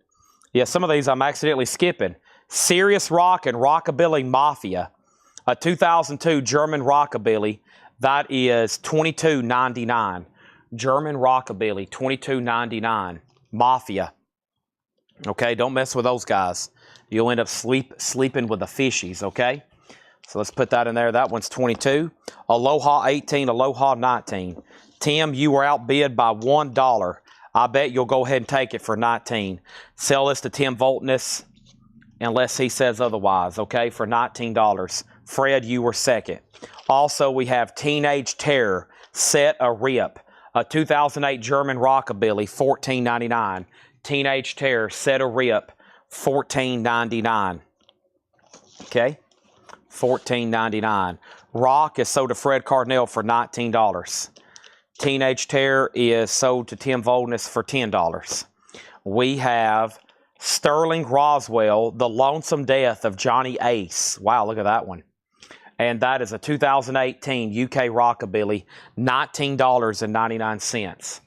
Yeah, some of these I'm accidentally skipping. Serious Rock and Rockabilly Mafia. A 2002 German Rockabilly, that is $22.99. German Rockabilly, $22.99. Mafia. Okay, don't mess with those guys. You'll end up sleeping with the fishies, okay? So let's put that in there. That one's 22. Aloha 18, Aloha 19. Tim, you were outbid by $1. I bet you'll go ahead and take it for 19. Sell this to Tim Voltness unless he says otherwise, okay, for $19. Fred, you were second. Also, we have Teenage Terror, Set a Rip, a 2008 German Rockabilly, $14.99. Teenage Terror, Set a Rip, $14.99. Okay, $14.99. Rock is sold to Fred Cardinal for $19. Teenage Terror is sold to Tim Volness for $10. We have Sterling Roswell, The Lonesome Death of Johnny Ace. Wow, look at that one. And that is a 2018 UK Rockabilly, $19.99.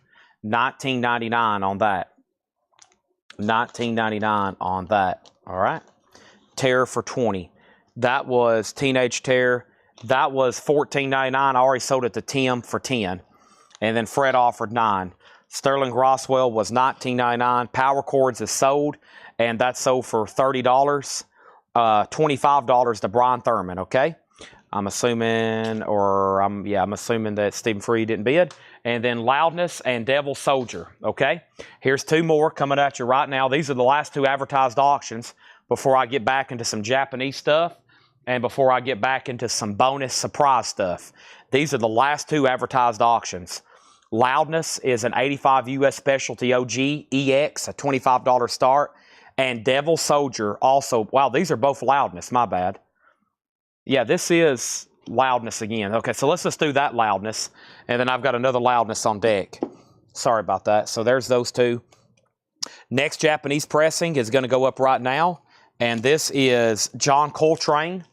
$19.99 on that. $19.99 on that. All right. Terror for $20. That was Teenage Terror. That was $14.99. I already sold it to Tim for $10. And then Fred offered $9. Sterling Roswell was $19.99. Power Chords is sold, and that's sold for $30. $25 to Brian Thurman, okay? I'm assuming that Stephen Free didn't bid. And then Loudness and Devil Soldier, okay? Here's two more coming at you right now. These are the last two advertised auctions before I get back into some Japanese stuff and before I get back into some bonus surprise stuff. These are the last two advertised auctions. Loudness is an 85 US Specialty OG EX, a $25 start. And Devil Soldier also, wow, these are both Loudness, my bad. Yeah, this is Loudness again. Okay, so let's just do that Loudness. And then I've got another Loudness on deck. Sorry about that. So there's those two. Next Japanese pressing is going to go up right now. And this is John Coltrane.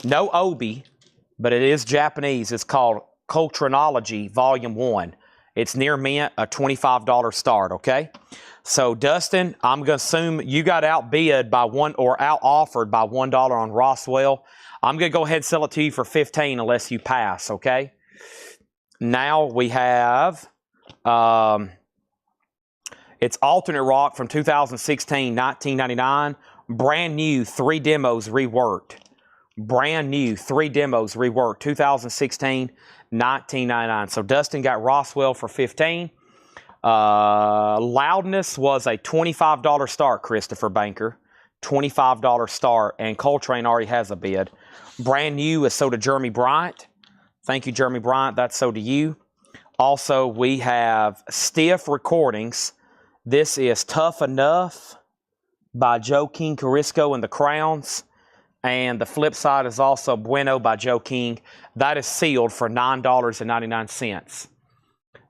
No Obi, but it is Japanese. It's called Coltranology Volume 1. It's near mint, a $25 start, okay? So, Dustin, I'm going to assume you got outbid by out-offered by $1 on Roswell. I'm going to go ahead and sell it to you for $15 unless you pass, okay? Now we have, it's Alternate Rock from 2016, $19.99. Brand new, 3 demos reworked. Brand new, 3 demos reworked, 2016, $19.99. So Dustin got Roswell for $15. Loudness was a $25 start, Christopher Banker. $25 start, and Coltrane already has a bid. Brand new is sold to Jeremy Bryant. Thank you, Jeremy Bryant. That's sold to you. Also, we have Stiff Recordings. This is Tough Enough by Joe King Carisco and the Crowns. And the flip side is also Bueno by Joe King. That is sealed for $9.99.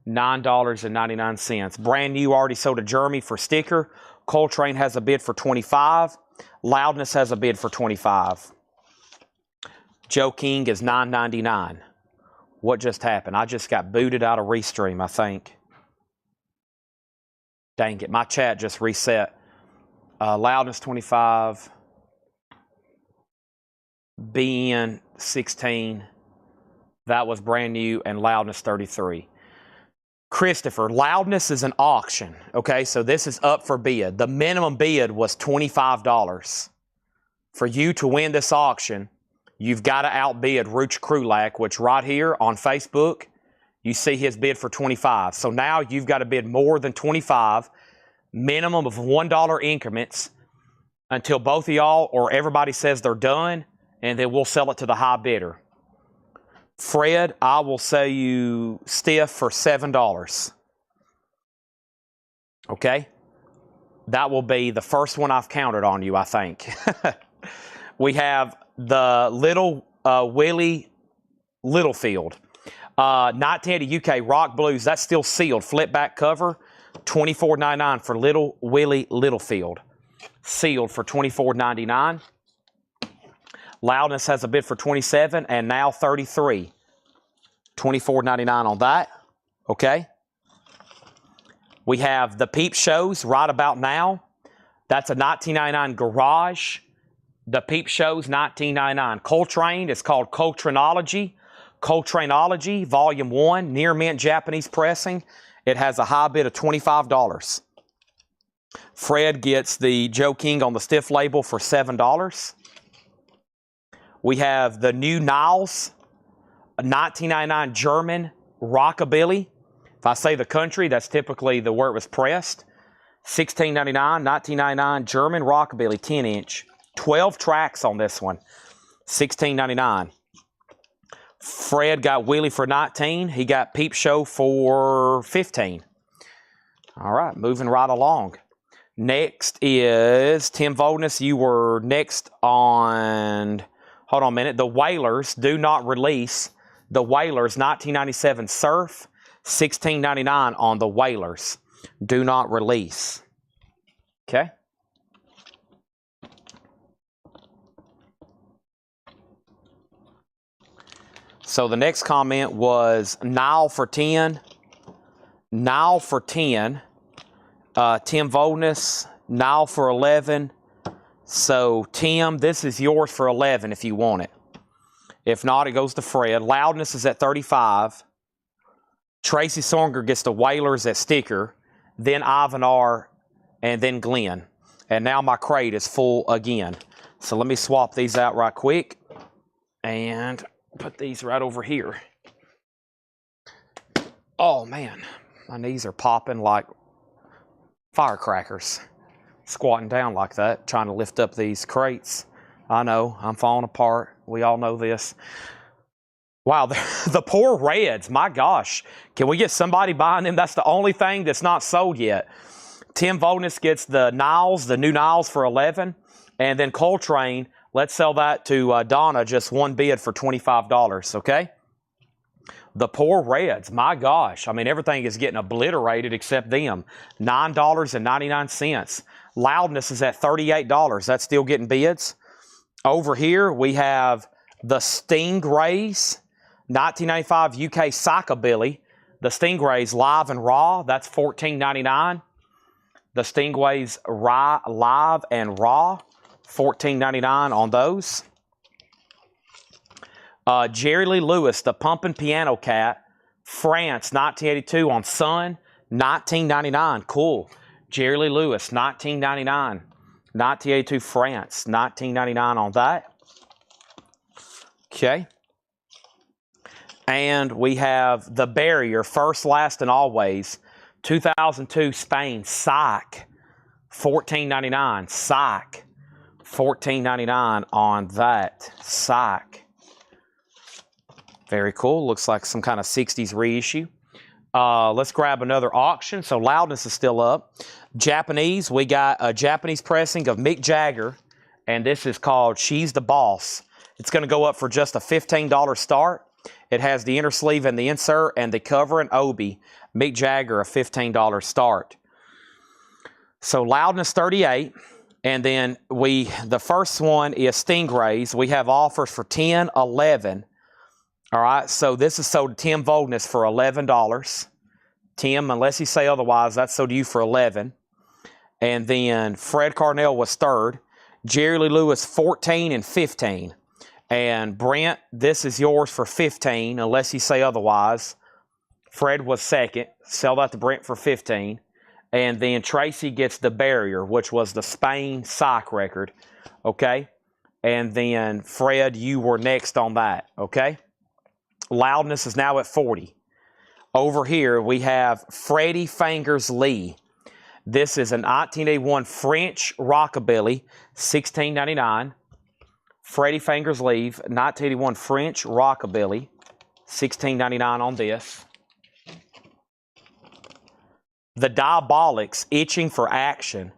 $9.99. Brand new, already sold to Jeremy for sticker. Coltrane has a bid for $25. Loudness has a bid for $25. Joe King is $9.99. What just happened? I just got booted out of Restream, I think. Dang it, my chat just reset. Loudness 25. BN 16. That was brand new, and Loudness 33. Christopher, Loudness is an auction, okay? So this is up for bid. The minimum bid was $25. For you to win this auction, you've got to outbid Rooch Krulak, which right here on Facebook, you see his bid for $25. So now you've got to bid more than $25, minimum of $1 increments until both of y'all or everybody says they're done, and then we'll sell it to the high bidder. Fred, I will sell you Stiff for $7. Okay? That will be the first one I've counted on you, I think. We have the Little Willie Littlefield. 1980 UK Rock Blues. That's still sealed. Flip back cover. $24.99 for Little Willie Littlefield. Sealed for $24.99. Loudness has a bid for $27 and now $33. $24.99 on that. Okay. We have the Peep Shows right about now. That's a $19.99 Garage. The Peep Show's $19.99. Coltrane is called Coltraneology. Coltraneology, Volume 1, near mint Japanese pressing. It has a high bid of $25. Fred gets the Joe King on the stiff label for $7. We have the new Niles, a $19.99 German rockabilly. If I say the country, that's typically the where it was pressed. $16.99, $19.99 German rockabilly 10-inch. 12 tracks on this one. $16.99. Fred got Willie for $19. He got Peep Show for $15. All right, moving right along. Next is Tim Voldness. You were next on, hold on a minute, the Whalers Do Not Release. The Whalers 1997 Surf, $16.99 on the Whalers Do Not Release. Okay. So the next comment was Nile for 10. Nile for 10. Tim Voldness, Nile for 11. So Tim, this is yours for 11 if you want it. If not, it goes to Fred. Loudness is at 35. Tracy Songer gets the Whalers at sticker. Then Ivan R. And then Glenn. And now my crate is full again. So let me swap these out right quick. And put these right over here. Oh man, my knees are popping like firecrackers. Squatting down like that, trying to lift up these crates. I know, I'm falling apart. We all know this. Wow, the poor Reds, my gosh. Can we get somebody buying them? That's the only thing that's not sold yet. Tim Voldness gets the Niles, the new Niles for 11. And then Coltrane, let's sell that to Donna, just one bid for $25, okay? The poor Reds, my gosh. I mean, everything is getting obliterated except them. $9.99. Loudness is at $38. That's still getting bids. Over here, we have the Stingrays, 1995 UK Psychobilly. The Stingrays Live and Raw, that's $14.99. The Stingrays Live and Raw, $14.99 on those. Jerry Lee Lewis, the Pumpin' Piano Cat, France, 1982 on Sun, $19.99. Cool. Jerry Lee Lewis, $19.99. 1982 France, $19.99 on that. Okay. And we have the Barrier, First, Last, and Always, 2002 Spain, Psych, $14.99. Psych, $14.99 on that. Psych. Very cool. Looks like some kind of 60s reissue. Let's grab another auction. So Loudness is still up. Japanese, we got a Japanese pressing of Mick Jagger, and this is called She's the Boss. It's going to go up for just a $15 start. It has the inner sleeve and the insert and the cover and obi. Mick Jagger, a $15 start. So Loudness 38. And then the first one is Stingrays. We have offers for 10, 11. All right, so this is sold to Tim Voldness for $11. Tim, unless you say otherwise, that's sold to you for 11. And then Fred Carnell was third. Jerry Lee Lewis, 14 and 15. And Brent, this is yours for 15, unless you say otherwise. Fred was second. Sell that to Brent for 15. And then Tracy gets the Barrier, which was the Spain Psych record. Okay? And then Fred, you were next on that. Okay? Loudness is now at 40. Over here, we have Freddie Fingers Lee. This is an 1981 French rockabilly, $16.99. Freddie Fingers Lee, 1981 French rockabilly, $16.99 on this. The Diabolics, Itching for Action.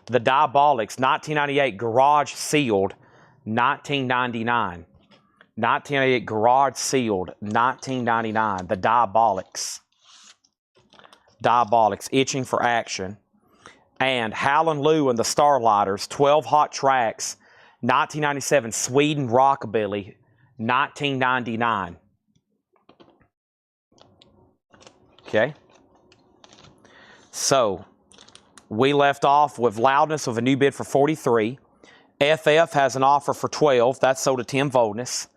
The Diabolics, 1998 Garage Sealed, $19.99. 1988 Garage Sealed, $19.99. The Diabolics. Diabolics, Itching for Action. And Howlin' Lou and the Starlighters, 12 hot tracks, 1997 Sweden Rockabilly, $19.99. Okay. So, we left off with Loudness with a new bid for $43. FF has an offer for 12. That's sold to Tim Voldness.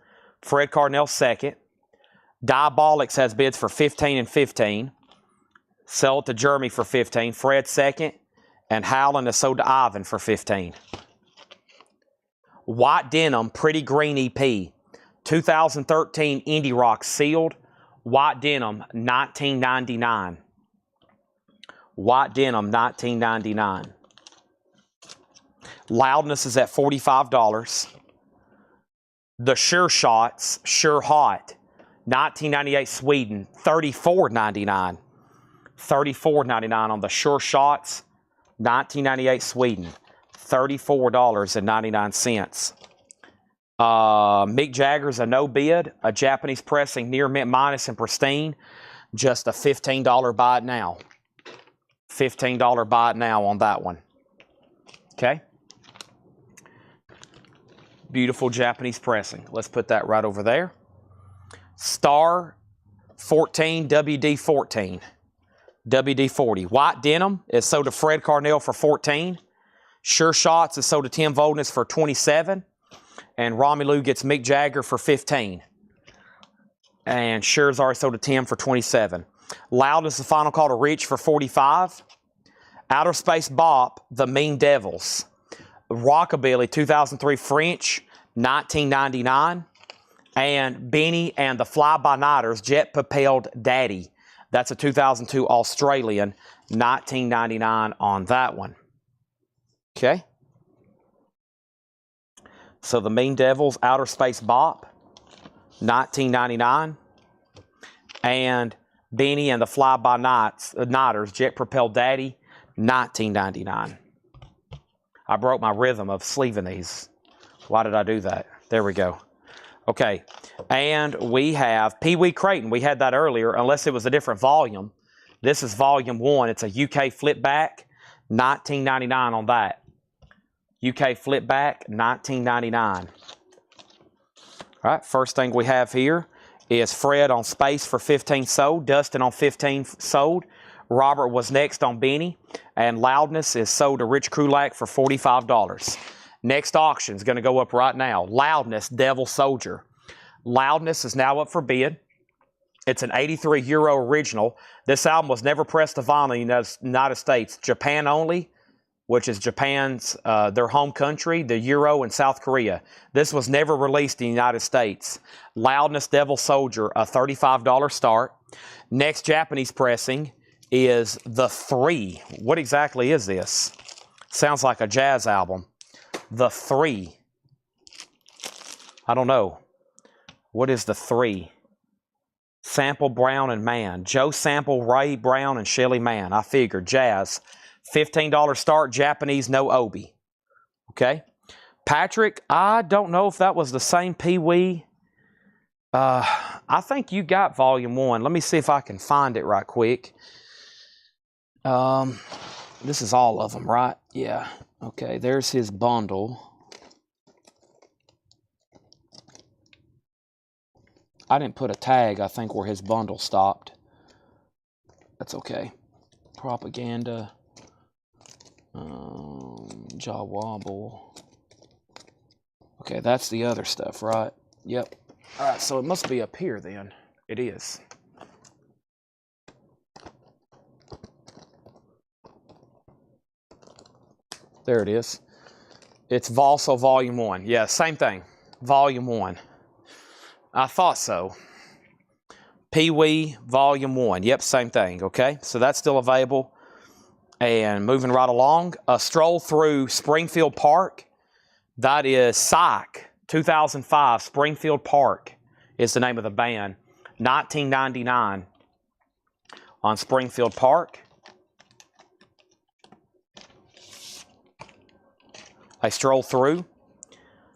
Fred Carnell second. Diabolics has bids for 15 and 15. Sell it to Jeremy for 15. Fred second. And Howland is sold to Ivan for 15. White Denim Pretty Green EP. 2013 Indie Rock sealed. White Denim $19.99. White Denim $19.99. Loudness is at $45. The Sure Shots Sure Hot 1998 Sweden $34.99. $34.99 on the Sure Shots 1998 Sweden. $34.99. Mick Jagger's a no bid. A Japanese pressing near mint minus and pristine. Just a $15 buy it now. $15 buy it now on that one. Okay. Beautiful Japanese pressing. Let's put that right over there. Star 14 WD14. WD40. White Denim is sold to Fred Carnell for 14. Sure Shots is sold to Tim Voldness for 27. And Romelu gets Mick Jagger for 15. And Sure's already sold to Tim for 27. Loud is the final call to Rich for 45. Outer Space Bop, The Mean Devils. Rockabilly 2003 French, $19.99. And Benny and the Fly-By-Nighters, Jet Propelled Daddy. That's a 2002 Australian, $19.99 on that one. Okay. So the Mean Devils, Outer Space Bop, $19.99. And Benny and the Fly-By-Nighters, Jet Propelled Daddy, $19.99. I broke my rhythm of sleeving these. Why did I do that? There we go. Okay. And we have Pee Wee Creighton. We had that earlier, unless it was a different volume. This is volume 1. It's a UK flip back, $19.99 on that. UK flip back, $19.99. All right, first thing we have here is Fred on Space for 15 sold. Dustin on 15 sold. Robert was next on Benny. And Loudness is sold to Rich Krulak for $45. Next auction is going to go up right now. Loudness, Devil Soldier. Loudness is now up for bid. It's an 83 Euro original. This album was never pressed to vinyl in the United States. Japan only, which is Japan's, their home country, the Euro and South Korea. This was never released in the United States. Loudness, Devil Soldier, a $35 start. Next Japanese pressing is The 3. What exactly is this? Sounds like a jazz album. The 3. I don't know. What is The 3? Sample, Brown, and Mann. Joe Sample, Ray Brown, and Shelly Mann. I figured. Jazz. $15 start. Japanese, no obi. Okay. Patrick, I don't know if that was the same Pee Wee. I think you got volume 1. Let me see if I can find it right quick. This is all of them, right? Yeah. Okay, there's his bundle. I didn't put a tag, I think, where his bundle stopped. That's okay. Propaganda. Jaw Wobble. Okay, that's the other stuff, right? Yep. All right, so it must be up here then. It is. There it is. It's also Volume 1. Yeah, same thing. Volume 1. I thought so. Pee Wee, Volume 1. Yep, same thing, okay? So that's still available. And moving right along, a stroll through Springfield Park. That is Psych, 2005, Springfield Park is the name of the band. $19.99 on Springfield Park. I stroll through.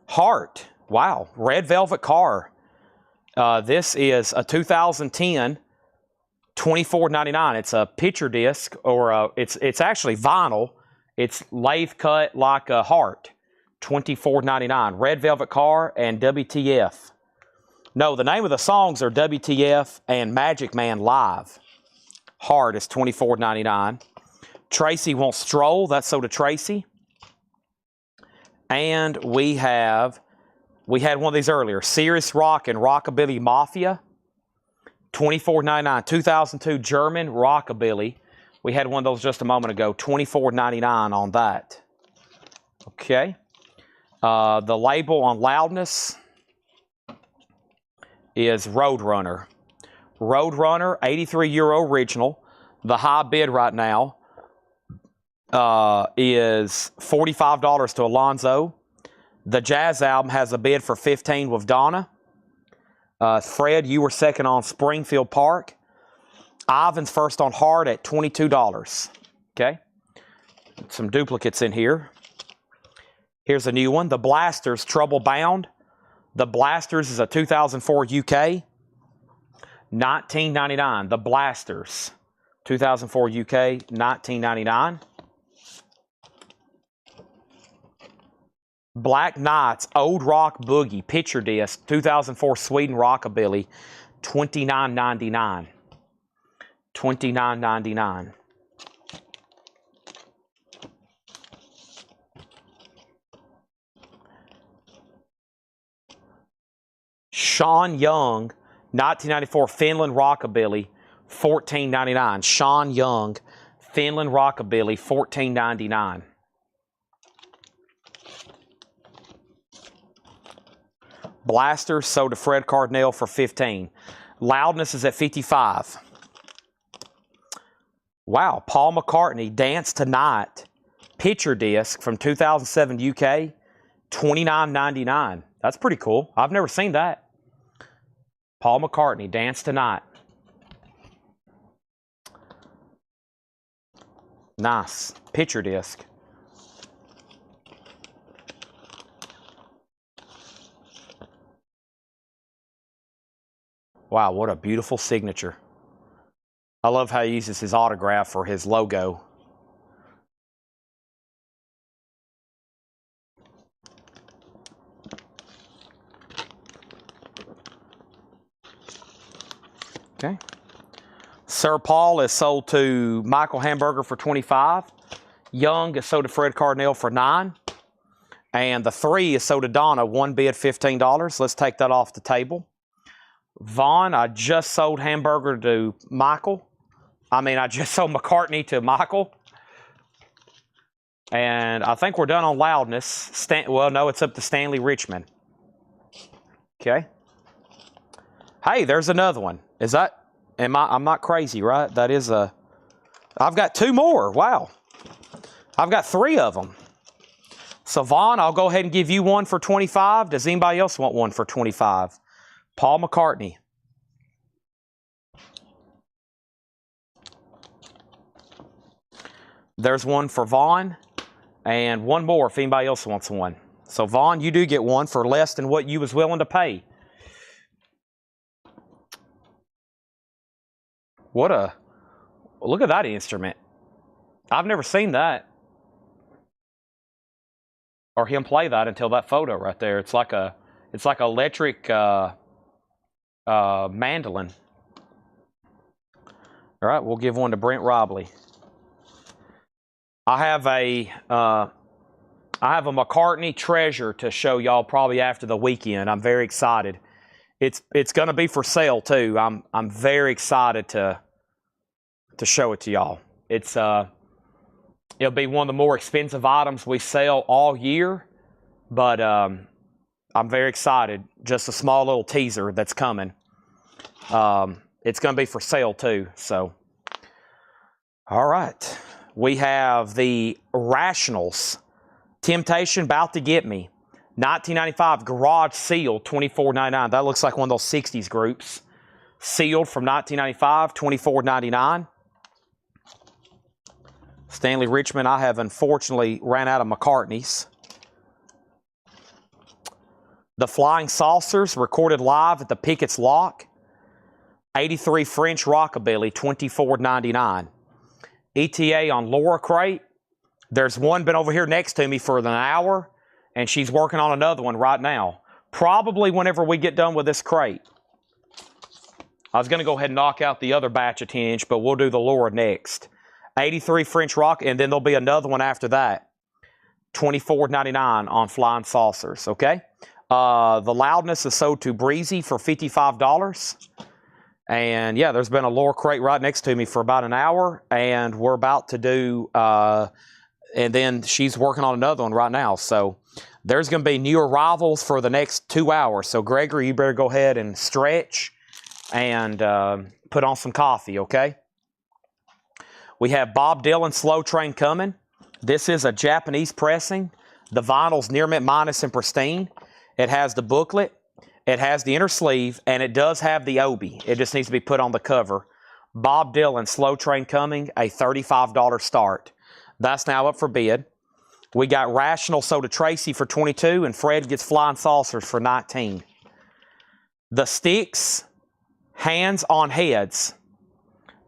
Heart, wow, Red Velvet Car. This is a 2010, $24.99. It's a picture disc, or it's actually vinyl. It's lathe cut like a heart. $24.99. Red Velvet Car and WTF. No, the name of the songs are WTF and Magic Man Live. Heart is $24.99. Tracy Wants Stroll. That's sold to Tracy. And we had one of these earlier, Serious Rock and Rockabilly Mafia, $24.99. 2002 German Rockabilly. We had one of those just a moment ago, $24.99 on that. Okay. The label on loudness is Roadrunner. Roadrunner, 83 euro original. The high bid right now is $45 to Alonzo. The Jazz album has a bid for $15 with Donna. Fred, you were second on Springfield Park. Ivan's first on Hard at $22. Okay. Some duplicates in here. Here's a new one. The Blasters, Trouble Bound. The Blasters is a 2004 UK. $19.99. The Blasters. 2004 UK, $19.99. Black Knights, Old Rock Boogie, picture disc, 2004 Sweden Rockabilly, $29.99. $29.99. Sean Young, 1994 Finland Rockabilly, $14.99. Sean Young, Finland Rockabilly, $14.99. Blaster sold to Fred Cardinale for $15. Loudness is at $55. Wow, Paul McCartney, Dance Tonight, picture disc from 2007 UK, $29.99. That's pretty cool. I've never seen that. Paul McCartney, Dance Tonight. Nice. Picture disc. Wow, what a beautiful signature. I love how he uses his autograph for his logo. Okay. Sir Paul is sold to Michael Hamburger for $25. Young is sold to Fred Cardinale for $9. And the 3 is sold to Donna, one bid $15. Let's take that off the table. Vaughn, I just sold Hamburger to Michael. I just sold McCartney to Michael. And I think we're done on loudness. Well, no, it's up to Stanley Richmond. Okay. Hey, there's another one. Is that, I'm not crazy, right? That is I've got 2 more. Wow. I've got 3 of them. So, Vaughn, I'll go ahead and give you one for $25. Does anybody else want one for $25? Paul McCartney. There's one for Vaughn, and one more if anybody else wants one. So, Vaughn, you do get one for less than what you was willing to pay. Look at that instrument. I've never seen that. Or him play that until that photo right there. It's like electric mandolin. All right, we'll give one to Brent Robley. I have a McCartney treasure to show y'all probably after the weekend. I'm very excited. It's going to be for sale too. I'm very excited to show it to y'all. It'll be one of the more expensive items we sell all year, but I'm very excited. Just a small little teaser that's coming. It's going to be for sale too. So, all right. We have the Rationals. Temptation, About to Get Me. 1995 Garage Seal, $24.99. That looks like one of those 60s groups. Sealed from 1995, $24.99. Stanley Richmond, I have unfortunately ran out of McCartney's. The Flying Saucers, recorded live at the Pickett's Lock. 83 French Rockabilly, $24.99. ETA on Laura Crate. There's one been over here next to me for an hour, and she's working on another one right now. Probably whenever we get done with this crate. I was going to go ahead and knock out the other batch of 10-inch, but we'll do the Laura next. 83 French Rock, and then there'll be another one after that. $24.99 on flying saucers, okay? The loudness is sold to Breezy for $55. And yeah, there's been a lure crate right next to me for about an hour, and we're about to do, and then she's working on another one right now. So there's going to be new arrivals for the next 2 hours. So Gregory, you better go ahead and stretch and put on some coffee, okay? We have Bob Dylan Slow Train coming. This is a Japanese pressing. The vinyl's near mint minus and pristine. It has the booklet. It has the inner sleeve, and it does have the obi. It just needs to be put on the cover. Bob Dylan Slow Train coming, a $35 start. That's now up for bid. We got Rational sold to Tracy for $22, and Fred gets Flying Saucers for $19. The Sticks, Hands on Heads.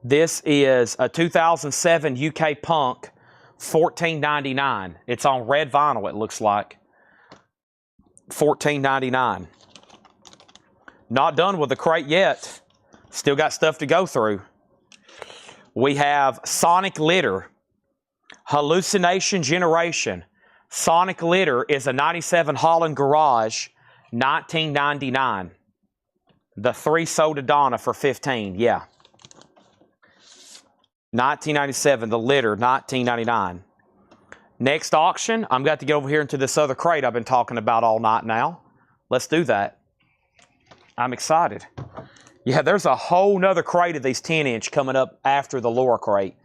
This is a 2007 UK Punk, $14.99. It's on red vinyl, it looks like. $14.99. Not done with the crate yet. Still got stuff to go through. We have Sonic Litter, Hallucination Generation. Sonic Litter is a 97 Holland Garage, $19.99. The 3 sold to Donna for $15, yeah. $19.97, the litter, $19.99. Next auction, I'm got to get over here into this other crate I've been talking about all night now. Let's do that. I'm excited. Yeah, there's a whole nother crate of these 10-inch coming up after the lure crate.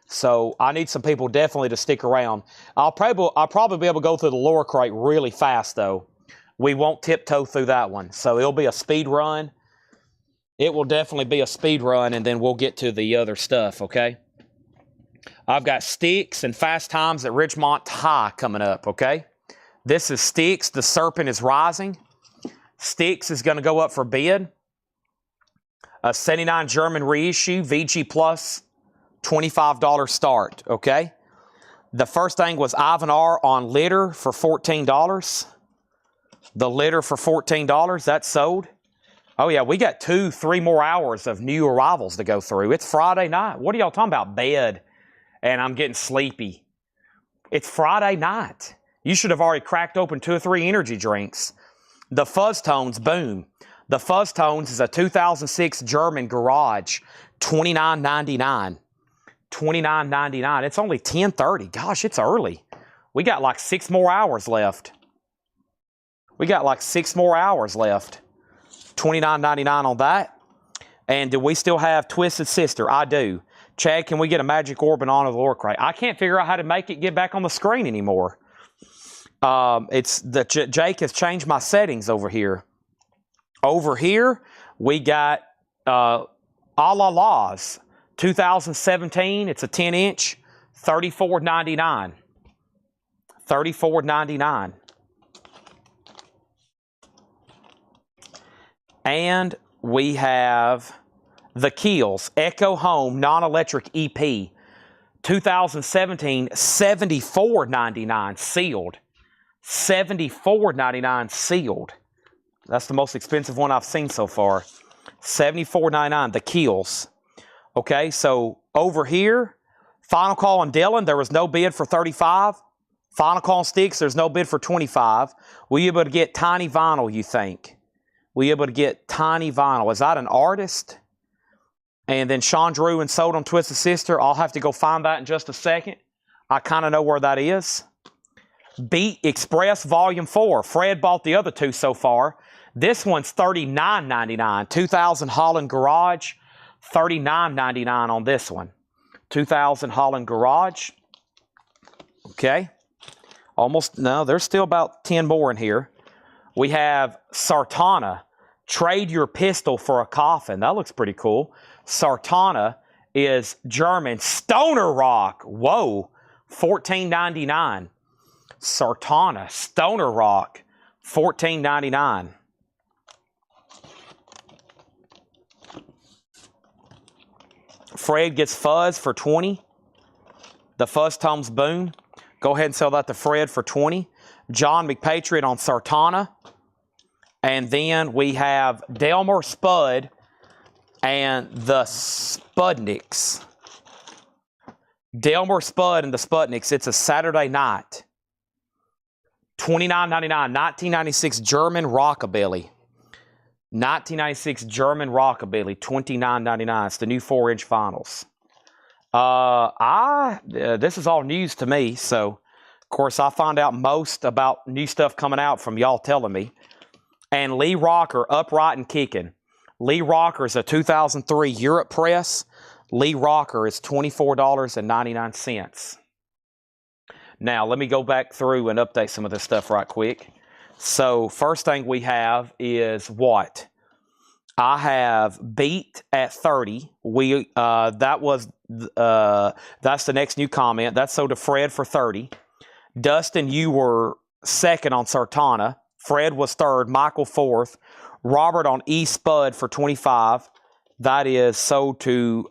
So I need some people definitely to stick around. I'll probably be able to go through the lure crate really fast, though. We won't tiptoe through that one. So it'll be a speed run. It will definitely be a speed run, and then we'll get to the other stuff, okay? I've got Sticks and Fast Times at Ridgemont High coming up, okay? This is Sticks. The Serpent is Rising. Sticks is going to go up for bid. A 79 German reissue, VG Plus, $25 start, okay? The first thing was Ivan R on litter for $14. The litter for $14, that's sold. Oh yeah, we got 2-3 more hours of new arrivals to go through. It's Friday night. What are y'all talking about? Bed. And I'm getting sleepy. It's Friday night. You should have already cracked open 2 or 3 energy drinks. The Fuzz Tones, boom. The Fuzz Tones is a 2006 German Garage, $29.99. $29.99. It's only 10:30. Gosh, it's early. We got like 6 more hours left. We got like 6 more hours left. $29.99 on that. And do we still have Twisted Sister? I do. Chad, can we get a magic orb and on the lure crate? I can't figure out how to make it get back on the screen anymore. Jake has changed my settings over here. Over here, we got A La La's 2017. It's a 10-inch, $34.99. $34.99. And we have the Keels Echo Home Non-Electric EP, 2017, $74.99 sealed. $74.99 sealed. That's the most expensive one I've seen so far. $74.99, the Keels. Okay, so over here, Final Call on Dylan, there was no bid for $35. Final Call on Sticks, there's no bid for $25. Were you able to get Tiny Vinyl, you think? Were you able to get Tiny Vinyl? Is that an artist? And then Sean Drew and Sold on Twisted Sister. I'll have to go find that in just a second. I kind of know where that is. Beat Express Volume 4. Fred bought the other 2 so far. This one's $39.99. 2000 Holland Garage. $39.99 on this one. 2000 Holland Garage. Okay. Almost, no, there's still about 10 more in here. We have Sartana, Trade Your Pistol for a Coffin. That looks pretty cool. Sartana is German. Stoner Rock. Whoa. $14.99. Sartana. Stoner Rock. $14.99. Fred gets Fuzz for $20. The Fuzz Toms Boom. Go ahead and sell that to Fred for $20. John McPatriot on Sartana. And then we have Delmer Spud and the Spudniks. Delmer Spud and the Sputniks. It's a Saturday night. $29.99. 1996 German Rockabilly. 1996 German Rockabilly, $29.99. It's the new 4-inch vinyls. This is all news to me, so of course I find out most about new stuff coming out from y'all telling me. And Lee Rocker, Upright and Kicking. Lee Rocker is a 2003 Europe press. Lee Rocker is $24.99. Now, let me go back through and update some of this stuff right quick. So, first thing we have is what? I have Beat at 30. That's the next new comment. That's sold to Fred for 30. Dustin, you were second on Sartana. Fred was third. Michael fourth. Robert on E Spud for 25. That is sold to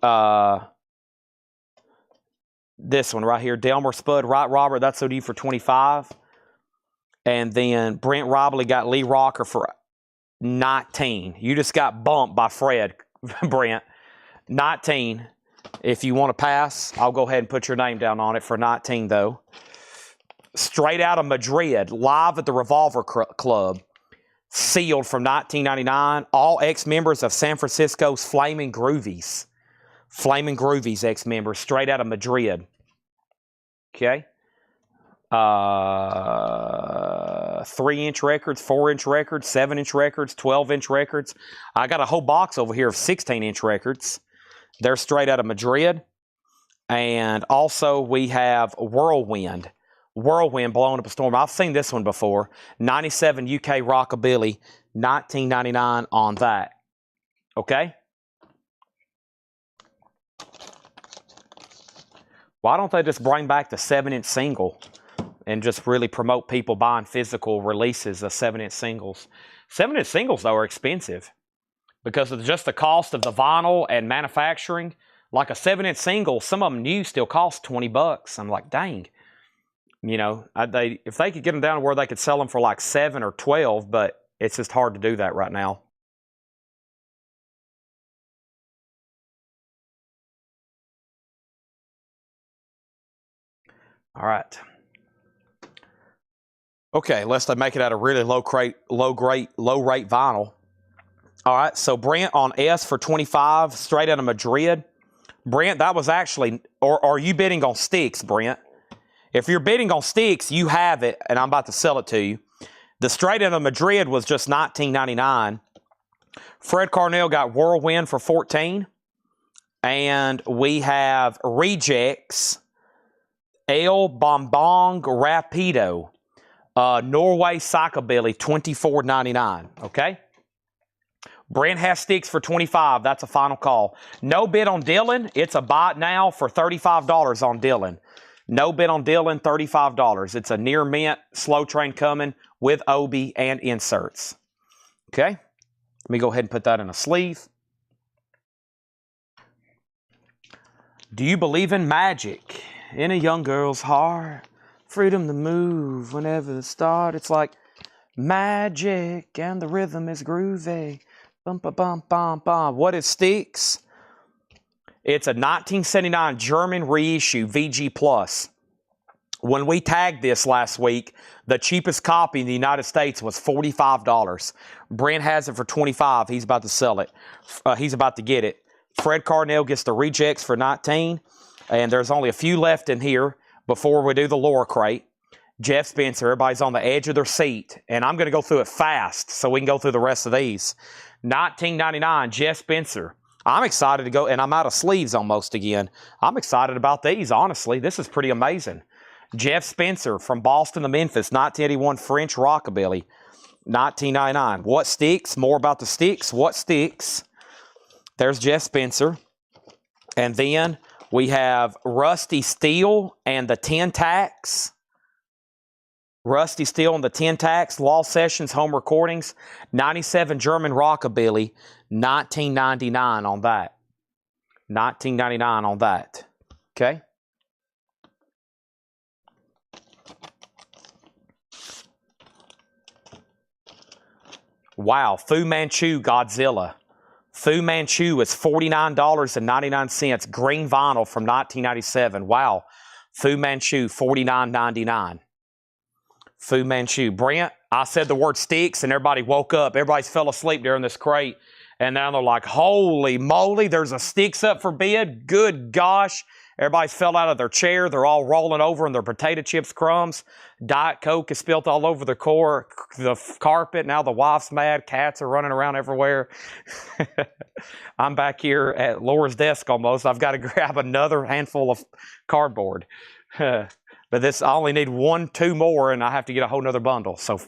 this one right here. Delmer Spud, right, Robert? That's sold to you for 25. And then Brent Robley got Lee Rocker for 19. You just got bumped by Fred, Brent. 19. If you want to pass, I'll go ahead and put your name down on it for 19, though. Straight out of Madrid, live at the Revolver Club. Sealed from 1999. All ex-members of San Francisco's Flaming Groovies. Flaming Groovies ex-members, straight out of Madrid. Okay. 3-inch records, 4-inch records, 7-inch records, 12-inch records. I got a whole box over here of 16-inch records. They're straight out of Madrid. And also we have Whirlwind. Whirlwind blowing up a storm. I've seen this one before. 97 UK Rockabilly, $19.99 on that. Okay? Why don't they just bring back the 7-inch single and just really promote people buying physical releases of 7-inch singles? 7-inch singles, though, are expensive because of just the cost of the vinyl and manufacturing. Like a 7-inch single, some of them new still cost $20. I'm like, dang. You know, if they could get them down to where they could sell them for like 7 or 12, but it's just hard to do that right now. All right. Okay, let's make it out of really low rate vinyl. All right, so Brent on S for 25, straight out of Madrid. Brent, that was actually, or are you bidding on sticks, Brent? If you're bidding on sticks, you have it, and I'm about to sell it to you. The straight out of Madrid was just $19.99. Fred Carnell got Whirlwind for 14. And we have Rejects, El Bombong Rapido, Norway Psychobilly, $24.99. Okay? Brent has sticks for 25. That's a final call. No bid on Dylan. It's a buy it now for $35 on Dylan. No bid on Dylan, $35. It's a near mint, slow train coming with Obi and inserts. Okay? Let me go ahead and put that in a sleeve. Do you believe in magic? In a young girl's heart, freedom to move whenever the start. It's like magic and the rhythm is groovy. Bum, ba, bum, bum, bum. What is sticks? It's a 1979 German reissue VG Plus. When we tagged this last week, the cheapest copy in the United States was $45. Brent has it for $25. He's about to sell it. He's about to get it. Fred Carnell gets the Rejects for $19. And there's only a few left in here before we do the lower crate. Jeff Spencer, everybody's on the edge of their seat. And I'm going to go through it fast so we can go through the rest of these. $19.99, Jeff Spencer. I'm excited to go, and I'm out of sleeves almost again. I'm excited about these, honestly. This is pretty amazing. Jeff Spencer from Boston to Memphis, 1981 French Rockabilly, $19.99. What sticks? More about the sticks. What sticks? There's Jeff Spencer. And then we have Rusty Steel and the 10 Tacks. Rusty Steel and the 10 Tacks, Law Sessions, Home Recordings, 97 German Rockabilly, $19.99 on that. $19.99 on that. Okay? Wow, Fu Manchu Godzilla. Fu Manchu is $49.99. Green vinyl from 1997. Wow. Fu Manchu, $49.99. Fu Manchu. Brent, I said the word sticks and everybody woke up. Everybody fell asleep during this crate. And now they're like, holy moly, there's a sticks up for bid. Good gosh. Everybody fell out of their chair. They're all rolling over in their potato chips crumbs. Diet Coke is spilt all over the carpet. Now the wife's mad. Cats are running around everywhere. I'm back here at Laura's desk almost. I've got to grab another handful of cardboard. But I only need 2 more, and I have to get a whole nother bundle. So,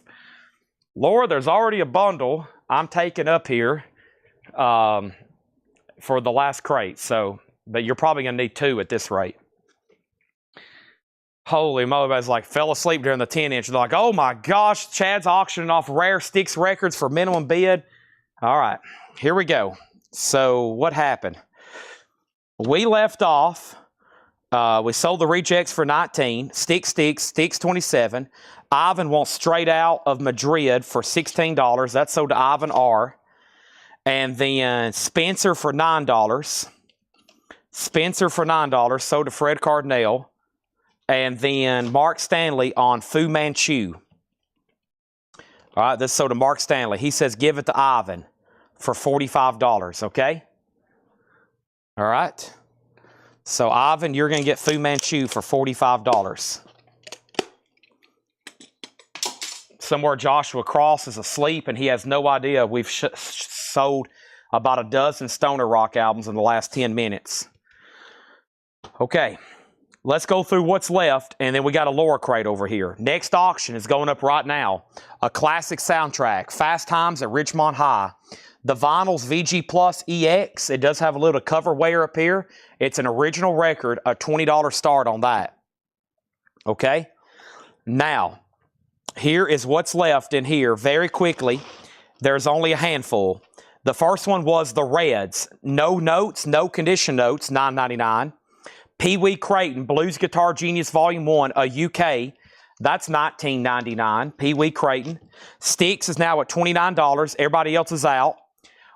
Laura, there's already a bundle I'm taking up here for the last crate. So, but you're probably going to need 2 at this rate. Holy moly, everybody's like fell asleep during the 10-inch. They're like, oh my gosh, Chad's auctioning off rare sticks records for minimum bid. All right, here we go. So what happened? We left off, we sold the rejects for 19, sticks 27. Ivan wants straight out of Madrid for $16. That's sold to Ivan R. And then Spencer for $9. Spencer for $9, sold to Fred Cardinale. And then Mark Stanley on Fu Manchu. All right, this is sold to Mark Stanley. He says give it to Ivan for $45, okay? All right. So, Ivan, you're going to get Fu Manchu for $45. Somewhere Joshua Cross is asleep, and he has no idea we've sold about a dozen Stoner Rock albums in the last 10 minutes. Okay. Let's go through what's left, and then we got a Laura crate over here. Next auction is going up right now. A classic soundtrack, Fast Times at Richmond High. The Vinyl's VG Plus EX. It does have a little cover wear up here. It's an original record, a $20 start on that. Okay? Now, here is what's left in here very quickly. There's only a handful. The first one was the Reds. No notes, no condition notes, $9.99. Pee Wee Creighton, Blues Guitar Genius Volume 1, a UK. That's $19.99. Pee Wee Creighton. Sticks is now at $29. Everybody else is out.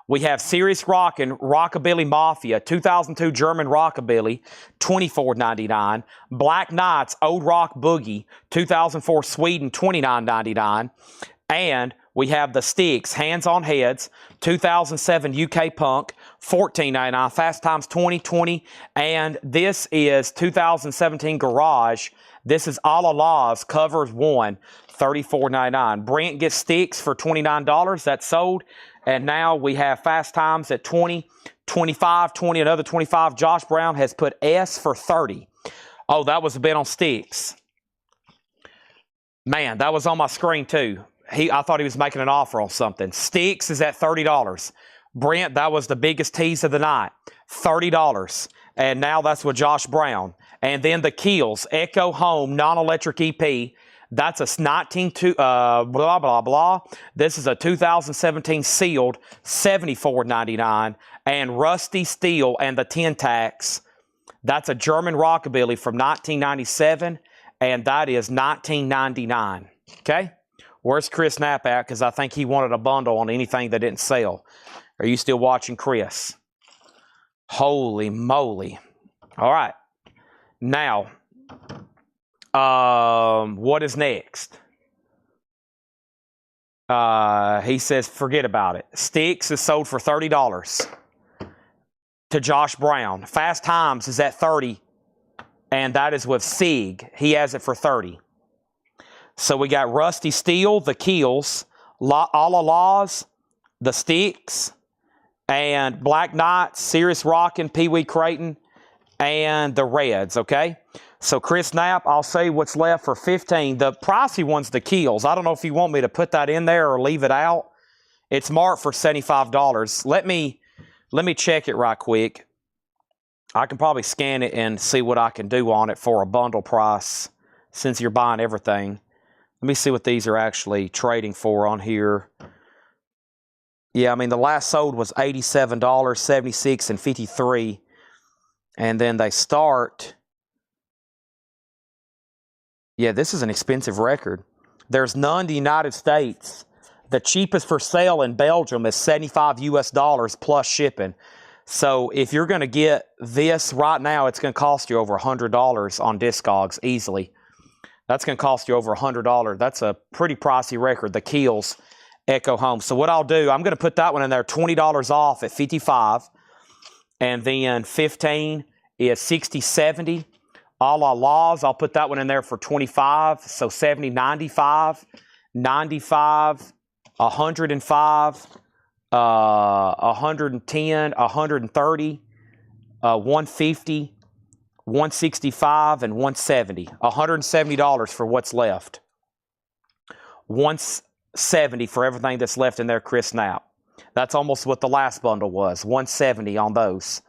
We have Serious Rockin' Rockabilly Mafia, 2002 German Rockabilly, $24.99. Black Knights Old Rock Boogie, 2004 Sweden, $29.99. And we have the Sticks, Hands on Heads, 2007 UK Punk, $14.99. Fast Times 2020. And this is 2017 Garage. This is All Allah's Covers 1, $34.99. Brent gets Sticks for $29. That's sold. And now we have Fast Times at 20, 25, 20, another 25. Josh Brown has put S for 30. Oh, that was a bid on Sticks. Man, that was on my screen too. I thought he was making an offer on something. Sticks is at $30. Brent, that was the biggest tease of the night. $30. And now that's with Josh Brown. And then the Keels, Echo Home, non-electric EP. That's a 19, blah, blah, blah. This is a 2017 sealed, $74.99. And Rusty Steel and the Tin Tacks. That's a German Rockabilly from 1997. And that is $19.99. Okay? Where's Chris Knapp at? Because I think he wanted a bundle on anything that didn't sell. Are you still watching, Chris? Holy moly. All right. Now, what is next? He says, forget about it. Sticks is sold for $30 to Josh Brown. Fast Times is at $30, and that is with Sig. He has it for $30. So we got Rusty Steel, the Keels, All Allah's, the Sticks, and Black Knights, Serious Rockin', Pee Wee Creighton, and the Reds, okay? So Chris Knapp, I'll say what's left for $15. The pricey one's the Keels. I don't know if you want me to put that in there or leave it out. It's marked for $75. Let me check it right quick. I can probably scan it and see what I can do on it for a bundle price since you're buying everything. Let me see what these are actually trading for on here. Yeah, I mean, the last sold was $87, $76, and $53. And then they start... Yeah, this is an expensive record. There's none in the United States. The cheapest for sale in Belgium is $75 US plus shipping. So if you're going to get this right now, it's going to cost you over $100 on Discogs easily. That's going to cost you over $100. That's a pretty pricey record, the Keels Echo Home. So what I'll do, I'm going to put that one in there, $20 off at $55. And then 15 is 60, 70. A la Laws, I'll put that one in there for 25. So 70, 95, 95, 105, 110, 130, 150, 165, and 170. $170 for what's left. 170 for everything that's left in there, Chris Knapp. That's almost what the last bundle was, 170 on those.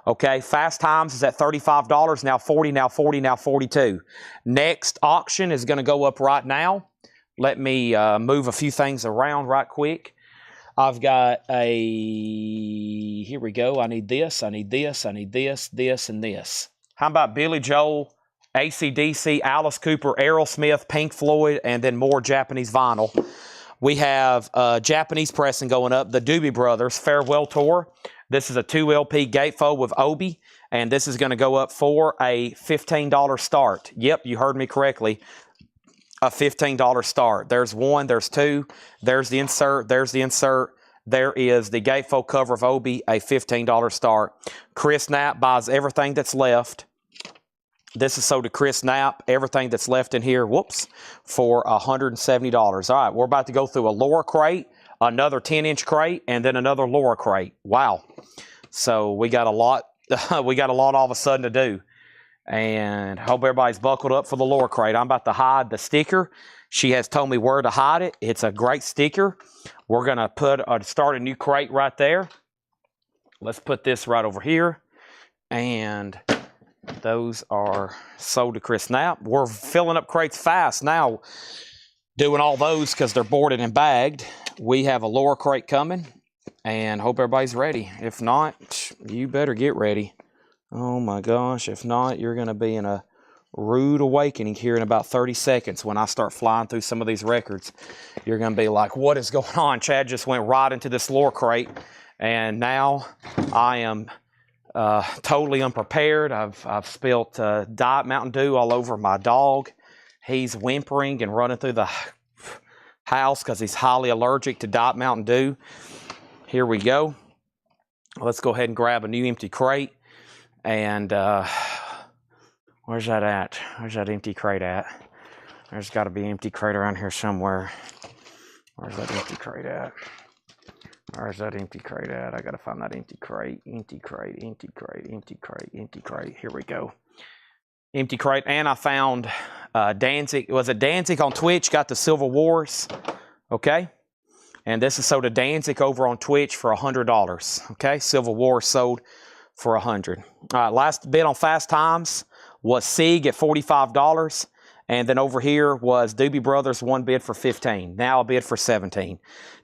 Okay, Fast Times is at $35, now 40, now 40, now 42. Next auction is going to go up right now. Let me move a few things around right quick. I've got a, here we go, I need this, I need this, I need this, this, and this. How about Billy Joel, AC/DC, Alice Cooper, Aerosmith, Pink Floyd, and then more Japanese vinyl. We have Japanese pressing going up, the Doobie Brothers Farewell Tour. This is a 2 LP gatefold with Obi, and this is going to go up for a $15 start. Yep, you heard me correctly. A $15 start. There's one, there's two, there's the insert, there's the insert. There is the gatefold cover of Obi, a $15 start. Chris Knapp buys everything that's left. This is sold to Chris Knapp, everything that's left in here, whoops, for $170. All right, we're about to go through a Laura crate, another 10-inch crate, and then another Laura crate. Wow. So we got a lot, we got a lot all of a sudden to do. And hope everybody's buckled up for the Laura crate. I'm about to hide the sticker. She has told me where to hide it. It's a great sticker. We're going to start a new crate right there. Let's put this right over here. And those are sold to Chris Knapp. We're filling up crates fast now, doing all those because they're boarded and bagged. We have a Laura crate coming, and hope everybody's ready. If not, you better get ready. Oh my gosh, if not, you're going to be in a rude awakening here in about 30 seconds when I start flying through some of these records. You're going to be like, what is going on? Chad just went right into this Laura crate, and now I am totally unprepared. I've spilt Diet Mountain Dew all over my dog. He's whimpering and running through the house because he's highly allergic to Diet Mountain Dew. Here we go. Let's go ahead and grab a new empty crate. And where's that at? Where's that empty crate at? There's got to be an empty crate around here somewhere. Where's that empty crate at? Where's that empty crate at? I got to find that empty crate. Empty crate, empty crate, empty crate, empty crate. Here we go. Empty crate. And I found Danzig. Was it Danzig on Twitch? Got the Civil Wars. Okay. And this is sold to Danzig over on Twitch for $100. Okay. Civil War sold for $100. All right, last bid on Fast Times was Sieg at $45, and then over here was Doobie Brothers, one bid for $15. Now a bid for $17.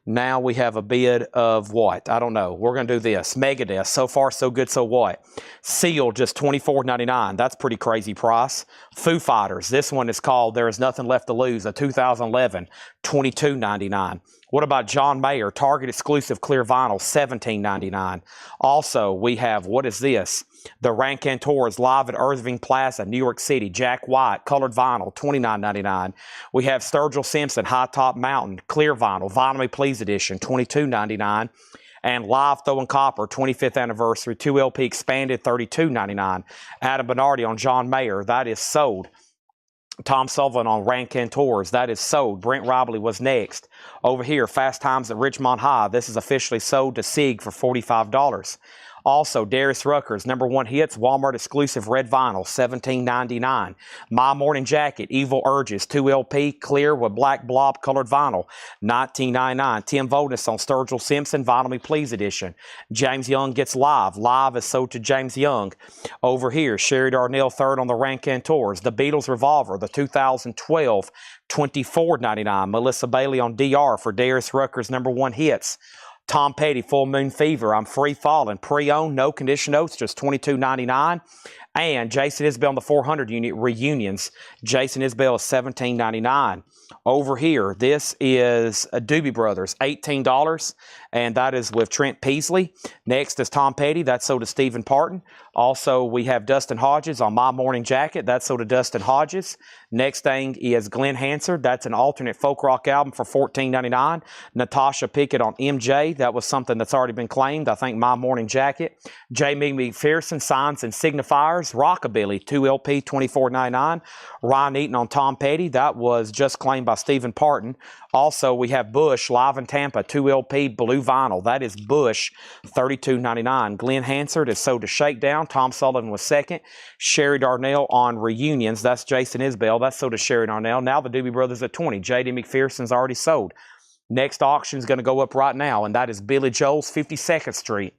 Now we have a bid of what? I don't know. We're going to do this. Megadeth, So Far So Good So What. Seal, just $24.99. That's pretty crazy price. Foo Fighters, this one is called There Is Nothing Left to Lose, a 2011, $22.99. What about John Mayer, Target exclusive clear vinyl, $17.99. Also, we have, what is this? The Rancantors live at Irving Plaza, New York City. Jack White, colored vinyl, $29.99. We have Sturgill Simpson, High Top Mountain, clear vinyl, Vinyl Me Please edition, $22.99. And Live Throwing Copper, 25th anniversary, 2 LP expanded, $32.99. Adam Bernardi on John Mayer, that is sold. Tom Sullivan on Rancantors, that is sold. Brent Robley was next. Over here, Fast Times at Richmond High, this is officially sold to Sieg for $45. Also, Darius Rucker's #1 hits, Walmart exclusive red vinyl, $17.99. My Morning Jacket, Evil Urges, 2 LP, clear with black blob colored vinyl, $19.99. Tim Voldness on Sturgill Simpson, Vinyl Me Please edition. James Young Gets Live. Live is sold to James Young. Over here, Sherry Darnell third on the Rancantors. The Beatles Revolver, the 2012, $24.99. Melissa Bailey on DR for Darius Rucker's #1 hits. Tom Petty, Full Moon Fever, I'm Free Falling, pre-owned, no condition notes, just $22.99. And Jason Isbell on the 400 unit reunions. Jason Isbell is $17.99. Over here, this is a Doobie Brothers, $18, and that is with Trent Peasley. Next is Tom Petty, that's sold to Stephen Parton. Also, we have Dustin Hodges on My Morning Jacket, that's sold to Dustin Hodges. Next thing is Glenn Hansard. That's an alternate folk rock album for $14.99. Natasha Pickett on MJ. That was something that's already been claimed. I think My Morning Jacket. Jamie McPherson, Signs and Signifiers. Rockabilly, 2 LP, $24.99. Ryan Eaton on Tom Petty. That was just claimed by Stephen Parton. Also, we have Bush, Live in Tampa, 2 LP, blue vinyl. That is Bush, $32.99. Glenn Hansard is sold to Shakedown. Tom Sullivan was second. Sherry Darnell on Reunions. That's Jason Isbell. That's sold to Sherry Darnell. Now the Doobie Brothers at 20. J.D. McPherson's already sold. Next auction is going to go up right now, and that is Billy Joel's 52nd Street.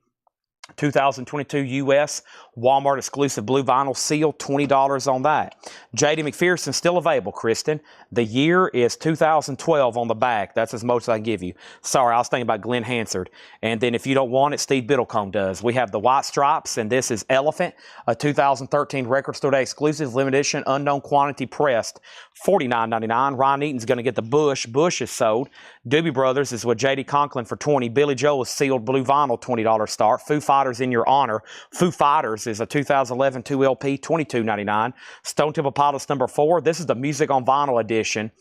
2022 U.S. Walmart exclusive blue vinyl seal, $20 on that. J.D. McPherson still available, Kristen. The year is 2012 on the back. That's as much as I can give you. Sorry, I was thinking about Glenn Hansard. And then if you don't want it, Steve Biddlecombe does. We have the White Stripes, and this is Elephant, a 2013 Record Store Day exclusive, limited edition, unknown quantity pressed, $49.99. Ryan Eaton's going to get the Bush. Bush is sold. Doobie Brothers is with J.D. Conklin for $20. Billy Joel is sealed blue vinyl, $20 start. Foo Fighters in Your Honor. Foo Fighters is a 2011 2 LP, $22.99. Stone Temple Pilots number 4. This is the Music on Vinyl edition.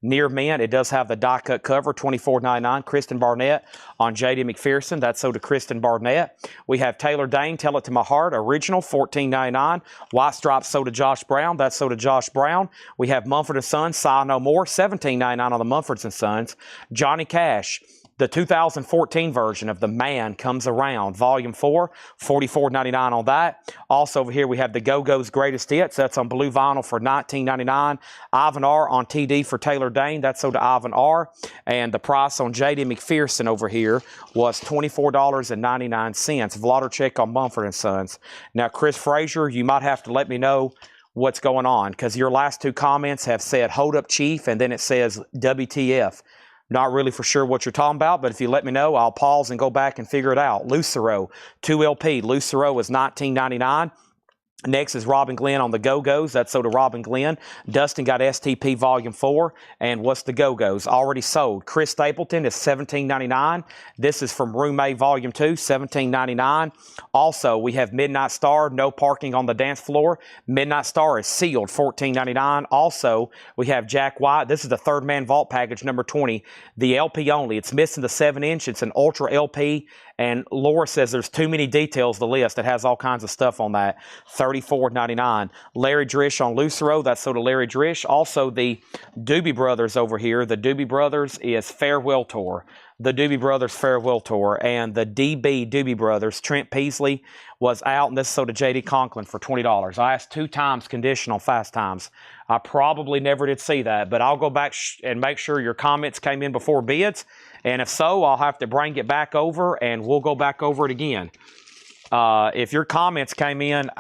Near Mint. It does have the die-cut cover, $24.99. Kristen Barnett on J.D. McPherson. That's sold to Kristen Barnett. We have Taylor Dane, Tell It to My Heart, original, $14.99. White Stripes sold to Josh Brown. That's sold to Josh Brown. We have Mumford & Sons, Sigh No More, $17.99 on the Mumford & Sons. Johnny Cash, the 2014 version of The Man Comes Around, Volume 4, $44.99 on that. Also over here we have the Go-Go's Greatest Hits. That's on blue vinyl for $19.99. Ivan R. on TD for Taylor Dane. That's sold to Ivan R. And the price on J.D. McPherson over here was $24.99. Vladarchik on Mumford & Sons. Now, Chris Frazier, you might have to let me know what's going on, because your last two comments have said, "Hold up, Chief," and then it says, "WTF." Not really for sure what you're talking about, but if you let me know, I'll pause and go back and figure it out. Lucero, 2 LP. Lucero is $19.99. Next is Robin Glenn on the Go-Go's. That's sold to Robin Glenn. Dustin got STP Volume 4. And what's the Go-Go's? Already sold. Chris Stapleton is $17.99. This is from Room A Volume 2, $17.99. Also, we have Midnight Star, No Parking on the Dance Floor. Midnight Star is sealed, $14.99. Also, we have Jack White. This is the Third Man Vault Package, number 20. The LP only. It's missing the 7-inch. It's an Ultra LP. And Laura says there's too many details to list. It has all kinds of stuff on that. $34.99. Larry Drish on Lucero. That's sold to Larry Drish. Also, the Doobie Brothers over here. The Doobie Brothers is Farewell Tour. The Doobie Brothers Farewell Tour. And the DB Doobie Brothers, Trent Peasley, was out. And this is sold to J.D. Conklin for $20. I asked 2 times conditional Fast Times. I probably never did see that. But I'll go back and make sure your comments came in before bids. And if so, I'll have to bring it back over, and we'll go back over it again. If your comments came in,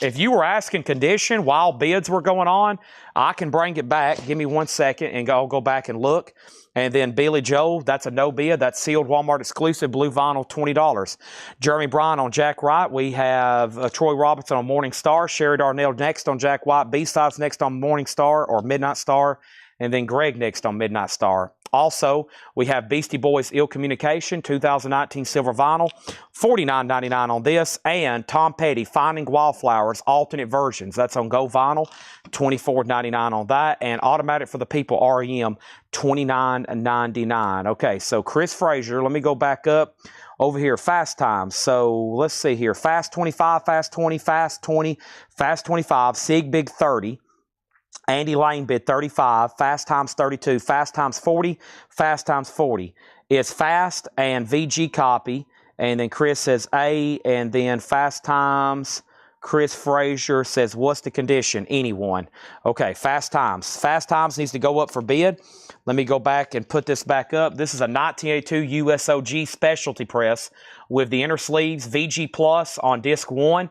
if you were asking condition while bids were going on, I can bring it back. Give me 1 second, and I'll go back and look. And then Billy Joel, that's a no bid. That's sealed Walmart exclusive, blue vinyl, $20. Jeremy Bryan on Jack Wright. We have Troy Robinson on Morning Star. Sherry Darnell next on Jack White. B-Sides next on Morning Star or Midnight Star. And then Greg next on Midnight Star. Also, we have Beastie Boys Ill Communication, 2019 silver vinyl, $49.99 on this. And Tom Petty, Finding Wildflowers, alternate versions. That's on Go Vinyl, $24.99 on that. And Automatic for the People, REM, $29.99. Okay, so Chris Frazier, let me go back up over here. Fast Times. So let's see here. Fast 25, Fast 20, Fast 20, Fast 25, Sig Big 30. Andy Lane bid 35, Fast Times 32, Fast Times 40, Fast Times 40. It's Fast and VG copy, and then Chris says A, and then Fast Times, Chris Frazier says, what's the condition? Anyone. Okay, Fast Times. Fast Times needs to go up for bid. Let me go back and put this back up. This is a 1982 USOG specialty press with the inner sleeves, VG Plus on disc 1,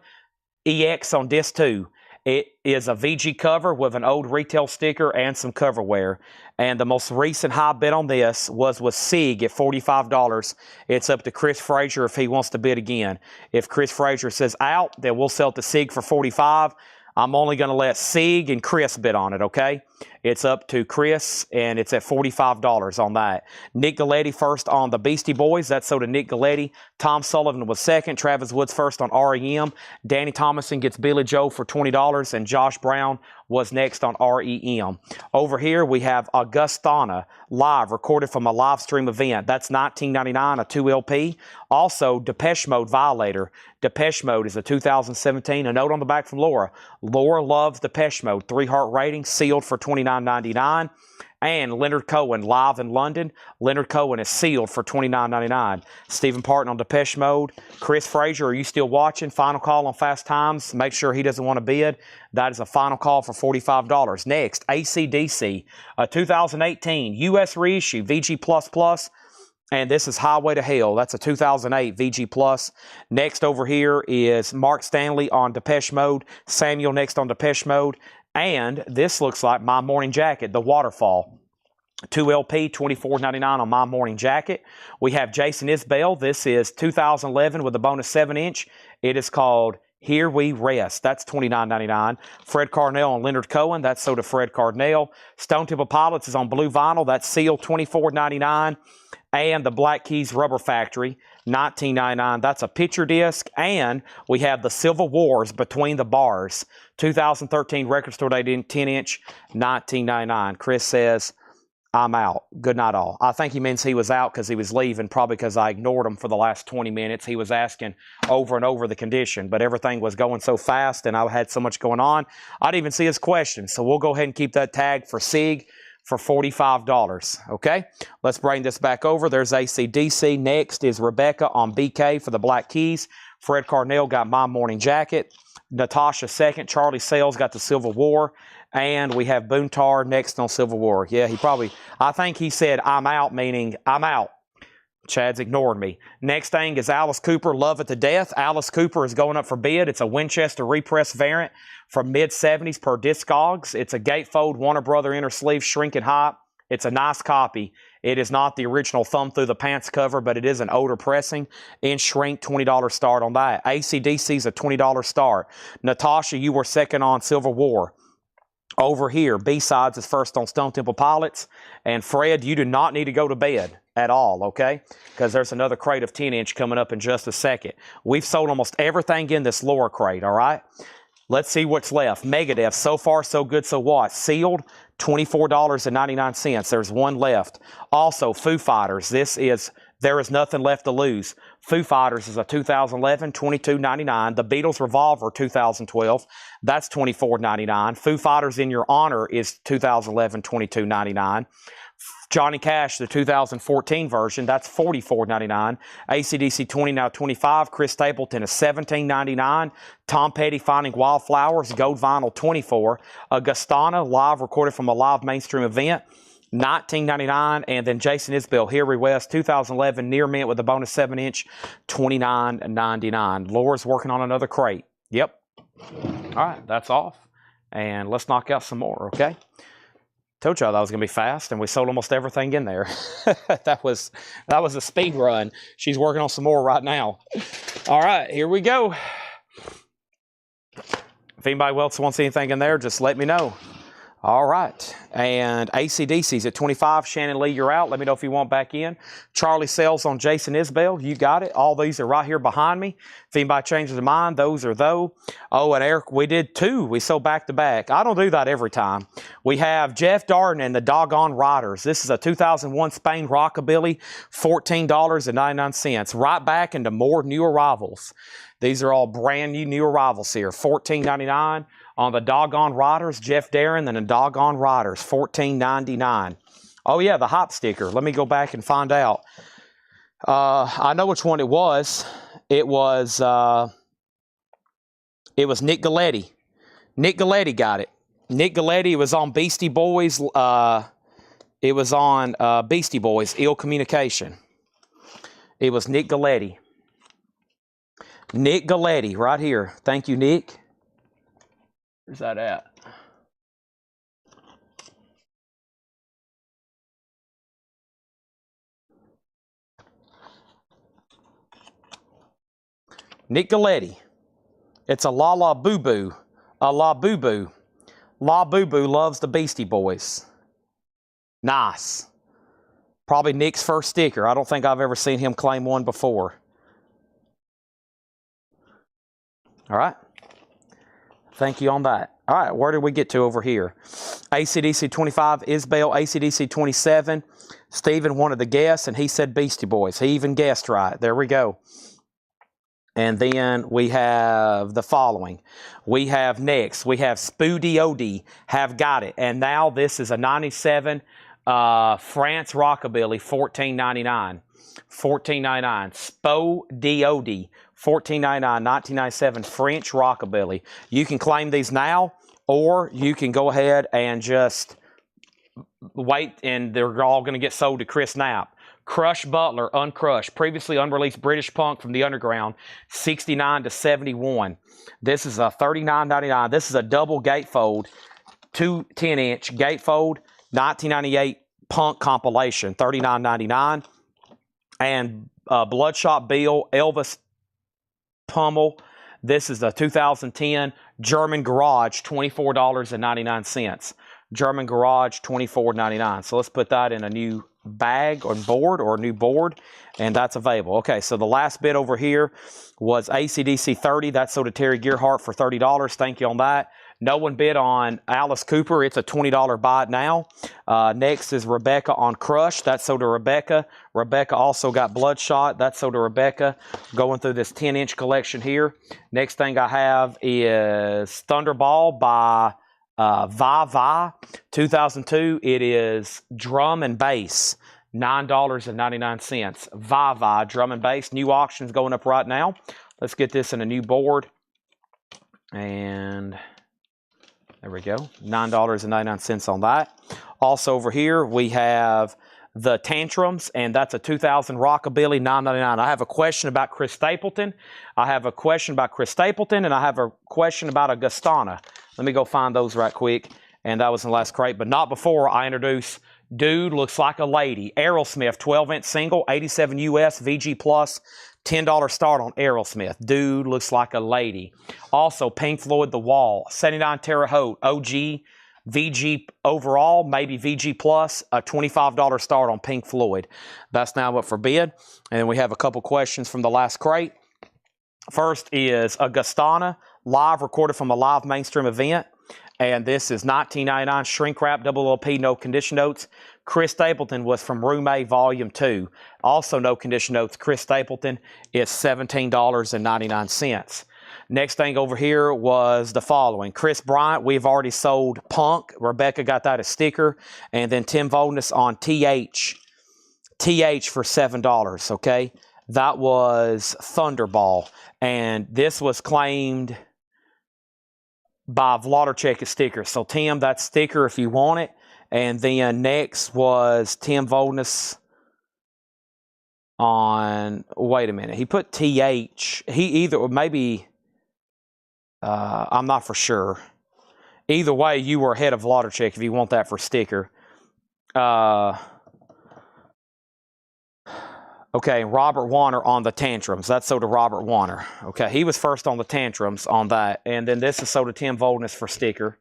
EX on disc 2. It is a VG cover with an old retail sticker and some coverware. And the most recent high bid on this was with SIG at $45. It's up to Chris Frazier if he wants to bid again. If Chris Frazier says out, then we'll sell it to SIG for $45. I'm only going to let SIG and Chris bid on it, okay? It's up to Chris, and it's at $45 on that. Nick Galletti first on the Beastie Boys. That's sold to Nick Galletti. Tom Sullivan was second. Travis Woods first on REM. Danny Thomason gets Billy Joe for $20, and Josh Brown was next on REM. Over here, we have Augustana live, recorded from a live stream event. That's $19.99, a 2LP. Also, Depeche Mode Violator. Depeche Mode is a 2017. A note on the back from Laura. Laura loves Depeche Mode. 3-heart rating, sealed for $29.99. And Leonard Cohen live in London. Leonard Cohen is sealed for $29.99. Stephen Parton on Depeche Mode. Chris Frazier, are you still watching? Final call on Fast Times. Make sure he doesn't want to bid. That is a final call for $45. Next, AC/DC, a 2018 U.S. reissue VG++. And this is Highway to Hell. That's a 2008 VG+. Next over here is Mark Stanley on Depeche Mode. Samuel next on Depeche Mode. And this looks like My Morning Jacket, The Waterfall. 2LP, $24.99 on My Morning Jacket. We have Jason Isbell. This is 2011 with a bonus 7-inch. It is called Here We Rest. That's $29.99. Fred Carnell and Leonard Cohen. That's sold to Fred Carnell. Stone Temple Pilots is on blue vinyl. That's sealed, $24.99. And the Black Keys Rubber Factory, $19.99. That's a picture disc. And we have the Civil Wars Between the Bars, 2013 Record Store Day 10-inch, $19.99. Chris says, I'm out. Good night, all. I think he means he was out because he was leaving, probably because I ignored him for the last 20 minutes. He was asking over and over the condition, but everything was going so fast and I had so much going on, I didn't even see his question. So we'll go ahead and keep that tag for SIG for $45, okay? Let's bring this back over. There's AC/DC. Next is Rebecca on BK for the Black Keys. Fred Carnell got My Morning Jacket. Natasha second. Charlie Sales got the Civil War. And we have Boontar next on Civil War. Yeah, I think he said, I'm out, meaning I'm out. Chad's ignoring me. Next thing is Alice Cooper, Love It to Death. Alice Cooper is going up for bid. It's a Winchester repress variant from mid-70s per Discogs. It's a gatefold Warner Brother inner sleeve shrink and hop. It's a nice copy. It is not the original thumb through the pants cover, but it is an older pressing. In shrink, $20 start on that. AC/DC is a $20 start. Natasha, you were second on Civil War. Over here, B-Sides is first on Stone Temple Pilots. And Fred, you do not need to go to bed at all, okay? Because there's another crate of 10-inch coming up in just a second. We've sold almost everything in this lower crate, all right? Let's see what's left. Megadeth, So Far, So Good, So What? Sealed, $24.99. There's one left. Also, Foo Fighters. There Is Nothing Left to Lose. Foo Fighters is a 2011, $22.99. The Beatles Revolver, 2012. That's $24.99. Foo Fighters In Your Honor is 2011, $22.99. Johnny Cash, the 2014 version, that's $44.99. AC/DC 20, now $25. Chris Stapleton is $17.99. Tom Petty, Finding Wildflowers, gold vinyl, $24. Augustana, live, recorded from a live mainstream event, $19.99. And then Jason Isbell, Here We Rest, 2011, near mint with a bonus 7-inch, $29.99. Laura's working on another crate. Yep. All right, that's off. And let's knock out some more, okay? Told y'all that was going to be fast, and we sold almost everything in there. that was a speed run. She's working on some more right now. All right, here we go. If anybody else wants anything in there, just let me know. All right, and AC/DC's at 25. Shannon Lee, you're out. Let me know if you want back in. Charlie Sells on Jason Isbell. You got it. All these are right here behind me. If anybody changes their mind, those are those. Oh, and Eric, we did two. We sold back to back. I don't do that every time. We have Jeff Darden and the Doggone Riders. This is a 2001 Spain Rockabilly, $14.99. Right back into more new arrivals. These are all brand new arrivals here. $14.99. On the Doggone Riders, Jeff Darren and the Doggone Riders, $14.99. Oh, yeah, the hop sticker. Let me go back and find out. I know which one it was. It was Nick Galletti. Nick Galletti got it. Nick Galletti was on Beastie Boys. It was on Beastie Boys, Ill Communication. It was Nick Galletti. Nick Galletti, right here. Thank you, Nick. Where's that at? Nick Galletti. It's a La La Boo Boo. A La Boo Boo. La Boo Boo loves the Beastie Boys. Nice. Probably Nick's first sticker. I don't think I've ever seen him claim one before. All right. Thank you on that. All right, where did we get to over here? ACDC 25, Isabel, ACDC 27. Steven wanted to guess, and he said Beastie Boys. He even guessed right. There we go. And then we have the following. We have next, we have Spoody Odie, Have Got It. And now this is a 97 France Rockabilly, $14.99. $14.99. Spoody Odie, $14.99, 1997 French Rockabilly. You can claim these now, or you can go ahead and just wait, and they're all going to get sold to Chris Knapp. Crush Butler, uncrushed, previously unreleased British punk from the underground, 69 to 71. This is a $39.99. This is a double gatefold, 10-inch gatefold, 1998 punk compilation, $39.99. And Bloodshot Bill, Elvis Pummel. This is a 2010 German Garage, $24.99. German Garage, $24.99. So let's put that in a new bag or board, or a new board, and that's available. Okay, so the last bid over here was ACDC 30. That's sold to Terry Gearhart for $30. Thank you on that. No one bid on Alice Cooper. It's a $20 buy now. Next is Rebecca on Crush. That's sold to Rebecca. Rebecca also got Bloodshot. That's sold to Rebecca. Going through this 10-inch collection here. Next thing I have is Thunderball by Va 2002. It is drum and bass, $9.99. Va drum and bass. New auctions going up right now. Let's get this in a new board. And there we go. $9.99 on that. Also over here we have the Tantrums, and that's a 2000 Rockabilly, $9.99. I have a question about Chris Stapleton. And I have a question about a Gustana. Let me go find those right quick. And that was in the last crate, but not before I introduce Dude Looks Like a Lady. Aerosmith, 12-inch single, 87 US, VG Plus, $10 start on Aerosmith. Dude Looks Like a Lady. Also, Pink Floyd, The Wall, 79 Terre Haute, OG, VG overall, maybe VG Plus, a $25 start on Pink Floyd. That's now up for bid. And then we have a couple questions from the last crate. First is Augustana, live, recorded from a live mainstream event. And this is $19.99, shrink wrap, double LP, no condition notes. Chris Stapleton was from Room A, Volume 2. Also no condition notes. Chris Stapleton is $17.99. Next thing over here was the following. Chris Bryant, we've already sold Punk. Rebecca got that as sticker. And then Tim Voldness on TH for $7, okay? That was Thunderball. And this was claimed by Vladarchek as sticker. So Tim, that's sticker if you want it. And then next was Tim Voldness on, wait a minute, he put TH. He either, maybe, I'm not for sure. Either way, you were ahead of Vladarchek if you want that for sticker. Okay, Robert Warner on the Tantrums. That's sold to Robert Warner. Okay, he was first on the Tantrums on that. And then this is sold to Tim Voldness for sticker.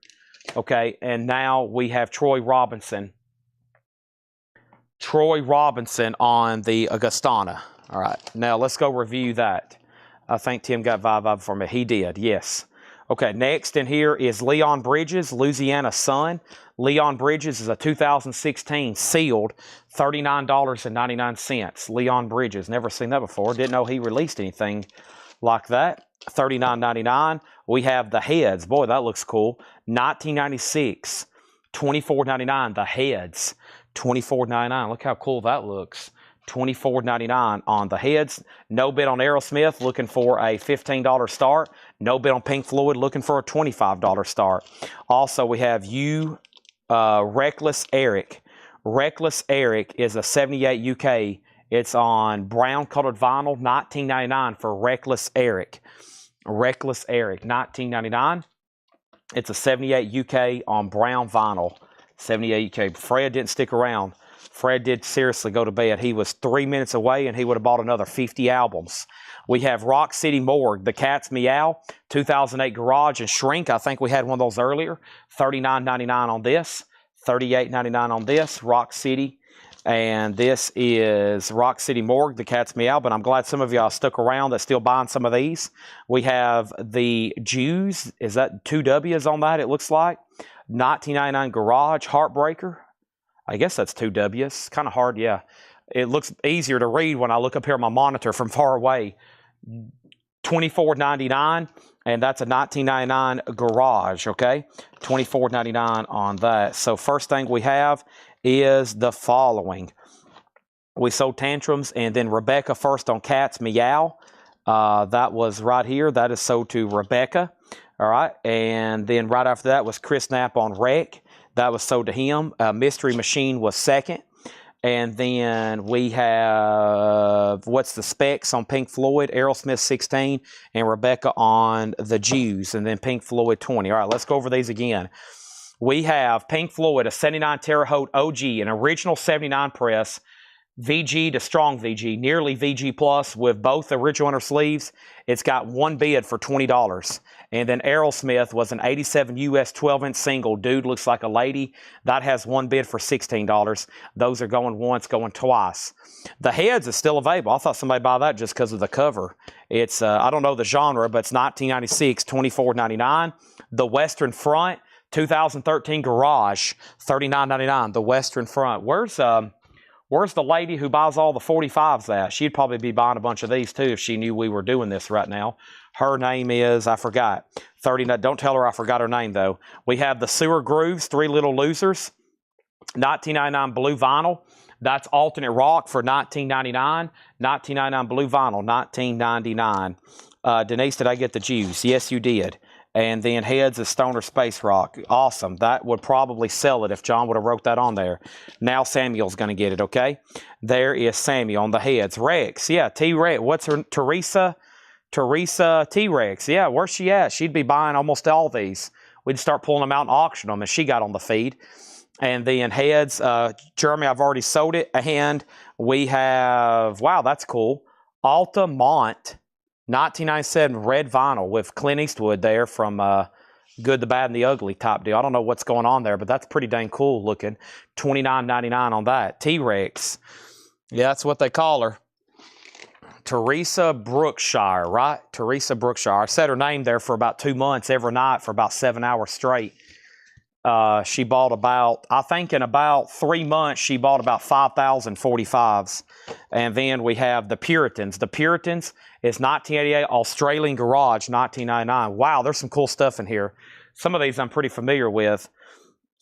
Okay, and now we have Troy Robinson. Troy Robinson on the Augustana. All right, now let's go review that. I think Tim got vibe for me. He did, yes. Okay, next in here is Leon Bridges, Louisiana Sun. Leon Bridges is a 2016 sealed, $39.99. Leon Bridges, never seen that before. Didn't know he released anything like that. $39.99. We have the Heads. Boy, that looks cool. 1996, $24.99. The Heads, $24.99. Look how cool that looks. $24.99 on the Heads. No bid on Aerosmith, looking for a $15 start. No bid on Pink Floyd, looking for a $25 start. Also, we have Reckless Eric. Reckless Eric is a 78 UK. It's on brown colored vinyl, $19.99 for Reckless Eric. Reckless Eric, $19.99. It's a 78 UK on brown vinyl. 78 UK. Freya didn't stick around. Fred did seriously go to bed. He was 3 minutes away, and he would have bought another 50 albums. We have Rock City Morgue, The Cat's Meow, 2008 Garage and Shrink. I think we had one of those earlier. $39.99 on this, $38.99 on this, Rock City. And this is Rock City Morgue, The Cat's Meow. But I'm glad some of y'all stuck around that's still buying some of these. We have the Jews. Is that 2 W's on that, it looks like? 1999 Garage Heartbreaker. I guess that's 2 W's. Kind of hard, yeah. It looks easier to read when I look up here on my monitor from far away. $24.99, and that's a 1999 Garage, okay? $24.99 on that. So first thing we have is the following. We sold Tantrums, and then Rebecca first on Cat's Meow. That was right here. That is sold to Rebecca. All right, and then right after that was Chris Knapp on Wreck. That was sold to him. Mystery Machine was second. And then we have, what's the specs on Pink Floyd? Aerosmith 16 and Rebecca on the Jews. And then Pink Floyd 20. All right, let's go over these again. We have Pink Floyd, a 79 Terre Haute OG, an original 79 press, VG to strong VG, nearly VG plus with both the original inner sleeves. It's got one bid for $20. And then Aerosmith was an 87 US 12-inch single. Dude looks like a lady. That has one bid for $16. Those are going once, going twice. The Heads is still available. I thought somebody buy that just because of the cover. It's, I don't know the genre, but it's 1996, $24.99. The Western Front, 2013 Garage, $39.99. The Western Front. Where's the lady who buys all the 45s at? She'd probably be buying a bunch of these too if she knew we were doing this right now. Her name is, I forgot. 30. Don't tell her I forgot her name though. We have the Sewer Grooves, Three Little Losers, 1999 blue vinyl. That's alternate rock for $19.99. $19.99 blue vinyl, $19.99. Denise, did I get the Jews? Yes, you did. And then Heads is Stoner Space Rock. Awesome. That would probably sell it if John would have wrote that on there. Now Samuel's going to get it, okay? There is Samuel on the Heads. Rex, yeah, T-Rex. What's her? Teresa T-Rex. Yeah, where's she at? She'd be buying almost all these. We'd start pulling them out and auction them, and she got on the feed. And then Heads, Jeremy, I've already sold it. And we have, wow, that's cool. Altamont. 1997 red vinyl with Clint Eastwood there from Good, the Bad, and the Ugly type deal. I don't know what's going on there, but that's pretty dang cool looking. $29.99 on that. T-Rex. Yeah, that's what they call her. Teresa Brookshire, right? Teresa Brookshire. I said her name there for about 2 months every night for about 7 hours straight. She bought about, I think in about 3 months, she bought about 5,000 45s. And then we have the Puritans. The Puritans is 1988 Australian Garage, 1999. Wow, there's some cool stuff in here. Some of these I'm pretty familiar with.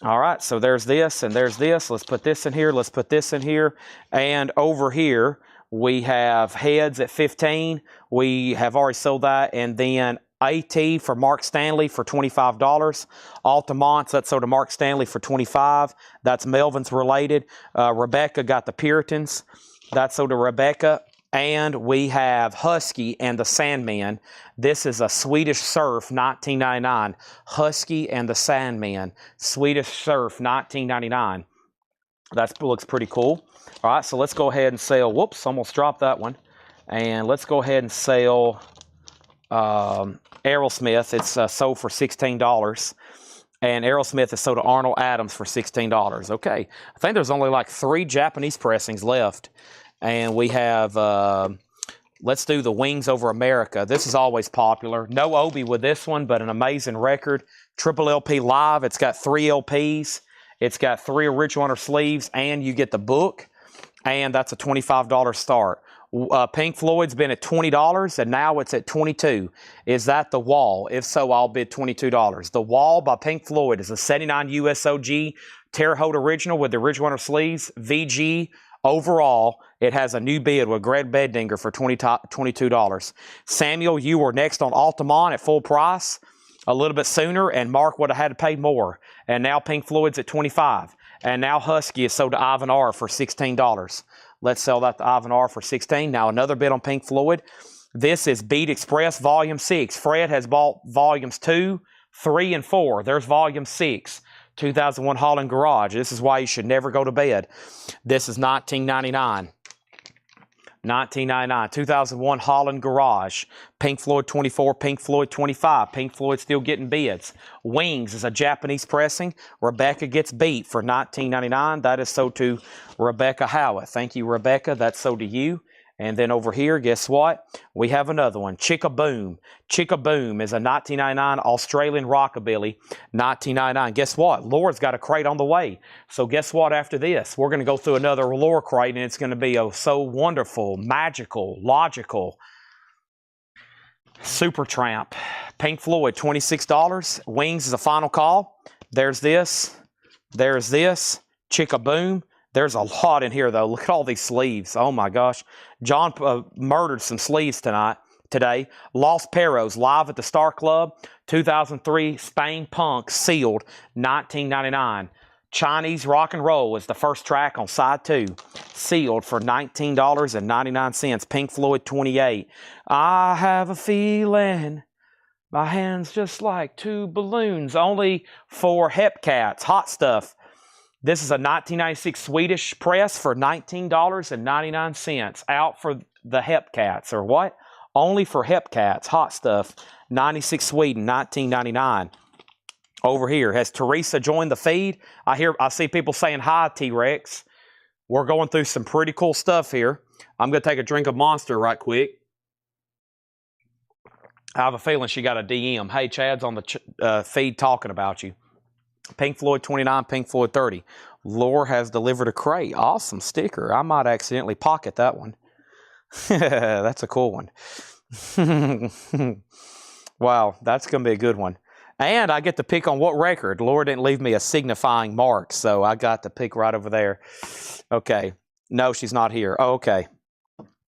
All right, so there's this and there's this. Let's put this in here. Let's put this in here. And over here, we have Heads at 15. We have already sold that. And then AT for Mark Stanley for $25. Altamonts, that's sold to Mark Stanley for $25. That's Melvin's related. Rebecca got the Puritans. That's sold to Rebecca. And we have Husky and the Sandman. This is a Swedish Surf, 1999. Husky and the Sandman. Swedish Surf, 1999. That looks pretty cool. All right, so let's go ahead and sell. Whoops, almost dropped that one. And let's go ahead and sell Aerosmith. It's sold for $16. And Aerosmith is sold to Arnold Adams for $16. Okay, I think there's only like 3 Japanese pressings left. And we have, let's do the Wings Over America. This is always popular. No Obi with this one, but an amazing record. Triple LP live. It's got 3 LPs. It's got 3 original inner sleeves, and you get the book. And that's a $25 start. Pink Floyd's been at $20, and now it's at $22. Is that The Wall? If so, I'll bid $22. The Wall by Pink Floyd is a 79 USOG Terre Haute original with the original inner sleeves. VG overall. It has a new bid with Greg Beddinger for $22. Samuel, you were next on Altamont at full price a little bit sooner, and Mark would have had to pay more. And now Pink Floyd's at $25. And now Husky is sold to Ivan R for $16. Let's sell that to Ivan R for $16. Now another bid on Pink Floyd. This is Beat Express Volume 6. Fred has bought Volumes 2, 3, and 4. There's Volume 6. 2001 Holland Garage. This is why you should never go to bed. This is $19.99. 2001 Holland Garage. Pink Floyd 24, Pink Floyd 25. Pink Floyd still getting bids. Wings is a Japanese pressing. Rebecca gets beat for $19.99. That is sold to Rebecca Howitt. Thank you, Rebecca. That's sold to you. And then over here, guess what? We have another one, Chicka Boom. Chicka Boom is a $19.99 Australian rockabilly, $19.99. Guess what? Laura's got a crate on the way. So guess what after this? We're going to go through another Laura crate, and it's going to be so wonderful, magical, logical. Supertramp. Pink Floyd, $26. Wings is a final call. There's this. There's this. Chicka Boom. There's a lot in here, though. Look at all these sleeves. Oh, my gosh. John murdered some sleeves today. Los Perros, live at the Star Club. 2003 Spain Punk, sealed, $19.99. Chinese Rock and Roll is the first track on side 2. Sealed for $19.99. Pink Floyd, 28. I have a feeling my hand's just like 2 balloons. Only for Hepcats. Hot stuff. This is a 1996 Swedish press for $19.99. Out for the Hepcats, or what? Only for Hepcats. Hot stuff. 96 Sweden, $19.99. Over here, has Teresa joined the feed? I see people saying hi, T-Rex. We're going through some pretty cool stuff here. I'm going to take a drink of Monster right quick. I have a feeling she got a DM. Hey, Chad's on the feed talking about you. Pink Floyd 29, Pink Floyd 30. Laura has delivered a crate. Awesome sticker. I might accidentally pocket that one. That's a cool one. Wow, that's going to be a good one. And I get to pick on what record. Laura didn't leave me a signifying mark, so I got to pick right over there. Okay. No, she's not here. Oh, okay.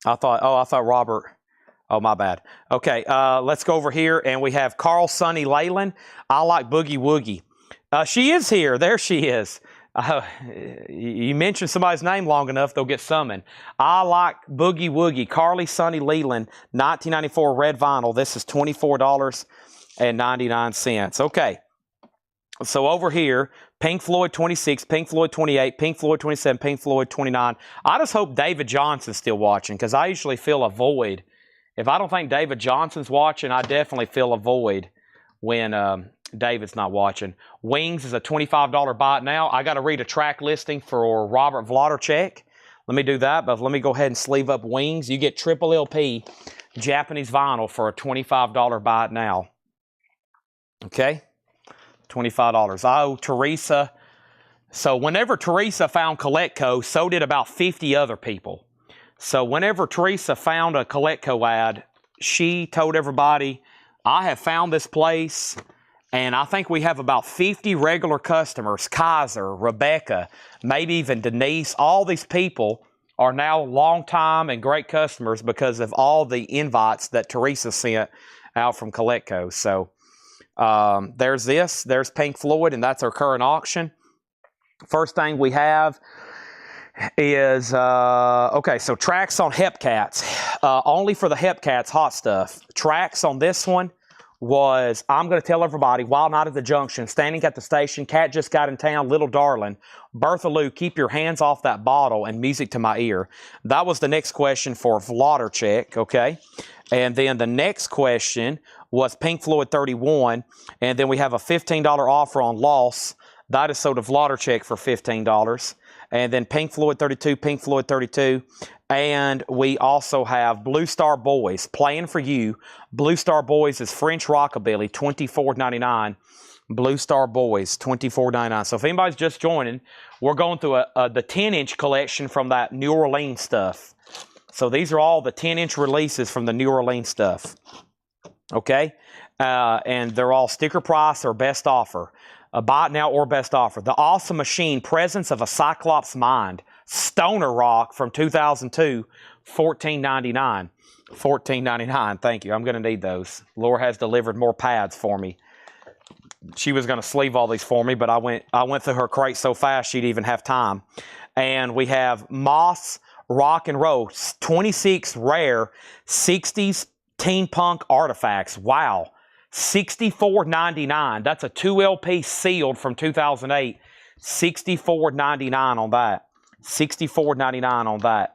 I thought Robert. Oh, my bad. Okay, let's go over here, and we have Carl Sonny Leyland. I like Boogie Woogie. She is here. There she is. You mention somebody's name long enough, they'll get summoned. I like Boogie Woogie. Carly Sonny Leland, 1994 red vinyl. This is $24.99. Okay. So over here, Pink Floyd 26, Pink Floyd 28, Pink Floyd 27, Pink Floyd 29. I just hope David Johnson's still watching, because I usually feel a void. If I don't think David Johnson's watching, I definitely feel a void when David's not watching. Wings is a $25 buy it now. I got to read a track listing for Robert Vladarchek. Let me do that, but let me go ahead and sleeve up Wings. You get triple LP Japanese vinyl for a $25 buy it now. Okay? $25. Oh, Teresa. So whenever Teresa found Collectco, so did about 50 other people. So whenever Teresa found a Collectco ad, she told everybody, I have found this place, and I think we have about 50 regular customers. Kaiser, Rebecca, maybe even Denise. All these people are now long-time and great customers because of all the invites that Teresa sent out from Collectco. So there's this. There's Pink Floyd, and that's our current auction. First thing we have is, okay, so tracks on Hepcats. Only for the Hepcats hot stuff. Tracks on this one was, I'm going to tell everybody, Wild Night at the Junction, Standing at the Station, Cat Just Got in Town, Little Darling, Bertha Lou, Keep Your Hands Off That Bottle, and Music to My Ear. That was the next question for Vladarchek, okay? And then the next question was Pink Floyd 31, and then we have a $15 offer on Loss. That is sold to Vladarchek for $15. And then Pink Floyd 32, Pink Floyd 32. And we also have Blue Star Boys, Playing for You. Blue Star Boys is French Rockabilly, $24.99. Blue Star Boys, $24.99. So if anybody's just joining, we're going through the 10-inch collection from that New Orleans stuff. So these are all the 10-inch releases from the New Orleans stuff. Okay? And they're all sticker price or best offer. Buy it now or best offer. The Awesome Machine, Presence of a Cyclops Mind. Stoner Rock from 2002, $14.99. $14.99. Thank you. I'm going to need those. Laura has delivered more pads for me. She was going to sleeve all these for me, but I went through her crate so fast she'd even have time. And we have Moss Rock and Roll, 26 rare 60s teen punk artifacts. Wow. $64.99. That's a 2LP sealed from 2008. $64.99 on that. $64.99 on that.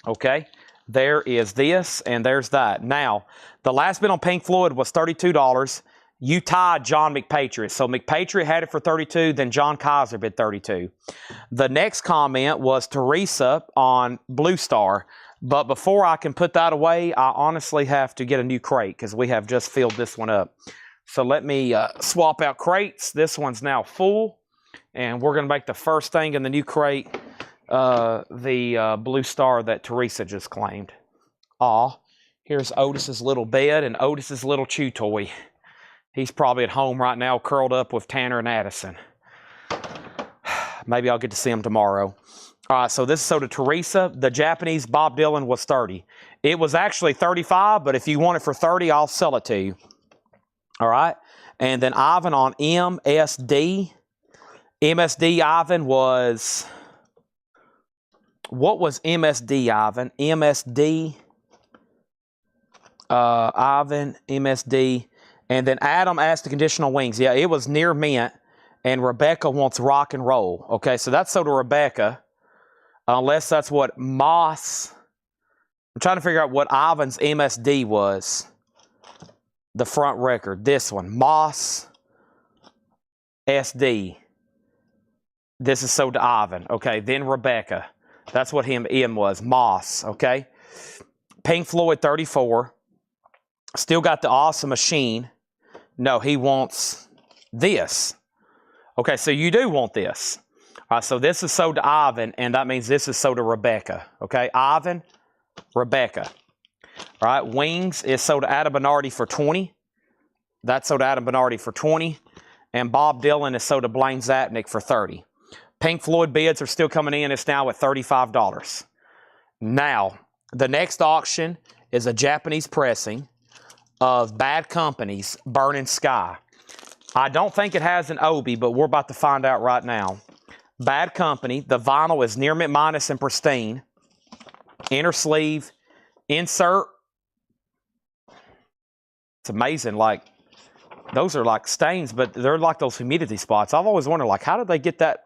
Okay, there is this, and there's that. Now, the last bid on Pink Floyd was $32. You tied John McPatriot. So McPatriot had it for $32, then John Kaiser bid $32. The next comment was Teresa on Blue Star. But before I can put that away, I honestly have to get a new crate because we have just filled this one up. So let me swap out crates. This one's now full. And we're going to make the first thing in the new crate the Blue Star that Teresa just claimed. Aw, here's Otis's little bed and Otis's little chew toy. He's probably at home right now curled up with Tanner and Addison. Maybe I'll get to see him tomorrow. All right, so this is so to Teresa. The Japanese Bob Dylan was 30. It was actually 35, but if you want it for 30, I'll sell it to you. All right, and then Ivan on MSD. MSD Ivan was... What was MSD, Ivan? MSD, Ivan, MSD. And then Adam asked the conditional wings. Yeah, it was near mint. And Rebecca wants rock and roll. Okay, so that's so to Rebecca. Unless that's what Moss... I'm trying to figure out what Ivan's MSD was. The front record. This one. Moss SD. This is so to Ivan. Okay, then Rebecca. That's what him was. Moss, okay? Pink Floyd 34. Still got the awesome machine. No, he wants this. Okay, so you do want this. All right, so this is sold to Ivan, and that means this is sold to Rebecca. Okay, Ivan, Rebecca. All right, Wings is sold to Adam Bernardi for 20. That's sold to Adam Bernardi for 20. And Bob Dylan is sold to Blaine Zapnick for 30. Pink Floyd bids are still coming in. It's now at $35. Now, the next auction is a Japanese pressing of Bad Company's Burning Sky. I don't think it has an Obi, but we're about to find out right now. Bad Company. The vinyl is near mint minus and pristine. Inner sleeve. Insert. It's amazing. Like, those are like stains, but they're like those humidity spots. I've always wondered, like, how did they get that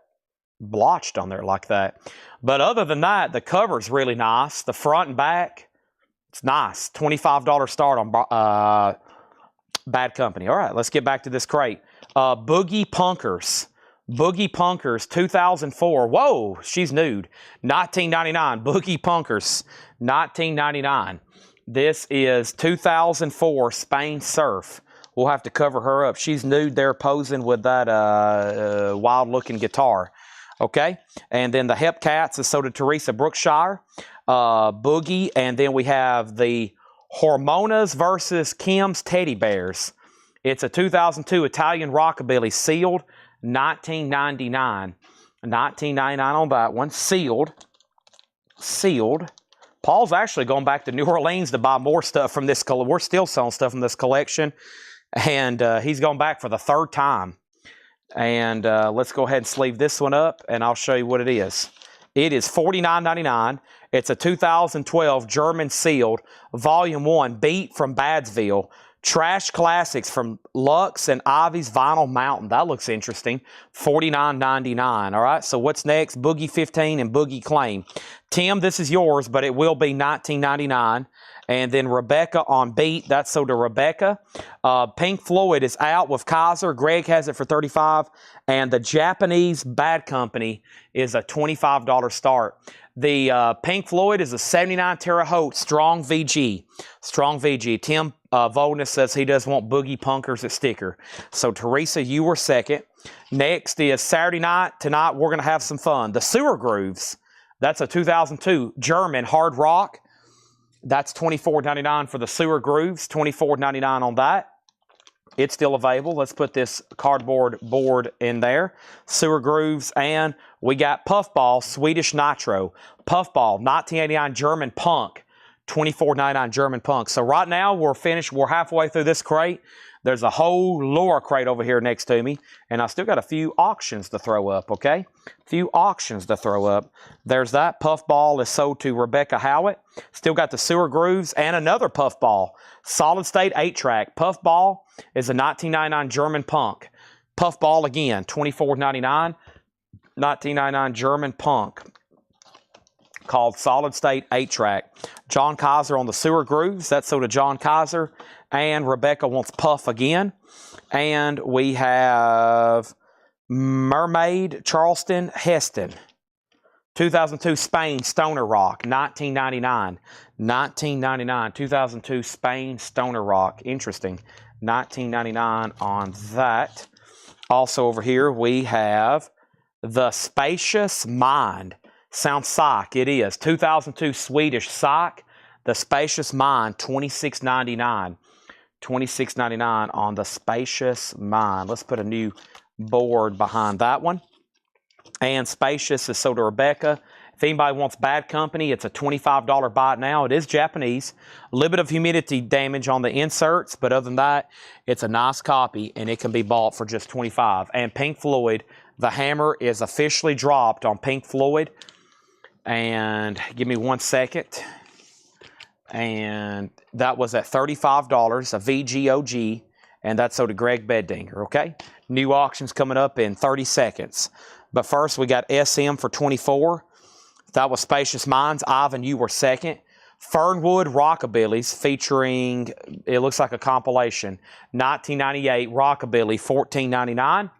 blotched on there like that? But other than that, the cover's really nice. The front and back, it's nice. $25 start on Bad Company. All right, let's get back to this crate. Boogie Punkers. Boogie Punkers, 2004. Whoa, she's nude. $19.99. Boogie Punkers, $19.99. This is 2004 Spain Surf. We'll have to cover her up. She's nude there posing with that wild-looking guitar. Okay? And then the Hepcats is sold to Teresa Brookshire. Boogie. And then we have the Hormonas versus Kim's Teddy Bears. It's a 2002 Italian Rockabilly sealed. $19.99. $19.99 on that one. Sealed. Sealed. Paul's actually going back to New Orleans to buy more stuff from this. We're still selling stuff from this collection. And he's going back for the third time. And let's go ahead and sleeve this one up, and I'll show you what it is. It is $49.99. It's a 2012 German sealed, Volume 1, Beat from Badsville. Trash Classics from Lux and Ivy's Vinyl Mountain. That looks interesting. $49.99. All right, so what's next? Boogie 15 and Boogie Claim. Tim, this is yours, but it will be $19.99. And then Rebecca on Beat. That's so to Rebecca. Pink Floyd is out with Kaiser. Greg has it for $35. And the Japanese Bad Company is a $25 start. The Pink Floyd is a 79 Terre Haute Strong VG. Strong VG. Tim Voldness says he does want Boogie Punkers at sticker. So, Teresa, you were second. Next is Saturday night. Tonight, we're going to have some fun. The Sewer Grooves. That's a 2002 German hard rock. That's $24.99 for the Sewer Grooves. $24.99 on that. It's still available. Let's put this cardboard board in there. Sewer Grooves. And we got Puffball Swedish Nitro. Puffball 1989 German Punk. $24.99 German Punk. So right now we're finished. We're halfway through this crate. There's a whole Laura crate over here next to me, and I still got a few auctions to throw up, okay? Few auctions to throw up. There's that. Puffball is sold to Rebecca Howitt. Still got the sewer grooves and another Puffball. Solid state 8-track. Puffball is a 1999 German punk. Puffball again, $24.99. 1999 German punk called Solid State 8-track. John Kaiser on the sewer grooves. That's sold to John Kaiser. And Rebecca wants Puff again. And we have Mermaid Charleston Heston. 2002 Spain Stoner Rock. 1999. 1999. 2002 Spain Stoner Rock. Interesting. 1999 on that. Also over here we have the Spacious Mind. Sounds psych. It is. 2002 Swedish psych. The Spacious Mind, $26.99. $26.99 on the Spacious Mind. Let's put a new board behind that one. And Spacious is sold to Rebecca. If anybody wants Bad Company, it's a $25 buy it now. It is Japanese. A little bit of humidity damage on the inserts, but other than that, it's a nice copy, and it can be bought for just $25. And Pink Floyd, the hammer is officially dropped on Pink Floyd. And give me 1 second. And that was at $35, a VGOG, and that's sold to Greg Beddinger, okay? New auctions coming up in 30 seconds. But first, we got SM for $24. That was Spacious Minds. Ivan, you were second. Fernwood Rockabillys featuring, it looks like a compilation, 1998 Rockabilly, $14.99.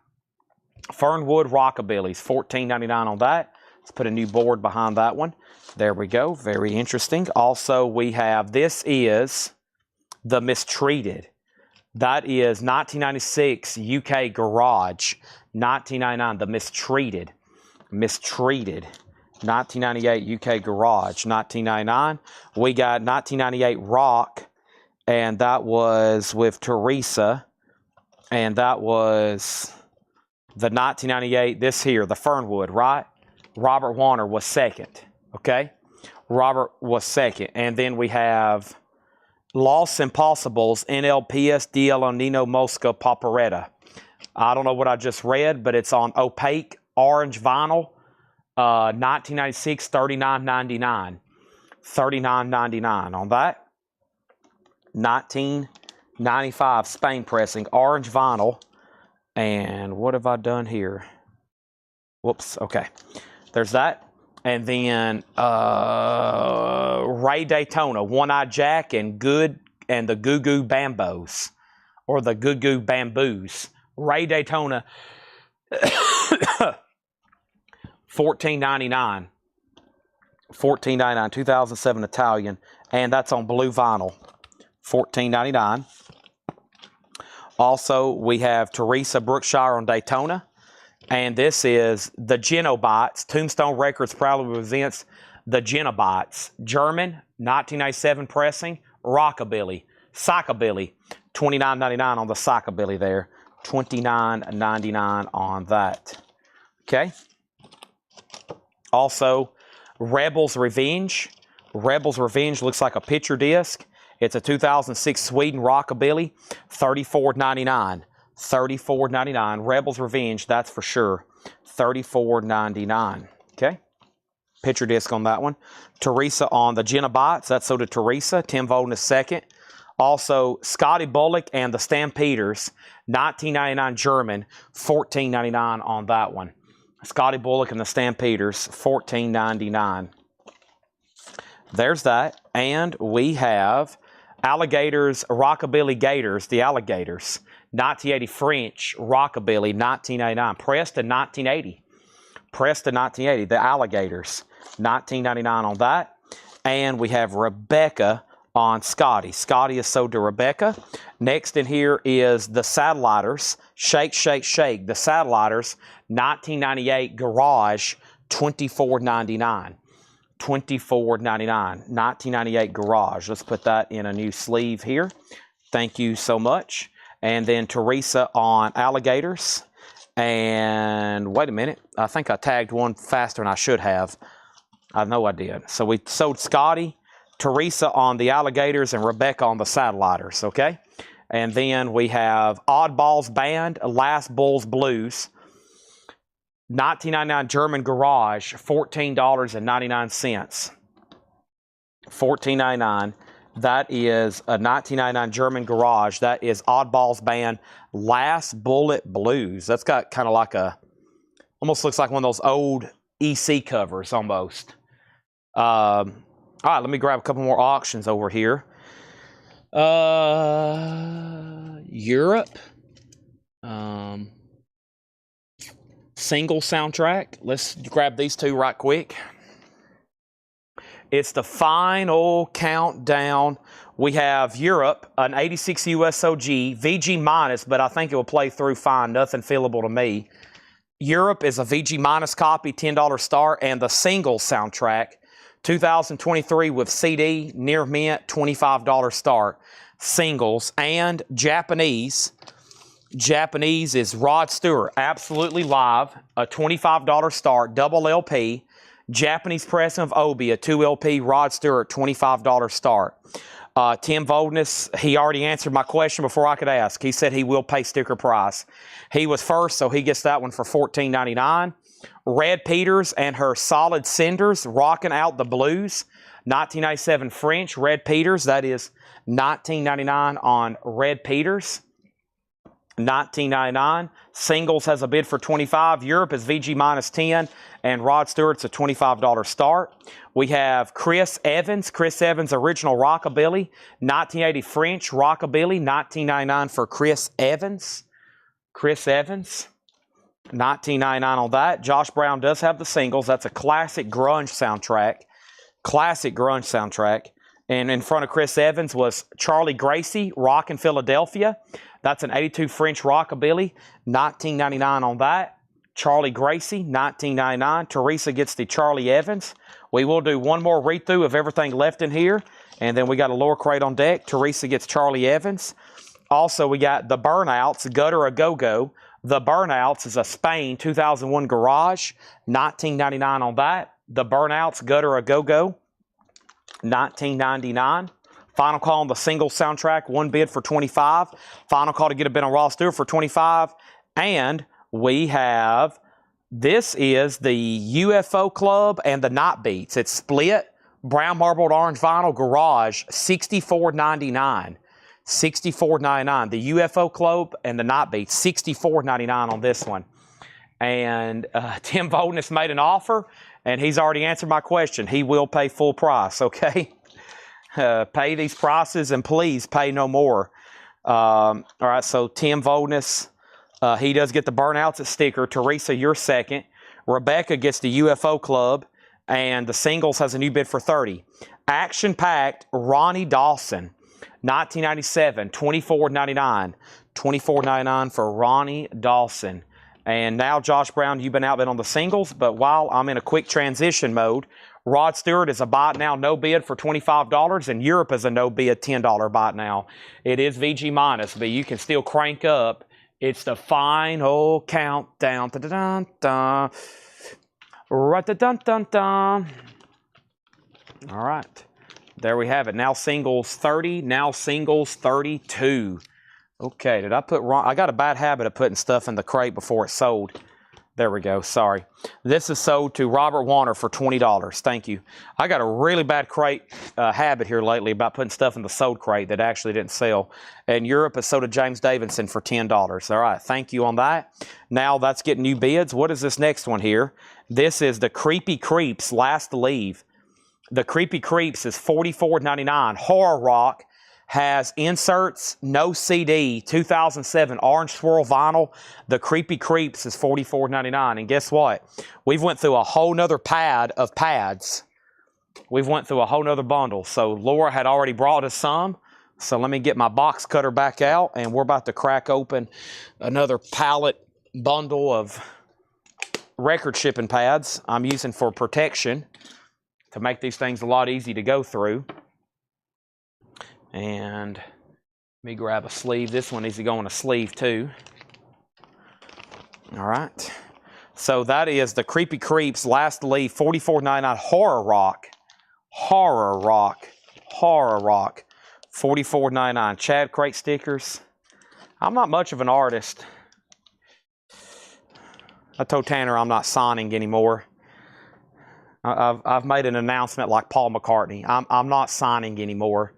Fernwood Rockabillys, $14.99 on that. Let's put a new board behind that one. There we go. Very interesting. Also, we have, this is the Mistreated. That is 1996 UK Garage. 1999, the Mistreated. Mistreated. 1998 UK Garage. 1999. We got 1998 Rock. And that was with Teresa. And that was the 1998, this here, the Fernwood, right? Robert Warner was second. Okay, Robert was second. And then we have Los Impossibles, NLPS, DL Nino Mosca Paparetta. I don't know what I just read, but it's on opaque orange vinyl. 1996, $39.99. $39.99 on that. 1995 Spain pressing, orange vinyl. And what have I done here? Whoops, okay. There's that. And then Ray Daytona, One-Eyed Jack, and the Goo Goo Bambos, or the Goo Goo Bamboos. Ray Daytona, $14.99. $14.99, 2007 Italian, and that's on blue vinyl. $14.99. Also, we have Teresa Brookshire on Daytona. And this is the Genobites. Tombstone Records proudly presents the Genobites. German, 1997 pressing, Rockabilly. Psychobilly, $29.99 on the Psychobilly there. $29.99 on that. Okay. Also, Rebel's Revenge. Rebel's Revenge looks like a picture disc. It's a 2006 Sweden Rockabilly, $34.99. $34.99. Rebel's Revenge, that's for sure. $34.99. Okay. Picture disc on that one. Teresa on the Genobites. That's sold to Teresa. Tim Volden is second. Also, Scotty Bullock and the Stampeders. $19.99 German. $14.99 on that one. Scotty Bullock and the Stampeders. $14.99. There's that. And we have Alligators, Rockabilly Gators, the Alligators. 1980 French Rockabilly, 1989. Pressed in 1980. Pressed in 1980. The Alligators, $19.99 on that. And we have Rebecca on Scotty. Scotty is sold to Rebecca. Next in here is the Satelliters. Shake, Shake, Shake. The Satelliters, 1998 Garage, $24.99. $24.99. 1998 Garage. Let's put that in a new sleeve here. Thank you so much. And then Teresa on Alligators. And wait a minute. I think I tagged one faster than I should have. I know I did. So we sold Scotty, Teresa on the Alligators, and Rebecca on the Satelliters, okay? And then we have Oddballs Band, Last Bulls Blues. 1999 German Garage, $14.99. $14.99. That is a 1999 German Garage. That is Oddballs Band, Last Bullet Blues. That's got kind of like a, almost looks like one of those old EC covers almost. All right, let me grab a couple more auctions over here. Europe. Single soundtrack. Let's grab these two right quick. It's the final countdown. We have Europe, an 86 USOG, VG minus, but I think it will play through fine. Nothing feelable to me. Europe is a VG minus copy, $10 start, and the single soundtrack, 2023 with CD, near mint, $25 start. Singles. And Japanese. Japanese is Rod Stewart, absolutely live, a $25 start, double LP. Japanese pressing of Obi, a 2 LP, Rod Stewart, $25 start. Tim Voldness, he already answered my question before I could ask. He said he will pay sticker price. He was first, so he gets that one for $14.99. Red Peters and her Solid Cinders, rocking out the blues. 1997 French, Red Peters, that is $19.99 on Red Peters. $19.99. Singles has a bid for $25. Europe is VG minus 10, and Rod Stewart's a $25 start. We have Chris Evans. Chris Evans, original Rockabilly. 1980 French Rockabilly. $19.99 for Chris Evans. Chris Evans. $19.99 on that. Josh Brown does have the singles. That's a classic grunge soundtrack. Classic grunge soundtrack. And in front of Chris Evans was Charlie Gracie, Rockin' Philadelphia. That's an 82 French Rockabilly, $19.99 on that. Charlie Gracie, $19.99. Teresa gets the Charlie Evans. We will do one more read-through of everything left in here, and then we got a lower crate on deck. Teresa gets Charlie Evans. Also, we got the Burnouts, Gutter A Go-Go. The Burnouts is a Spain 2001 Garage, $19.99 on that. The Burnouts, Gutter A Go-Go, $19.99. Final call on the single soundtrack, one bid for $25. Final call to get a bid on Rod Stewart for $25. And we have, this is the UFO Club and the Night Beats. It's split, brown marbled orange vinyl Garage, $64.99. $64.99. The UFO Club and the Night Beats, $64.99 on this one. And Tim Voldness made an offer, and he's already answered my question. He will pay full price, okay? Pay these prices and please pay no more. All right, so Tim Voldness, he does get the Burnouts at sticker. Teresa, you're second. Rebecca gets the UFO Club, and the singles has a new bid for $30. Action-packed Ronnie Dawson, 1997, $24.99. $24.99 for Ronnie Dawson. And now, Josh Brown, you've been outbid on the singles, but while I'm in a quick transition mode, Rod Stewart is a buy now, no bid for $25, and Europe is a no bid $10 buy now. It is VG minus, but you can still crank up. It's the final countdown. Da-da-dun-dun. Right-da-dun-dun-dun. All right. There we have it. Now singles 30, now singles 32. Okay, did I put wrong? I got a bad habit of putting stuff in the crate before it's sold. There we go, sorry. This is sold to Robert Warner for $20. Thank you. I got a really bad crate habit here lately about putting stuff in the sold crate that actually didn't sell. And Europe is sold to James Davidson for $10. All right, thank you on that. Now that's getting new bids. What is this next one here? This is the Creepy Creeps Last to Leave. The Creepy Creeps is $44.99. Horror Rock has inserts, no CD, 2007 orange swirl vinyl. The Creepy Creeps is $44.99. And guess what? We've went through a whole nother pad of pads. We've went through a whole nother bundle. So Laura had already brought us some. So let me get my box cutter back out, and we're about to crack open another pallet bundle of record shipping pads I'm using for protection to make these things a lot easier to go through. And let me grab a sleeve. This one needs to go in a sleeve too. All right. So that is the Creepy Creeps Last to Leave, $44.99. Horror Rock. Horror Rock. Horror Rock. $44.99. Chad crate stickers. I'm not much of an artist. I told Tanner I'm not signing anymore. I've made an announcement like Paul McCartney. I'm not signing anymore.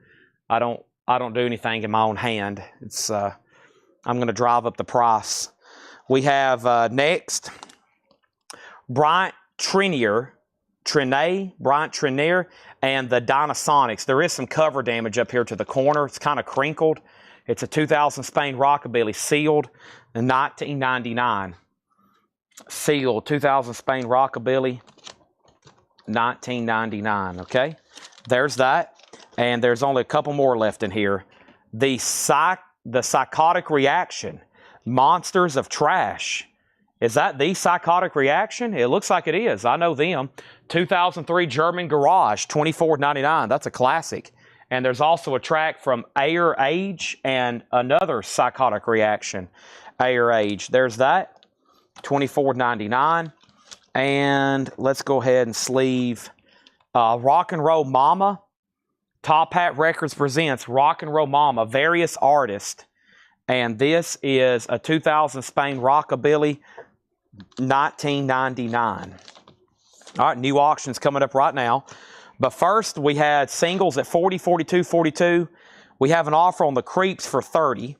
I don't do anything in my own hand. It's I'm going to drive up the price. We have next Bryant Trenier, and the Dynasonics. There is some cover damage up here to the corner. It's kind of crinkled. It's a 2000 Spain Rockabilly, sealed in 1999. Sealed 2000 Spain Rockabilly, 1999. Okay, there's that, and there's only a couple more left in here. The Psychotic Reaction, Monsters of Trash. Is that the Psychotic Reaction? It looks like it is. I know them. 2003 German Garage, $24.99. That's a classic. And there's also a track from Air Age and another Psychotic Reaction, Air Age. There's that, $24.99. And let's go ahead and sleeve Rock and Roll Mama. Top Hat Records presents Rock and Roll Mama, various artists. And this is a 2000 Spain Rockabilly, 1999. All right, new auctions coming up right now. But first, we had singles at 40, 42, 42. We have an offer on the Creeps for 30.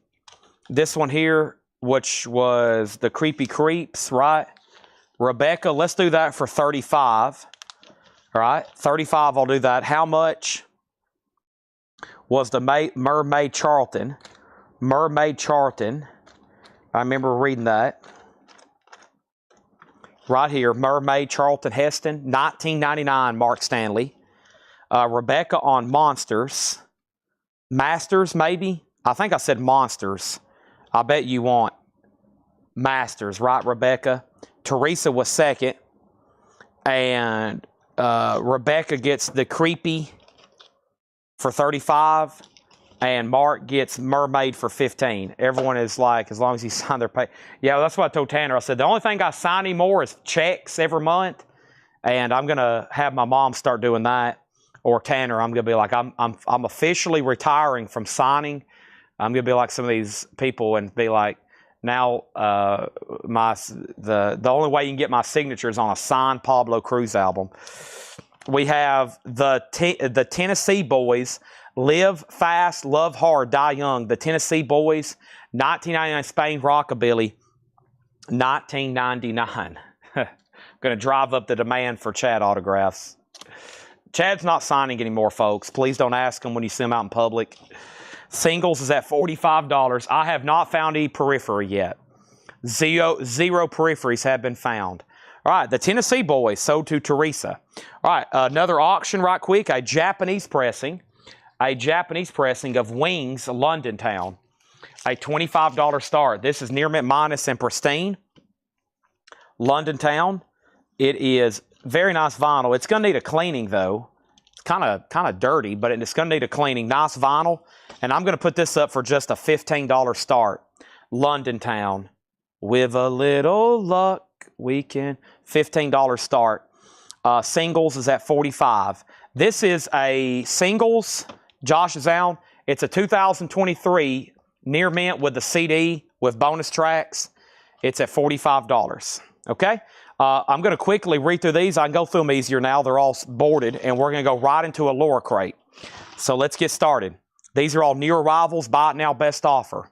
This one here, which was the Creepy Creeps, right? Rebecca, let's do that for 35. All right, 35, I'll do that. How much was the Mermaid Charlton? Mermaid Charlton. I remember reading that. Right here, Mermaid Charlton Heston, $19.99, Mark Stanley. Rebecca on Monsters. Masters, maybe? I think I said Monsters. I bet you want Masters, right, Rebecca? Teresa was second. And Rebecca gets the Creepy for 35. And Mark gets Mermaid for 15. Everyone is like, as long as you sign their pay. Yeah, that's what I told Tanner. I said, the only thing I sign anymore is checks every month. And I'm going to have my mom start doing that. Or Tanner, I'm going to be like, I'm officially retiring from signing. I'm going to be like some of these people and be like, now the only way you can get my signature is on a signed Pablo Cruz album. We have the Tennessee Boys, Live Fast, Love Hard, Die Young. The Tennessee Boys, 1999 Spain Rockabilly, 1999. Going to drive up the demand for Chad autographs. Chad's not signing anymore, folks. Please don't ask him when you see him out in public. Singles is at $45. I have not found any periphery yet. Zero peripheries have been found. All right, the Tennessee Boys sold to Teresa. All right, another auction right quick. A Japanese pressing of Wings, London Town. A $25 start. This is near mint minus and pristine. London Town. It is very nice vinyl. It's going to need a cleaning, though. It's kind of dirty, but it's going to need a cleaning. Nice vinyl. And I'm going to put this up for just a $15 start. London Town. With a little luck, we can. $15 start. Singles is at $45. This is a singles. Josh is out. It's a 2023 near mint with the CD with bonus tracks. It's at $45. Okay? I'm going to quickly read through these. I can go through them easier now. They're all boarded, and we're going to go right into a lower crate. So let's get started. These are all new arrivals. Buy it now, best offer.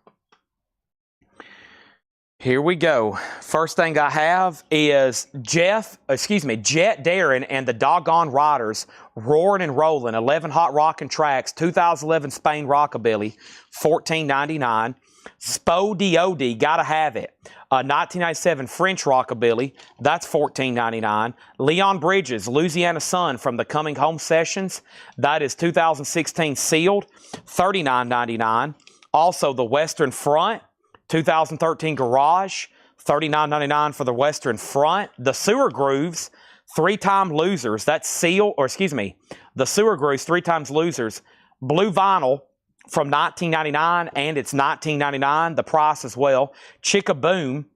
Here we go. First thing I have is Jet Darren and the Doggone Riders, Roaring and Rolling, 11 Hot Rockin' Tracks, 2011 Spain Rockabilly, $14.99. Spo Diodi, Gotta Have It, 1997 French Rockabilly, that's $14.99. Leon Bridges, Louisiana Sun from the Coming Home Sessions, that is 2016 sealed, $39.99. Also the Western Front, 2013 Garage, $39.99 for the Western Front. The Sewer Grooves, 3-time losers. That's sealed, the Sewer Grooves, 3 times losers. Blue vinyl from 1999, and it's $19.99. The price as well. Chickaboom,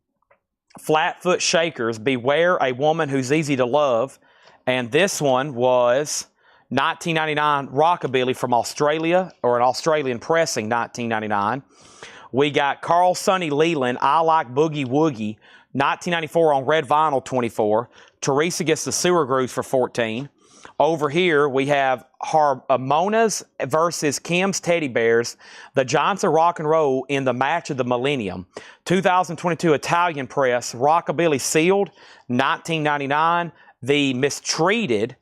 Flatfoot Shakers, Beware a Woman Who's Easy to Love. And this one was 1999 Rockabilly from Australia, or an Australian pressing, 1999. We got Carl Sonny Leland, I Like Boogie Woogie, 1994 on red vinyl, 24. Teresa Gets the Sewer Grooves for 14. Over here, we have Mona's versus Kim's Teddy Bears, the Giants of Rock and Roll in the match of the millennium. 2022 Italian press, Rockabilly sealed, 1999. The Mistreated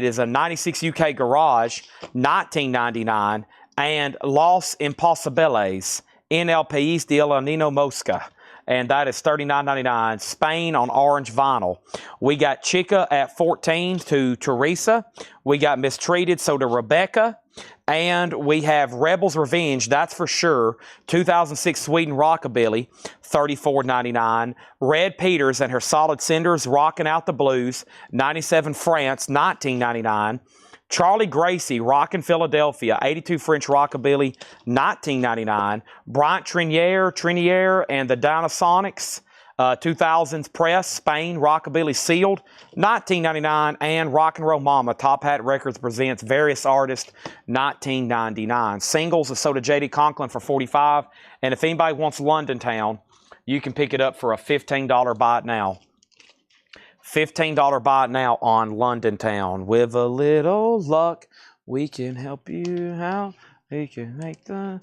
is a 96 UK Garage, 1999. And Los Imposibles, NLPs de La Nino Mosca. And that is $39.99. Spain on orange vinyl. We got Chica at 14 to Teresa. We got Mistreated, so to Rebecca. And we have Rebel's Revenge, that's for sure. 2006 Sweden Rockabilly, $34.99. Red Peters and Her Solid Cinders, Rockin' Out the Blues, 97 France, $19.99. Charlie Gracie, Rockin' Philadelphia, 82 French Rockabilly, $19.99. Bryant Trinier and the Dynasonics, 2000s Press, Spain, Rockabilly sealed, $19.99. And Rock and Roll Mama, Top Hat Records presents various artists, $19.99. Singles is sold to J.D. Conklin for $45. And if anybody wants London Town, you can pick it up for a $15 buy it now. $15 buy it now on London Town. With a little luck, we can help you out. We can make the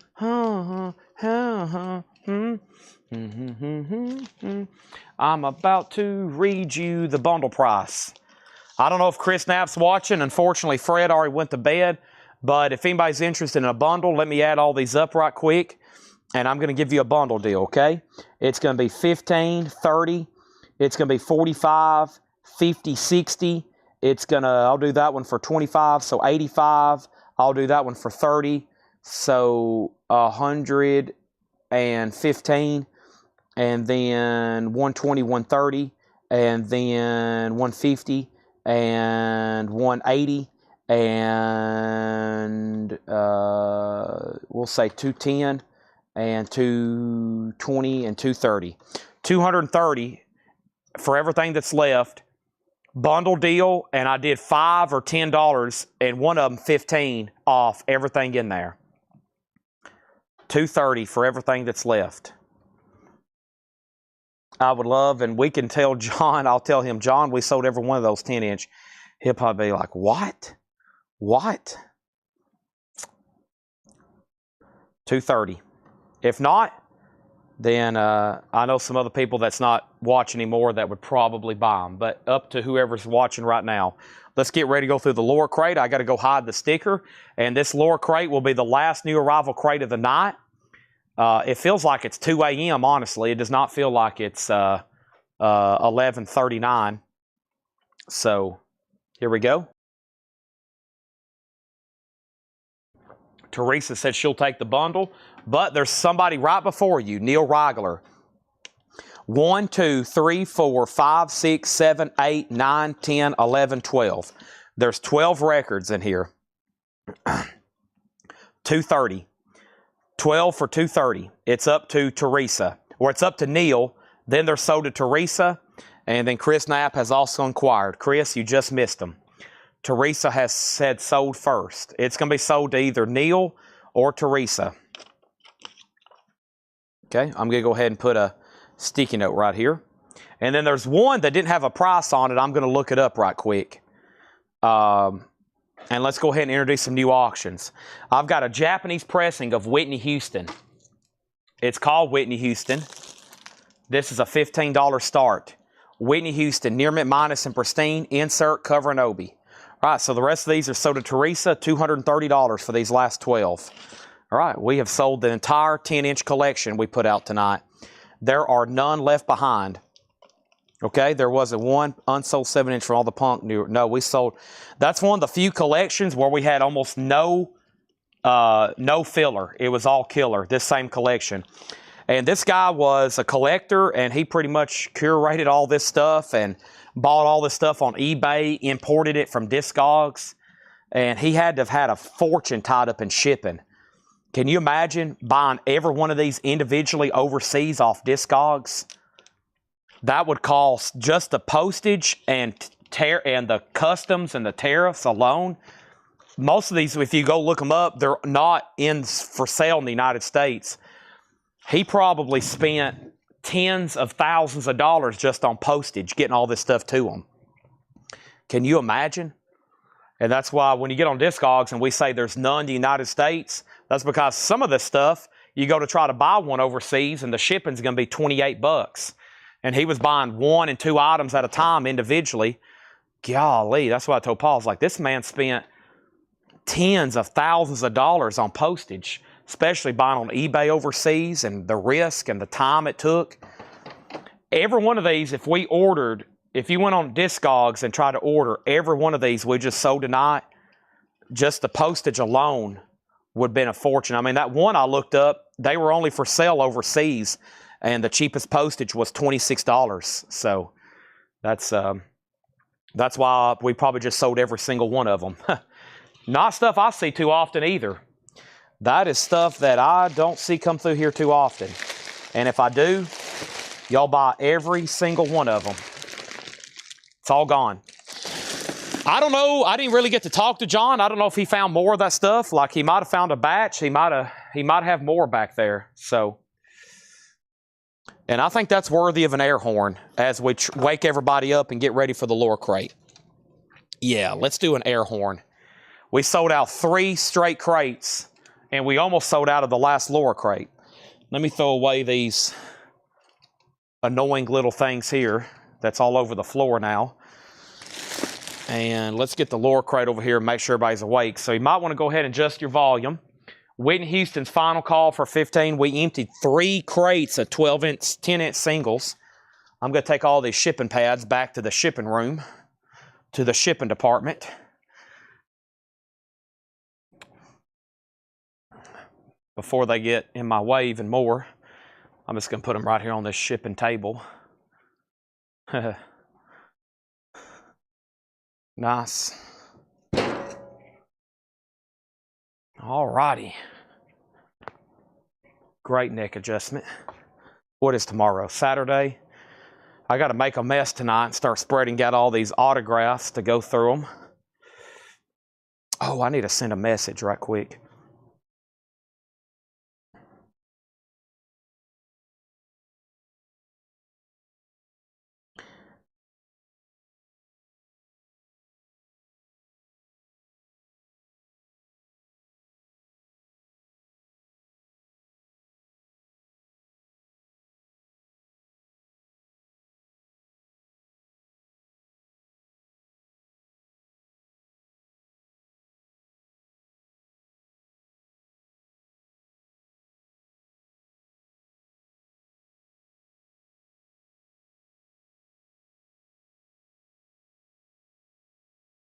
I'm about to read you the bundle price. I don't know if Chris Knapp's watching. Unfortunately, Fred already went to bed. But if anybody's interested in a bundle, let me add all these up right quick. And I'm going to give you a bundle deal, okay? It's going to be 15, 30. It's going to be 45, 50, 60. I'll do that one for 25, so 85. I'll do that one for 30, so 115. And then 120, 130. And then 150. And 180. And we'll say 210. And 220 and 230. 230 for everything that's left. Bundle deal, and I did $5 or $10, and one of them $15 off everything in there. $230 for everything that's left. I would love, and we can tell John, I'll tell him, John, we sold every one of those 10-inch. He'll probably be like, what? What? $230. If not, then I know some other people that's not watching anymore that would probably buy them. But up to whoever's watching right now. Let's get ready to go through the lower crate. I got to go hide the sticker. And this lower crate will be the last new arrival crate of the night. It feels like it's 2 a.m., honestly. It does not feel like it's 11:39. So, here we go. Teresa said she'll take the bundle, but there's somebody right before you, Neil Reigler. 1, 2, 3, 4, 5, 6, 7, 8, 9, 10, 11, 12. There's 12 records in here. 230. 12 for 230. It's up to Teresa, or it's up to Neil. Then they're sold to Teresa, and then Chris Knapp has also inquired. Chris, you just missed them. Teresa has said sold first. It's going to be sold to either Neil or Teresa. Okay, I'm going to go ahead and put a sticky note right here. And then there's one that didn't have a price on it. I'm going to look it up right quick. And let's go ahead and introduce some new auctions. I've got a Japanese pressing of Whitney Houston. It's called Whitney Houston. This is a $15 start. Whitney Houston, near mint minus and pristine, insert, cover, and obi. All right, so the rest of these are sold to Teresa, $230 for these last 12. All right, we have sold the entire 10-inch collection we put out tonight. There are none left behind. Okay, there wasn't one unsold 7-inch from all the punk. No, we sold. That's one of the few collections where we had almost no filler. It was all killer, this same collection. And this guy was a collector, and he pretty much curated all this stuff and bought all this stuff on eBay, imported it from Discogs, and he had to have had a fortune tied up in shipping. Can you imagine buying every one of these individually overseas off Discogs? That would cost just the postage and the customs and the tariffs alone, most of these, if you go look them up, they're not for sale in the United States. He probably spent tens of thousands of dollars just on postage getting all this stuff to them. Can you imagine? And that's why when you get on Discogs and we say there's none in the United States, that's because some of this stuff, you go to try to buy one overseas and the shipping's going to be $28. And he was buying 1 and 2 items at a time individually. Golly, that's why I told Paul, I was like, this man spent tens of thousands of dollars on postage, especially buying on eBay overseas and the risk and the time it took. Every one of these, if you went on Discogs and tried to order every one of these we just sold tonight, just the postage alone would have been a fortune. I mean, that one I looked up, they were only for sale overseas, and the cheapest postage was $26. So that's why we probably just sold every single one of them. Not stuff I see too often either. That is stuff that I don't see come through here too often. And if I do, y'all buy every single one of them. It's all gone. I don't know. I didn't really get to talk to John. I don't know if he found more of that stuff. Like he might have found a batch. He might have more back there. So, and I think that's worthy of an air horn as we wake everybody up and get ready for the lure crate. Yeah, let's do an air horn. We sold out 3 straight crates, and we almost sold out of the last lure crate. Let me throw away these annoying little things here that's all over the floor now. And let's get the lure crate over here and make sure everybody's awake. So you might want to go ahead and adjust your volume. Whitney Houston's final call for 15. We emptied 3 crates of 12-inch, 10-inch singles. I'm going to take all these shipping pads back to the shipping room, to the shipping department. Before they get in my way even more, I'm just going to put them right here on this shipping table. Nice. All righty. Great neck adjustment. What is tomorrow? Saturday? I got to make a mess tonight and start spreading out all these autographs to go through them. Oh, I need to send a message right quick.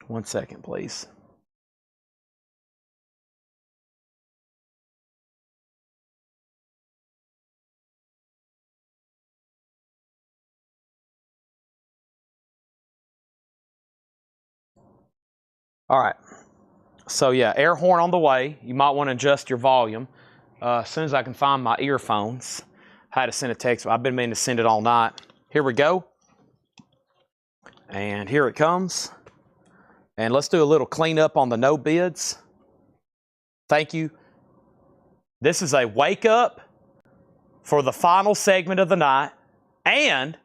One second, please. All right. So yeah, air horn on the way. You might want to adjust your volume. As soon as I can find my earphones, I had to send a text. I've been meaning to send it all night. Here we go. And here it comes. And let's do a little cleanup on the no bids. Thank you. This is a wake up for the final segment of the night. And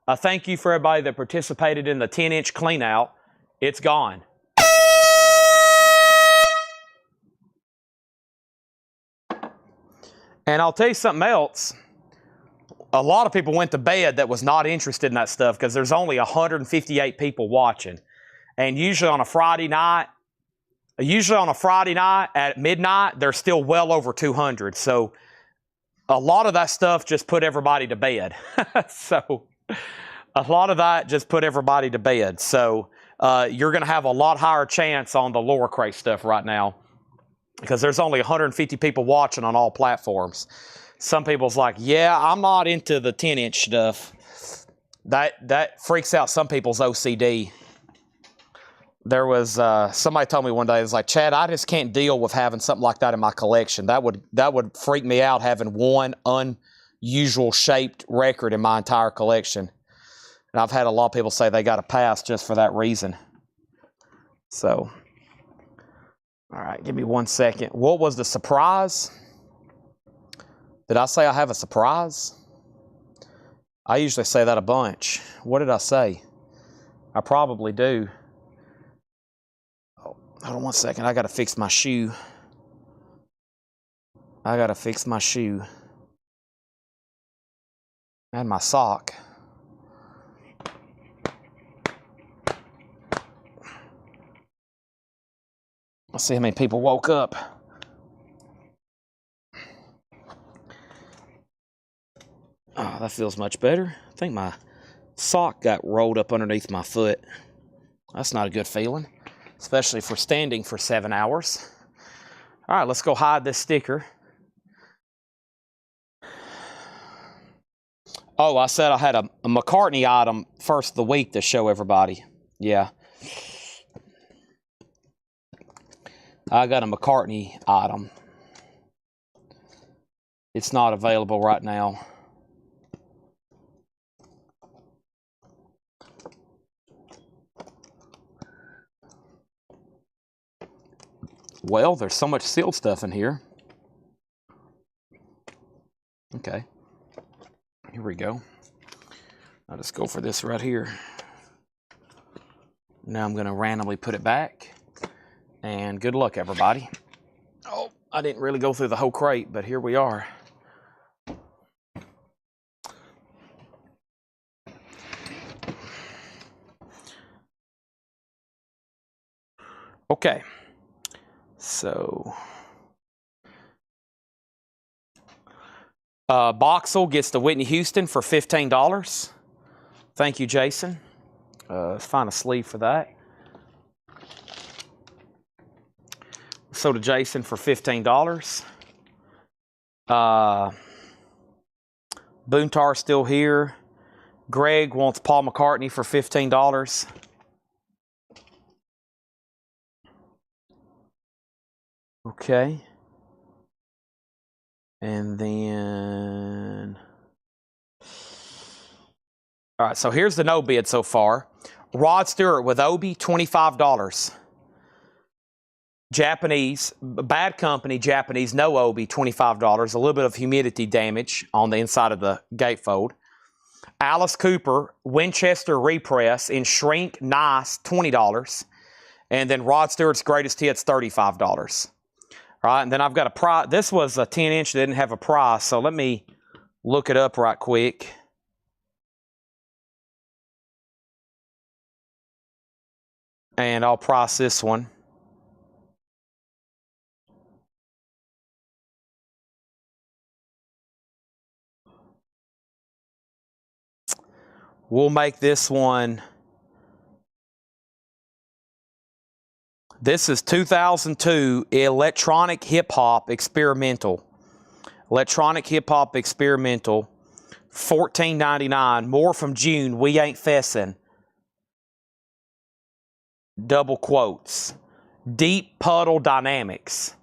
a thank you for everybody that participated in the 10-inch clean out. It's gone. And I'll tell you something else. A lot of people went to bed that was not interested in that stuff because there's only 158 people watching. And usually on a Friday night at midnight, there's still well over 200. So a lot of that stuff just put everybody to bed. So a lot of that just put everybody to bed. So you're going to have a lot higher chance on the lower crate stuff right now because there's only 150 people watching on all platforms. Some people's like, yeah, I'm not into the 10-inch stuff. That freaks out some people's OCD. There was somebody told me one day, it was like, Chad, I just can't deal with having something like that in my collection. That would freak me out having one unusual shaped record in my entire collection. And I've had a lot of people say they got a pass just for that reason. So, all right, give me 1 second. What was the surprise? Did I say I have a surprise? I usually say that a bunch. What did I say? I probably do. Oh, hold on 1 second. I got to fix my shoe. I got to fix my shoe. And my sock. Let's see how many people woke up. Oh, that feels much better. I think my sock got rolled up underneath my foot. That's not a good feeling, especially if we're standing for 7 hours. All right, let's go hide this sticker. Oh, I said I had a McCartney item first of the week to show everybody. Yeah. I got a McCartney item. It's not available right now. Well, there's so much sealed stuff in here. Okay. Here we go. I'll just go for this right here. Now I'm going to randomly put it back. And good luck, everybody. Oh, I didn't really go through the whole crate, but here we are. Okay. So, Boxel gets the Whitney Houston for $15. Thank you, Jason. Let's find a sleeve for that. So to Jason for $15. Boontar's still here. Greg wants Paul McCartney for $15. Okay. And then... All right, so here's the no bid so far. Rod Stewart with Obi, $25. Japanese, bad company, Japanese, no Obi, $25. A little bit of humidity damage on the inside of the gatefold. Alice Cooper, Winchester Repress in shrink, nice, $20. And then Rod Stewart's greatest hits, $35. All right, and then I've got a price. This was a 10-inch that didn't have a price, so let me look it up right quick. And I'll price this one. We'll make this one. This is 2002 Electronic Hip Hop Experimental. Electronic Hip Hop Experimental, $14.99. More from June. We ain't fessin'. Double quotes. Deep Puddle Dynamics,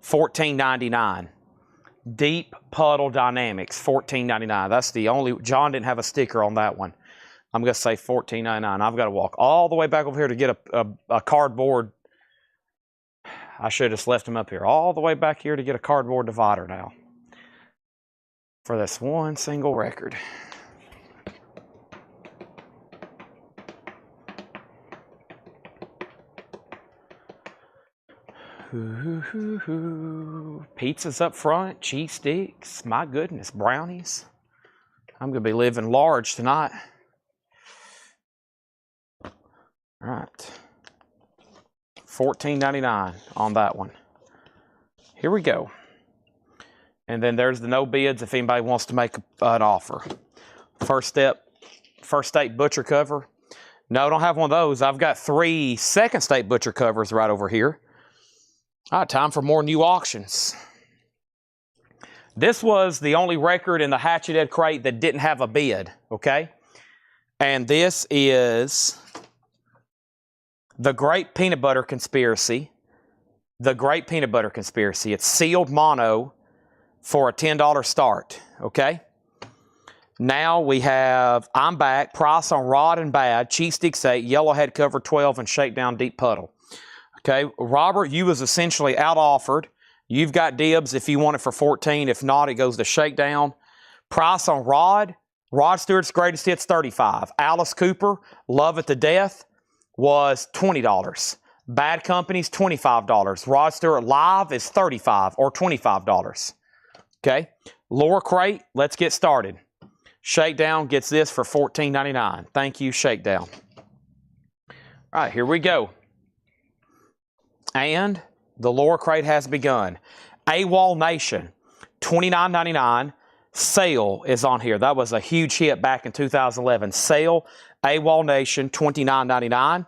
$14.99. Deep Puddle Dynamics, $14.99. That's the only. John didn't have a sticker on that one. I'm going to say $14.99. I've got to walk all the way back over here to get a cardboard. I should have just left him up here. All the way back here to get a cardboard divider now. For this one single record. Pizzas up front, cheese sticks, my goodness, brownies. I'm going to be living large tonight. All right. $14.99 on that one. Here we go. And then there's the no bids if anybody wants to make an offer. First State Butcher cover. No, I don't have one of those. I've got 3 Second State Butcher covers right over here. All right, time for more new auctions. This was the only record in the Hatchet Ed crate that didn't have a bid, okay? And this is The Great Peanut Butter Conspiracy. The Great Peanut Butter Conspiracy. It's sealed mono for a $10 start, okay? Now we have I'm Back, price on Rod and Bad, Cheat Sticks 8, Yellow Head Cover 12, and Shakedown Deep Puddle. Okay, Robert, you was essentially out-offered. You've got dibs if you want it for 14. If not, it goes to Shakedown. Price on Rod Stewart's Greatest Hits, 35. Alice Cooper, Love It to Death, was $20. Bad Company's $25. Rod Stewart Live is $35 or $25. Okay, lower crate, let's get started. Shakedown gets this for $14.99. Thank you, Shakedown. All right, here we go. And the lower crate has begun. AWOL Nation, $29.99. Sale is on here. That was a huge hit back in 2011. Sale, AWOL Nation, $29.99.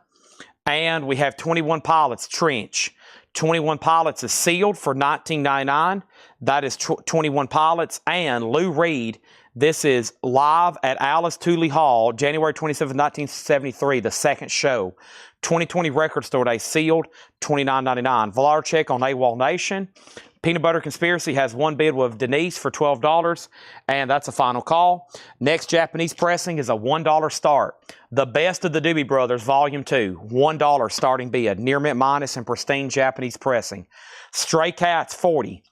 And we have 21 Pilots Trench. 21 Pilots is sealed for $19.99. That is 21 Pilots. And Lou Reed, this is live at Alice Tooley Hall, January 27, 1973, the second show. 2020 Record Store Day, sealed, $29.99. Velar check on AWOL Nation. Peanut Butter Conspiracy has one bid with Denise for $12, and that's a final call. Next Japanese pressing is a $1 start. The Best of the Doobie Brothers, Volume 2, $1 starting bid. Near mint minus and pristine Japanese pressing. Stray Cats, $40.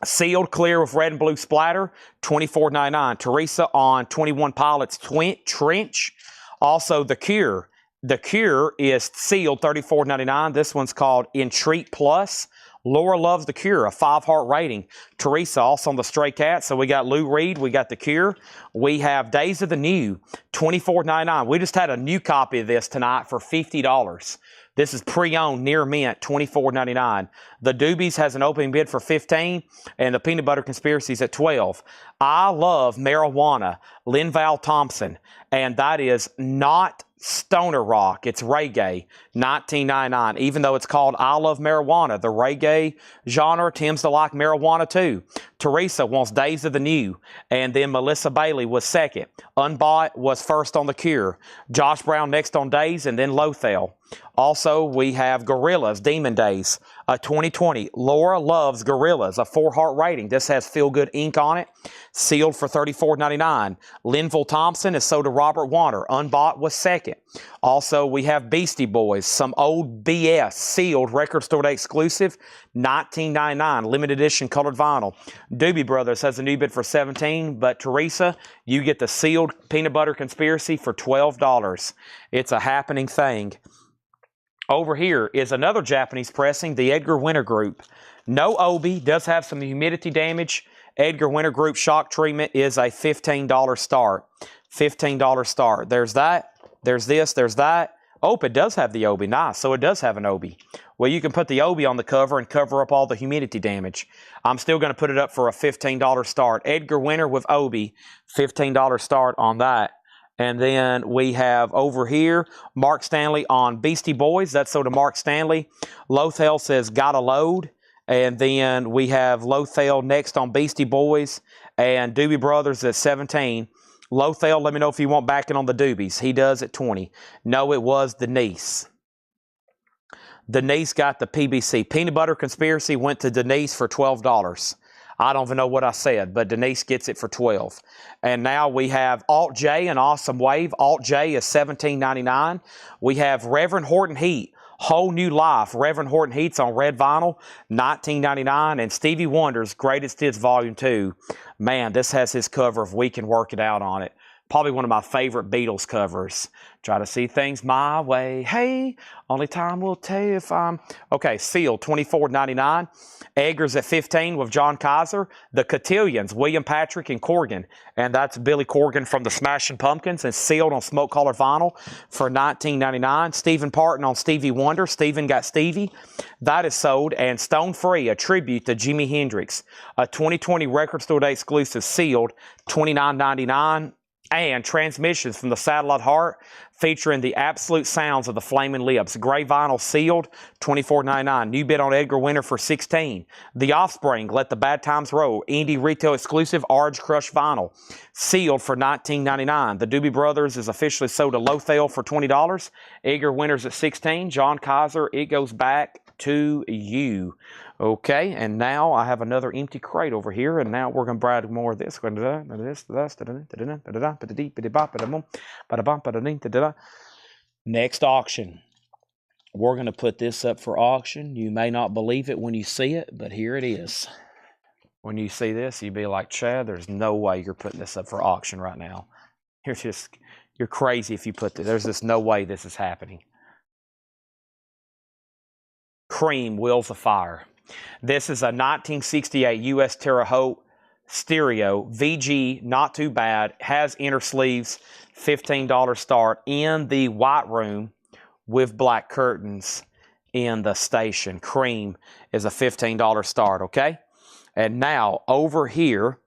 Sealed clear with red and blue splatter, $24.99. Teresa on 21 Pilots Trench. Also, The Cure. The Cure is sealed, $34.99. This one's called Entreat Plus. Laura loves The Cure, a 5-heart rating. Teresa also on the Stray Cat. So we got Lou Reed, we got The Cure. We have Days of the New, $24.99. We just had a new copy of this tonight for $50. This is pre-owned, near mint, $24.99. The Doobies has an opening bid for $15, and the Peanut Butter Conspiracy's at $12. I Love Marijuana, Linval Thompson, and that is not stoner rock. It's reggae, $19.99. Even though it's called I Love Marijuana, the reggae genre tends to like marijuana too. Teresa wants Days of the New, and then Melissa Bailey was second. Unbought was first on The Cure. Josh Brown next on Days, and then Lothel. Also, we have Gorillas, Demon Days, 2020. Laura loves Gorillas, a 4-heart rating. This has Feel Good ink on it. Sealed for $34.99. Linville Thompson is sold to Robert Warner. Unbought was second. Also, we have Beastie Boys, some old BS, sealed, Record Store Day exclusive, $19.99. Limited edition colored vinyl. Doobie Brothers has a new bid for $17, but Teresa, you get the sealed Peanut Butter Conspiracy for $12. It's a happening thing. Over here is another Japanese pressing, the Edgar Winter Group. No Obi, does have some humidity damage. Edgar Winter Group shock treatment is a $15 start. $15 start. There's that. There's this. There's that. Oh, it does have the Obi. Nice. So it does have an Obi. Well, you can put the Obi on the cover and cover up all the humidity damage. I'm still going to put it up for a $15 start. Edgar Winter with Obi, $15 start on that. And then we have over here, Mark Stanley on Beastie Boys. That's sold to Mark Stanley. Lothel says, Gotta Load. And then we have Lothel next on Beastie Boys. And Doobie Brothers at 17. Lothel, let me know if you want backing on the Doobies. He does at 20. No, it was Denise. Denise got the PBC. Peanut Butter Conspiracy went to Denise for $12. I don't even know what I said, but Denise gets it for $12. And now we have Alt J and Awesome Wave. Alt J is $17.99. We have Reverend Horton Heat, Whole New Life. Reverend Horton Heat's on red vinyl, $19.99. And Stevie Wonder's Greatest Hits Volume 2. Man, this has his cover of We Can Work It Out on it. Probably one of my favorite Beatles covers. Try to see things my way. Hey, only time will tell if I'm... Okay, sealed, $24.99. Eggers at 15 with John Kaiser. The Cotillions, William Patrick and Corgan. And that's Billy Corgan from the Smashing Pumpkins. And sealed on smoke colored vinyl for $19.99. Stephen Parton on Stevie Wonder. Stephen got Stevie. That is sold. And Stone Free, a tribute to Jimi Hendrix. A 2020 Record Store Day exclusive, sealed, $29.99. And Transmissions from the Satellite Heart, featuring the absolute sounds of the Flaming Lips. Gray vinyl sealed, $24.99. New bid on Edgar Winter for $16. The Offspring, Let the Bad Times Roll. Indie retail exclusive Orange Crush vinyl, sealed for $19.99. The Doobie Brothers is officially sold to Lothel for $20. Edgar Winter's at $16. John Kaiser, it goes back to you. Okay, and now I have another empty crate over here, and now we're going to brag more of this. Next auction. We're going to put this up for auction. You may not believe it when you see it, but here it is. When you see this, you'd be like, Chad, there's no way you're putting this up for auction right now. You're crazy if you put this. There's just no way this is happening. Cream Wheels of Fire. This is a 1968 U.S. Terre Haute stereo. VG, not too bad. Has inner sleeves, $15 start in the white room with black curtains in the station. Cream is a $15 start, okay? And now over here,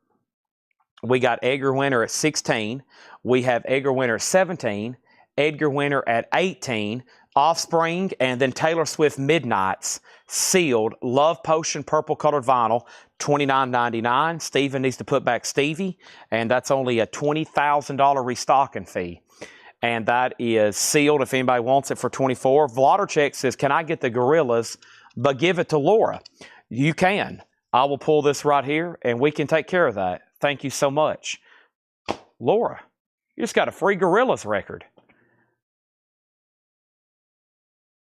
we got Edgar Winter at 16. We have Edgar Winter at 17. Edgar Winter at 18. Offspring, and then Taylor Swift Midnights, sealed, Love Potion, purple colored vinyl, $29.99. Steven needs to put back Stevie, and that's only a $20,000 restocking fee. And that is sealed if anybody wants it for $24. Vladercheck says, can I get the Gorillas, but give it to Laura? You can. I will pull this right here, and we can take care of that. Thank you so much. Laura, you just got a free Gorillas record.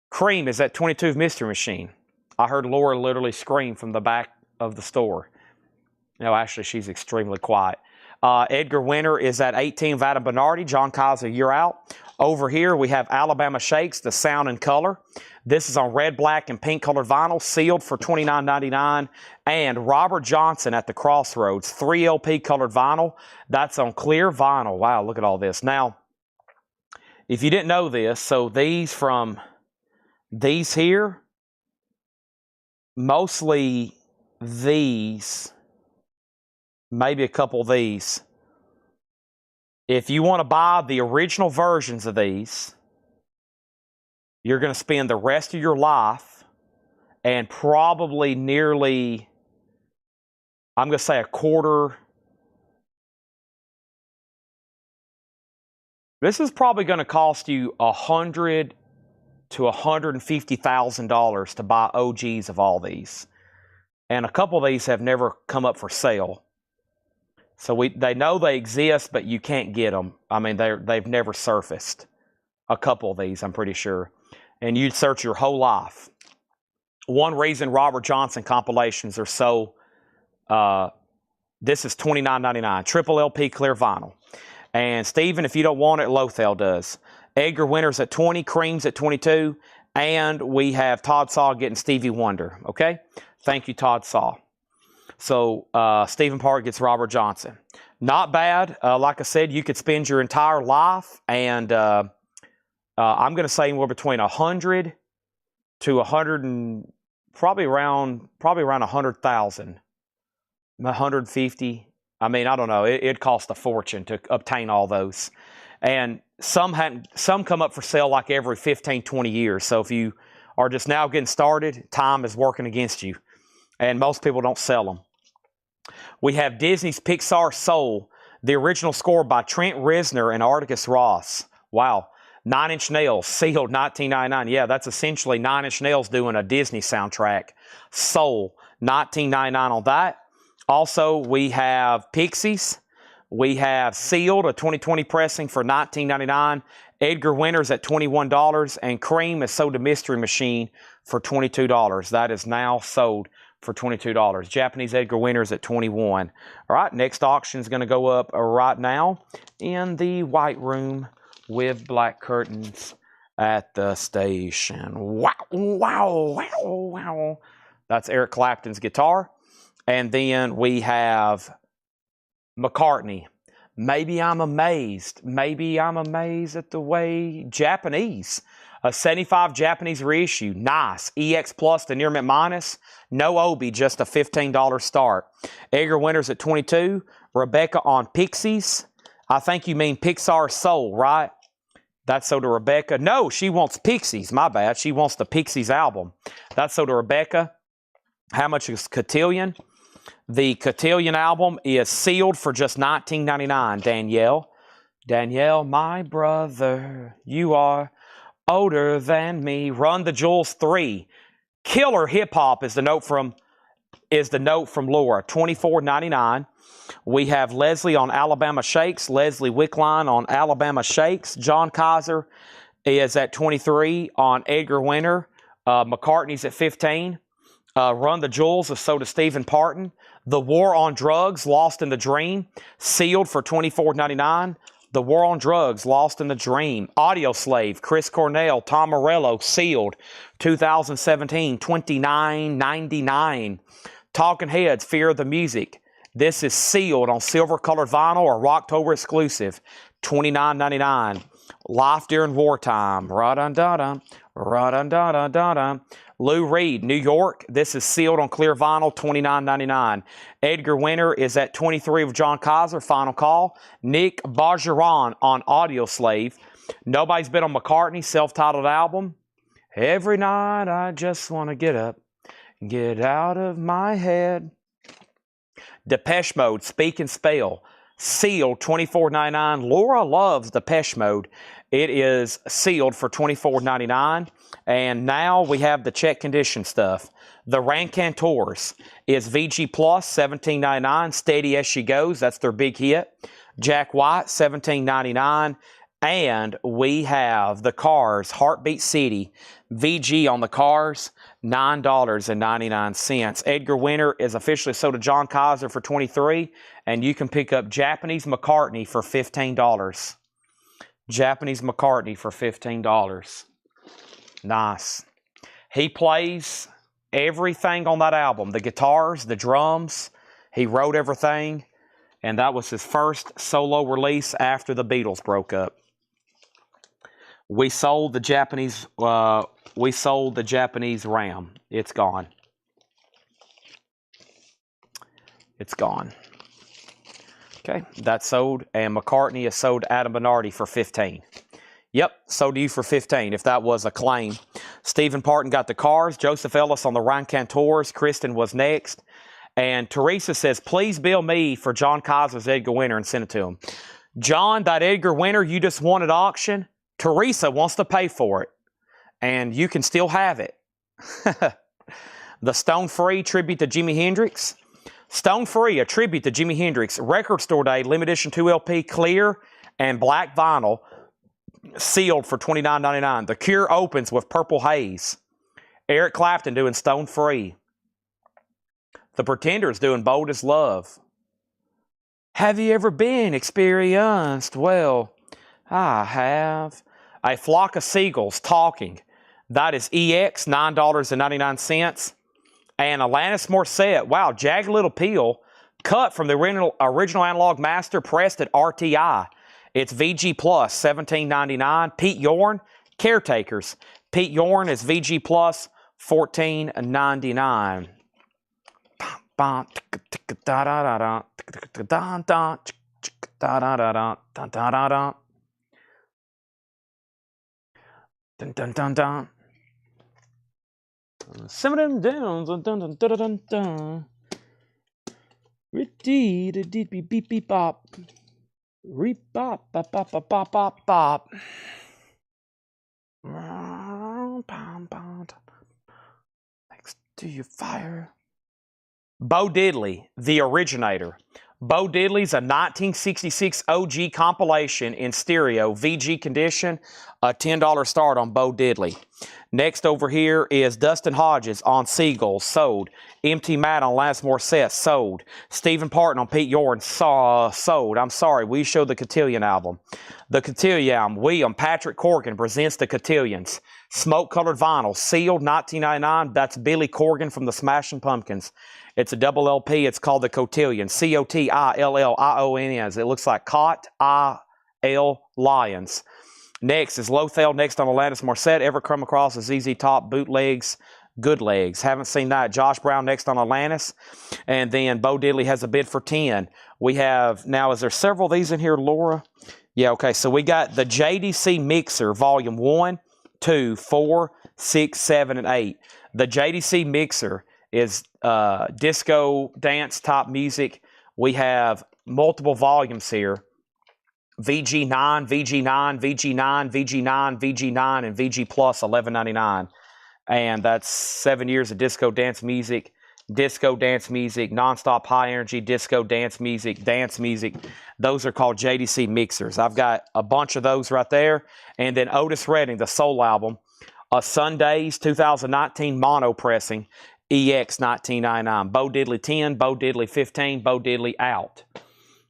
Cream is that 22 Mystery Machine. I heard Laura literally scream from the back of the store. No, actually, she's extremely quiet. Edgar Winter is at 18. Vadim Bernardi. John Kaiser, you're out. Over here, we have Alabama Shakes, the Sound and Color. This is on red, black, and pink colored vinyl, sealed for $29.99. And Robert Johnson at the Crossroads, 3 LP colored vinyl. That's on clear vinyl. Wow, look at all this. Now, if you didn't know this, so these here, mostly these, maybe a couple of these. If you want to buy the original versions of these, you're going to spend the rest of your life and probably nearly, I'm going to say a quarter. This is probably going to cost you $100,000 to $150,000 to buy OGs of all these. And a couple of these have never come up for sale. So they know they exist, but you can't get them. I mean, they've never surfaced. A couple of these, I'm pretty sure. And you'd search your whole life. One reason Robert Johnson compilations are so, this is $29.99. Triple LP clear vinyl. And Steven, if you don't want it, Lothel does. Edgar Winter's at 20, Cream's at 22, and we have Todd Saw getting Stevie Wonder, okay? Thank you, Todd Saw. So Stephen Park gets Robert Johnson. Not bad. Like I said, you could spend your entire life, and I'm going to say anywhere between 100 to 100 and probably around 100,000, 150. I mean, I don't know. It costs a fortune to obtain all those. And some come up for sale like every 15, 20 years. So if you are just now getting started, time is working against you. And most people don't sell them. We have Disney's Pixar Soul, the original score by Trent Reznor and Atticus Ross. Wow. 9 Inch Nails, sealed, $19.99. Yeah, that's essentially 9 Inch Nails doing a Disney soundtrack. Soul, $19.99 on that. Also, we have Pixies. We have Sealed, a 2020 pressing for $19.99. Edgar Winter's at $21. And Cream is sold to Mystery Machine for $22. That is now sold for $22. Japanese Edgar Winter's at $21. All right, next auction is going to go up right now in the white room with black curtains at the station. Wow, wow, wow, wow. That's Eric Clapton's guitar. And then we have McCartney. Maybe I'm amazed. Maybe I'm amazed at the way Japanese. A 75 Japanese reissue. Nice. EX Plus to Near Mint Minus. No Obi, just a $15 start. Edgar Winter's at 22. Rebecca on Pixies. I think you mean Pixar Soul, right? That's so to Rebecca. No, she wants Pixies. My bad. She wants the Pixies album. That's so to Rebecca. How much is Cotillion? The Cotillion album is sealed for just $19.99, Danielle. Danielle, my brother, you are older than me. Run the Jewels 3. Killer Hip Hop is the note from Laura, $24.99. We have Leslie on Alabama Shakes, Leslie Wickline on Alabama Shakes. John Kaiser is at 23 on Edgar Winter. McCartney's at 15. Run the Jewels is sold to Stephen Parton. The War on Drugs, Lost in the Dream, sealed for $24.99. The War on Drugs, Lost in the Dream. Audio Slave, Chris Cornell, Tom Morello, sealed, 2017, $29.99. Talking Heads, Fear of the Music. This is sealed on silver-colored vinyl or Rocktober exclusive, $29.99. Life During Wartime, ra-dun-da-dun, ra-dun-da-dun-da-dun. Lou Reed, New York. This is sealed on clear vinyl, $29.99. Edgar Winter is at 23 with John Kaiser, final call. Nick Bargeron on Audio Slave. Nobody's Been on McCartney, self-titled album. Every night I just want to get up, get out of my head. Depeche Mode, Speak and Spell, sealed, $24.99. Laura loves Depeche Mode. It is sealed for $24.99. And now we have the check condition stuff. The Rancantors is VG Plus, $17.99. Steady As She Goes, that's their big hit. Jack White, $17.99. And we have the Cars, Heartbeat City, VG on the Cars, $9.99. Edgar Winter is officially sold to John Kaiser for $23, and you can pick up Japanese McCartney for $15. Japanese McCartney for $15. Nice. He plays everything on that album. The guitars, the drums. He wrote everything. And that was his first solo release after the Beatles broke up. We sold the Japanese RAM. It's gone. It's gone. Okay, that's sold. And McCartney is sold to Adam Bernardi for $15. Yep, sold to you for $15, if that was a claim. Stephen Parton got the Cars. Joseph Ellis on the Rancantors. Kristen was next. And Teresa says, please bill me for John Kaiser's Edgar Winter and send it to him. John, that Edgar Winter you just won at auction, Teresa wants to pay for it. And you can still have it. The Stone Free tribute to Jimi Hendrix. Stone Free, a tribute to Jimi Hendrix. Record Store Day, limited edition 2 LP, clear and black vinyl. Sealed for $29.99. The Cure opens with Purple Haze. Eric Clapton doing Stone Free. The Pretenders doing Bold as Love. Have you ever been experienced? Well, I have. A Flock of Seagulls, Talking. That is EX, $9.99. And Alanis Morissette. Wow, Jagged Little Pill. Cut from the original analog master, pressed at RTI. It's VG Plus, $17.99. Pete Yorn, Caretakers. Pete Yorn is VG Plus, $14.99. Dun dun dun dun. Some of them downs. Dun dun dun dun dun dun. Beep beep beep bop. Reep bop bop bop bop bop bop bop. Next to your fire. Bo Diddley, The Originator. Bo Diddley's a 1966 OG compilation in stereo, VG condition, a $10 start on Bo Diddley. Next over here is Dustin Hodges on Seagulls, sold. MT Matt on Alanis Morissette, sold. Stephen Parton on Pete Yorn, sold. I'm sorry, we showed the Cotillion album. The Cotillion, William Patrick Corgan presents the Cotillions. Smoke-colored vinyl, sealed, $19.99. That's Billy Corgan from the Smashing Pumpkins. It's a double LP. It's called the Cotillion. Cotilllions. It looks like Cot-I-L Lions. Next is Lothel. Next on Alanis Morissette. Ever come across a ZZ Top bootlegs? Good legs. Haven't seen that. Josh Brown next on Alanis. And then Bo Diddley has a bid for 10. We have, now is there several of these in here, Laura? Yeah, okay. So we got the JDC Mixer, volume 1, 2, 4, 6, 7, and 8. The JDC Mixer is disco, dance type music. We have multiple volumes here. VG9, VG9, VG9, VG9, VG9, and VG Plus, $11.99. And that's 7 years of disco dance music, nonstop high energy disco dance music. Those are called JDC mixers. I've got a bunch of those right there. And then Otis Redding, the Soul album, Sundays 2019 mono pressing, EX 1999, Bo Diddley 10, Bo Diddley 15, Bo Diddley out.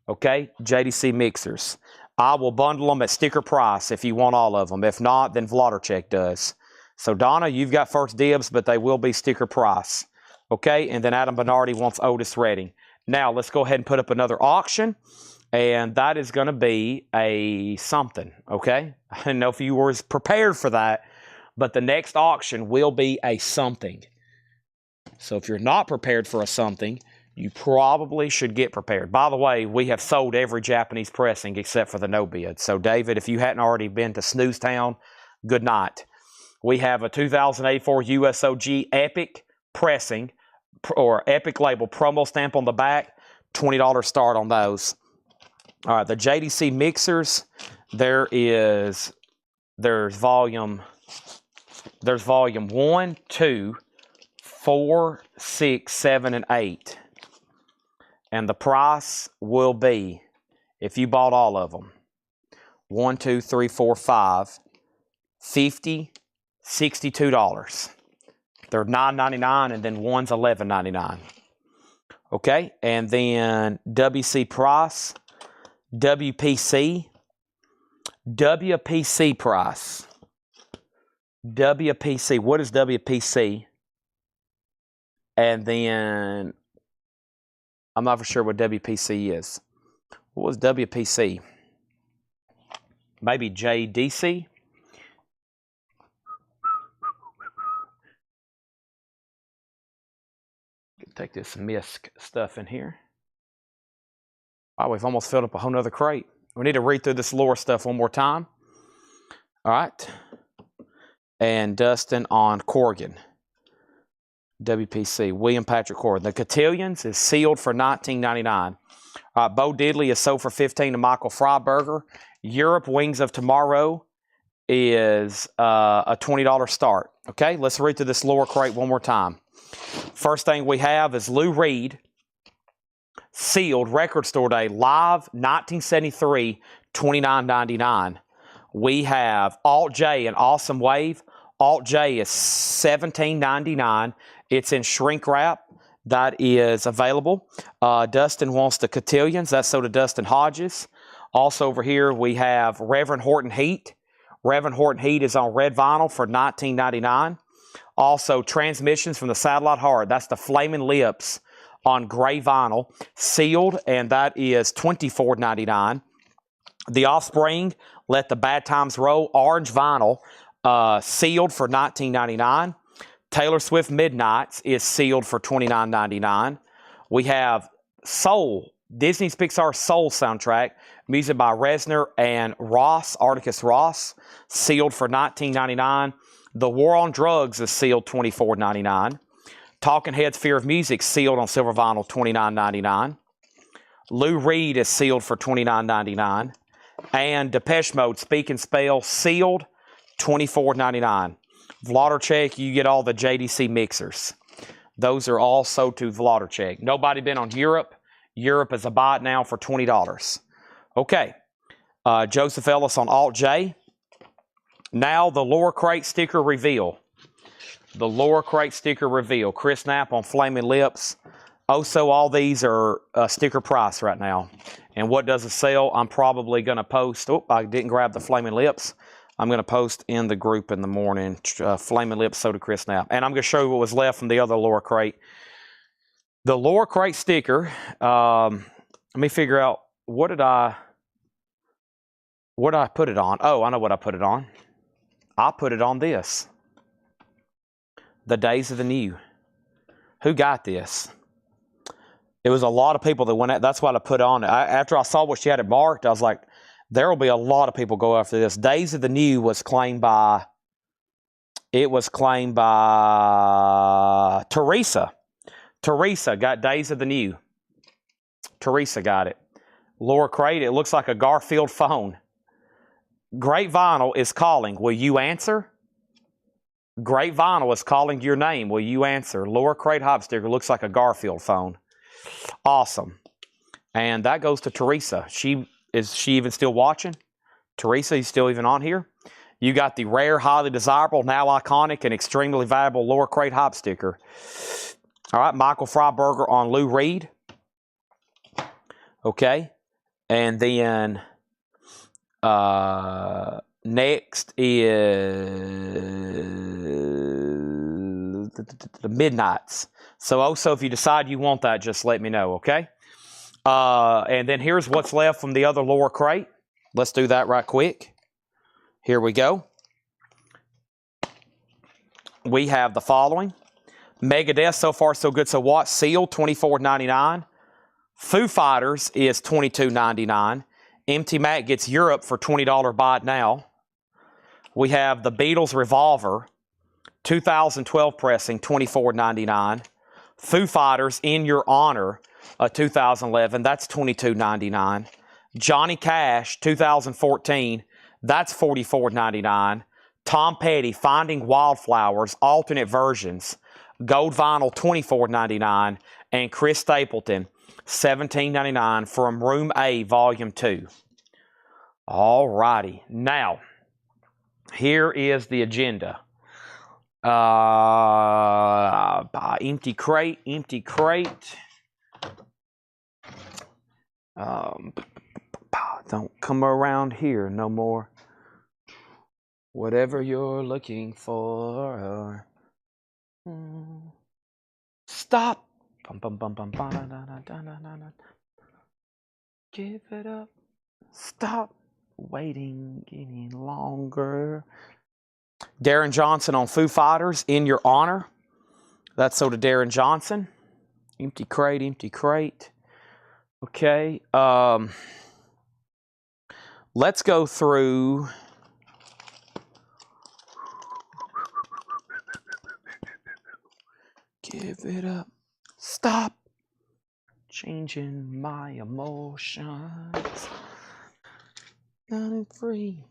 Okay, JDC mixers. I will bundle them at sticker price if you want all of them. If not, then Vladarchek does. So Donna, you've got first dibs, but they will be sticker price. Okay, and then Adam Bernardi wants Otis Redding. Now, let's go ahead and put up another auction, and that is going to be a something, okay? I didn't know if you were prepared for that, but the next auction will be a something. So if you're not prepared for a something, you probably should get prepared. By the way, we have sold every Japanese pressing except for the no bid. So David, if you hadn't already been to Snoozetown, good night. We have a 2084 USOG Epic pressing, or Epic label promo stamp on the back, $20 start on those. All right, the JDC mixers, there's volume 1, 2, 4, 6, 7, and 8. And the price will be, if you bought all of them, 1, 2, 3, 4, 5, $50, $62. They're $9.99, and then one's $11.99. Okay, and then WC price, WPC price. WPC, what is WPC? And then, I'm not for sure what WPC is. What was WPC? Maybe JDC? Take this misc stuff in here. Wow, we've almost filled up a whole nother crate. We need to read through this lore stuff one more time. All right. And Dustin on Corrigan. WPC, William Patrick Corrigan. The Cotillions is sealed for $19.99. Bo Diddley is sold for $15 to Michael Freiberger. Europe Wings of Tomorrow is a $20 start. Okay, let's read through this lower crate one more time. First thing we have is Lou Reed, sealed Record Store Day, live 1973, $29.99. We have Alt J and Awesome Wave. Alt J is $17.99. It's in shrink wrap. That is available. Dustin wants the Cotillions. That's so to Dustin Hodges. Also over here we have Reverend Horton Heat. Reverend Horton Heat is on red vinyl for $19.99. Also Transmissions from the Satellite Heart. That's the Flaming Lips on gray vinyl, sealed, and that is $24.99. The Offspring, Let the Bad Times Roll, orange vinyl, sealed for $19.99. Taylor Swift Midnights is sealed for $29.99. We have Soul, Disney's Pixar Soul soundtrack, music by Reznor and Ross, Articus Ross, sealed for $19.99. The War on Drugs is sealed $24.99. Talking Heads Fear of Music, sealed on silver vinyl, $29.99. Lou Reed is sealed for $29.99. And Depeche Mode, Speak and Spell, sealed, $24.99. Vladarchek, you get all the JDC mixers. Those are also to Vladarchek. Nobody been on Europe. Europe is a buy it now for $20. Okay. Joseph Ellis on Alt J. Now the lower crate sticker reveal. The lower crate sticker reveal. Chris Knapp on Flaming Lips. Also, all these are sticker price right now. And what does it sell? I'm probably going to post. Oh, I didn't grab the Flaming Lips. I'm going to post in the group in the morning. Flaming Lips, so to Chris Knapp. And I'm going to show you what was left from the other lower crate. The lower crate sticker. Let me figure out what did I put it on? Oh, I know what I put it on. I put it on this. The Days of the New. Who got this? It was a lot of people that went out. That's what I put on it. After I saw what she had it marked, I was like, there will be a lot of people go after this. Days of the New was claimed by, Teresa. Teresa got Days of the New. Teresa got it. Lower crate, it looks like a Garfield phone. Great Vinyl is calling. Will you answer? Great Vinyl is calling your name. Will you answer? Lower crate hop sticker looks like a Garfield phone. Awesome. And that goes to Teresa. Is she even still watching? Teresa, you still even on here? You got the rare, highly desirable, now iconic, and extremely valuable lower crate hop sticker. All right, Michael Freiberger on Lou Reed. Okay. And then next is the Midnights. So if you decide you want that, just let me know, okay? And then here's what's left from the other lower crate. Let's do that right quick. Here we go. We have the following. Megadeth, So Far So Good So What, sealed, $24.99. Foo Fighters is $22.99. Empty Mac gets Europe for $20 buy it now. We have the Beatles Revolver, 2012 pressing, $24.99. Foo Fighters In Your Honor, 2011, that's $22.99. Johnny Cash, 2014, that's $44.99. Tom Petty, Finding Wildflowers, alternate versions, gold vinyl, $24.99. And Chris Stapleton, $17.99 from Room A, Volume 2. All righty. Now, here is the agenda. Empty crate. Don't come around here no more. Whatever you're looking for. Stop. Give it up. Stop waiting any longer. Darren Johnson on Foo Fighters, In Your Honor. That's so to Darren Johnson. Empty crate. Okay. Let's go through. Give it up. Stop changing my emotions. Not and free.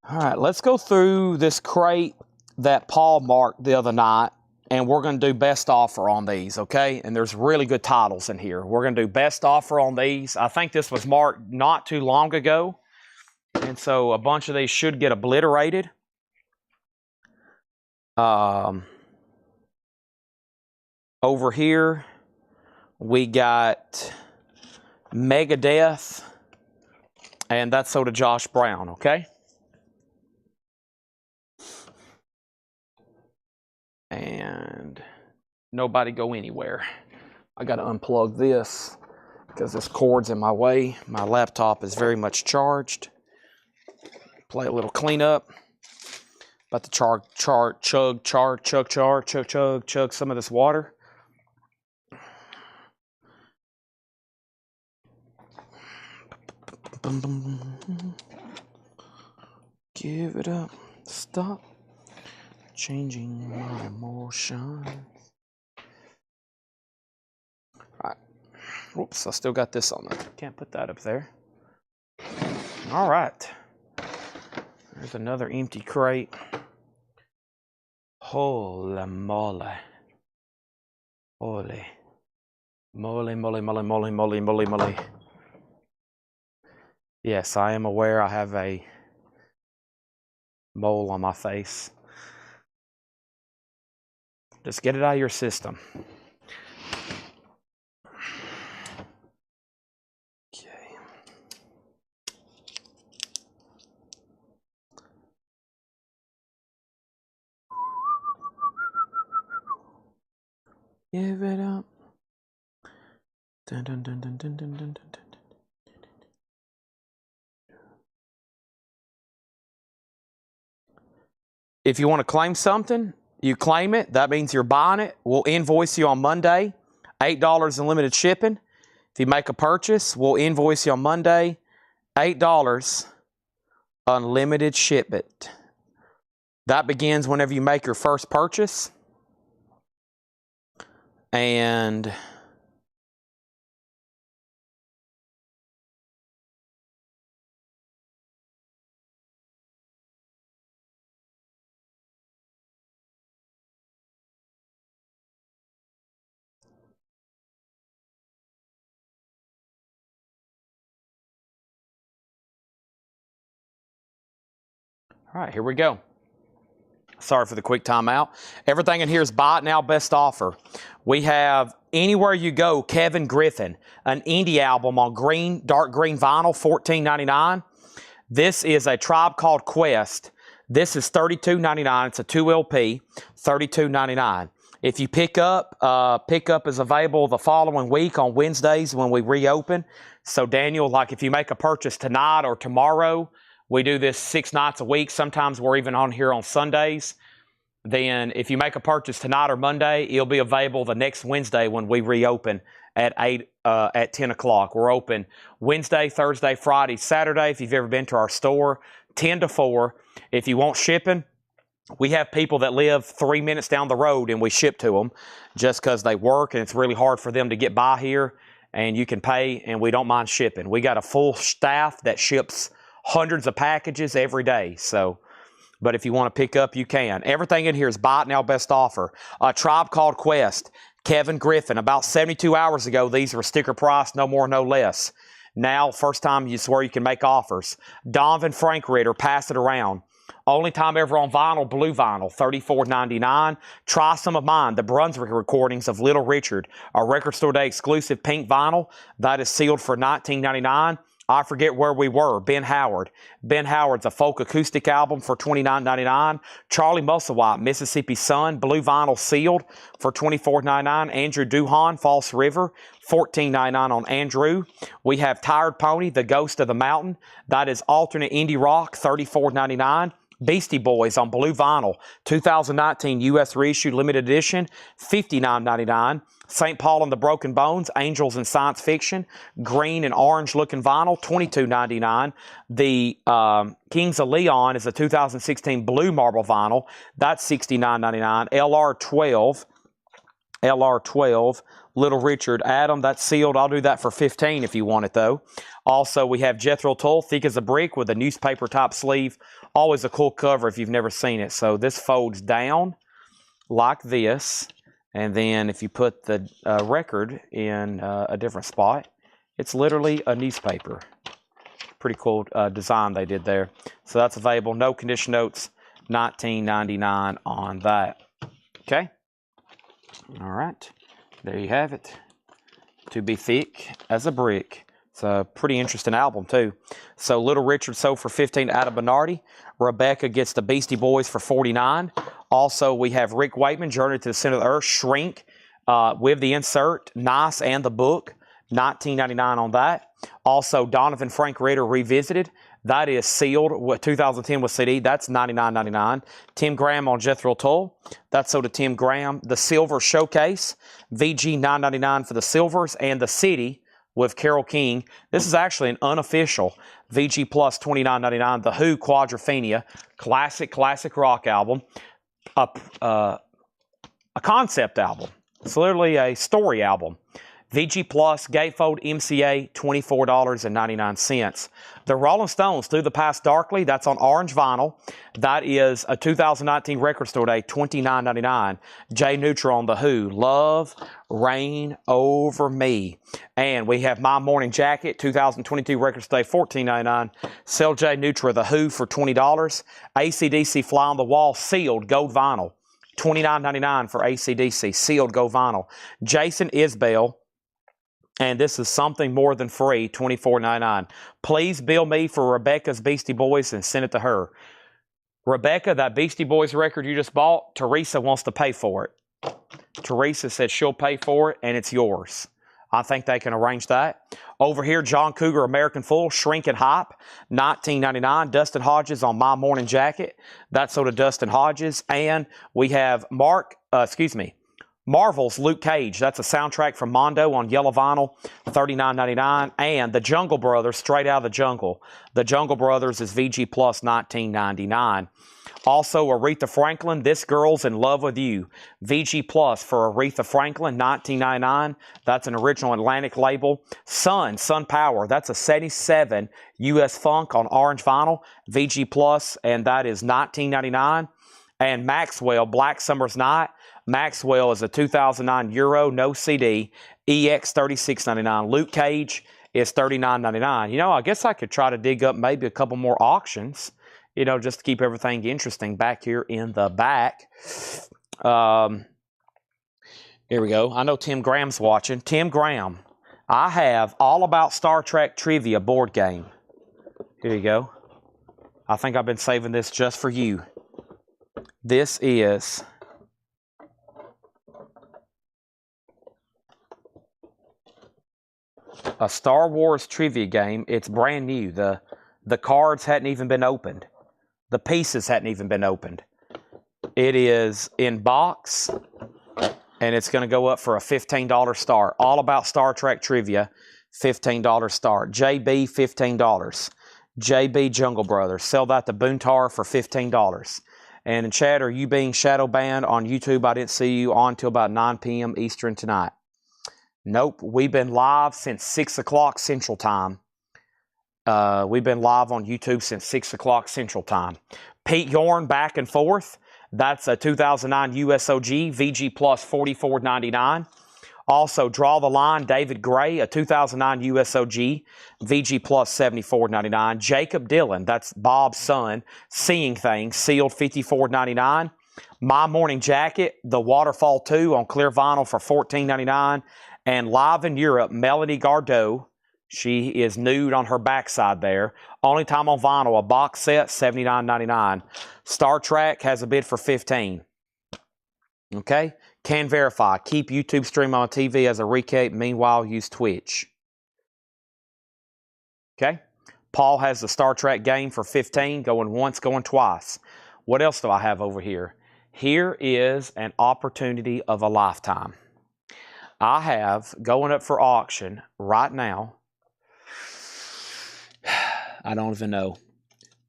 All right, let's go through this crate that Paul marked the other night, and we're going to do best offer on these, okay? And there's really good titles in here. We're going to do best offer on these. I think this was marked not too long ago, and so a bunch of these should get obliterated. Over here, we got Megadeth, and that's so to Josh Brown, okay? And nobody go anywhere. I got to unplug this because this cord's in my way. My laptop is very much charged. Play a little cleanup. About to chug some of this water. Give it up. Stop changing my emotions. Alright. Whoops, I still got this on there. Can't put that up there. Alright. There's another empty crate. Holy moly. Holy. Moly. Yes, I am aware I have a mole on my face. Just get it out of your system. Okay. Give it up. Dun, dun, dun, dun, dun, dun, dun, dun. If you want to claim something, you claim it. That means you're buying it. We'll invoice you on Monday. $8 in limited shipping. If you make a purchase, we'll invoice you on Monday. $8 unlimited shipment. That begins whenever you make your first purchase. And All right, here we go. Sorry for the quick timeout. Everything in here is buy it now, best offer. We have Anywhere You Go, Kevin Griffin, an indie album on green, dark green vinyl, $14.99. This is a Tribe Called Quest. This is $32.99. It's a 2 LP, $32.99. If you pick up is available the following week on Wednesdays when we reopen. So Daniel, like if you make a purchase tonight or tomorrow, we do this 6 nights a week. Sometimes we're even on here on Sundays. Then if you make a purchase tonight or Monday, it'll be available the next Wednesday when we reopen at 10 o'clock. We're open Wednesday, Thursday, Friday, Saturday. If you've ever been to our store, 10 to 4. If you want shipping, we have people that live 3 minutes down the road and we ship to them just because they work and it's really hard for them to get by here, and you can pay and we don't mind shipping. We got a full staff that ships hundreds of packages every day. So, but if you want to pick up, you can. Everything in here is buy it now, best offer. A Tribe Called Quest, Kevin Griffin. About 72 hours ago, these were sticker price, no more, no less. Now, first time you swear you can make offers. Donovan Frank Ritter, Pass It Around. Only time ever on vinyl, blue vinyl, $34.99. Try Some of Mine, the Brunswick recordings of Little Richard, a Record Store Day exclusive pink vinyl. That is sealed for $19.99. I Forget Where We Were, Ben Howard. Ben Howard's a folk acoustic album for $29.99. Charlie Musselwhite, Mississippi Sun, blue vinyl sealed for $24.99. Andrew Duhon, False River, $14.99 on Andrew. We have Tired Pony, The Ghost of the Mountain. That is alternate indie rock, $34.99. Beastie Boys on blue vinyl, 2019 U.S. reissue limited edition, $59.99. St. Paul and the Broken Bones, Angels and Science Fiction, green and orange looking vinyl, $22.99. The Kings of Leon is a 2016 blue marble vinyl. That's $69.99. LR12, Little Richard, Adam, that's sealed. I'll do that for $15 if you want it though. Also, we have Jethro Tull, Thick as a Brick with a newspaper top sleeve. Always a cool cover if you've never seen it. So this folds down like this. And then if you put the record in a different spot, it's literally a newspaper. Pretty cool design they did there. So that's available. No condition notes, $19.99 on that. Okay. All right. There you have it. To Be Thick as a Brick. It's a pretty interesting album, too. So Little Richard sold for $15 out of Bernardi. Rebecca gets the Beastie Boys for $49. Also, we have Rick Wakeman, Journey to the Center of the Earth, Shrink, with the insert, Nice, and the book, $19.99 on that. Also, Donovan Frank Ritter Revisited. That is sealed with 2010 with CD. That's $99.99. Tim Graham on Jethro Tull. That's sold to Tim Graham. The Silver Showcase, VG $9.99 for the Silvers, and the City with Carole King. This is actually an unofficial VG Plus $29.99. The Who Quadrophenia, classic rock album. A concept album. It's literally a story album. VG Plus, Gatefold MCA, $24.99. The Rolling Stones, Through the Past Darkly, that's on orange vinyl. That is a 2019 Record Store Day, $29.99. Jay Neutral on The Who, Love, Rain Over Me. And we have My Morning Jacket, 2022 Record Store Day, $14.99. Sell Jay Neutral, The Who for $20. AC/DC Fly on the Wall, sealed, gold vinyl, $29.99 for AC/DC, sealed gold vinyl. Jason Isbell, and this is Something More Than Free, $24.99. Please bill me for Rebecca's Beastie Boys and send it to her. Rebecca, that Beastie Boys record you just bought, Teresa wants to pay for it. Teresa said she'll pay for it, and it's yours. I think they can arrange that. Over here, John Cougar, American Fool, Shrink and Hype, $19.99. Dustin Hodges on My Morning Jacket. That's sold to Dustin Hodges. And we have Marvel's Luke Cage. That's a soundtrack from Mondo on yellow vinyl, $39.99. And The Jungle Brothers, Straight Out of the Jungle. The Jungle Brothers is VG Plus, $19.99. Also, Aretha Franklin, This Girl's in Love with You. VG Plus for Aretha Franklin, $19.99. That's an original Atlantic label. Sun Power, that's a 77 US Funk on orange vinyl, VG Plus, and that is $19.99. And Maxwell, Black Summer's Night. Maxwell is a 2009 Euro, no CD, EX $36.99. Luke Cage is $39.99. You know, I guess I could try to dig up maybe a couple more auctions you know, just to keep everything interesting back here in the back. Here we go. I know Tim Graham's watching. Tim Graham, I have All About Star Trek Trivia board game. Here you go. I think I've been saving this just for you. This is a Star Wars trivia game. It's brand new. The cards hadn't even been opened. The pieces hadn't even been opened. It is in box, and it's going to go up for a $15 start. All About Star Trek Trivia, $15 start. JB, $15. JB Jungle Brothers. Sell that to Boontar for $15. And in chat, are you being shadow banned on YouTube? I didn't see you on until about 9 p.m. Eastern tonight. Nope. We've been live since 6 o'clock Central Time. We've been live on YouTube since 6 o'clock Central Time. Pete Yorn back and forth. That's a 2009 USOG VG Plus $44.99. Also, Draw the Line, David Gray, a 2009 USOG VG Plus $74.99. Jacob Dillon, that's Bob's son, Seeing Things, sealed $54.99. My Morning Jacket, The Waterfall 2 on clear vinyl for $14.99. And live in Europe, Melanie Gardot, she is nude on her backside there. Only time on vinyl, a box set, $79.99. Star Trek has a bid for $15. Okay? Can verify. Keep YouTube stream on TV as a recap. Meanwhile, use Twitch. Okay? Paul has the Star Trek game for $15. Going once, going twice. What else do I have over here? Here is an opportunity of a lifetime. I have going up for auction right now. I don't even know.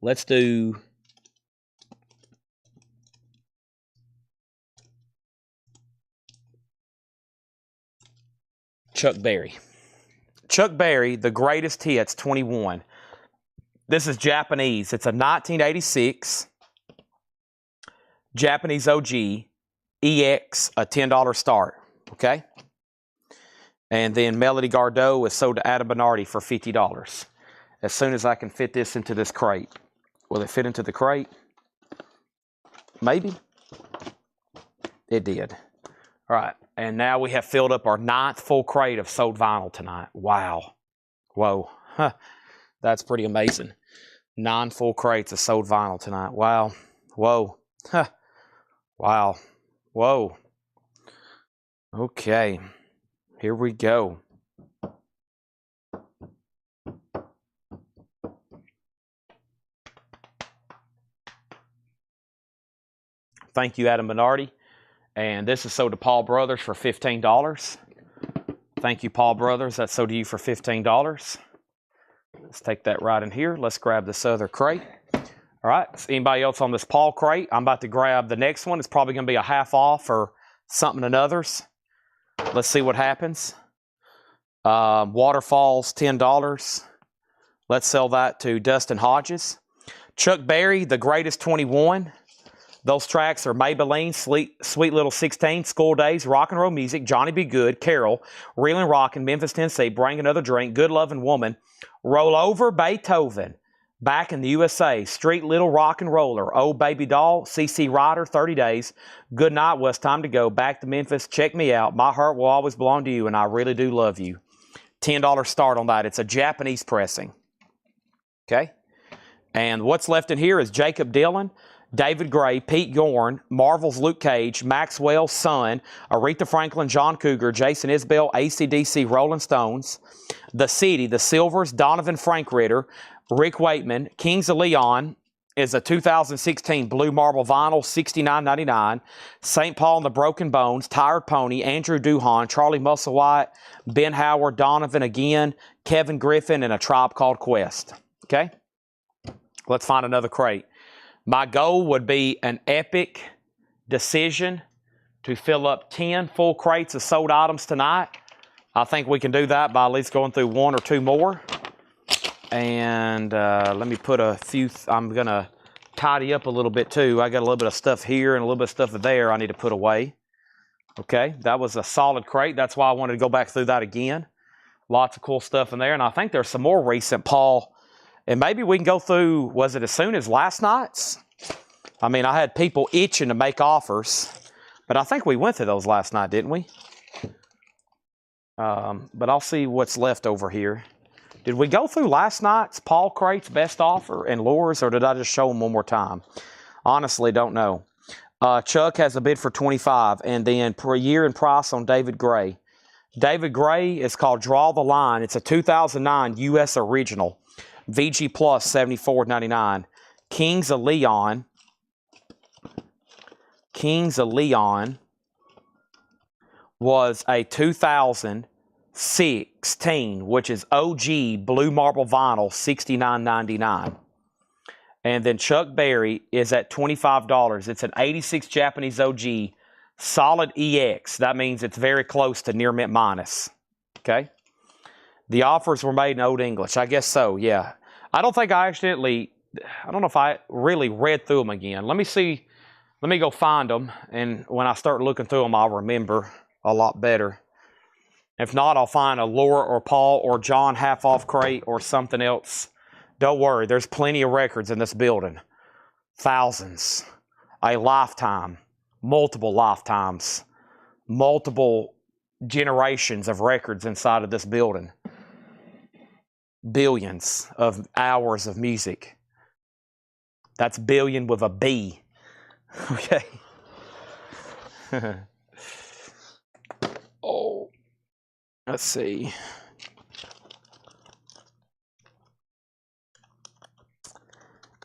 Let's do... Chuck Berry. Chuck Berry, The Greatest Hits 21. This is Japanese. It's a 1986 Japanese OG EX, a $10 start. Okay? And then Melody Gardot is sold to Adam Bernardi for $50. As soon as I can fit this into this crate. Will it fit into the crate? Maybe. It did. All right. And now we have filled up our 9th full crate of sold vinyl tonight. Wow. Whoa. Huh. That's pretty amazing. 9 full crates of sold vinyl tonight. Wow. Whoa. Huh. Wow. Whoa. Okay. Here we go. Thank you, Adam Bernardi. And this is sold to Paul Brothers for $15. Thank you, Paul Brothers. That's sold to you for $15. Let's take that right in here. Let's grab this other crate. All right. So anybody else on this Paul crate? I'm about to grab the next one. It's probably going to be a half off or something and others. Let's see what happens. Waterfalls, $10. Let's sell that to Dustin Hodges. Chuck Berry, The Greatest 21. Those tracks are Maybelline, Sweet Little 16, School Days, Rock and Roll Music, Johnny B. Good, Carol, Reelin' Rockin', Memphis, Tennessee, Bring Another Drink, Good Lovin' Woman, Roll Over, Beethoven, Back in the USA, Street Little Rock and Roller, Oh Baby Doll, CC Rider, 30 Days, Good Night, Well It's Time to Go, Back to Memphis, Check Me Out, My Heart Will Always Belong to You, and I Really Do Love You. $10 start on that. It's a Japanese pressing. Okay? And what's left in here is Jacob Dillon, David Gray, Pete Yorn, Marvel's Luke Cage, Maxwell's Son, Aretha Franklin, John Cougar, Jason Isbell, AC/DC, Rolling Stones, The City, The Silvers, Donovan Frank Ritter, Rick Waitman, Kings of Leon is a 2016 Blue Marble Vinyl, $69.99. St. Paul and the Broken Bones, Tired Pony, Andrew Duhon, Charlie Musselwhite, Ben Howard, Donovan again, Kevin Griffin, and A Tribe Called Quest. Okay? Let's find another crate. My goal would be an epic decision to fill up 10 full crates of sold items tonight. I think we can do that by at least going through 1 or 2 more. And let me put a few, I'm going to tidy up a little bit too. I got a little bit of stuff here and a little bit of stuff there I need to put away. Okay, that was a solid crate. That's why I wanted to go back through that again. Lots of cool stuff in there. And I think there's some more recent Paul And maybe we can go through, was it as soon as last night's? I mean, I had people itching to make offers, but I think we went through those last night, didn't we? But I'll see what's left over here. Did we go through last night's Paul Crate's best offer and lures, or did I just show them one more time? Honestly, don't know. Chuck has a bid for 25, and then per year in price on David Gray. David Gray is called Draw the Line. It's a 2009 U.S. original. VG Plus, $74.99. Kings of Leon. Kings of Leon was a 2016, which is OG Blue Marble Vinyl, $69.99. And then Chuck Berry is at $25. It's an 86 Japanese OG, solid EX. That means it's very close to near mint minus. Okay? The offers were made in Old English. I guess so, yeah. I don't think I accidentally, I don't know if I really read through them again. Let me see. Let me go find them. And when I start looking through them, I'll remember a lot better. If not, I'll find a Laura or Paul or John half-off crate or something else. Don't worry, there's plenty of records in this building. Thousands. A lifetime. Multiple lifetimes. Multiple generations of records inside of this building. Billions of hours of music. That's billion with a B. Okay. Oh. Let's see.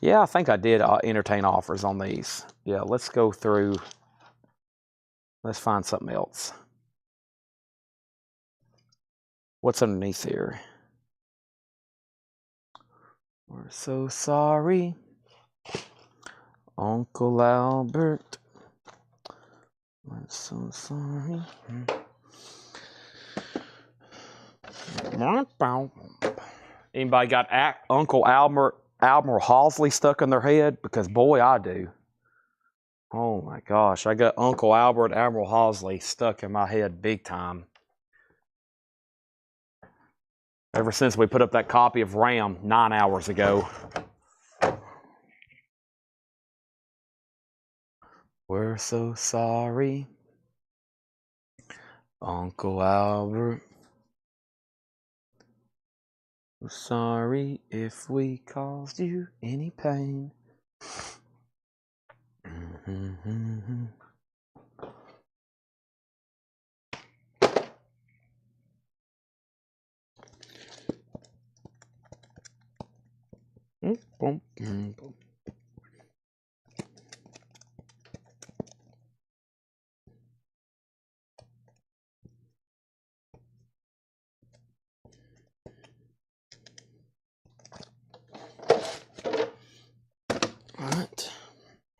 Yeah, I think I did entertain offers on these. Yeah, let's go through. Let's find something else. What's underneath here? We're so sorry, Uncle Albert. We're so sorry. Anybody got Uncle Admiral Halsey stuck in their head? Because boy, I do. Oh my gosh, I got Uncle Albert Admiral Halsey stuck in my head big time. Ever since we put up that copy of Ram 9 hours ago. We're so sorry, Uncle Albert. Sorry if we caused you any pain. Alright.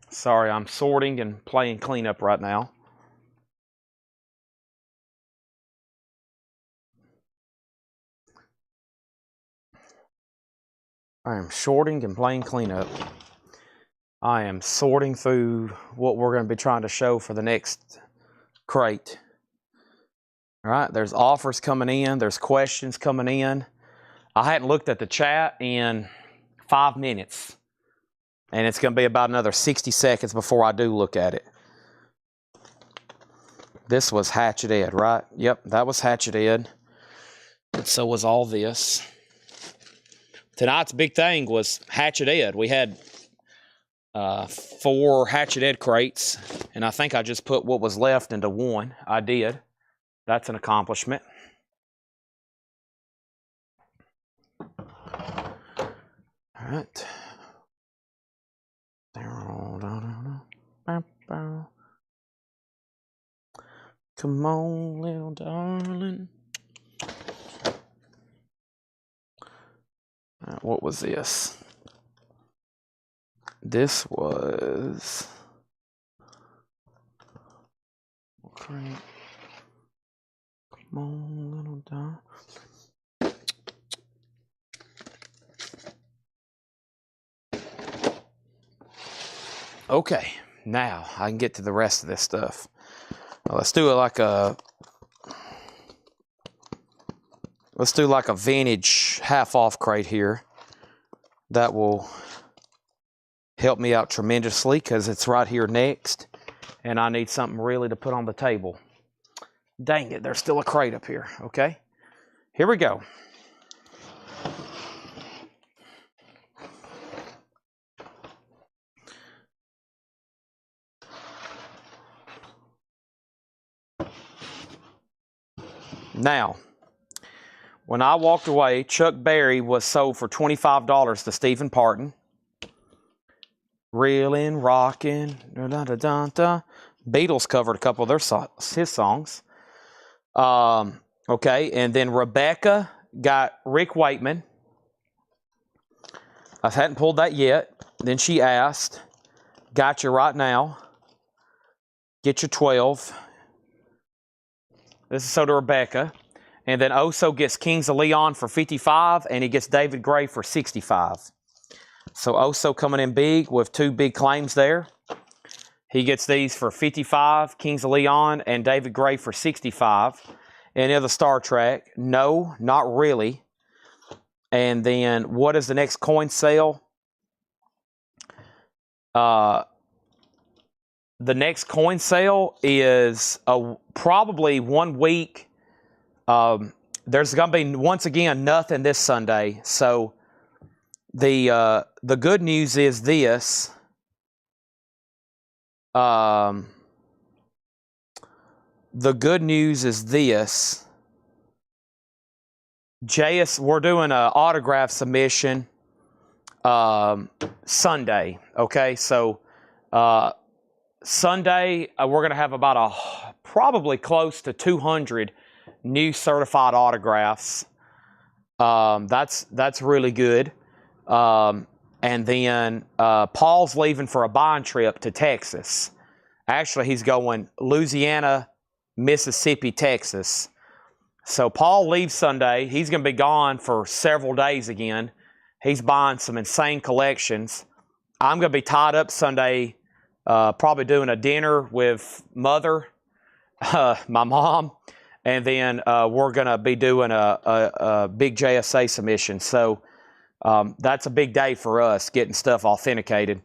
Sorry, I'm sorting and playing cleanup right now. I am sorting and playing cleanup. I am sorting through what we're going to be trying to show for the next crate. All right, there's offers coming in. There's questions coming in. I hadn't looked at the chat in 5 minutes. And it's going to be about another 60 seconds before I do look at it. This was Hatchet Ed, right? Yep, that was Hatchet Ed. And so was all this. Tonight's big thing was Hatchet Ed. We had 4 Hatchet Ed crates, and I think I just put what was left into one. I did. That's an accomplishment. All right. Come on, little darling. What was this? This was... Okay. Come on, little darling. Okay, now I can get to the rest of this stuff. Let's do it like a... Let's do like a vintage half-off crate here. That will help me out tremendously because it's right here next. And I need something really to put on the table. Dang it, there's still a crate up here. Okay, here we go. Now, when I walked away, Chuck Berry was sold for $25 to Stephen Parton. Reelin', rockin', da-da-da-da-da. Beatles covered a couple of his songs. Okay, and then Rebecca got Rick Wakeman. I hadn't pulled that yet. Then she asked, got you right now. Get your 12. This is so to Rebecca. And then Oso gets Kings of Leon for 55, and he gets David Gray for 65. So Oso coming in big with two big claims there. He gets these for 55, Kings of Leon, and David Gray for 65. Any other Star Trek? No, not really. And then what is the next coin sale? The next coin sale is probably 1 week. There's going to be, once again, nothing this Sunday. So the good news is this. The good news is this. JS, we're doing an autograph submission Sunday. Okay, so Sunday we're going to have about probably close to 200 new certified autographs. That's really good. And then Paul's leaving for a bond trip to Texas. Actually, he's going Louisiana, Mississippi, Texas. So Paul leaves Sunday. He's going to be gone for several days again. He's buying some insane collections. I'm going to be tied up Sunday, probably doing a dinner with Mother, my mom, and then we're going to be doing a big JSA submission. So that's a big day for us, getting stuff authenticated.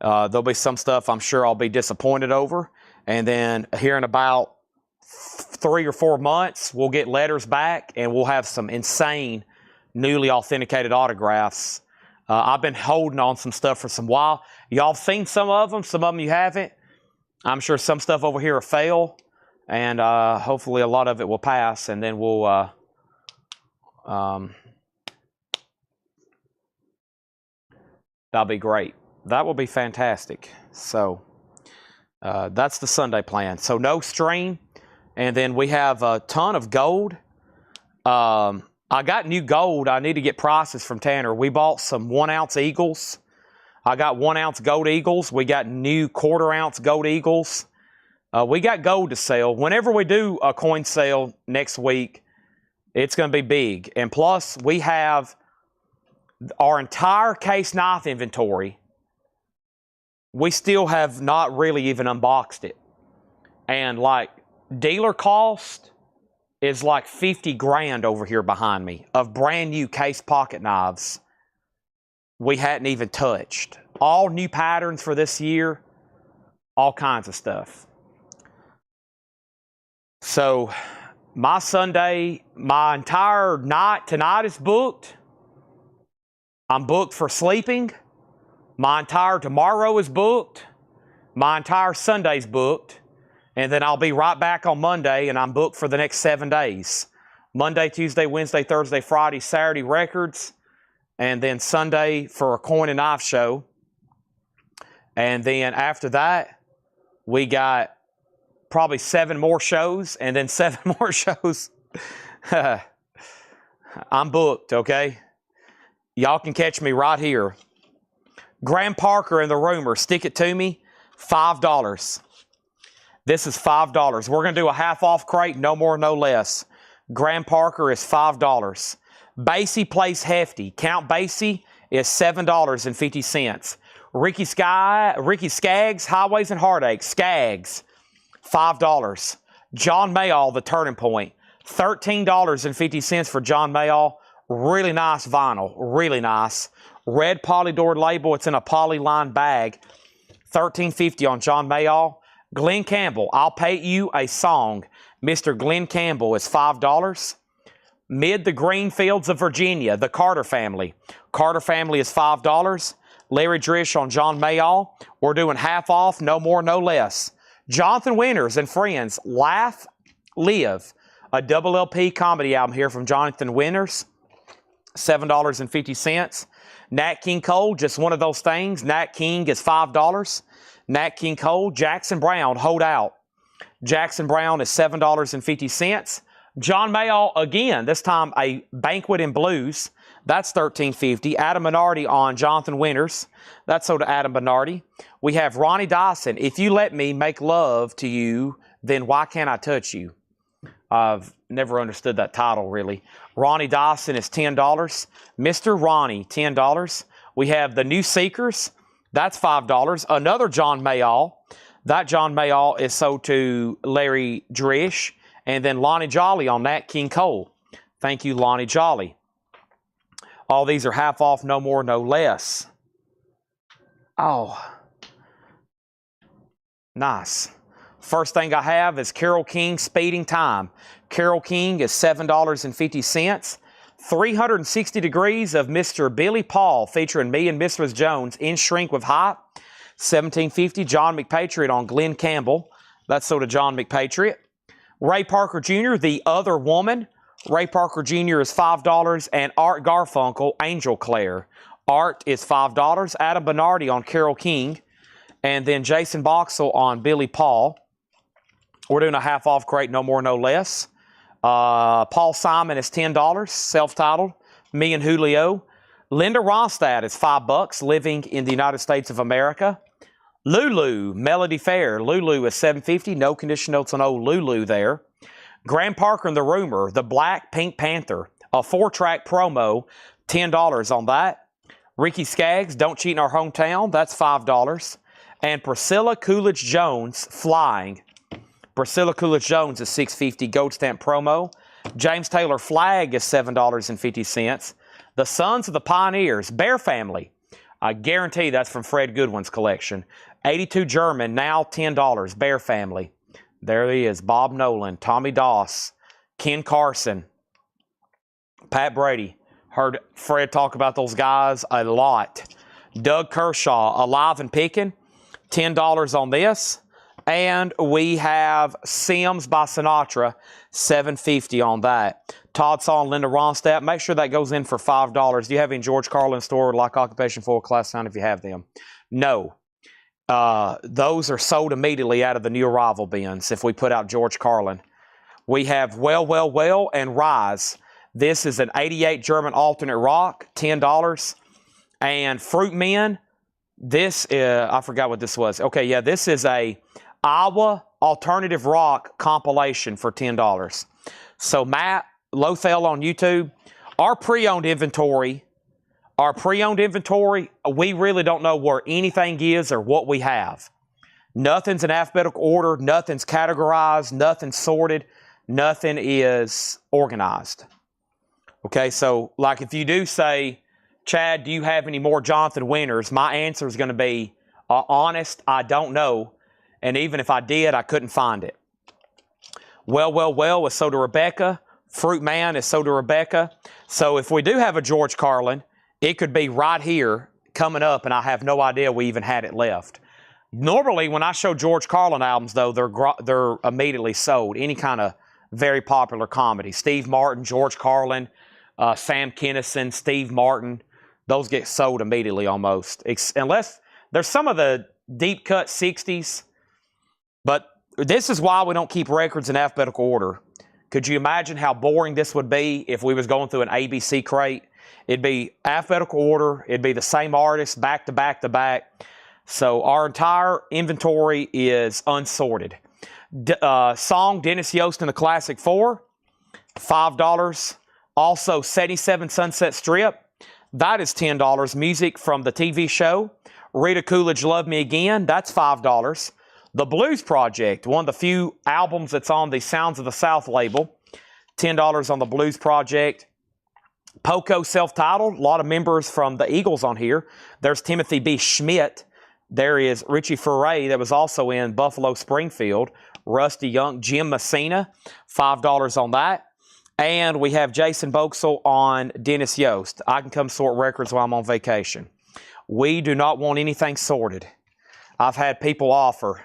There'll be some stuff I'm sure I'll be disappointed over. And then here in about 3 or 4 months, we'll get letters back and we'll have some insane newly authenticated autographs. I've been holding on some stuff for some while. Y'all have seen some of them you haven't. I'm sure some stuff over here will fail, and hopefully a lot of it will pass, and then we'll that'll be great. That will be fantastic. So that's the Sunday plan. So no stream. And then we have a ton of gold. I got new gold. I need to get prices from Tanner. We bought some 1 ounce eagles. I got 1 ounce gold eagles. We got new 1/4 ounce gold eagles. We got gold to sell. Whenever we do a coin sale next week, it's going to be big. And plus, we have our entire case knife inventory. We still have not really even unboxed it. And like dealer cost is like 50 grand over here behind me of brand new case pocket knives we hadn't even touched. All new patterns for this year, all kinds of stuff. So my Sunday, my entire night tonight is booked. I'm booked for sleeping. My entire tomorrow is booked. My entire Sunday's booked. And then I'll be right back on Monday, and I'm booked for the next 7 days. Monday, Tuesday, Wednesday, Thursday, Friday, Saturday records. And then Sunday for a coin and knife show. And then after that, we got probably 7 more shows, and then 7 more shows. I'm booked, okay? Y'all can catch me right here. Graham Parker and the Rumor, stick it to me, $5. This is $5. We're going to do a half off crate, no more, no less. Graham Parker is $5. Basie plays hefty. Count Basie is $7.50. Ricky Skaggs, Highways and Heartaches, Skaggs, $5. John Mayall, The Turning Point, $13.50 for John Mayall. Really nice vinyl. Really nice. Red polydored label. It's in a polyline bag. $13.50 on John Mayall. Glenn Campbell, I'll pay you a song. Mr. Glenn Campbell is $5. Mid the green fields of Virginia, the Carter family. Carter family is $5. Larry Drish on John Mayall. We're doing half off, no more, no less. Jonathan Winters and Friends, Laugh, Live. A double LP comedy album here from Jonathan Winters. $7.50. Nat King Cole, just one of those things. Nat King is $5. Nat King Cole. Jackson Brown, Hold Out. Jackson Brown is $7.50. John Mayall, again, this time a Banquet in Blues. That's $13.50. Adam Bernardi on Jonathan Winters. That's sold to Adam Bernardi. We have Ronnie Dyson. If you let me make love to you, then why can't I touch you? I've never understood that title, really. Ronnie Dyson is $10. Mr. Ronnie, $10. We have The New Seekers. That's $5. Another John Mayall. That John Mayall is sold to Larry Drish. And then Lonnie Jolly on Nat King Cole. Thank you, Lonnie Jolly. All these are half off, no more, no less. Oh, nice. First thing I have is Carole King, Speeding Time. Carole King is $7.50. 360 Degrees of Mr. Billy Paul, featuring me and Mrs. Jones in Shrink with Hype. $17.50. John McPatriot on Glenn Campbell. That's sold to John McPatriot. Ray Parker Jr., The Other Woman. Ray Parker Jr. is $5. And Art Garfunkel, Angel Clare. Art is $5. Adam Bernardi on Carole King. And then Jason Boxell on Billy Paul. We're doing a half off crate, no more, no less. Paul Simon is $10, self-titled. Me and Julio. Linda Ronstadt is $5, living in the United States of America. Lulu, Melody Fair. Lulu is $7.50. No condition notes on old Lulu there. Graham Parker and the Rumor, The Black Pink Panther. A 4-track promo, $10 on that. Ricky Skaggs, Don't Cheat in Our Hometown. That's $5. And Priscilla Coolidge Jones, Flying. Priscilla Coolidge Jones is $6.50. Gold stamp promo. James Taylor Flag is $7.50. The Sons of the Pioneers, Bear Family. I guarantee that's from Fred Goodwin's collection. 82 German, now $10. Bear Family. There he is. Bob Nolan, Tommy Doss, Ken Carson, Pat Brady. Heard Fred talk about those guys a lot. Doug Kershaw, Alive and Picking. $10 on this. And we have Sims by Sinatra, $7.50 on that. Todd Saw and Linda Ronstadt. Make sure that goes in for $5. Do you have any George Carlin store like Occupation 4 Class 9 if you have them? No. Those are sold immediately out of the new arrival bins if we put out George Carlin. We have Well, Well, Well and Rise. This is an 88 German alternate rock, $10. And Fruit Men, this, I forgot what this was. Okay, yeah, this is a Iowa alternative rock compilation for $10. So Matt Lothel on YouTube, our pre-owned inventory, we really don't know where anything is or what we have. Nothing's in alphabetical order, nothing's categorized, nothing's sorted, nothing is organized. Okay, so like if you do say, Chad, do you have any more Jonathan Winters? My answer is going to be honest, I don't know. And even if I did, I couldn't find it. Well, Well, Well is sold to Rebecca. Fruit Man is sold to Rebecca. So if we do have a George Carlin, it could be right here coming up, and I have no idea we even had it left. Normally, when I show George Carlin albums, though, they're immediately sold. Any kind of very popular comedy. Steve Martin, George Carlin, Sam Kinison, Steve Martin. Those get sold immediately almost. Unless there's some of the deep cut 60s. But this is why we don't keep records in alphabetical order. Could you imagine how boring this would be if we was going through an ABC crate? It'd be alphabetical order. It'd be the same artist back to back to back. So our entire inventory is unsorted. Song, Dennis Yost and the Classic 4, $5. Also, 77 Sunset Strip, that is $10. Music from the TV show. Rita Coolidge, Love Me Again, that's $5. The Blues Project, one of the few albums that's on the Sounds of the South label, $10 on the Blues Project. Poco self-titled. A lot of members from the Eagles on here. There's Timothy B. Schmidt. There is Richie Foray that was also in Buffalo Springfield. Rusty Young, Jim Messina, $5 on that. And we have Jason Boxell on Dennis Yost. I can come sort records while I'm on vacation. We do not want anything sorted. I've had people offer.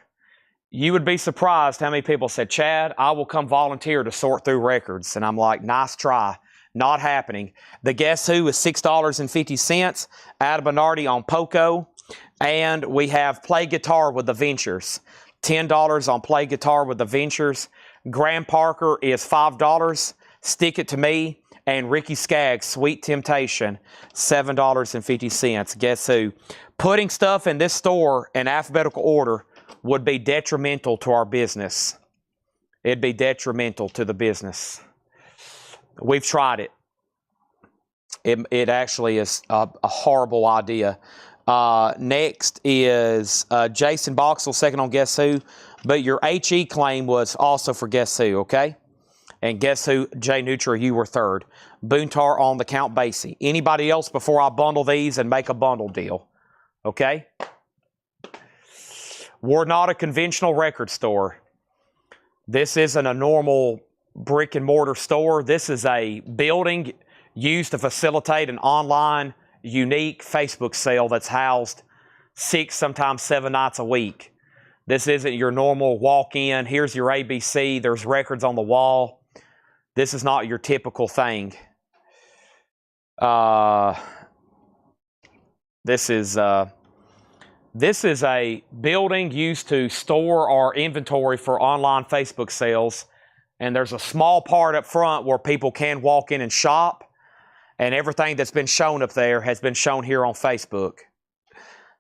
You would be surprised how many people said, Chad, I will come volunteer to sort through records. And I'm like, nice try. Not happening. The Guess Who is $6.50. Adam Bernardi on Poco. And we have Play Guitar with the Ventures. $10 on Play Guitar with the Ventures. Graham Parker is $5. Stick It to Me. And Ricky Skaggs, Sweet Temptation, $7.50. Guess Who? Putting stuff in this store in alphabetical order would be detrimental to our business. It'd be detrimental to the business. We've tried it. It actually is a horrible idea. Next is Jason Boxell, second on Guess Who. But your HE claim was also for Guess Who, okay? And Guess Who, Jay Nutra, you were third. Boontar on the Count Basie. Anybody else before I bundle these and make a bundle deal? Okay? We're not a conventional record store. This isn't a normal brick and mortar store. This is a building used to facilitate an online, unique Facebook sale that's housed 6, sometimes 7 nights a week. This isn't your normal walk-in. Here's your ABC. There's records on the wall. This is not your typical thing. This is a building used to store our inventory for online Facebook sales. And there's a small part up front where people can walk in and shop. And everything that's been shown up there has been shown here on Facebook.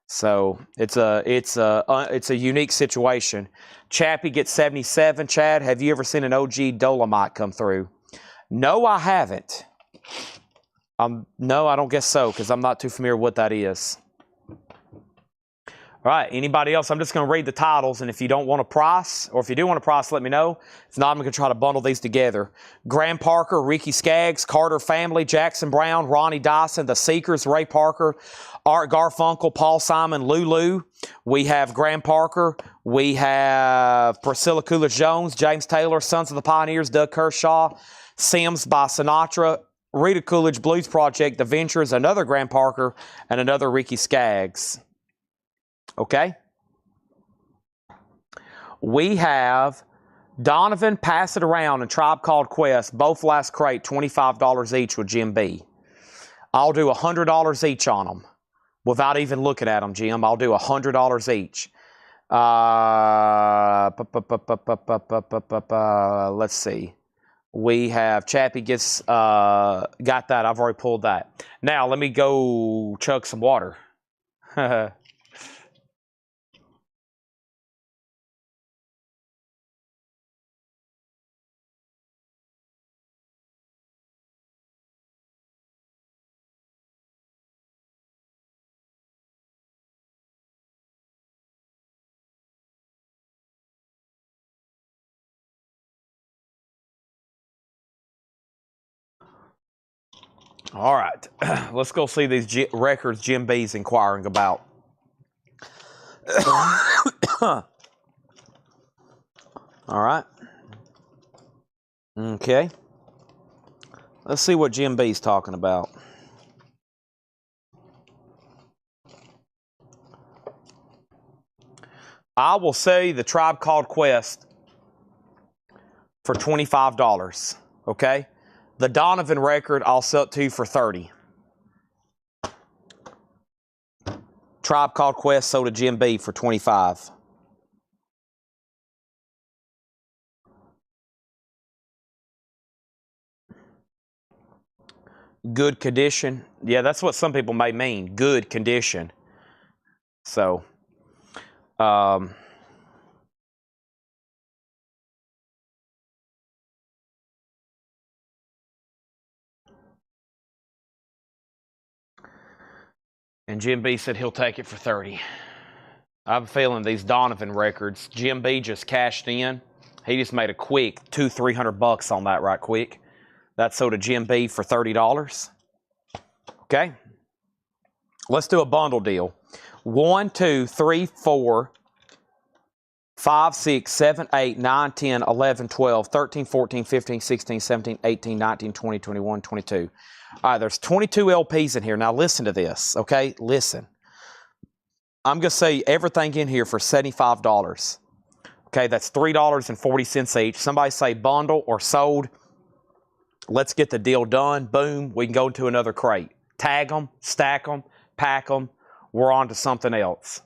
So it's a unique situation. Chappie gets 77. Chad, have you ever seen an OG Dolomite come through? No, I haven't. No, I don't guess so, because I'm not too familiar with what that is. All right, anybody else? I'm just going to read the titles, and if you don't want a price, or if you do want a price, let me know. If not, I'm going to try to bundle these together. Graham Parker, Ricky Skaggs, Carter Family, Jackson Brown, Ronnie Dyson, The Seekers, Ray Parker, Art Garfunkel, Paul Simon, Lulu. We have Graham Parker. We have Priscilla Coolidge-Jones, James Taylor, Sons of the Pioneers, Doug Kershaw, Sims by Sinatra, Rita Coolidge, Blues Project, The Ventures, another Graham Parker, and another Ricky Skaggs. Okay? We have Donovan, Pass It Around, and Tribe Called Quest, both last crate, $25 each with Jim B. I'll do $100 each on them without even looking at them, Jim. I'll do $100 each. Let's see. We have Chappie gets got that. I've already pulled that. Now let me go chug some water. All right, let's go see these records Jim B's inquiring about. All right. Okay. Let's see what Jim B's talking about. I will say the Tribe Called Quest for $25, okay? The Donovan record, I'll sell it to you for $30. Tribe Called Quest sold to Jim B for $25. Good condition. Yeah, that's what some people may mean. Good condition. So, and Jim B said he'll take it for $30. I have a feeling these Donovan records, Jim B just cashed in. He just made a quick $200-300 on that right quick. That's sold to Jim B for $30. Okay? Let's do a bundle deal. 1, 2, 3, 4, 5, 6, 7, 8, 9, 10, 11, 12, 13, 14, 15, 16, 17, 18, 19, 20, 21, 22. All right, there's 22 LPs in here. Now listen to this, okay? Listen. I'm going to say everything in here for $75. Okay, that's $3.40 each. Somebody say bundle or sold. Let's get the deal done. Boom, we can go into another crate. Tag them, stack them, pack them. We're on to something else.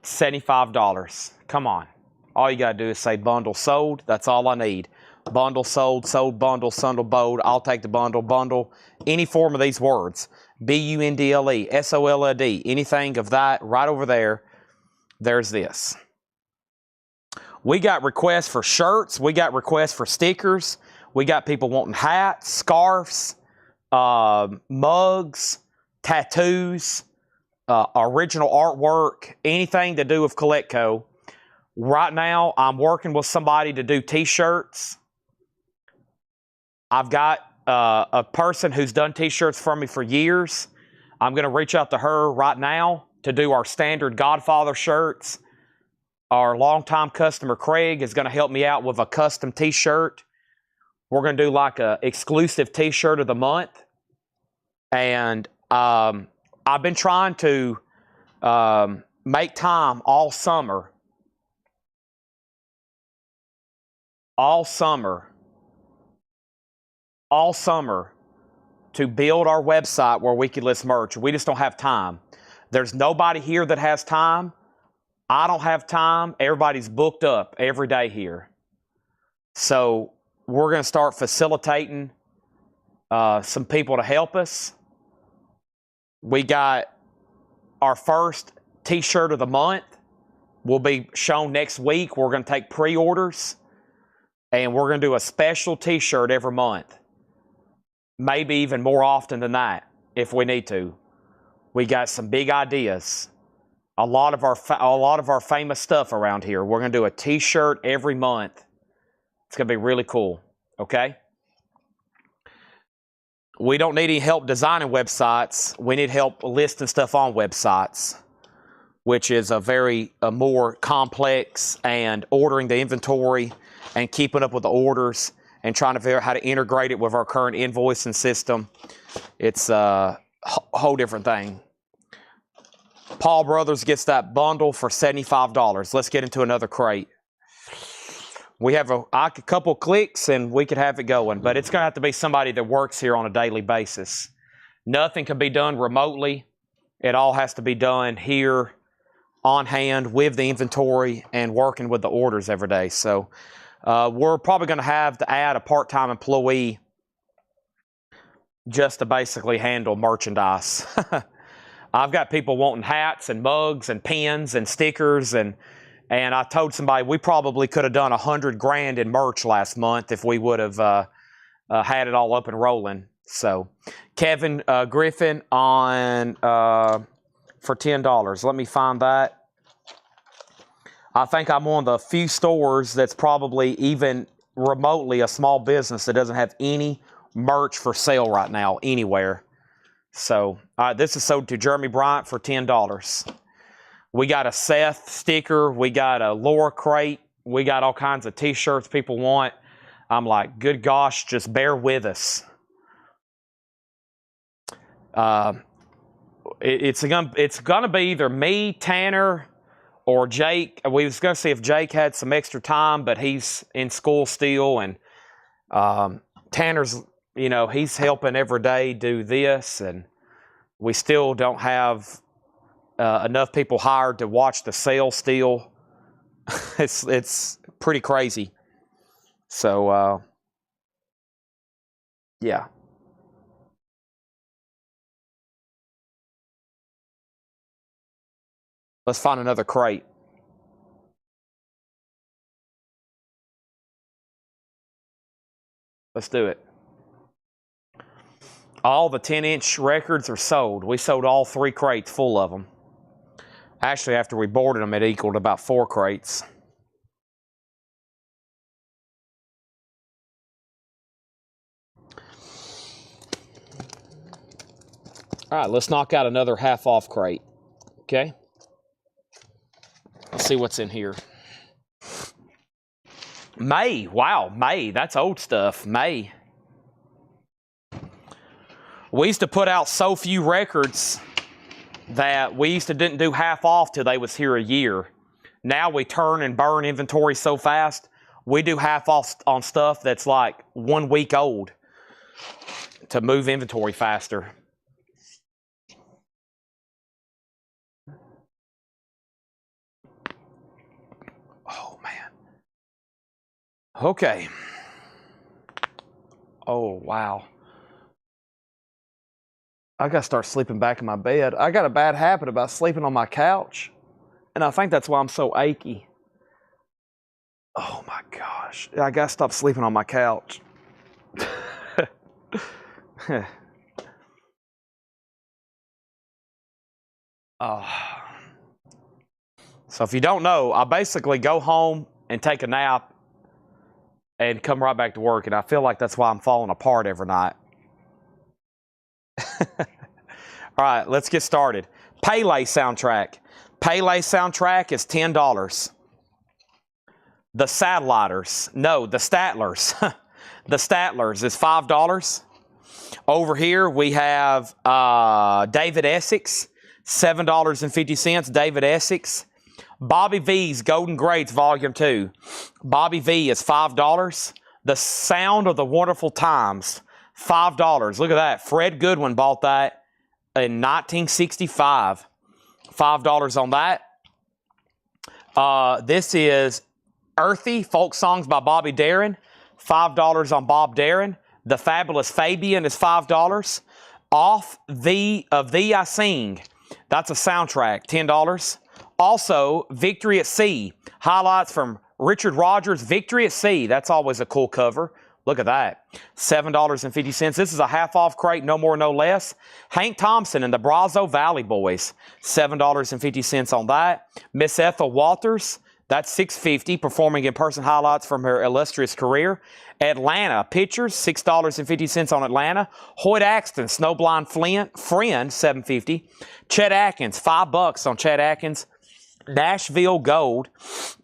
$75. Come on. All you got to do is say bundle sold. That's all I need. Bundle sold, sold bundle, sundle bold. I'll take the bundle, bundle. Any form of these words. B-U-N-D-L-E, S-O-L-L-D, anything of that right over there. There's this. We got requests for shirts. We got requests for stickers. We got people wanting hats, scarves, mugs, tattoos, original artwork, anything to do with Collecco. Right now, I'm working with somebody to do t-shirts. I've got a person who's done t-shirts for me for years. I'm going to reach out to her right now to do our standard Godfather shirts. Our longtime customer, Craig, is going to help me out with a custom t-shirt. We're going to do like a exclusive t-shirt of the month. And I've been trying to make time all summer to build our website where we can list merch. We just don't have time. There's nobody here that has time. I don't have time. Everybody's booked up every day here. So we're going to start facilitating some people to help us. We got our first t-shirt of the month will be shown next week. We're going to take pre-orders, and we're going to do a special t-shirt every month. Maybe even more often than that if we need to. We got some big ideas. A lot of our famous stuff around here. We're going to do a t-shirt every month. It's going to be really cool, okay? We don't need any help designing websites. We need help listing stuff on websites, which is a more complex, and ordering the inventory and keeping up with the orders and trying to figure out how to integrate it with our current invoicing system. It's a whole different thing. Paul Brothers gets that bundle for $75. Let's get into another crate. We have a couple clicks and we could have it going, but it's going to have to be somebody that works here on a daily basis. Nothing can be done remotely. It all has to be done here on hand with the inventory and working with the orders every day. So we're probably going to have to add a part-time employee just to basically handle merchandise. I've got people wanting hats and mugs and pins and stickers, and I told somebody we probably could have done $100,000 in merch last month if we would have had it all up and rolling. So Kevin Griffin on for $10. Let me find that. I think I'm one of the few stores that's probably even remotely a small business that doesn't have any merch for sale right now anywhere. So this is sold to Jeremy Bryant for $10. We got a Seth sticker. We got a Laura crate. We got all kinds of t-shirts people want. I'm like, good gosh, just bear with us. It's gonna be either me, Tanner, or Jake. We was gonna see if Jake had some extra time, but he's in school still, and Tanner's, he's helping every day do this, and we still don't have enough people hired to watch the sale still. It's pretty crazy. So yeah. Let's find another crate. Let's do it. All the 10-inch records are sold. We sold all 3 crates full of them. Actually, after we boarded them, it equaled about 4 crates. All right, let's knock out another half-off crate. Okay. Let's see what's in here. May. Wow, May. That's old stuff. May. We used to put out so few records that we didn't do half off till they was here a year. Now we turn and burn inventory so fast, we do half off on stuff that's like 1 week old to move inventory faster. Oh, man. Okay. Oh, wow. I got to start sleeping back in my bed. I got a bad habit about sleeping on my couch, and I think that's why I'm so achy. Oh, my gosh. I got to stop sleeping on my couch. So if you don't know, I basically go home and take a nap and come right back to work, and I feel like that's why I'm falling apart every night. All right, let's get started. Pele soundtrack. Pele soundtrack is $10. The Satelliters, no, the Statlers. The Statlers is $5. Over here we have David Essex, $7.50. David Essex. Bobby V's Golden Greats Volume 2. Bobby V is $5. The Sound of the Wonderful Times, $5. Look at that. Fred Goodwin bought that in 1965. $5 on that. This is Earthy Folk Songs by Bobby Darin. $5 on Bob Darin. The Fabulous Fabian is $5. Off Thee of Thee I Sing. That's a soundtrack, $10. Also, Victory at Sea. Highlights from Richard Rogers' Victory at Sea. That's always a cool cover. Look at that. $7.50. This is a half-off crate, no more, no less. Hank Thompson and the Brazos Valley Boys. $7.50 on that. Miss Ethel Walters. That's $6.50. Performing in-person highlights from her illustrious career. Atlanta Pictures. $6.50 on Atlanta. Hoyt Axton, Snowblind Friend. $7.50. Chet Atkins. $5 on Chet Atkins. Nashville Gold.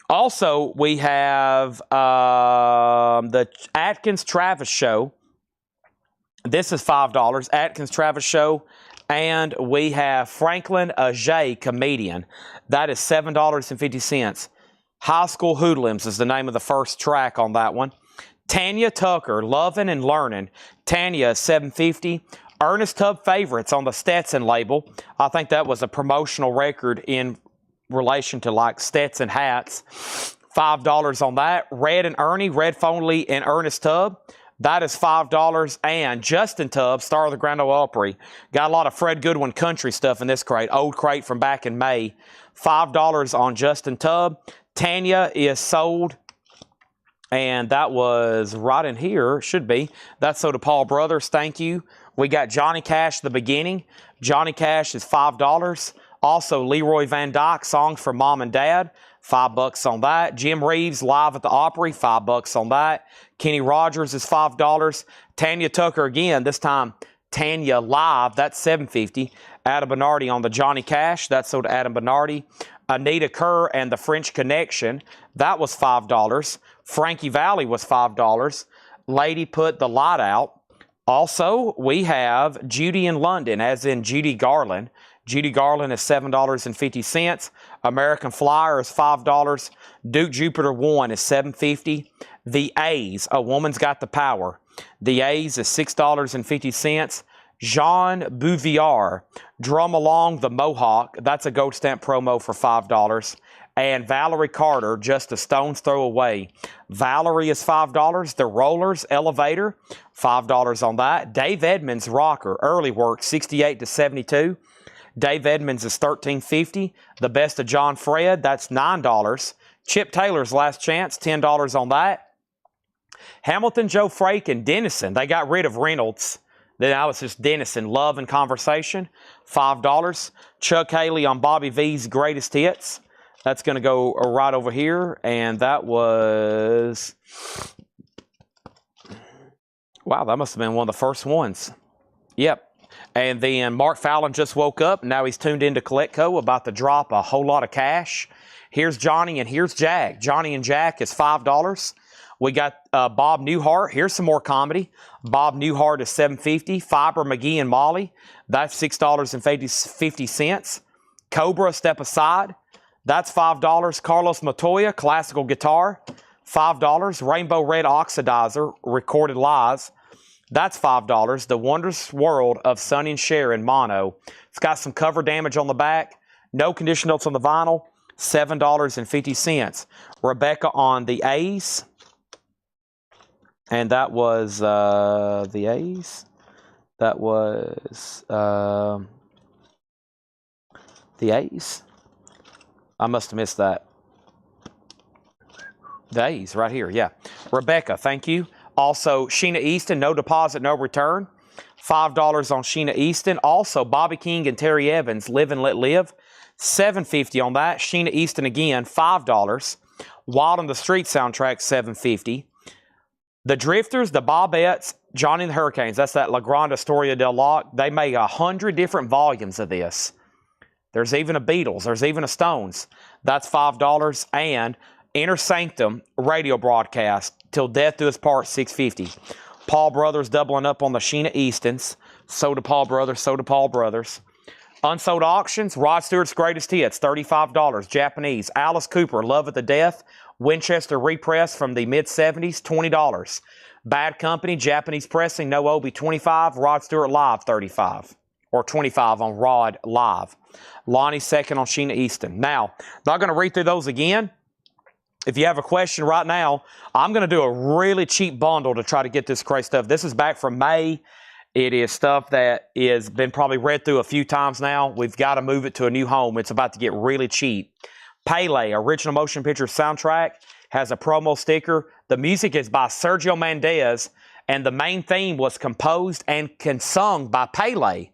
Also, we have the Atkins Travis Show. This is $5. Atkins Travis Show. And we have Franklin Ajay Comedian. That is $7.50. High School Hoodlums is the name of the first track on that one. Tanya Tucker, Lovin' and Learnin'. Tanya is $7.50. Ernest Tubb Favorites on the Stetson label. I think that was a promotional record in relation to like Stetson hats. $5 on that. Red and Ernie, Red Fonley and Ernest Tubb. That is $5. And Justin Tubb, star of the Grand Ole Opry. Got a lot of Fred Goodwin country stuff in this crate. Old crate from back in May. $5 on Justin Tubb. Tanya is sold. And that was right in here. Should be. That's so to Paul Brothers. Thank you. We got Johnny Cash, The Beginning. Johnny Cash is $5. Also, Leroy Van Dyke, Songs for Mom and Dad, $5 on that. Jim Reeves, Live at the Opry, $5 on that. Kenny Rogers is $5. Tanya Tucker again, this time Tanya Live, that's $7.50. Adam Bernardi on the Johnny Cash, that's sold to Adam Bernardi. Anita Kerr and the French Connection, that was $5. Frankie Valli was $5. Lady Put the Light Out. Also, we have Judy in London, as in Judy Garland. Judy Garland is $7.50. American Flyer is $5. Duke Jupiter 1 is $7.50. The A's, A Woman's Got the Power. The A's is $6.50. Jean Bouvier, Drum Along the Mohawk. That's a gold stamp promo for $5. And Valerie Carter, Just a Stone's Throw Away. Valerie is $5. The Rollers, Elevator, $5 on that. Dave Edmonds, Rocker, Early Work, 68 to 72. Dave Edmonds is $13.50. The Best of John Fred, that's $9. Chip Taylor's Last Chance, $10 on that. Hamilton, Joe Frake, and Dennison, they got rid of Reynolds. Then I was just Dennison, Love and Conversation, $5. Chuck Haley on Bobby V's Greatest Hits. That's going to go right over here. And that was... Wow, that must have been one of the first ones. Yep. And then Mark Fallon just woke up. Now he's tuned into CollectCo, about to drop a whole lot of cash. Here's Johnny and here's Jack. Johnny and Jack is $5. We got Bob Newhart. Here's some more comedy. Bob Newhart is $7.50. Fiber McGee and Molly, that's $6.50. Cobra, Step Aside, that's $5. Carlos Montoya, classical guitar, $5. Rainbow Red Oxidizer, Recorded Lies, that's $5. The Wondrous World of Sonny and Cher in mono. It's got some cover damage on the back. No condition notes on the vinyl. $7.50. Rebecca on the A's. And that was the A's. That was the A's. I must have missed that. The A's right here, yeah. Rebecca, thank you. Also, Sheena Easton, no deposit, no return. $5 on Sheena Easton. Also, Bobby King and Terry Evans, Live and Let Live. $7.50 on that. Sheena Easton again, $5. Wild on the Street soundtrack, $7.50. The Drifters, the Bobettes, Johnny and the Hurricanes. That's that La Grande Historia del Lock. They made 100 different volumes of this. There's even a Beatles. There's even a Stones. That's $5. And Inner Sanctum radio broadcast, Till Death Do Us Part, $6.50. Paul Brothers doubling up on the Sheena Eastons. So do Paul Brothers, so do Paul Brothers. Unsold auctions, Rod Stewart's Greatest Hits, $35. Japanese, Alice Cooper, Love at the Death, Winchester repress from the mid-70s, $20. Bad Company, Japanese pressing, No Obi, $25. Rod Stewart Live, $35. Or $25 on Rod Live. Lonnie second on Sheena Easton. Now, not going to read through those again. If you have a question right now, I'm going to do a really cheap bundle to try to get this crazy stuff. This is back from May. It is stuff that has been probably read through a few times now. We've got to move it to a new home. It's about to get really cheap. Pele, original motion picture soundtrack, has a promo sticker. The music is by Sergio Mendes, and the main theme was composed and sung by Pele.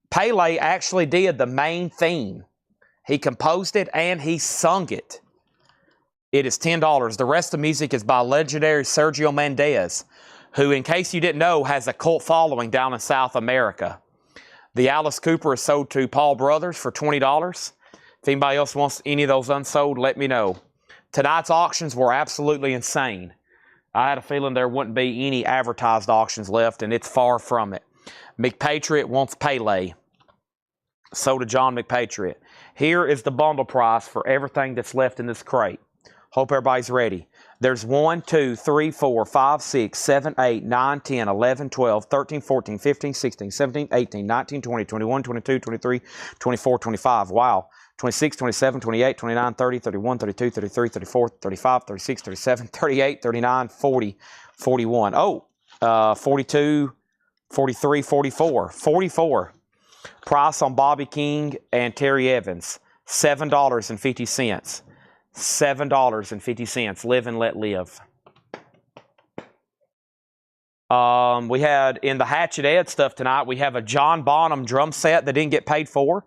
Pele actually did the main theme. He composed it and he sung it. It is $10. The rest of the music is by legendary Sergio Mendes, who, in case you didn't know, has a cult following down in South America. The Alice Cooper is sold to Paul Brothers for $20. If anybody else wants any of those unsold, let me know. Tonight's auctions were absolutely insane. I had a feeling there wouldn't be any advertised auctions left, and it's far from it. McPatriot wants Pele. So did John McPatriot. Here is the bundle price for everything that's left in this crate. Hope everybody's ready. There's 1, 2, 3, 4, 5, 6, 7, 8, 9, 10, 11, 12, 13, 14, 15, 16, 17, 18, 19, 20, 21, 22, 23, 24, 25. Wow. 26, 27, 28, 29, 30, 31, 32, 33, 34, 35, 36, 37, 38, 39, 40, 41. 42, 43, 44. 44. Price on Bobby King and Terry Evans, $7.50. $7.50. Live and Let Live. We had in the Hatchet Ed stuff tonight, we have a John Bonham drum set that didn't get paid for.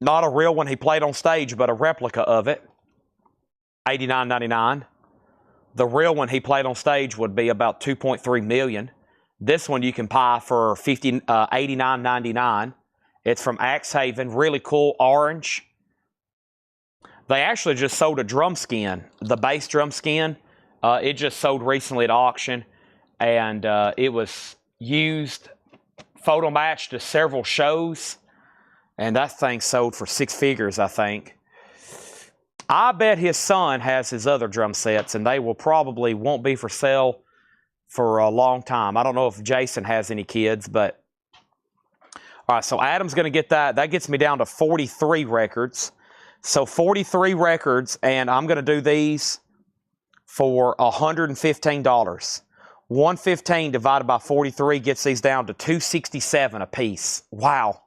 Not a real one he played on stage, but a replica of it. $89.99. The real one he played on stage would be about $2.3 million. This one you can buy for $89.99. It's from Axe Haven. Really cool orange. They actually just sold a drum skin, the bass drum skin. It just sold recently at auction, and it was used, photo matched to several shows, and that thing sold for 6 figures, I think. I bet his son has his other drum sets, and they won't be for sale for a long time. I don't know if Jason has any kids, but all right, so Adam's going to get that. That gets me down to 43 records. So 43 records, and I'm going to do these for $115. 115 divided by 43 gets these down to $267 a piece. Wow.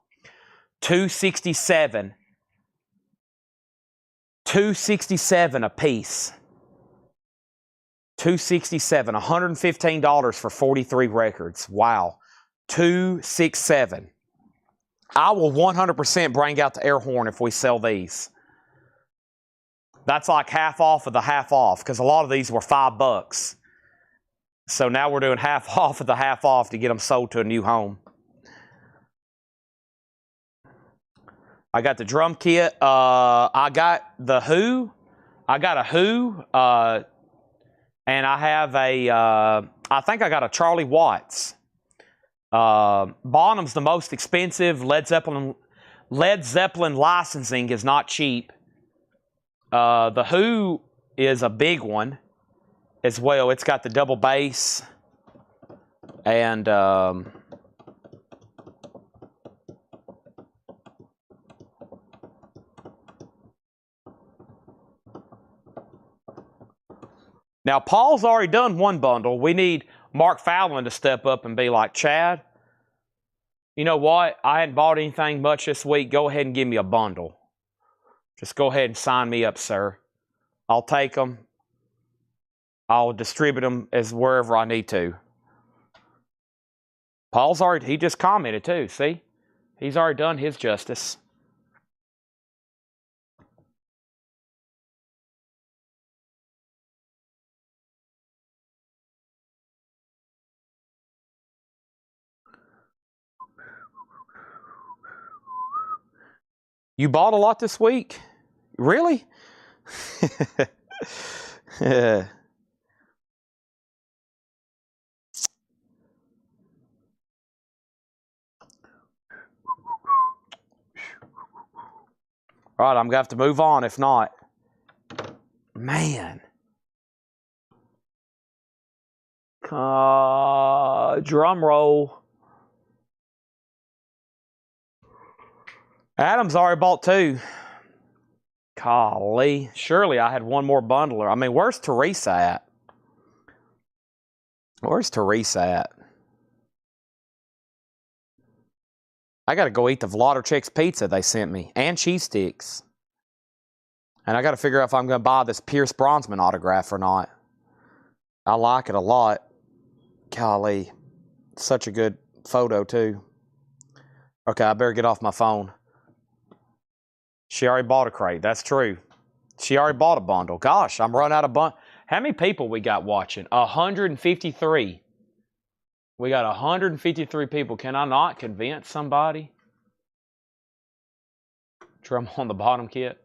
$267. $267 a piece. $267. $115 for 43 records. Wow. $267. I will 100% bring out the air horn if we sell these. That's like half off of the half off, because a lot of these were $5. So now we're doing half off of the half off to get them sold to a new home. I got the drum kit. I got the Who. I got a Who. And I have a, I think I got a Charlie Watts. Bonham's the most expensive. Led Zeppelin licensing is not cheap. The Who is a big one as well. It's got the double bass and now Paul's already done one bundle. We need Mark Fallon to step up and be like, Chad, you know what? I hadn't bought anything much this week. Go ahead and give me a bundle. Just go ahead and sign me up, sir. I'll take them. I'll distribute them as wherever I need to. Paul's already, he just commented too, see? He's already done his justice. You bought a lot this week? Really? All right, I'm going to have to move on if not. Man. Drum roll. Adam's already bought 2. Golly. Surely I had one more bundler. I mean, where's Teresa at? Where's Teresa at? I got to go eat the Vladerchik's pizza they sent me. And cheese sticks. And I got to figure out if I'm going to buy this Pierce Brosnan autograph or not. I like it a lot. Golly. Such a good photo, too. Okay, I better get off my phone. She already bought a crate. That's true. She already bought a bundle. Gosh, I'm running out of bundle. How many people we got watching? 153. We got 153 people. Can I not convince somebody? Drum on the bottom kit.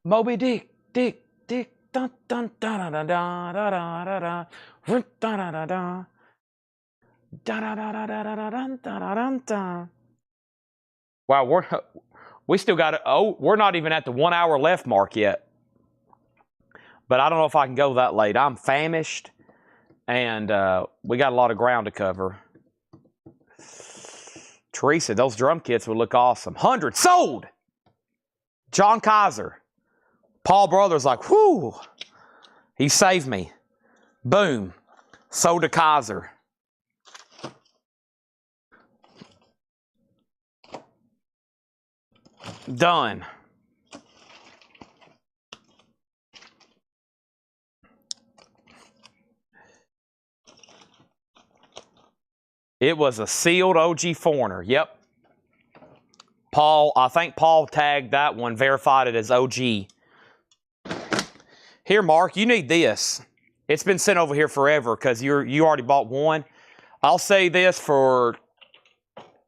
Moby Dick, Dick, Dick, dun dun dun dun dun dun dun dun dun dun dun dun dun dun. Wow, we still got it. Oh, we're not even at the 1 hour left mark yet. But I don't know if I can go that late. I'm famished, and we got a lot of ground to cover. Teresa, those drum kits would look awesome. 100 sold! John Kaiser. Paul Brothers like, whoo! He saved me. Boom. Sold to Kaiser. Done. It was a sealed OG Foreigner. Yep. Paul, I think Paul tagged that one, verified it as OG. Here, Mark, you need this. It's been sent over here forever because you already bought one. I'll say this for,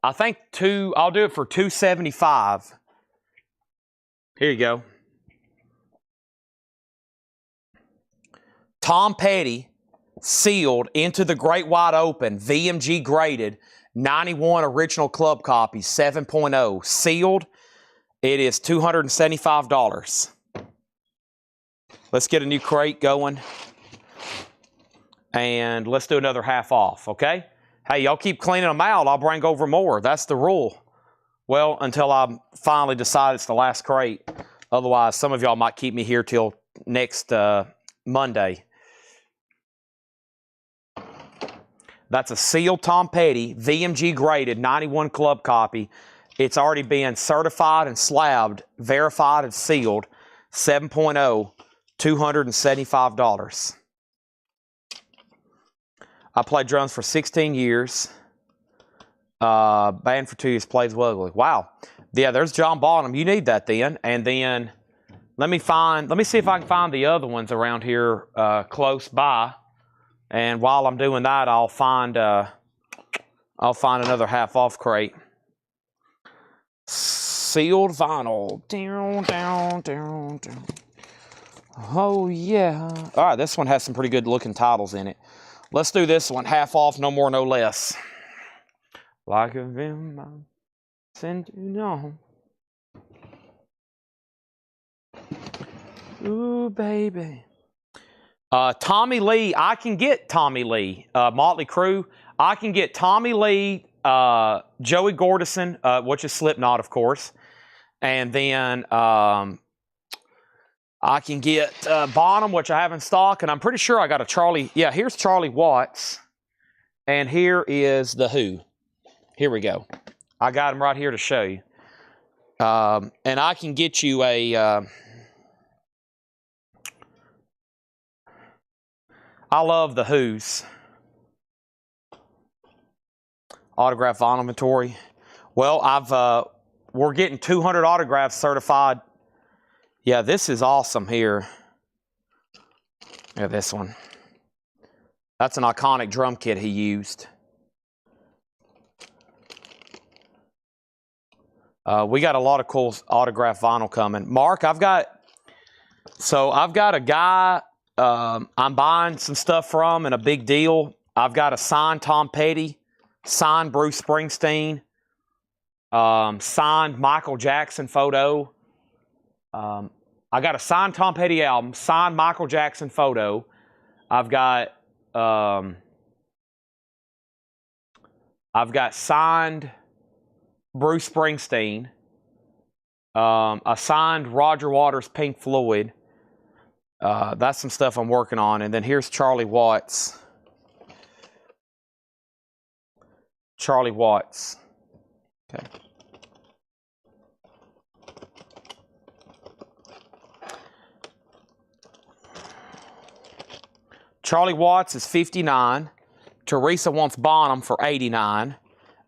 I think I'll do it for $275. Here you go. Tom Petty, sealed into the great wide open, VMG graded, 91 original club copies, 7.0, sealed. It is $275. Let's get a new crate going. And let's do another half off, okay? Hey, y'all keep cleaning them out. I'll bring over more. That's the rule. Well, until I finally decide it's the last crate. Otherwise, some of y'all might keep me here till next Monday. That's a sealed Tom Petty, VMG graded, 91 club copy. It's already been certified and slabbed, verified and sealed, 7.0, $275. I played drums for 16 years. Band for 2 years, plays Wugly. Wow. Yeah, there's John Bonham. You need that then. And then let me see if I can find the other ones around here close by. And while I'm doing that, I'll find another half off crate. sealed vinyl. Down, down, down, down. Oh, yeah. All right, this one has some pretty good looking titles in it. Let's do this one. Half off, no more, no less. Like a vim, send you know. Ooh, baby. Tommy Lee, I can get Tommy Lee. Motley Crue, I can get Tommy Lee, Joey Jordison, which is Slipknot, of course. And then I can get Bonham, which I have in stock. And I'm pretty sure I got a Charlie. Yeah, here's Charlie Watts. And here is The Who. Here we go. I got him right here to show you. And I can get you a... I love The Who's autograph vinyl inventory. Well, we're getting 200 autographs certified. Yeah, this is awesome here. Yeah, this one. That's an iconic drum kit he used. We got a lot of cool autograph vinyl coming. Mark, I've got a guy I'm buying some stuff from in a big deal. I've got a signed Tom Petty, signed Bruce Springsteen, signed Michael Jackson photo. I got a signed Tom Petty album, signed Michael Jackson photo. I've got signed Bruce Springsteen, a signed Roger Waters Pink Floyd. That's some stuff I'm working on. And then here's Charlie Watts. Charlie Watts. Okay. Charlie Watts is $59. Teresa wants Bonham for $89.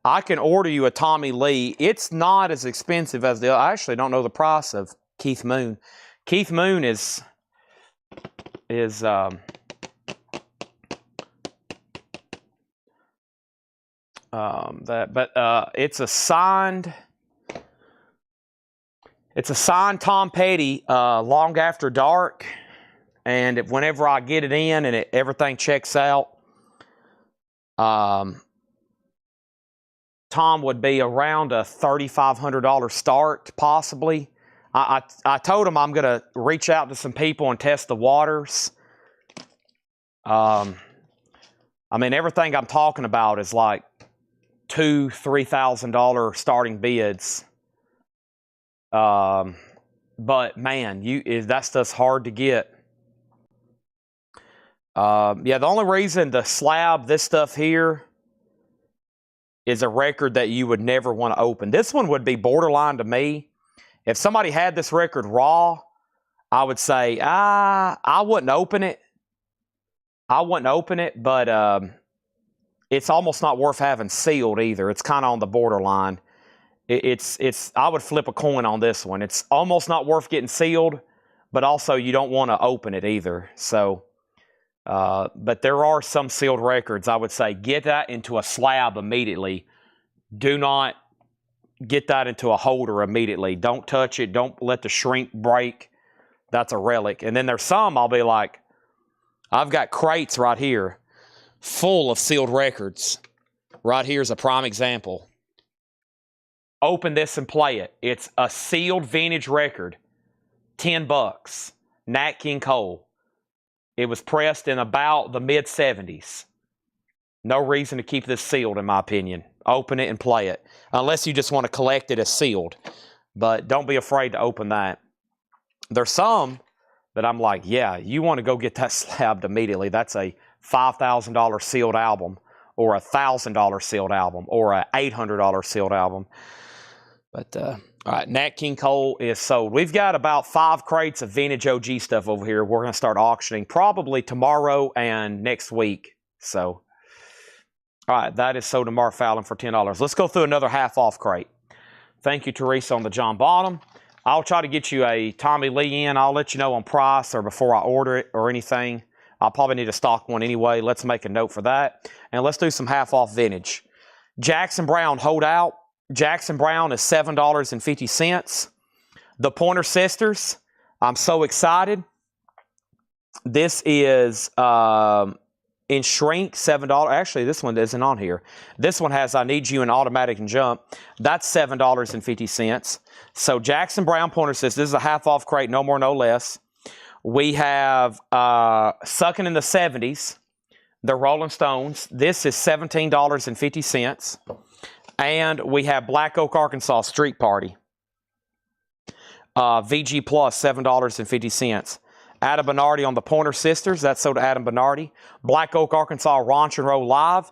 I can order you a Tommy Lee. It's not as expensive as I actually don't know the price of Keith Moon. Keith Moon is it's a signed Tom Petty, Long After Dark, and whenever I get it in and everything checks out, Tom would be around a $3,500 start, possibly. I told him I'm going to reach out to some people and test the waters. I mean, everything I'm talking about is like $2,000-$3,000 starting bids. But man, that stuff's hard to get. Yeah, the only reason the slab, this stuff here, is a record that you would never want to open. This one would be borderline to me. If somebody had this record raw, I would say, I wouldn't open it. I wouldn't open it, but it's almost not worth having sealed either. It's kind of on the borderline. I would flip a coin on this one. It's almost not worth getting sealed, but also you don't want to open it either. So, but there are some sealed records. I would say get that into a slab immediately. Do not get that into a holder immediately. Don't touch it. Don't let the shrink break. That's a relic. And then there's some I'll be like, I've got crates right here full of sealed records. Right here's a prime example. Open this and play it. It's a sealed vintage record. $10. Nat King Cole. It was pressed in about the mid-70s. No reason to keep this sealed, in my opinion. Open it and play it. Unless you just want to collect it as sealed. But don't be afraid to open that. There's some that I'm like, yeah, you want to go get that slabbed immediately. That's a $5,000 sealed album. Or a $1,000 sealed album. Or a $800 sealed album. But, all right, Nat King Cole is sold. We've got about 5 crates of vintage OG stuff over here. We're going to start auctioning probably tomorrow and next week. So, all right, that is sold to Mark Fallon for $10. Let's go through another half-off crate. Thank you, Teresa, on the John Bonham. I'll try to get you a Tommy Lee in. I'll let you know on price or before I order it or anything. I'll probably need to stock one anyway. Let's make a note for that. And let's do some half-off vintage. Jackson Browne, Hold Out. Jackson Brown is $7.50. The Pointer Sisters, I'm so excited. This is in shrink, $7. Actually, this one isn't on here. This one has I Need You in Automatic and Jump. That's $7.50. So Jackson Brown Pointer Sisters, this is a half off crate, no more, no less. We have Sucking in the 70s, the Rolling Stones. This is $17.50. And we have Black Oak, Arkansas Street Party. VG Plus, $7.50. Adam Bernardi on the Pointer Sisters. That's sold to Adam Bernardi. Black Oak, Arkansas Ranch and Roll Live.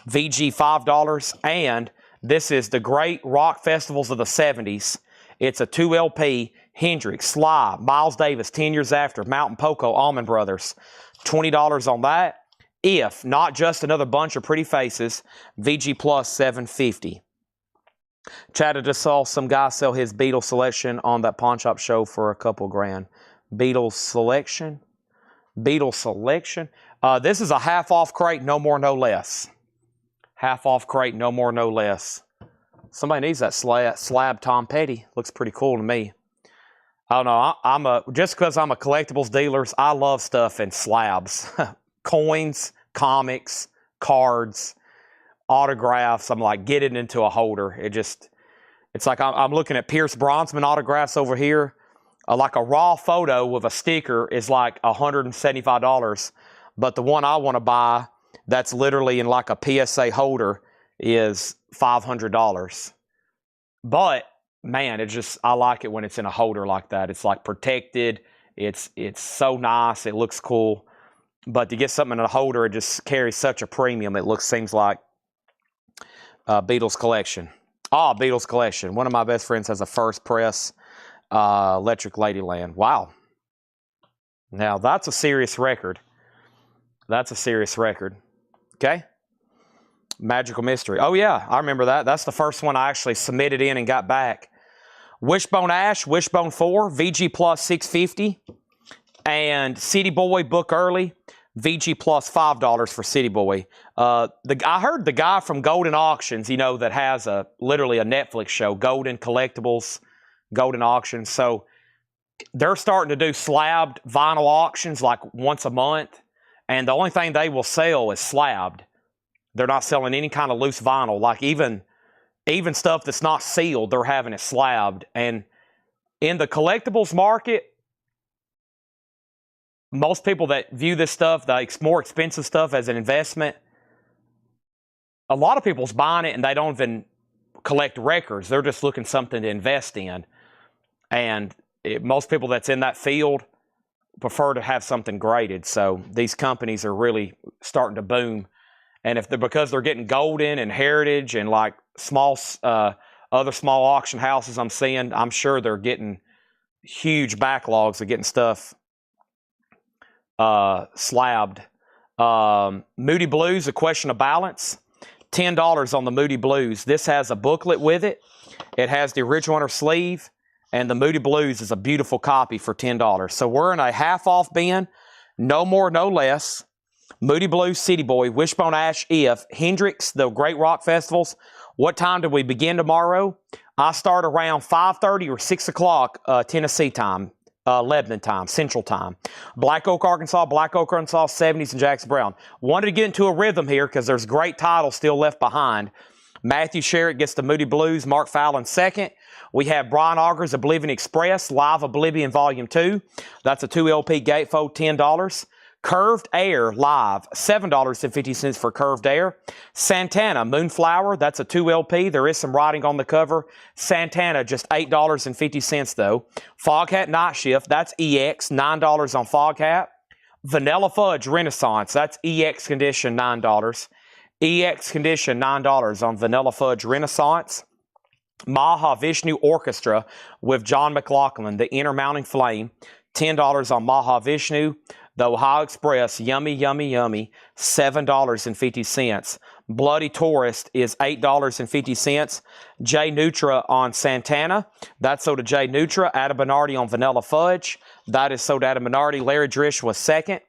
VG, $5. And this is the Great Rock Festivals of the 70s. It's a 2 LP. Hendrix, Sly, Miles Davis, 10 Years After, Mountain Poco, Allman Brothers. $20 on that. If not just another bunch of pretty faces, VG Plus, $7.50. Chad, I just saw some guy sell his Beatles selection on that pawn shop show for a couple grand. Beatles selection. Beatles selection. This is a half off crate, no more, no less. Half off crate, no more, no less. Somebody needs that slab Tom Petty. Looks pretty cool to me. I don't know. Just because I'm a collectibles dealer, I love stuff in slabs. Coins, comics, cards, autographs. I'm like, get it into a holder. It's like I'm looking at Pierce Brosnan autographs over here. Like a raw photo with a sticker is like $175. But the one I want to buy that's literally in like a PSA holder is $500. But man, I like it when it's in a holder like that. It's like protected. It's so nice. It looks cool. But to get something in a holder, it just carries such a premium. Seems like Beatles collection. Beatles collection. One of my best friends has a first press Electric Ladyland. Wow. Now that's a serious record. That's a serious record. Okay. Magical Mystery. Oh yeah, I remember that. That's the first one I actually submitted in and got back. Wishbone Ash, Wishbone 4, VG Plus $6.50. And City Boy Book Early, VG Plus $5 for City Boy. I heard the guy from Golden Auctions, that has literally a Netflix show, Golden Collectibles, Golden Auctions. So they're starting to do slabbed vinyl auctions like once a month. And the only thing they will sell is slabbed. They're not selling any kind of loose vinyl. Like even stuff that's not sealed, they're having it slabbed. And in the collectibles market, most people that view this stuff, the more expensive stuff, as an investment, a lot of people's buying it and they don't even collect records. They're just looking something to invest in. And most people that's in that field prefer to have something graded. So these companies are really starting to boom. And because they're getting Golden and Heritage and like other small auction houses I'm seeing, I'm sure they're getting huge backlogs of getting stuff slabbed. Moody Blues, A Question of Balance, $10 on the Moody Blues. This has a booklet with it. It has the original inner sleeve, and the Moody Blues is a beautiful copy for $10. So we're in a half off bin, no more, no less. Moody Blues, City Boy, Wishbone Ash, If, Hendrix, the Great Rock Festivals. What time do we begin tomorrow? I start around 5:30 or 6 o'clock Tennessee time, Lebanon time, Central time. Black Oak, Arkansas, 70s, and Jackson Brown. Wanted to get into a rhythm here because there's great titles still left behind. Matthew Sherritt gets the Moody Blues, Mark Fallon second. We have Brian Auger's Oblivion Express, Live Oblivion Volume 2. That's a 2 LP gatefold, $10. Curved Air Live, $7.50 for Curved Air. Santana Moonflower, that's a 2 LP. There is some writing on the cover. Santana, just $8.50 though. Foghat Night Shift, that's EX, $9 on Foghat. Vanilla Fudge Renaissance, that's EX condition, $9. EX condition, $9 on Vanilla Fudge Renaissance. Maha Vishnu Orchestra with John McLaughlin, The Inner Mounting Flame, $10 on Maha Vishnu. The Ohio Express, Yummy, Yummy, Yummy, $7.50. Bloody Tourist is $8.50. J Nutra on Santana. That's sold to J Nutra. Adam Bernardi on Vanilla Fudge. That is sold to Adam Bernardi. Larry Drish was second.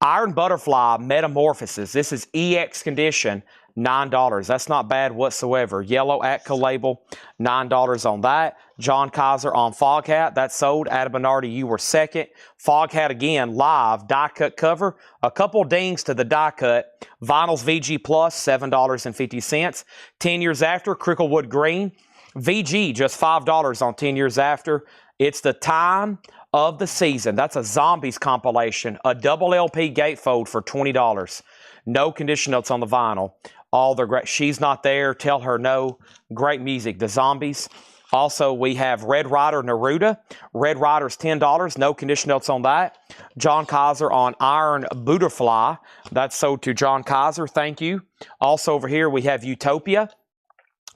Iron Butterfly Metamorphosis. This is EX condition, $9. That's not bad whatsoever. Yellow Atco label, $9 on that. John Kaiser on Foghat, that sold. Adam Bernardi, you were second. Foghat again, live, die cut cover. A couple dings to the die cut. Vinyls VG Plus, $7.50. 10 years after, Cricklewood Green. VG, just $5 on 10 years after. It's the time of the season. That's a Zombies compilation. A double LP gatefold for $20. No condition notes on the vinyl. All the great. She's Not There. Tell Her No. Great music. The Zombies. Also, we have Red Rider Neruda. Red Rider's $10. No condition notes on that. John Kaiser on Iron Butterfly. That's sold to John Kaiser. Thank you. Also over here, we have Utopia.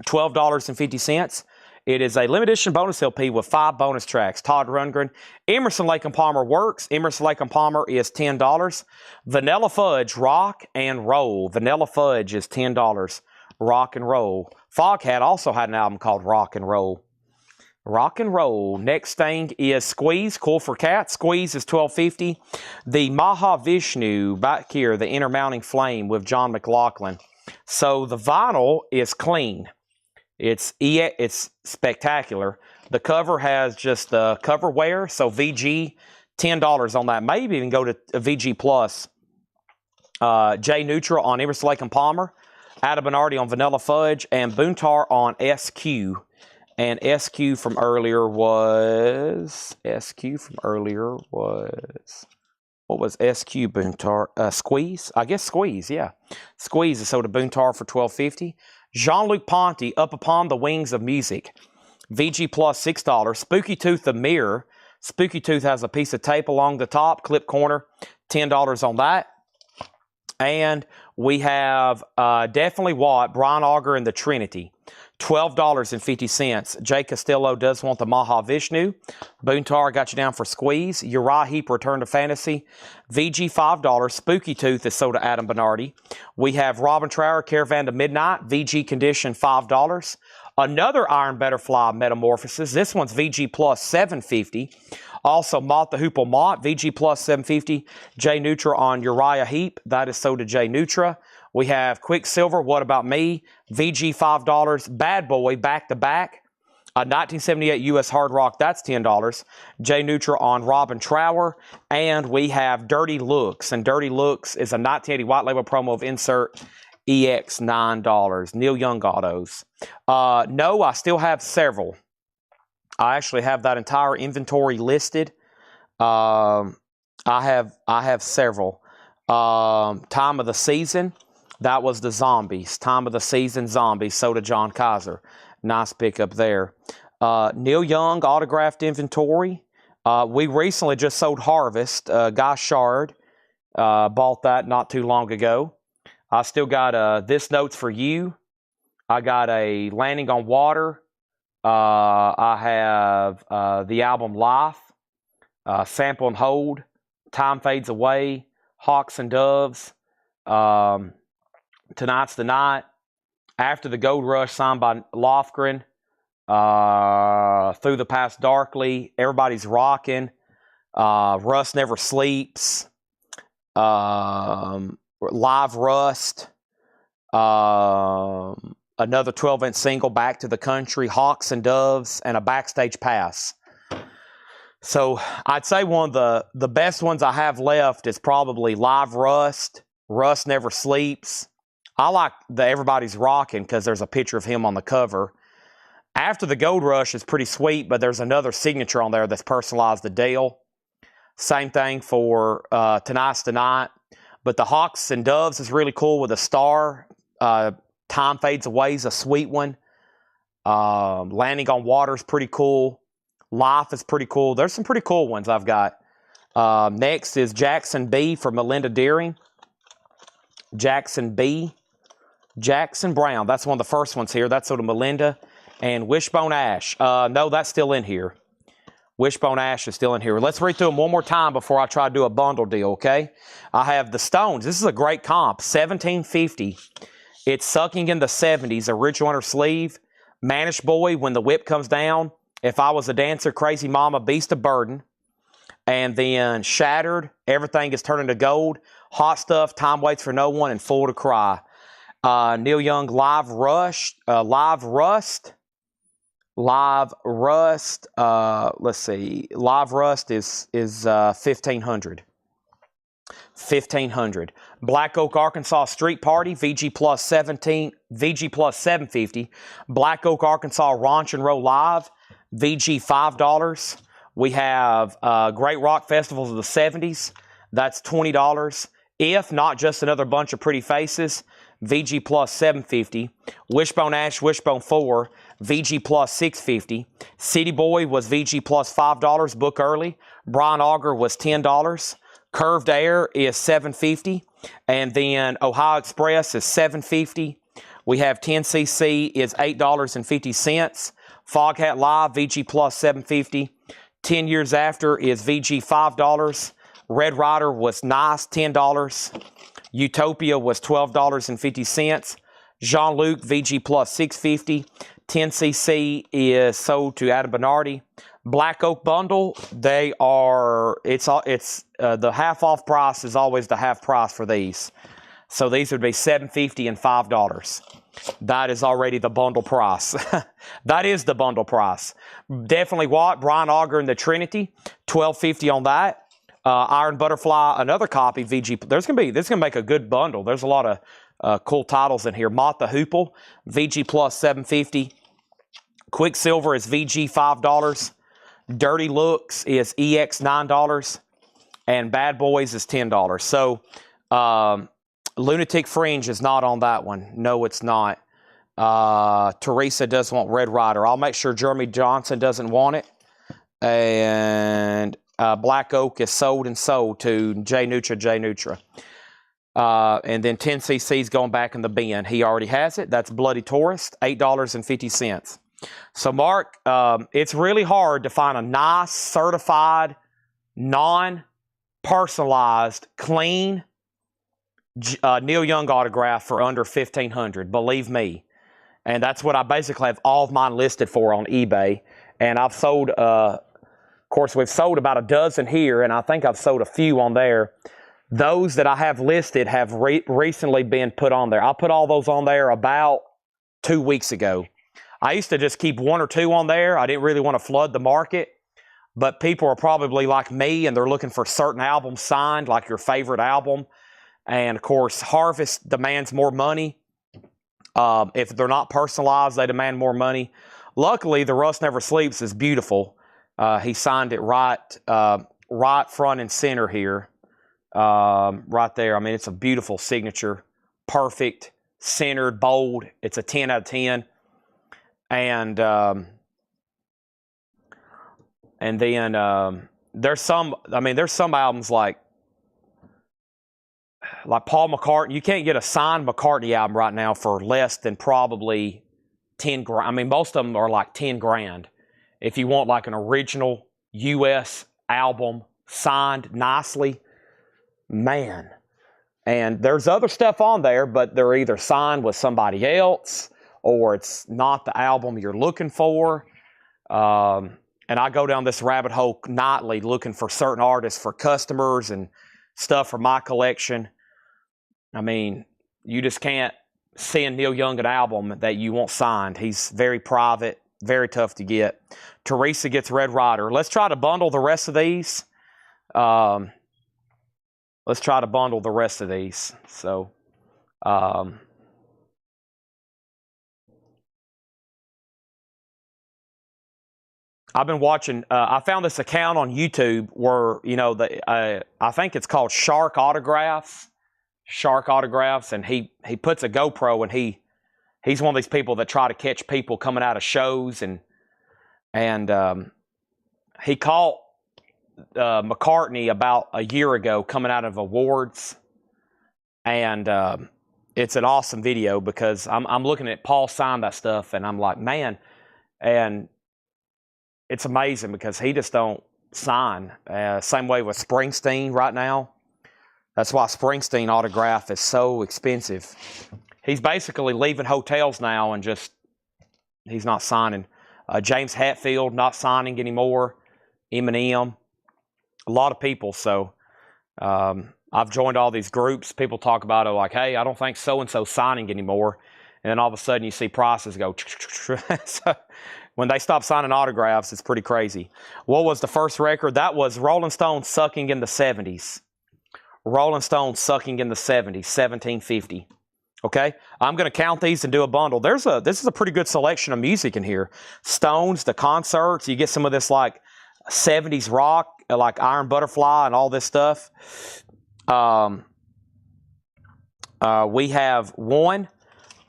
$12.50. It is a limited edition bonus LP with 5 bonus tracks. Todd Rundgren. Emerson, Lake and Palmer works. Emerson, Lake and Palmer is $10. Vanilla Fudge, Rock and Roll. Vanilla Fudge is $10. Rock and Roll. Foghat also had an album called Rock and Roll. Rock and Roll. Next thing is Squeeze, Cool for Cats. Squeeze is $12.50. The Mahavishnu back here, the Inner Mounting Flame with John McLaughlin. So the vinyl is clean. It's spectacular. The cover has just the cover wear, so VG, $10 on that. Maybe even go to VG Plus. J Neutral on Emerson, Lake and Palmer. Adam Bernardi on Vanilla Fudge. And Boontar on SQ. And SQ from earlier was... What was SQ Boontar? Squeeze? I guess Squeeze, yeah. Squeeze is sold to Boontar for $12.50. Jean-Luc Ponty, Up Upon the Wings of Music. VG Plus, $6. Spooky Tooth, The Mirror. Spooky Tooth has a piece of tape along the top, clip corner, $10 on that. And we have Definitely What, Brian Auger and the Trinity. $12.50. Jay Costello does want the Mahavishnu. Boontar got you down for Squeeze. Uriah Heep, Return to Fantasy. VG $5. Spooky Tooth is sold to Adam Bernardi. We have Robin Trower, Caravan to Midnight. VG Condition, $5. Another Iron Butterfly Metamorphosis. This one's VG Plus, $7.50. Also, Mott the Hoople Mott, VG Plus, $7.50. J Neutra on Uriah Heep. That is sold to J Neutra. We have Quicksilver, What About Me, VG $5, Bad Boy, Back to Back, 1978 US Hard Rock, that's $10, J Neutra on Robin Trower, and we have Dirty Looks, and Dirty Looks is a 1980 white label promo of Insert EX, $9, Neil Young autos. No, I still have several. I actually have that entire inventory listed. I have several. Time of the Season. That was the Zombies. Time of the Season Zombies. So did John Kaiser. Nice pickup there. Neil Young autographed inventory. We recently just sold Harvest. Guy Shard bought that not too long ago. I still got This Note's for You. I got a Landing on Water. I have the album Life. Sample and Hold. Time Fades Away. Hawks and Doves. Tonight's the Night. After the Gold Rush, signed by Lofgren. Through the Past Darkly. Everybody's Rocking. Rust Never Sleeps. Live Rust. Another 12-inch single, Back to the Country. Hawks and Doves. And a Backstage Pass. So I'd say one of the best ones I have left is probably Live Rust. Rust Never Sleeps. I like the Everybody's Rocking because there's a picture of him on the cover. After the Gold Rush is pretty sweet, but there's another signature on there that's personalized to Dale. Same thing for Tonight's the Night. But the Hawks and Doves is really cool with a star. Time Fades Away is a sweet one. Landing on Water is pretty cool. Life is pretty cool. There's some pretty cool ones I've got. Next is Jackson B for Melinda Deering. Jackson B. Jackson Brown. That's one of the first ones here. That's sort of Melinda. And Wishbone Ash. No, that's still in here. Wishbone Ash is still in here. Let's read through them one more time before I try to do a bundle deal, okay? I have the Stones. This is a great comp. $17.50. It's Sucking in the 70s. Original Inner Sleeve. Manish Boy, When the Whip Comes Down. If I Was a Dancer, Crazy Mama, Beast of Burden. And then Shattered, Everything is Turning to Gold. Hot Stuff, Time Waits for No One, and Full to Cry. Neil Young Live Rust. Let's see. Live Rust is 1500. 1500. Black Oak, Arkansas Street Party, VG plus 750. Black Oak, Arkansas Ranch and Roll Live, VG $5. We have Great Rock Festivals of the 70s. That's $20. If Not Just Another Bunch of Pretty Faces, VG plus 750. Wishbone Ash, Wishbone 4, VG plus 650. City Boy was VG plus $5, book early. Brian Auger was $10. Curved Air is $750. And then Ohio Express is $750. We have 10cc is $8.50. Foghat Live, VG plus $750. 10 Years After is VG $5. Red Rider was nice, $10. Utopia was $12.50. Jean-Luc, VG plus $650. 10cc is sold to Adam Bernardi. Black Oak Bundle, the half off price is always the half price for these. So these would be $7.50 and $5. That is already the bundle price. That is the bundle price. Definitely what? Brian Auger and the Trinity, $12.50 on that. Iron Butterfly, another copy, VG. This is gonna make a good bundle. There's a lot of cool titles in here. Mott the Hoople, VG plus $7.50. Quicksilver is VG $5. Dirty Looks is EX $9. And Bad Boys is $10. So Lunatic Fringe is not on that one. No, it's not. Teresa does want Red Rider. I'll make sure Jeremy Johnson doesn't want it. And Black Oak is sold to J Nutra. And then 10cc is going back in the bin. He already has it. That's Bloody Tourist, $8.50. So, Mark, it's really hard to find a nice, certified, non-personalized, clean Neil Young autograph for under $1,500. Believe me. And that's what I basically have all of mine listed for on eBay. And I've sold, of course, we've sold about a dozen here, and I think I've sold a few on there. Those that I have listed have recently been put on there. I put all those on there about 2 weeks ago. I used to just keep one or two on there. I didn't really want to flood the market. But people are probably like me, and they're looking for certain albums signed, like your favorite album. And, of course, Harvest demands more money. If they're not personalized, they demand more money. Luckily, The Rust Never Sleeps is beautiful. He signed it right front and center here. Right there. I mean, it's a beautiful signature. Perfect, centered, bold. It's a 10 out of 10. And then there's some albums like Paul McCartney. You can't get a signed McCartney album right now for less than probably 10 grand. I mean, most of them are like 10 grand. If you want like an original U.S. album signed nicely, man. And there's other stuff on there, but they're either signed with somebody else or it's not the album you're looking for. And I go down this rabbit hole nightly looking for certain artists for customers and stuff for my collection. I mean, you just can't send Neil Young an album that you want signed. He's very private, very tough to get. Teresa gets Red Rider. Let's try to bundle the rest of these. So, I've been watching, I found this account on YouTube where, I think it's called Shark Autographs, and he puts a GoPro, and he's one of these people that try to catch people coming out of shows, and he caught McCartney about a year ago coming out of awards, and it's an awesome video because I'm looking at Paul sign that stuff, and I'm like, man, and it's amazing because he just don't sign. Same way with Springsteen right now. That's why Springsteen autograph is so expensive. He's basically leaving hotels now and he's not signing. James Hetfield not signing anymore. Eminem. A lot of people. So I've joined all these groups. People talk about it like, hey, I don't think so-and-so signing anymore. And then all of a sudden you see prices go. So when they stop signing autographs, it's pretty crazy. What was the first record? That was Rolling Stone sucking in the 70s. Rolling Stone sucking in the 70s, 1750. Okay, I'm going to count these and do a bundle. This is a pretty good selection of music in here. Stones, the concerts, you get some of this like 70s rock, like Iron Butterfly and all this stuff. We have 1,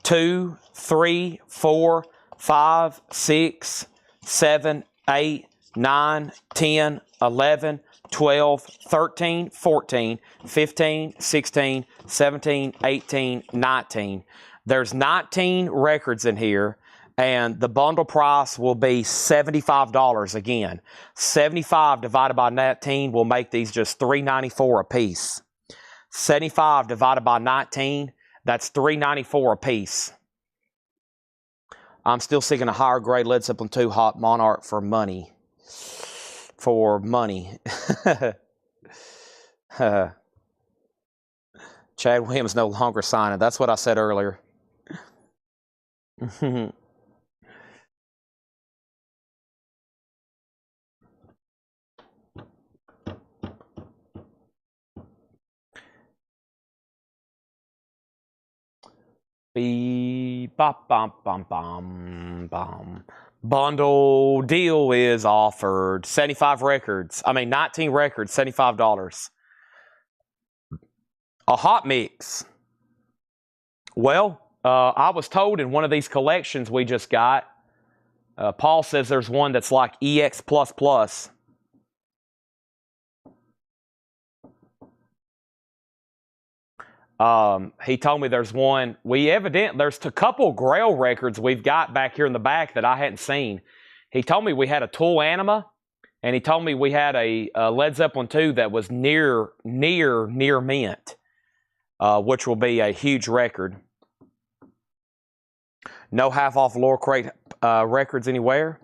2, 3, 4, 5, 6, 7, 8, 9, 10, 11, 12, 13, 14, 15, 16, 17, 18, 19. There's 19 records in here, and the bundle price will be $75 again. 75 divided by 19 will make these just $3.94 a piece. 75 divided by 19, that's $3.94 a piece. I'm still seeking a higher grade Led Zeppelin 2 Hot Monarch for money. For money. Chad Williams no longer signing. That's what I said earlier. Beep, bop, bom, bom, bom, bom. Bundle deal is offered. 75 records. 19 records, $75. A hot mix. Well, I was told in one of these collections we just got, Paul says there's one that's like EX++. He told me there's one. There's a couple Grail records we've got back here in the back that I hadn't seen. He told me we had a Tool Anima, and he told me we had a Led Zeppelin 2 that was near mint, which will be a huge record. No half-off lower crate records anywhere.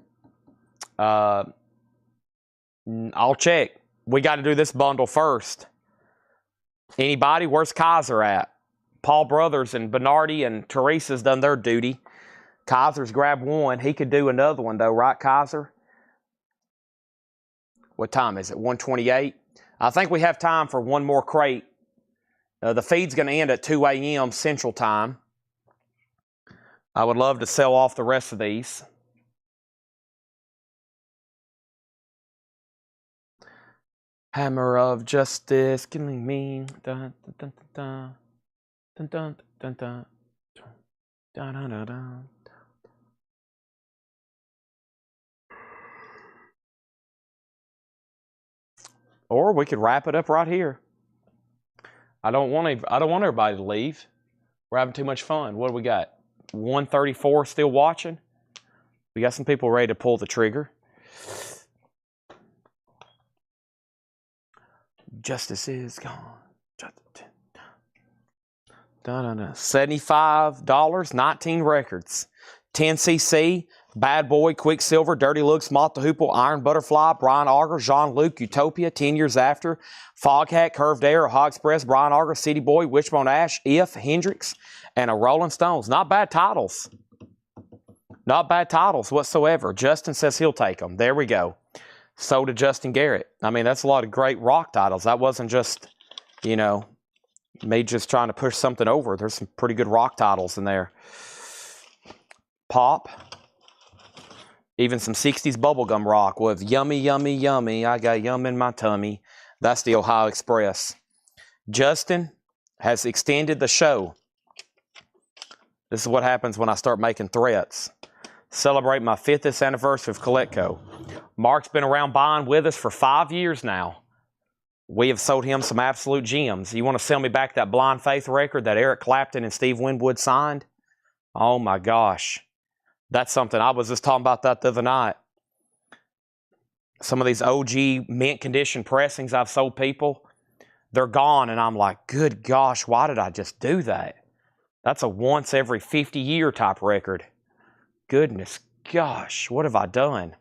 I'll check. We got to do this bundle first. Anybody? Where's Kaiser at? Paul Brothers and Bernardi and Teresa's done their duty. Kaiser's grabbed one. He could do another one, though, right, Kaiser? What time is it? 1:28? I think we have time for one more crate. The feed's going to end at 2 a.m. Central Time. I would love to sell off the rest of these. Hammer of Justice, killing me. Dun, dun, dun, dun, dun, dun, dun, dun, dun, dun, dun. Or we could wrap it up right here. I don't want everybody to leave. We're having too much fun. What do we got? 134 still watching. We got some people ready to pull the trigger. Justice is gone. $75, 19 records. 10cc, Bad Boy, Quicksilver, Dirty Looks, Moth the Hoople, Iron Butterfly, Brian Auger, Jean-Luc, Utopia, 10 Years After, Foghat, Curved Air, Hog Express, Brian Auger, City Boy, Wishbone Ash, If, Hendrix, and a Rolling Stones. Not bad titles. Not bad titles whatsoever. Justin says he'll take them. There we go. So did Justin Garrett. That's a lot of great rock titles. That wasn't just, me just trying to push something over. There's some pretty good rock titles in there. Pop. Even some 60s bubblegum rock with Yummy, Yummy, Yummy, I got yum in my tummy. That's the Ohio Express. Justin has extended the show. This is what happens when I start making threats. Celebrate my 50th anniversary of Collectco. Mark's been around buying with us for 5 years now. We have sold him some absolute gems. You want to sell me back that Blind Faith record that Eric Clapton and Steve Winwood signed? Oh my gosh. That's something. I was just talking about that the other night. Some of these OG mint condition pressings I've sold people, they're gone, and I'm like, good gosh, why did I just do that? That's a once every 50 year type record. Goodness gosh, what have I done?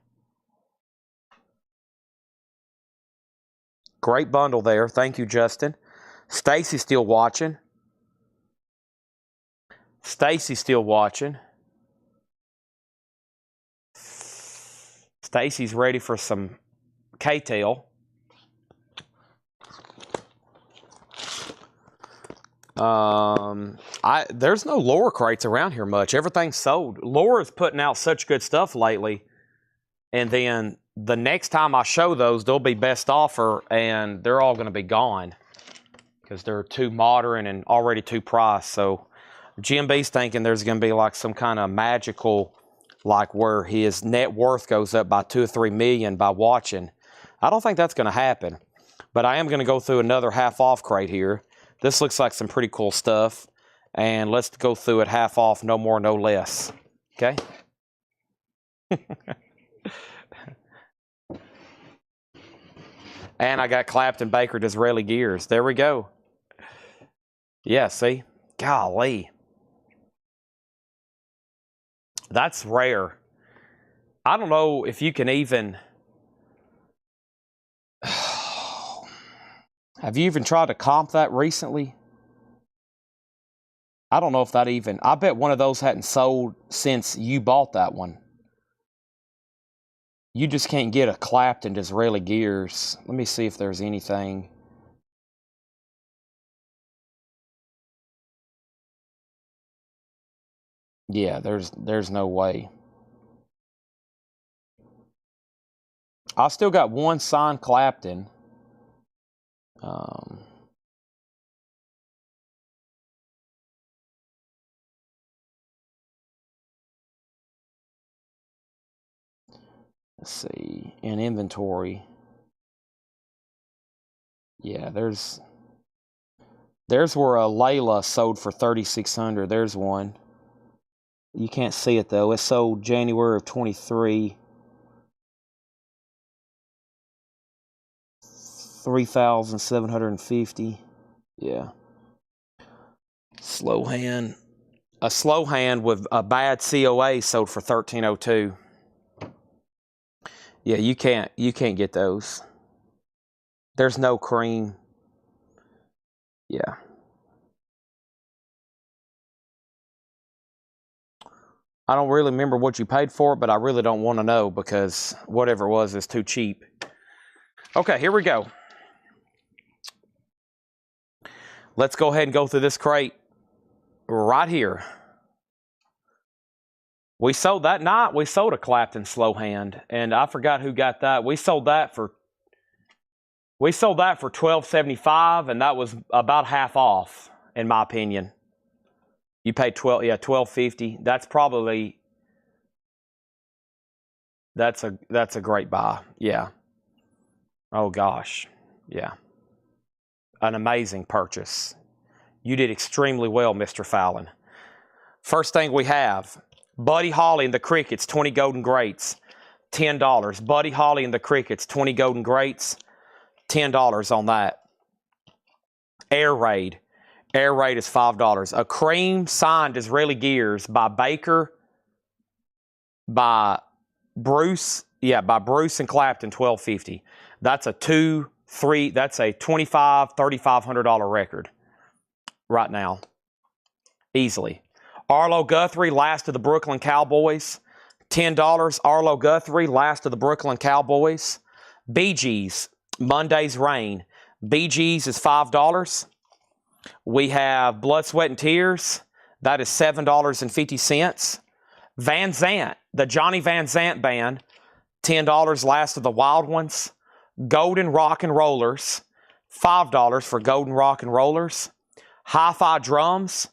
Great bundle there. Thank you, Justin. Stacy's still watching. Stacy's still watching. Stacy's ready for some K-tail. There's no Laura crates around here much. Everything's sold. Laura's putting out such good stuff lately. And then the next time I show those, they'll be best offer, and they're all going to be gone because they're too modern and already too priced. So GMB's thinking there's going to be like some kind of magical, like where his net worth goes up by 2 or 3 million by watching. I don't think that's going to happen. But I am going to go through another half off crate here. This looks like some pretty cool stuff. And let's go through it half off, no more, no less. Okay? And I got Clapton Baker Disraeli gears. There we go. Yeah, see? Golly. That's rare. I don't know if you can even... Have you even tried to comp that recently? I don't know if that even... I bet one of those hadn't sold since you bought that one. You just can't get a Clapton Disraeli gears. Let me see if there's anything. Yeah, there's no way. I still got one signed Clapton. Let's see, in inventory. Yeah, there's where a Layla sold for $3,600. There's one. You can't see it though. It sold January of 23. 3,750. Yeah. Slow hand. A slow hand with a bad COA sold for $1,302. Yeah, you can't get those. There's no cream. Yeah. I don't really remember what you paid for it, but I really don't want to know because whatever it was is too cheap. Okay, here we go. Let's go ahead and go through this crate right here. We sold that night. We sold a Clapton slow hand, and I forgot who got that. We sold that for $1,275, and that was about half off, in my opinion. You paid $1,250. That's probably that's a great buy. Yeah. Oh gosh. Yeah. An amazing purchase. You did extremely well, Mr. Fallon. First thing we have, Buddy Holly and the Crickets, 20 Golden Greats, $10. Buddy Holly and the Crickets, 20 Golden Greats, $10 on that. Air Raid. Air Raid is $5. A cream signed Disraeli gears by Baker, by Bruce and Clapton, $1,250. That's a that's a $3,500 record right now. Easily. Arlo Guthrie, Last of the Brooklyn Cowboys, $10. Arlo Guthrie, Last of the Brooklyn Cowboys. Bee Gees, Monday's Rain. Bee Gees is $5. We have Blood, Sweat, and Tears. That is $7.50. Van Zant, the Johnny Van Zant Band, $10. Last of the Wild Ones. Golden Rock and Rollers, $5 for Golden Rock and Rollers. Hi-Fi Drums,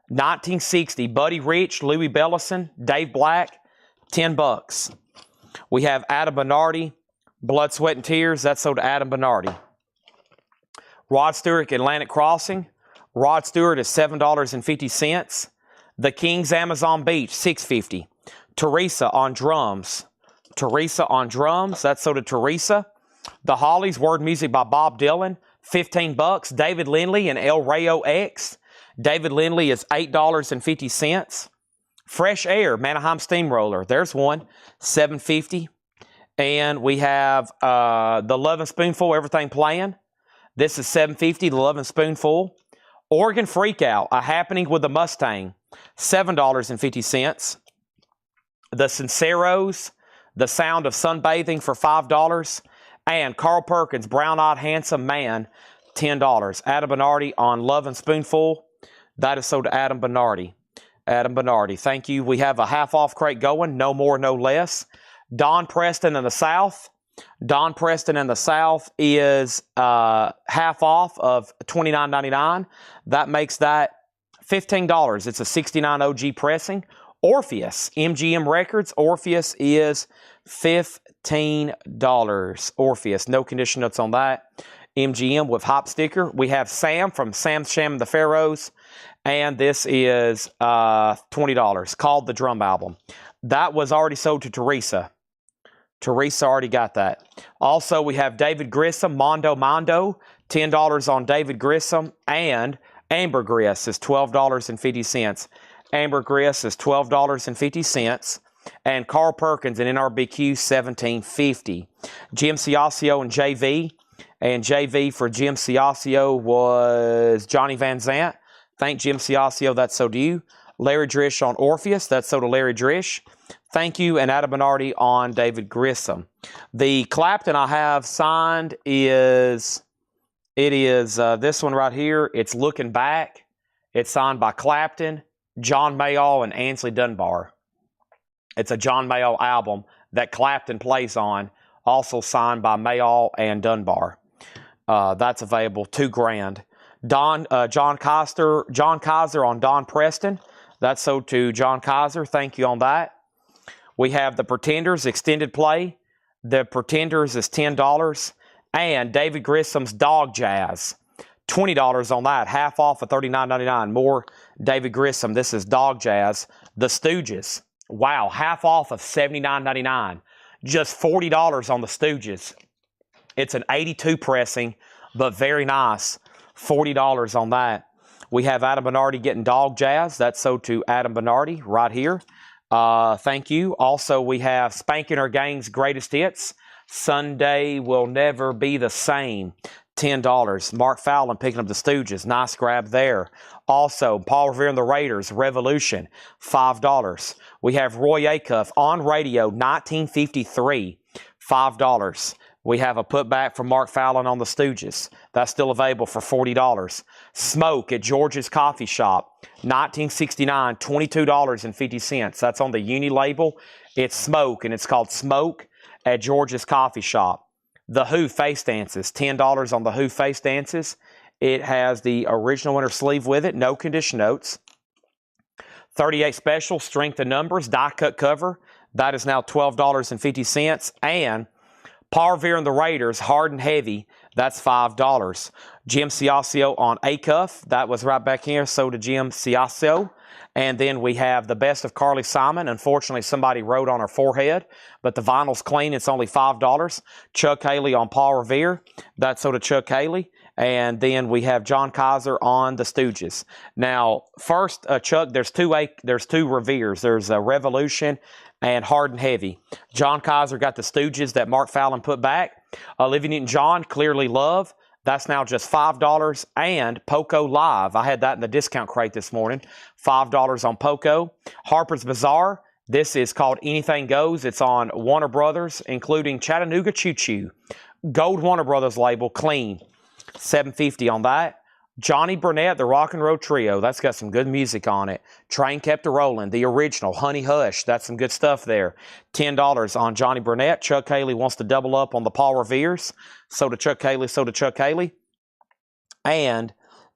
1960. Buddy Rich, Louis Bellison, Dave Black, $10. We have Adam Bernardi, Blood, Sweat, and Tears. That's sold to Adam Bernardi. Rod Stewart, Atlantic Crossing. Rod Stewart is $7.50. The Kings, Amazon Beach, $6.50. Teresa on drums. Teresa on drums. That's sold to Teresa. The Hollies, Word Music by Bob Dylan, $15. David Lindley and El Rayo X. David Lindley is $8.50. Fresh Air, Manaheim Steamroller. There's one, $7.50. And we have the Love and Spoonful, Everything Playing. This is $7.50, the Loving Spoonful. Oregon Freakout, A Happening with the Mustang, $7.50. The Sinceros, The Sound of Sunbathing for $5. And Carl Perkins, Brown-Eyed Handsome Man, $10. Adam Bernardi on Loving Spoonful. That is sold to Adam Bernardi. Adam Bernardi, thank you. We have a half-off crate going, no more, no less. Don Preston in the South. Don Preston in the South is half off of $29.99. That makes that $15. It's a 69 OG pressing. Orpheus, MGM Records. Orpheus is $15. Orpheus, no condition notes on that. MGM with hop sticker. We have Sam from Sam's Sham and the Pharaohs. And this is $20, called The Drum Album. That was already sold to Teresa. Teresa already got that. Also, we have David Grissom, Mondo, $10 on David Grissom, and Ambergris is $12.50. Ambergris is $12.50, and Carl Perkins and NRBQ $17.50. Jim Ciascio and JV for Jim Ciascio was Johnny Van Zant. Thank Jim Ciascio, that's so to you. Larry Drish on Orpheus, that's so to Larry Drish. Thank you, and Adam Bernardi on David Grissom. The Clapton I have signed is this one right here. It's Looking Back. It's signed by Clapton, John Mayall, and Ainsley Dunbar. It's a John Mayall album that Clapton plays on, also signed by Mayall and Dunbar. That's available, $2,000. John Kaiser on Don Preston. That's sold to John Kaiser. Thank you on that. We have The Pretenders extended play. The Pretenders is $10. And David Grissom's Dog Jazz, $20 on that. Half off of $39.99. More David Grissom. This is Dog Jazz. The Stooges. Wow, half off of $79.99. Just $40 on the Stooges. It's an 82 pressing, but very nice. $40 on that. We have Adam Bernardi getting Dog Jazz. That's sold to Adam Bernardi right here. Thank you. Also, we have Spankin' Her Gang's Greatest Hits. Sunday Will Never Be the Same. $10. Mark Fallon picking up the Stooges. Nice grab there. Also, Paul Revere and the Raiders, Revolution, $5. We have Roy Acuff on radio, 1953, $5. We have a putback from Mark Fallon on the Stooges. That's still available for $40. Smoke at George's Coffee Shop, 1969, $22.50. That's on the Uni label. It's Smoke, and it's called Smoke at George's Coffee Shop. The Who Face Dances, $10 on the Who Face Dances. It has the original inner sleeve with it, no condition notes. 38 Special, Strength in Numbers, die cut cover. That is now $12.50. And Paul Revere and the Raiders, Hard and Heavy, that's $5. Jim Ciascio on Acuff, that was right back here, so did Jim Ciascio. And then we have The Best of Carly Simon. Unfortunately, somebody wrote on her forehead, but the vinyl's clean. It's only $5. Chuck Haley on Paul Revere. That's so to Chuck Haley. And then we have John Kaiser on the Stooges. Now, first, Chuck, there's two Reveres. There's Revolution and Hard and Heavy. John Kaiser got the Stooges that Mark Fallon put back. Olivia Newton-John, Clearly Love. That's now just $5. And Poco Live. I had that in the discount crate this morning. $5 on Poco. Harper's Bazaar. This is called Anything Goes. It's on Warner Brothers, including Chattanooga Choo Choo. Gold Warner Brothers label, clean. $7.50 on that. Johnny Burnett, the Rock and Roll Trio. That's got some good music on it. Train Kept a Rollin', the original. Honey Hush. That's some good stuff there. $10 on Johnny Burnett. Chuck Haley wants to double up on the Paul Reveres. So to Chuck Haley, so to Chuck Haley. And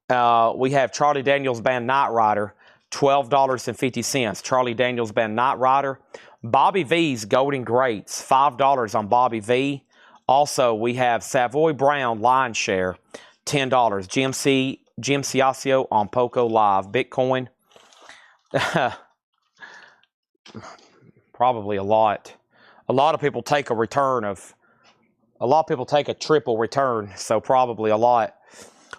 we have Charlie Daniels Band Night Rider, $12.50. Charlie Daniels Band Night Rider. Bobby V's Golden Greats, $5 on Bobby V. Also, we have Savoy Brown Lion Share, $10. Jim Ciascio on Poco Live. Bitcoin, probably a lot. A lot of people take a triple return, so probably a lot.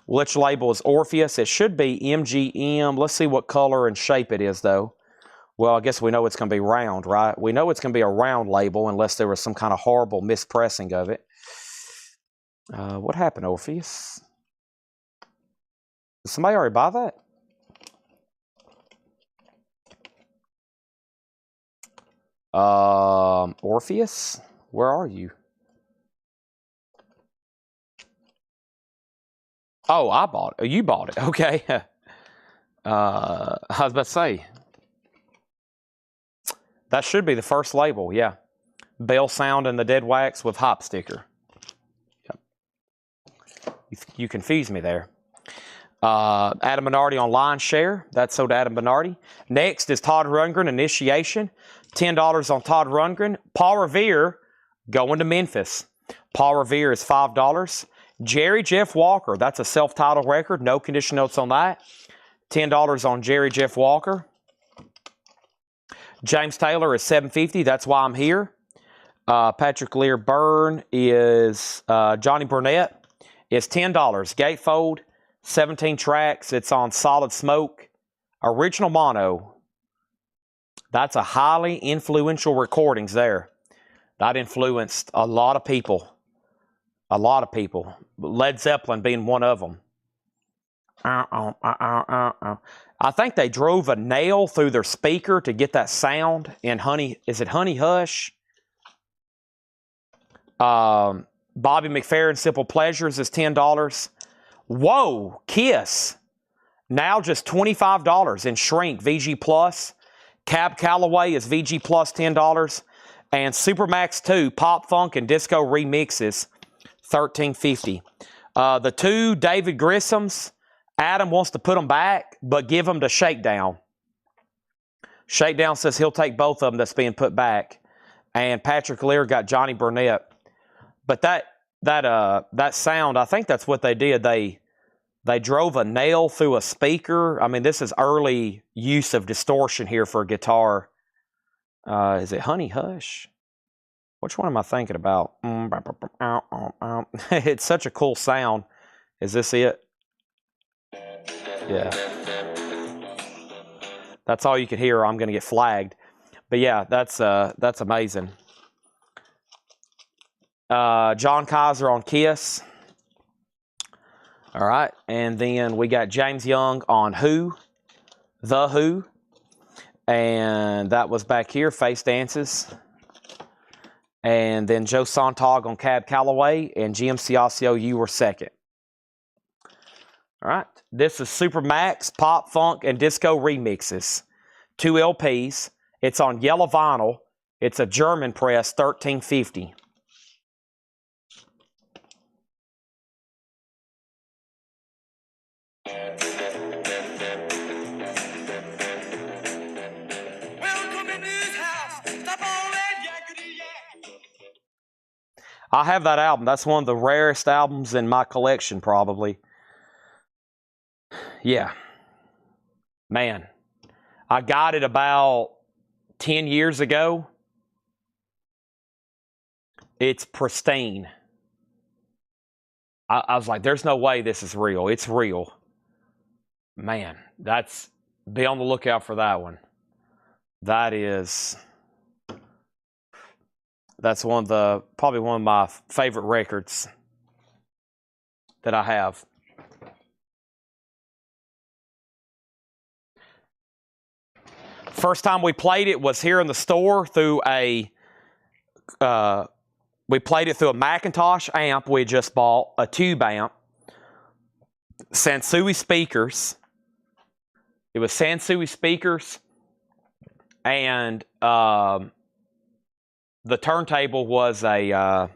Which label is Orpheus? It should be MGM. Let's see what color and shape it is, though. Well, I guess we know it's going to be round, right? We know it's going to be a round label unless there was some kind of horrible mispressing of it. What happened, Orpheus? Did somebody already buy that? Orpheus, where are you? Oh, I bought it. Oh, you bought it. Okay. I was about to say. That should be the first label, yeah. Bell Sound and the Dead Wax with Hop Sticker. Yep. You confused me there. Adam Bernardi on Line Share. That's sold to Adam Bernardi. Next is Todd Rundgren, Initiation. $10 on Todd Rundgren. Paul Revere going to Memphis. Paul Revere is $5. Jerry Jeff Walker. That's a self-titled record. No condition notes on that. $10 on Jerry Jeff Walker. James Taylor is $7.50. That's why I'm here. Patrick Lear Byrne is Johnny Burnett is $10. Gatefold, 17 tracks. It's on Solid Smoke. Original mono. That's a highly influential recordings there. That influenced a lot of people. A lot of people. Led Zeppelin being one of them. I think they drove a nail through their speaker to get that sound in Honey. Is it Honey Hush? Bobby McFerrin, Simple Pleasures is $10. Whoa, Kiss. Now just $25 in Shrink, VG Plus. Cab Calloway is VG Plus $10. And Supermax 2, Pop Funk and Disco Remixes, $13.50. The two David Grissom's, Adam wants to put them back, but give them to Shakedown. Shakedown says he'll take both of them that's being put back. And Patrick Lear got Johnny Burnett. But that sound, I think that's what they did. They drove a nail through a speaker. I mean, this is early use of distortion here for a guitar. Is it Honey Hush? Which one am I thinking about? It's such a cool sound. Is this it? Yeah. That's all you can hear. I'm going to get flagged. But yeah, that's amazing. John Kaiser on Kiss. All right. And then we got James Young on Who. The Who. And that was back here, Face Dances. And then Joe Sontag on Cab Calloway. And GMC Osseo, you were second. All right. This is Supermax, Pop, Funk, and Disco Remixes. 2 LPs. It's on yellow vinyl. It's a German press, $13.50. I have that album. That's one of the rarest albums in my collection, probably. Yeah. Man. I got it about 10 years ago. It's pristine. I was like, there's no way this is real. It's real. Man, be on the lookout for that one. That's probably one of my favorite records that I have. First time we played it was here in the store through we played it through a Macintosh amp we just bought, a tube amp, Sansui speakers. It was Sansui speakers, and the turntable was a,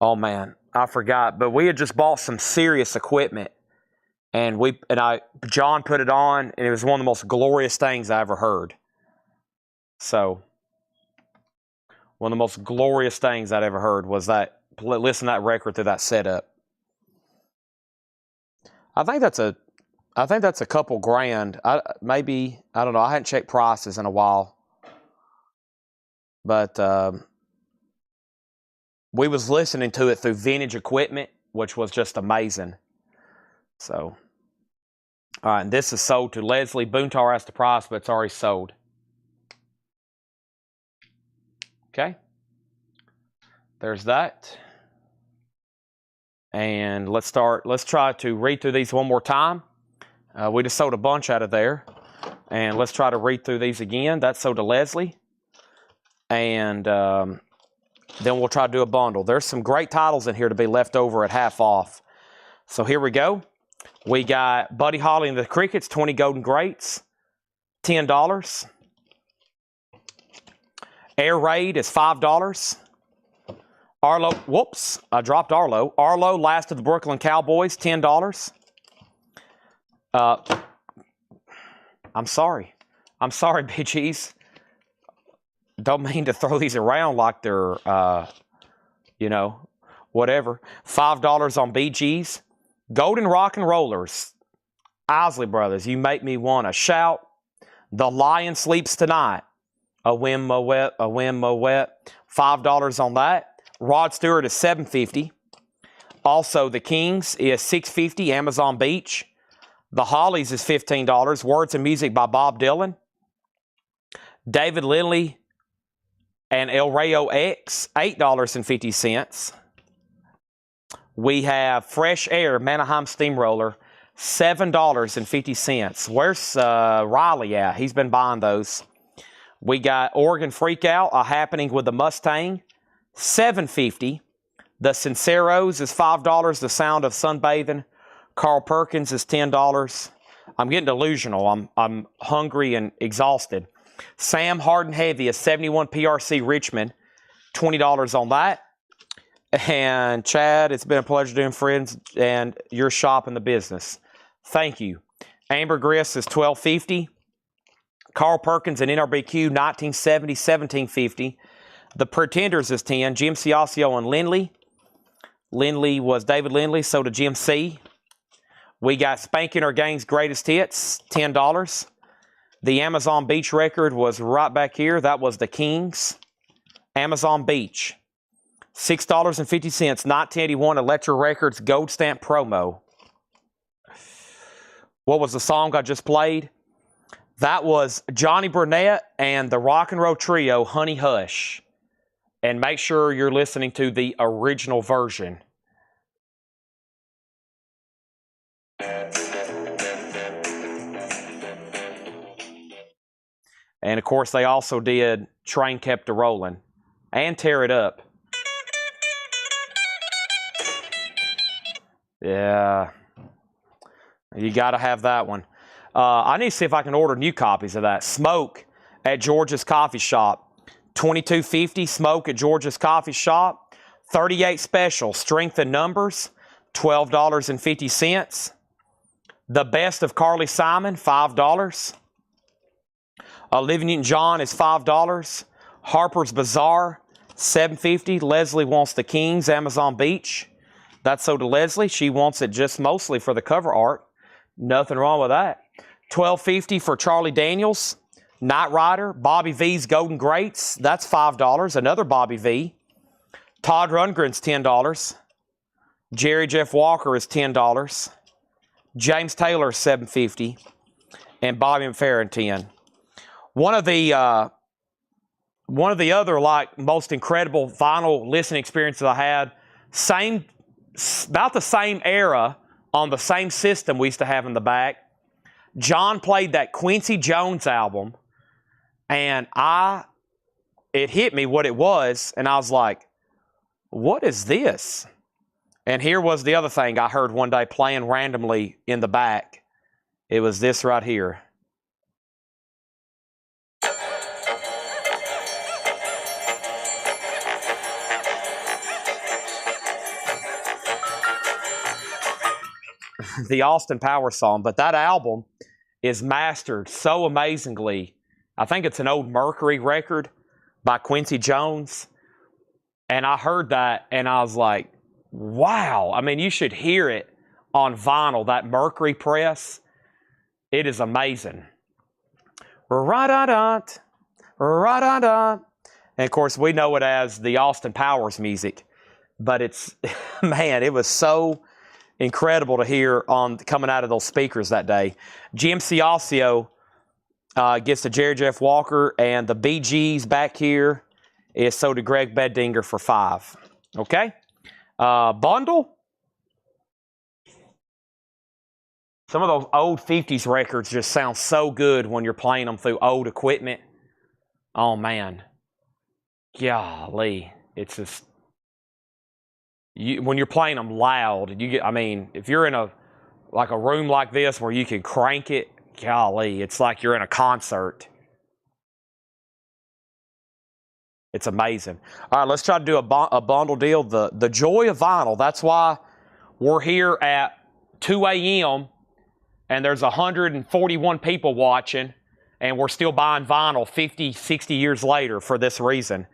oh man, I forgot, but we had just bought some serious equipment. And John put it on, and it was one of the most glorious things I ever heard. So, one of the most glorious things I'd ever heard was listen to that record through that setup. I think that's a couple grand. Maybe, I don't know. I hadn't checked prices in a while. But we was listening to it through Vintage Equipment, which was just amazing. So, all right, and this is sold to Leslie. Boontar asked the price, but it's already sold. Okay. There's that. And let's try to read through these one more time. We just sold a bunch out of there. And let's try to read through these again. That's sold to Leslie. And then we'll try to do a bundle. There's some great titles in here to be left over at half off. So here we go. We got Buddy Holly and the Crickets, 20 Golden Greats, $10. Air Raid is $5. Arlo, whoops, I dropped Arlo. Arlo, Last of the Brooklyn Cowboys, $10. I'm sorry, bitches. Don't mean to throw these around like they're, you know, whatever. $5 on BGs. Golden Rock and Rollers. Isley Brothers, you make me want to shout. The Lion Sleeps Tonight. A whim, a wet, a whim, a wet. $5 on that. Rod Stewart is $7.50. Also, the Kings is $6.50. Amazon Beach. The Hollies is $15. Words and Music by Bob Dylan. David Lindley and El Rayo X, $8.50. We have Fresh Air Manaheim Steamroller, $7.50. Where's Riley at? He's been buying those. We got Oregon Freakout, A Happening with the Mustang, $7.50. The Sinceros is $5. The Sound of Sunbathing. Carl Perkins is $10. I'm getting delusional. I'm hungry and exhausted. Sam Hard and Heavy is 71 PRC Richmond, $20 on that. And Chad, it's been a pleasure doing friends and your shop in the business. Thank you. Amber Grist is $12.50. Carl Perkins and NRBQ 1970, $17.50. The Pretenders is $10. Jim Ciascio and Lindley. Lindley was David Lindley, so did Jim C. We got Spanking Our Gang's Greatest Hits, $10. The Amazon Beach record was right back here. That was the Kings. Amazon Beach. $6.50. 1981 Electra Records Gold Stamp Promo. What was the song I just played? That was Johnny Burnett and the Rock and Roll Trio, Honey Hush. And make sure you're listening to the original version. And, of course, they also did Train Kept a Rollin' and Tear It Up. Yeah. You got to have that one. I need to see if I can order new copies of that. Smoke at George's Coffee Shop. $22.50. Smoke at George's Coffee Shop. 38 Special. Strength in Numbers. $12.50. The Best of Carly Simon. $5. Olivia Newton-John is $5. Harper's Bazaar, $7.50. Leslie wants the Kings, Amazon Beach. That's so to Leslie. She wants it just mostly for the cover art. Nothing wrong with that. $12.50 for Charlie Daniels. Knight Rider, Bobby V's Golden Greats. That's $5. Another Bobby V. Todd Rundgren's $10. Jerry Jeff Walker is $10. James Taylor is $7.50. And Bobby McFerrin, $10. One of the other like most incredible vinyl listening experiences I had, about the same era on the same system we used to have in the back. John played that Quincy Jones album, and it hit me what it was, and I was like, what is this? And here was the other thing I heard one day playing randomly in the back. It was this right here. The Austin Powers song, but that album is mastered so amazingly. I think it's an old Mercury record by Quincy Jones, and I heard that and I was like, wow. I mean, you should hear it on vinyl, that Mercury press. It is amazing. Ra-da-da, ra-da-da. And of course, we know it as the Austin Powers music, but it's, man, it was so incredible to hear coming out of those speakers that day. Jim Ciascio gets to Jerry Jeff Walker, and the BGs back here is so to Greg Beddinger for $5. Okay? Bundle, Some of those old 50s records just sound so good when you're playing them through old equipment. Oh, man. Golly. It's just... when you're playing them loud, you get... I mean, if you're in a room like this where you can crank it, golly, it's like you're in a concert. It's amazing. All right, let's try to do a bundle deal. The joy of vinyl. That's why we're here at 2 a.m. and there's 141 people watching, and we're still buying vinyl 50, 60 years later for this reason.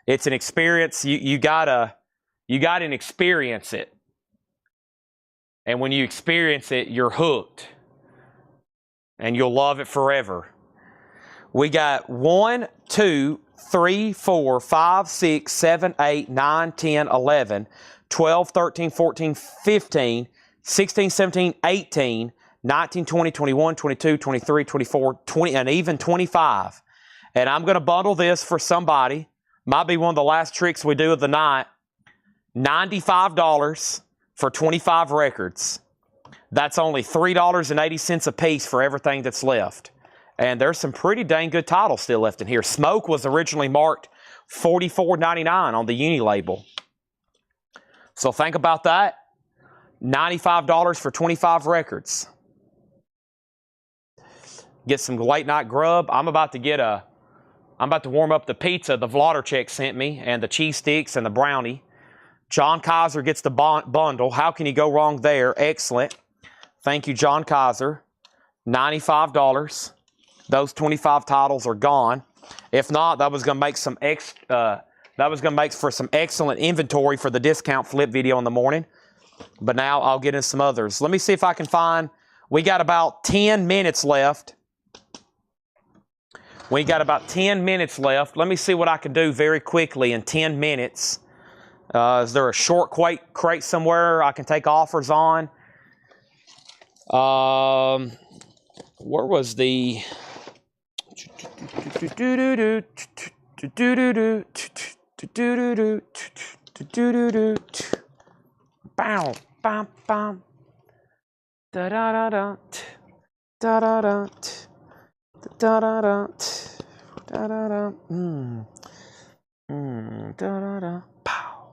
It's an experience. You gotta experience it. And when you experience it, you're hooked. And you'll love it forever. We got 1, 2, 3, 4, 5, 6, 7, 8, 9, 10, 11, 12, 13, 14, 15, 16, 17, 18, 19, 20, 21, 22, 23, 24, 20, and even 25. And I'm going to bundle this for somebody. Might be one of the last tricks we do of the night. $95 for 25 records. That's only $3.80 a piece for everything that's left. And there's some pretty dang good titles still left in here. Smoke was originally marked $44.99 on the Uni label. So think about that. $95 for 25 records. Get some late night grub. I'm about to warm up the pizza the Vladerchek sent me, and the cheese sticks and the brownie. John Kaiser gets the bundle. How can you go wrong there? Excellent. Thank you, John Kaiser. $95. Those 25 titles are gone. If not, that was going to make for some excellent inventory for the discount flip video in the morning. But now I'll get in some others. Let me see if I can find. We got about 10 minutes left. We got about 10 minutes left. Let me see what I can do very quickly in 10 minutes. Is there a short crate somewhere I can take offers on? Where was the... Bow, bam, bam. Da da da da. Da da da. Da da da. Da da da. Da da da. Pow.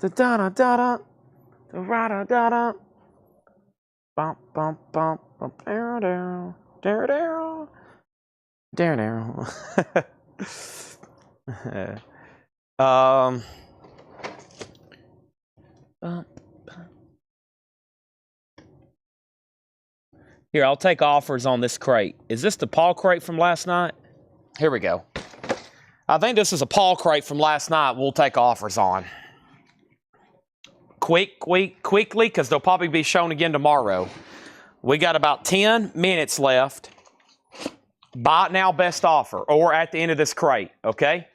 Da da da da da. Da da da da. Bump bump bump bump. Down down. Down down. Down down. Here, I'll take offers on this crate. Is this the Paul crate from last night? Here we go. I think this is a Paul crate from last night we'll take offers on. Quickly, because they'll probably be shown again tomorrow. We got about 10 minutes left. Buy it now, best offer, or at the end of this crate, okay?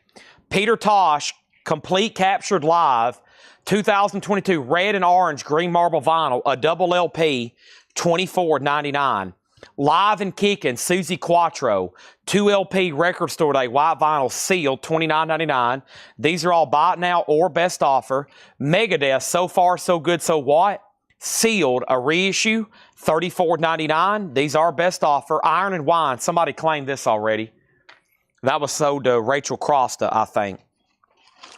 Peter Tosh, complete captured live, 2022 red and orange green marble vinyl, a double LP, $24.99. Live and Kickin', Susie Quattro, 2 LP record store day, white vinyl, sealed, $29.99. These are all buy it now or best offer. Megadeth, So Far So Good So What, sealed, a reissue, $34.99. These are best offer. Iron and Wine, somebody claimed this already. That was sold to Rachel Crosta, I think.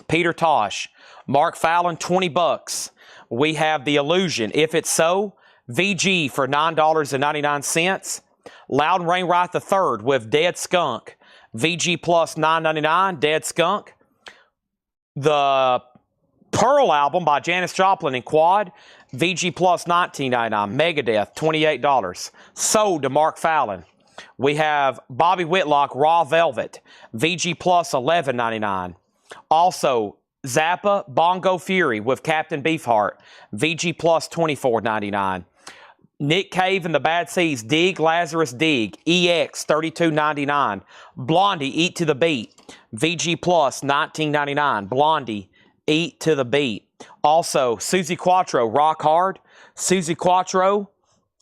Peter Tosh, Mark Fallon, $20. We have The Illusion, If It's So, VG for $9.99. Loud and Rainwright III with Dead Skunk, VG plus $9.99, Dead Skunk. The Pearl album by Janis Joplin and Quad, VG plus $19.99. Megadeth, $28. Sold to Mark Fallon. We have Bobby Whitlock, Raw Velvet, VG plus $11.99. Also, Zappa, Bongo Fury with Captain Beefheart, VG plus $24.99. Nick Cave and the Bad Seeds, Dig, Lazarus Dig, EX, $32.99. Blondie, Eat to the Beat, VG plus $19.99. Blondie, Eat to the Beat. Also, Susie Quattro, Rock Hard. Susie Quattro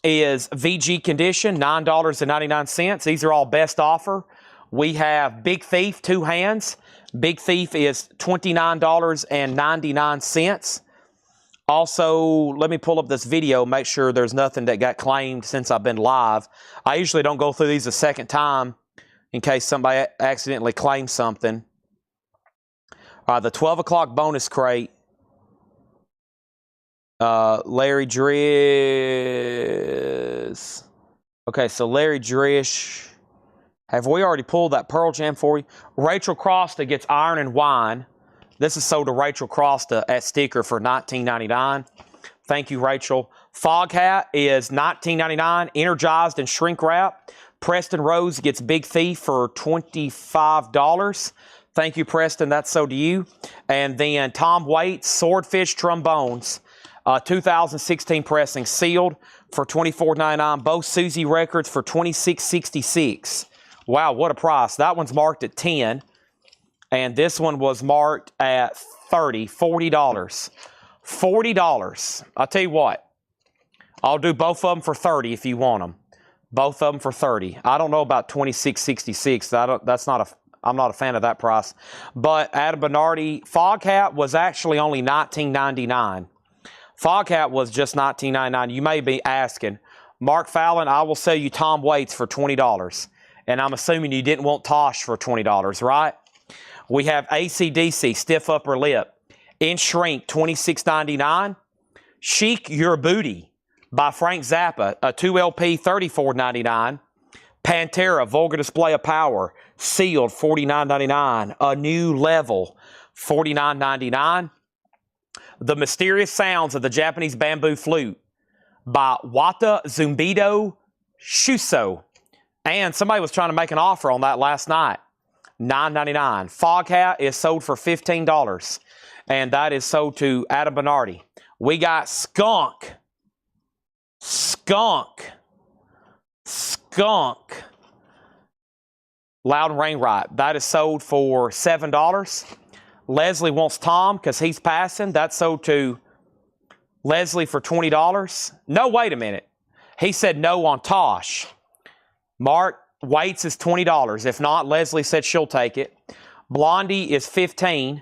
is VG condition, $9.99. These are all best offer. We have Big Thief, 2 hands. Big Thief is $29.99. Also, let me pull up this video, make sure there's nothing that got claimed since I've been live. I usually don't go through these a second time in case somebody accidentally claims something. The 12 o'clock bonus crate. Larry Drish. Okay, so Larry Drish. Have we already pulled that Pearl Jam for you? Rachel Crosta gets Iron and Wine. This is sold to Rachel Crosta at Sticker for $19.99. Thank you, Rachel. Fog Hat is $19.99, energized and shrink wrap. Preston Rose gets Big Thief for $25. Thank you, Preston. That's sold to you. And then Tom Waits, Swordfish Trombones, 2016 pressing, sealed for $24.99. Both Susie records for $26.66. Wow, what a price. That one's marked at $10. And this one was marked at $40. $40. I'll tell you what. I'll do both of them for $30 if you want them. Both of them for $30. I don't know about $26.66. I'm not a fan of that price. But Adam Bernardi, Fog Hat was actually only $19.99. Fog Hat was just $19.99. You may be asking, Mark Fallon, I will sell you Tom Waits for $20. And I'm assuming you didn't want Tosh for $20, right? We have AC/DC, Stiff Upper Lip, in shrink, $26.99. Chic Your Booty by Frank Zappa, a 2LP, $34.99. Pantera, Vulgar Display of Power, sealed, $49.99. A New Level, $49.99. The Mysterious Sounds of the Japanese Bamboo Flute by Wata Zumbido Shuso. And somebody was trying to make an offer on that last night. $9.99. Fog Hat is sold for $15. And that is sold to Adam Bernardi. We got Skunk. Loud and Rainwright. That is sold for $7. Leslie wants Tom because he's passing. That's sold to Leslie for $20. No, wait a minute. He said no on Tosh. Mark Waits is $20. If not, Leslie said she'll take it. Blondie is $15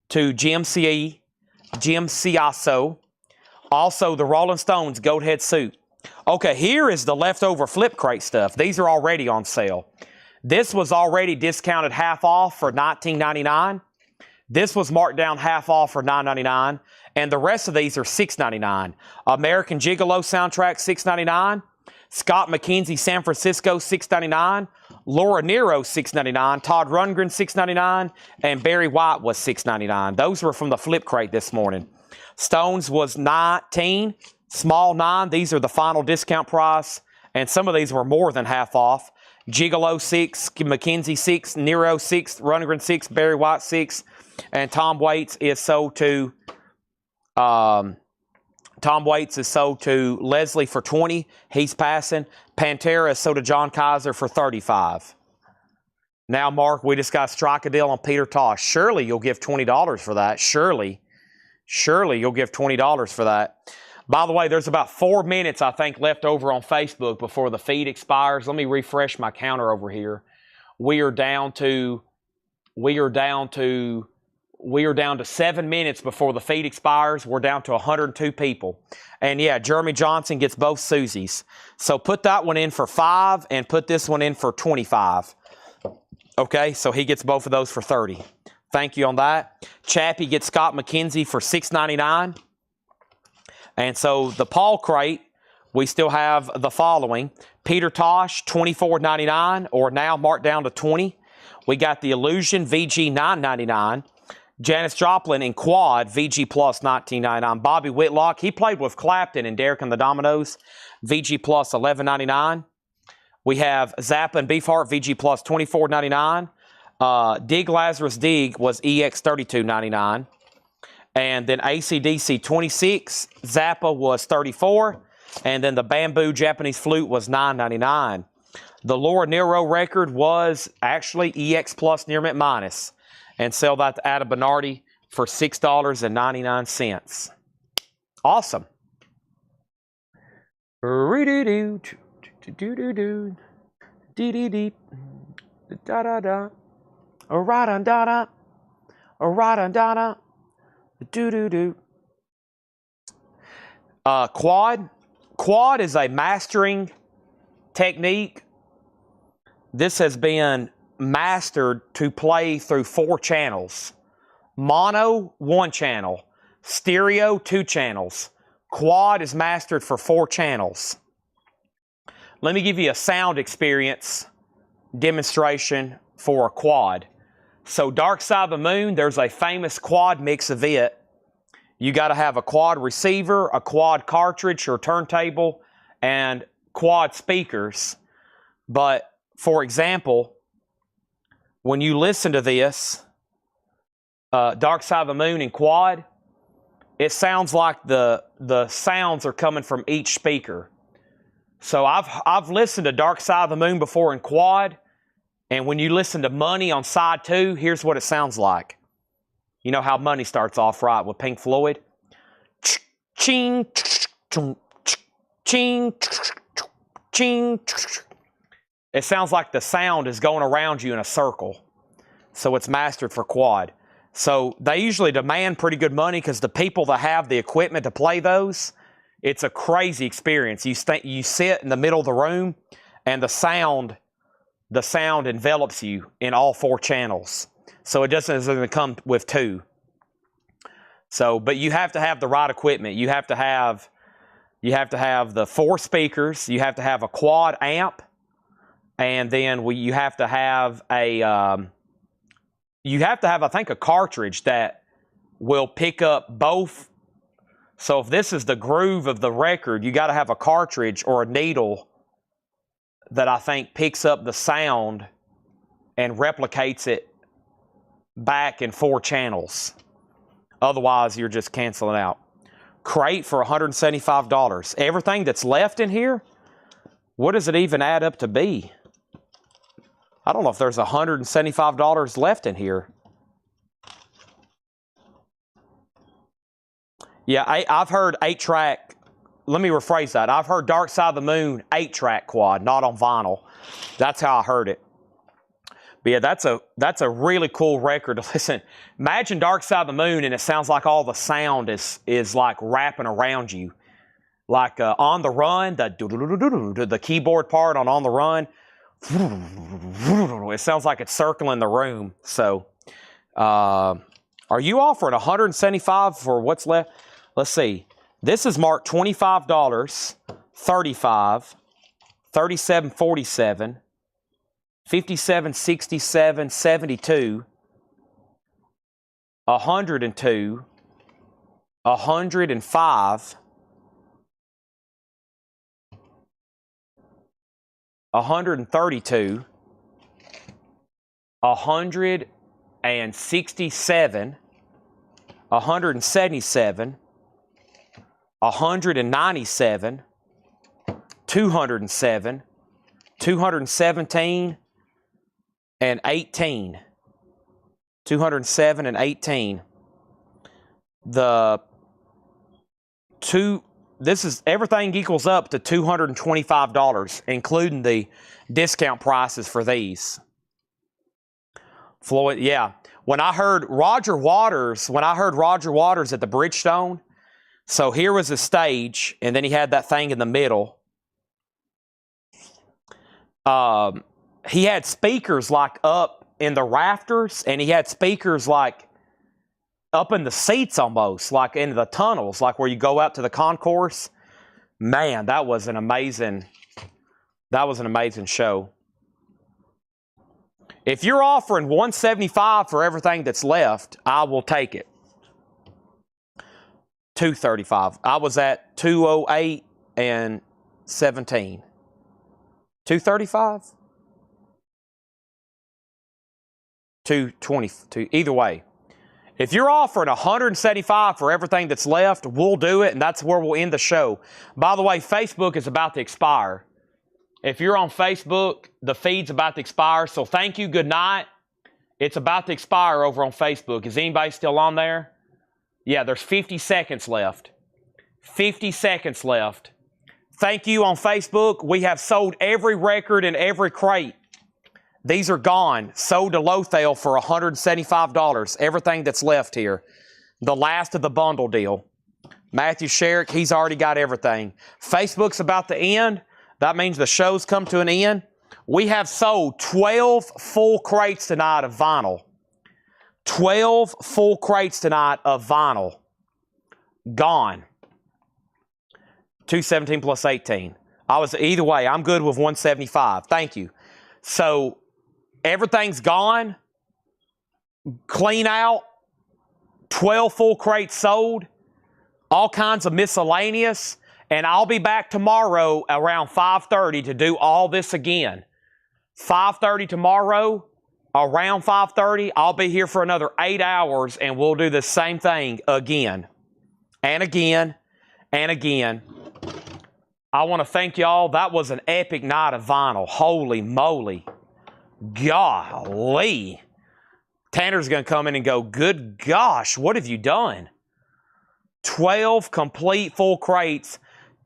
to Jim Ciasso. Also, the Rolling Stones Goat Head Suit. Okay, here is the leftover flip crate stuff. These are already on sale. This was already discounted half off for $19.99. This was marked down half off for $9.99. And the rest of these are $6.99. American Gigolo soundtrack, $6.99. Scott McKenzie, San Francisco, $6.99. Laura Nero, $6.99. Todd Rundgren, $6.99. And Barry White was $6.99. Those were from the flip crate this morning. Stones was $19. Small 9. These are the final discount price. And some of these were more than half off. Gigolo, $6. McKenzie, $6. Nero, $6. Rundgren, $6. Barry White, $6. And Tom Waits is sold to... Tom Waits is sold to Leslie for $20. He's passing. Pantera is sold to John Kaiser for $35. Now, Mark, we just got to strike a deal on Peter Tosh. Surely you'll give $20 for that. Surely you'll give $20 for that. By the way, there's about 4 minutes, I think, left over on Facebook before the feed expires. Let me refresh my counter over here. We are down to 7 minutes before the feed expires. We're down to 102 people. And yeah, Jeremy Johnson gets both Susies. So put that one in for $5 and put this one in for $25. Okay, so he gets both of those for $30. Thank you on that. Chappie gets Scott McKenzie for $6.99. And so the Paul crate, we still have the following. Peter Tosh, $24.99, or now marked down to $20. We got the Illusion VG $9.99. Janis Joplin in Quad, VG Plus $19.99. Bobby Whitlock, he played with Clapton and Derek and the Dominoes, VG Plus $11.99. We have Zappa and Beefheart, VG Plus $24.99. Dig Lazarus Dig was EX $32.99. And then AC/DC 26, Zappa was $34. And then the Bamboo Japanese Flute was $9.99. The Laura Nero record was actually EX Plus Near Mint Minus. And sell that to Adam Bernardi for $6.99. Awesome. Quad. Quad is a mastering technique. This has been mastered to play through 4 channels. Mono, 1 channel. Stereo, 2 channels. Quad is mastered for 4 channels. Let me give you a sound experience demonstration for a quad. So Dark Side of the Moon, there's a famous quad mix of it. You got to have a quad receiver, a quad cartridge or turntable, and quad speakers. But for example, when you listen to this, Dark Side of the Moon and quad, it sounds like the sounds are coming from each speaker. So I've listened to Dark Side of the Moon before in quad, and when you listen to Money on side 2, here's what it sounds like. You know how Money starts off, right, with Pink Floyd? Ching, ching, ching. It sounds like the sound is going around you in a circle. So it's mastered for quad. So they usually demand pretty good money because the people that have the equipment to play those, it's a crazy experience. You sit in the middle of the room and the sound envelops you in all 4 channels. So it doesn't come with 2. So, but you have to have the right equipment. You have to have the 4 speakers. You have to have a quad amp, and then you have to have I think a cartridge that will pick up both. So if this is the groove of the record, you got to have a cartridge or a needle that I think picks up the sound and replicates it back in 4 channels. Otherwise, you're just canceling out. Crate for $175. Everything that's left in here, what does it even add up to be? I don't know if there's $175 left in here. Yeah, I've heard 8-track. Let me rephrase that. I've heard Dark Side of the Moon 8-track quad, not on vinyl. That's how I heard it. But yeah, that's a really cool record to listen. Imagine Dark Side of the Moon and it sounds like all the sound is like wrapping around you. Like On the Run, the keyboard part on the Run. It sounds like it's circling the room. So, are you offering $175 for what's left? Let's see. This is marked $25, $35, $37.47, $57.67, $72, $102, $105, $132, $167, $177, $197, $207, $217, and $18. $207 and $18. This is everything equals up to $225, including the discount prices for these. Floyd, yeah. When I heard Roger Waters at the Bridgestone, so here was the stage, and then he had that thing in the middle. He had speakers like up in the rafters, and he had speakers like up in the seats almost, like in the tunnels, like where you go out to the concourse. Man, that was an amazing show. If you're offering $175 for everything that's left, I will take it. $235. I was at $208 and $17. $235? $220. Either way. If you're offering $175 for everything that's left, we'll do it, and that's where we'll end the show. By the way, Facebook is about to expire. If you're on Facebook, the feed's about to expire, so thank you, good night. It's about to expire over on Facebook. Is anybody still on there? Yeah, there's 50 seconds left. 50 seconds left. Thank you on Facebook. We have sold every record and every crate. These are gone. Sold to Lothel for $175. Everything that's left here. The last of the bundle deal. Matthew Sherrick, he's already got everything. Facebook's about to end. That means the show's come to an end. We have sold 12 full crates tonight of vinyl. 12 full crates tonight of vinyl. Gone. 217 plus 18. Either way, I'm good with 175. Thank you. So everything's gone. Clean out. 12 full crates sold. All kinds of miscellaneous. And I'll be back tomorrow around 5:30 to do all this again. 5:30 tomorrow, around 5:30, I'll be here for another 8 hours and we'll do the same thing again. And again. And again. I want to thank y'all. That was an epic night of vinyl. Holy moly. Golly. Tanner's going to come in and go, good gosh, what have you done? 12 complete full crates.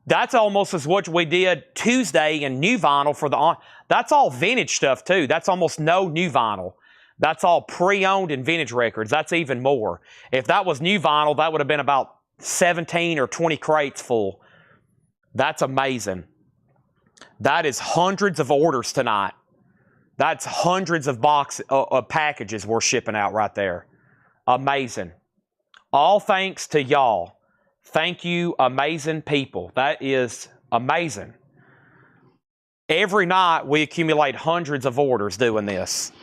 That's almost as what we did Tuesday in new vinyl for the... That's all vintage stuff too. That's almost no new vinyl. That's all pre-owned and vintage records. That's even more. If that was new vinyl, that would have been about 17 or 20 crates full. That's amazing. That is hundreds of orders tonight. That's hundreds of packages we're shipping out right there. Amazing. All thanks to y'all. Thank you, amazing people. That is amazing. Every night we accumulate hundreds of orders doing this.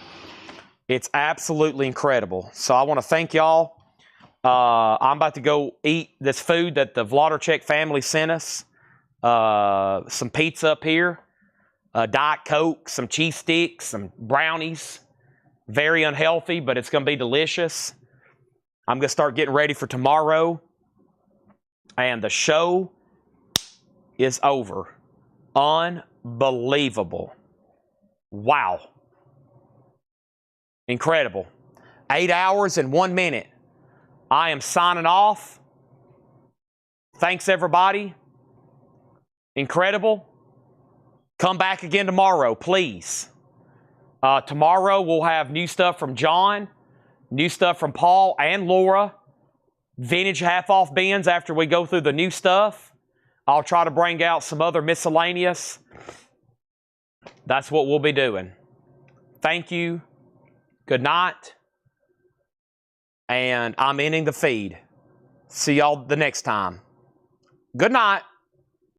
It's absolutely incredible. So I want to thank y'all. I'm about to go eat this food that the Vladarchuk family sent us. Some pizza up here. Diet Coke, some cheese sticks, some brownies. Very unhealthy, but it's going to be delicious. I'm going to start getting ready for tomorrow. And the show is over. Unbelievable. Wow. Incredible. 8 hours and 1 minute. I am signing off. Thanks, everybody. Incredible. Come back again tomorrow, please. Tomorrow we'll have new stuff from John, new stuff from Paul and Laura, vintage half-off bins after we go through the new stuff. I'll try to bring out some other miscellaneous. That's what we'll be doing. Thank you. Good night. And I'm ending the feed. See y'all the next time. Good night.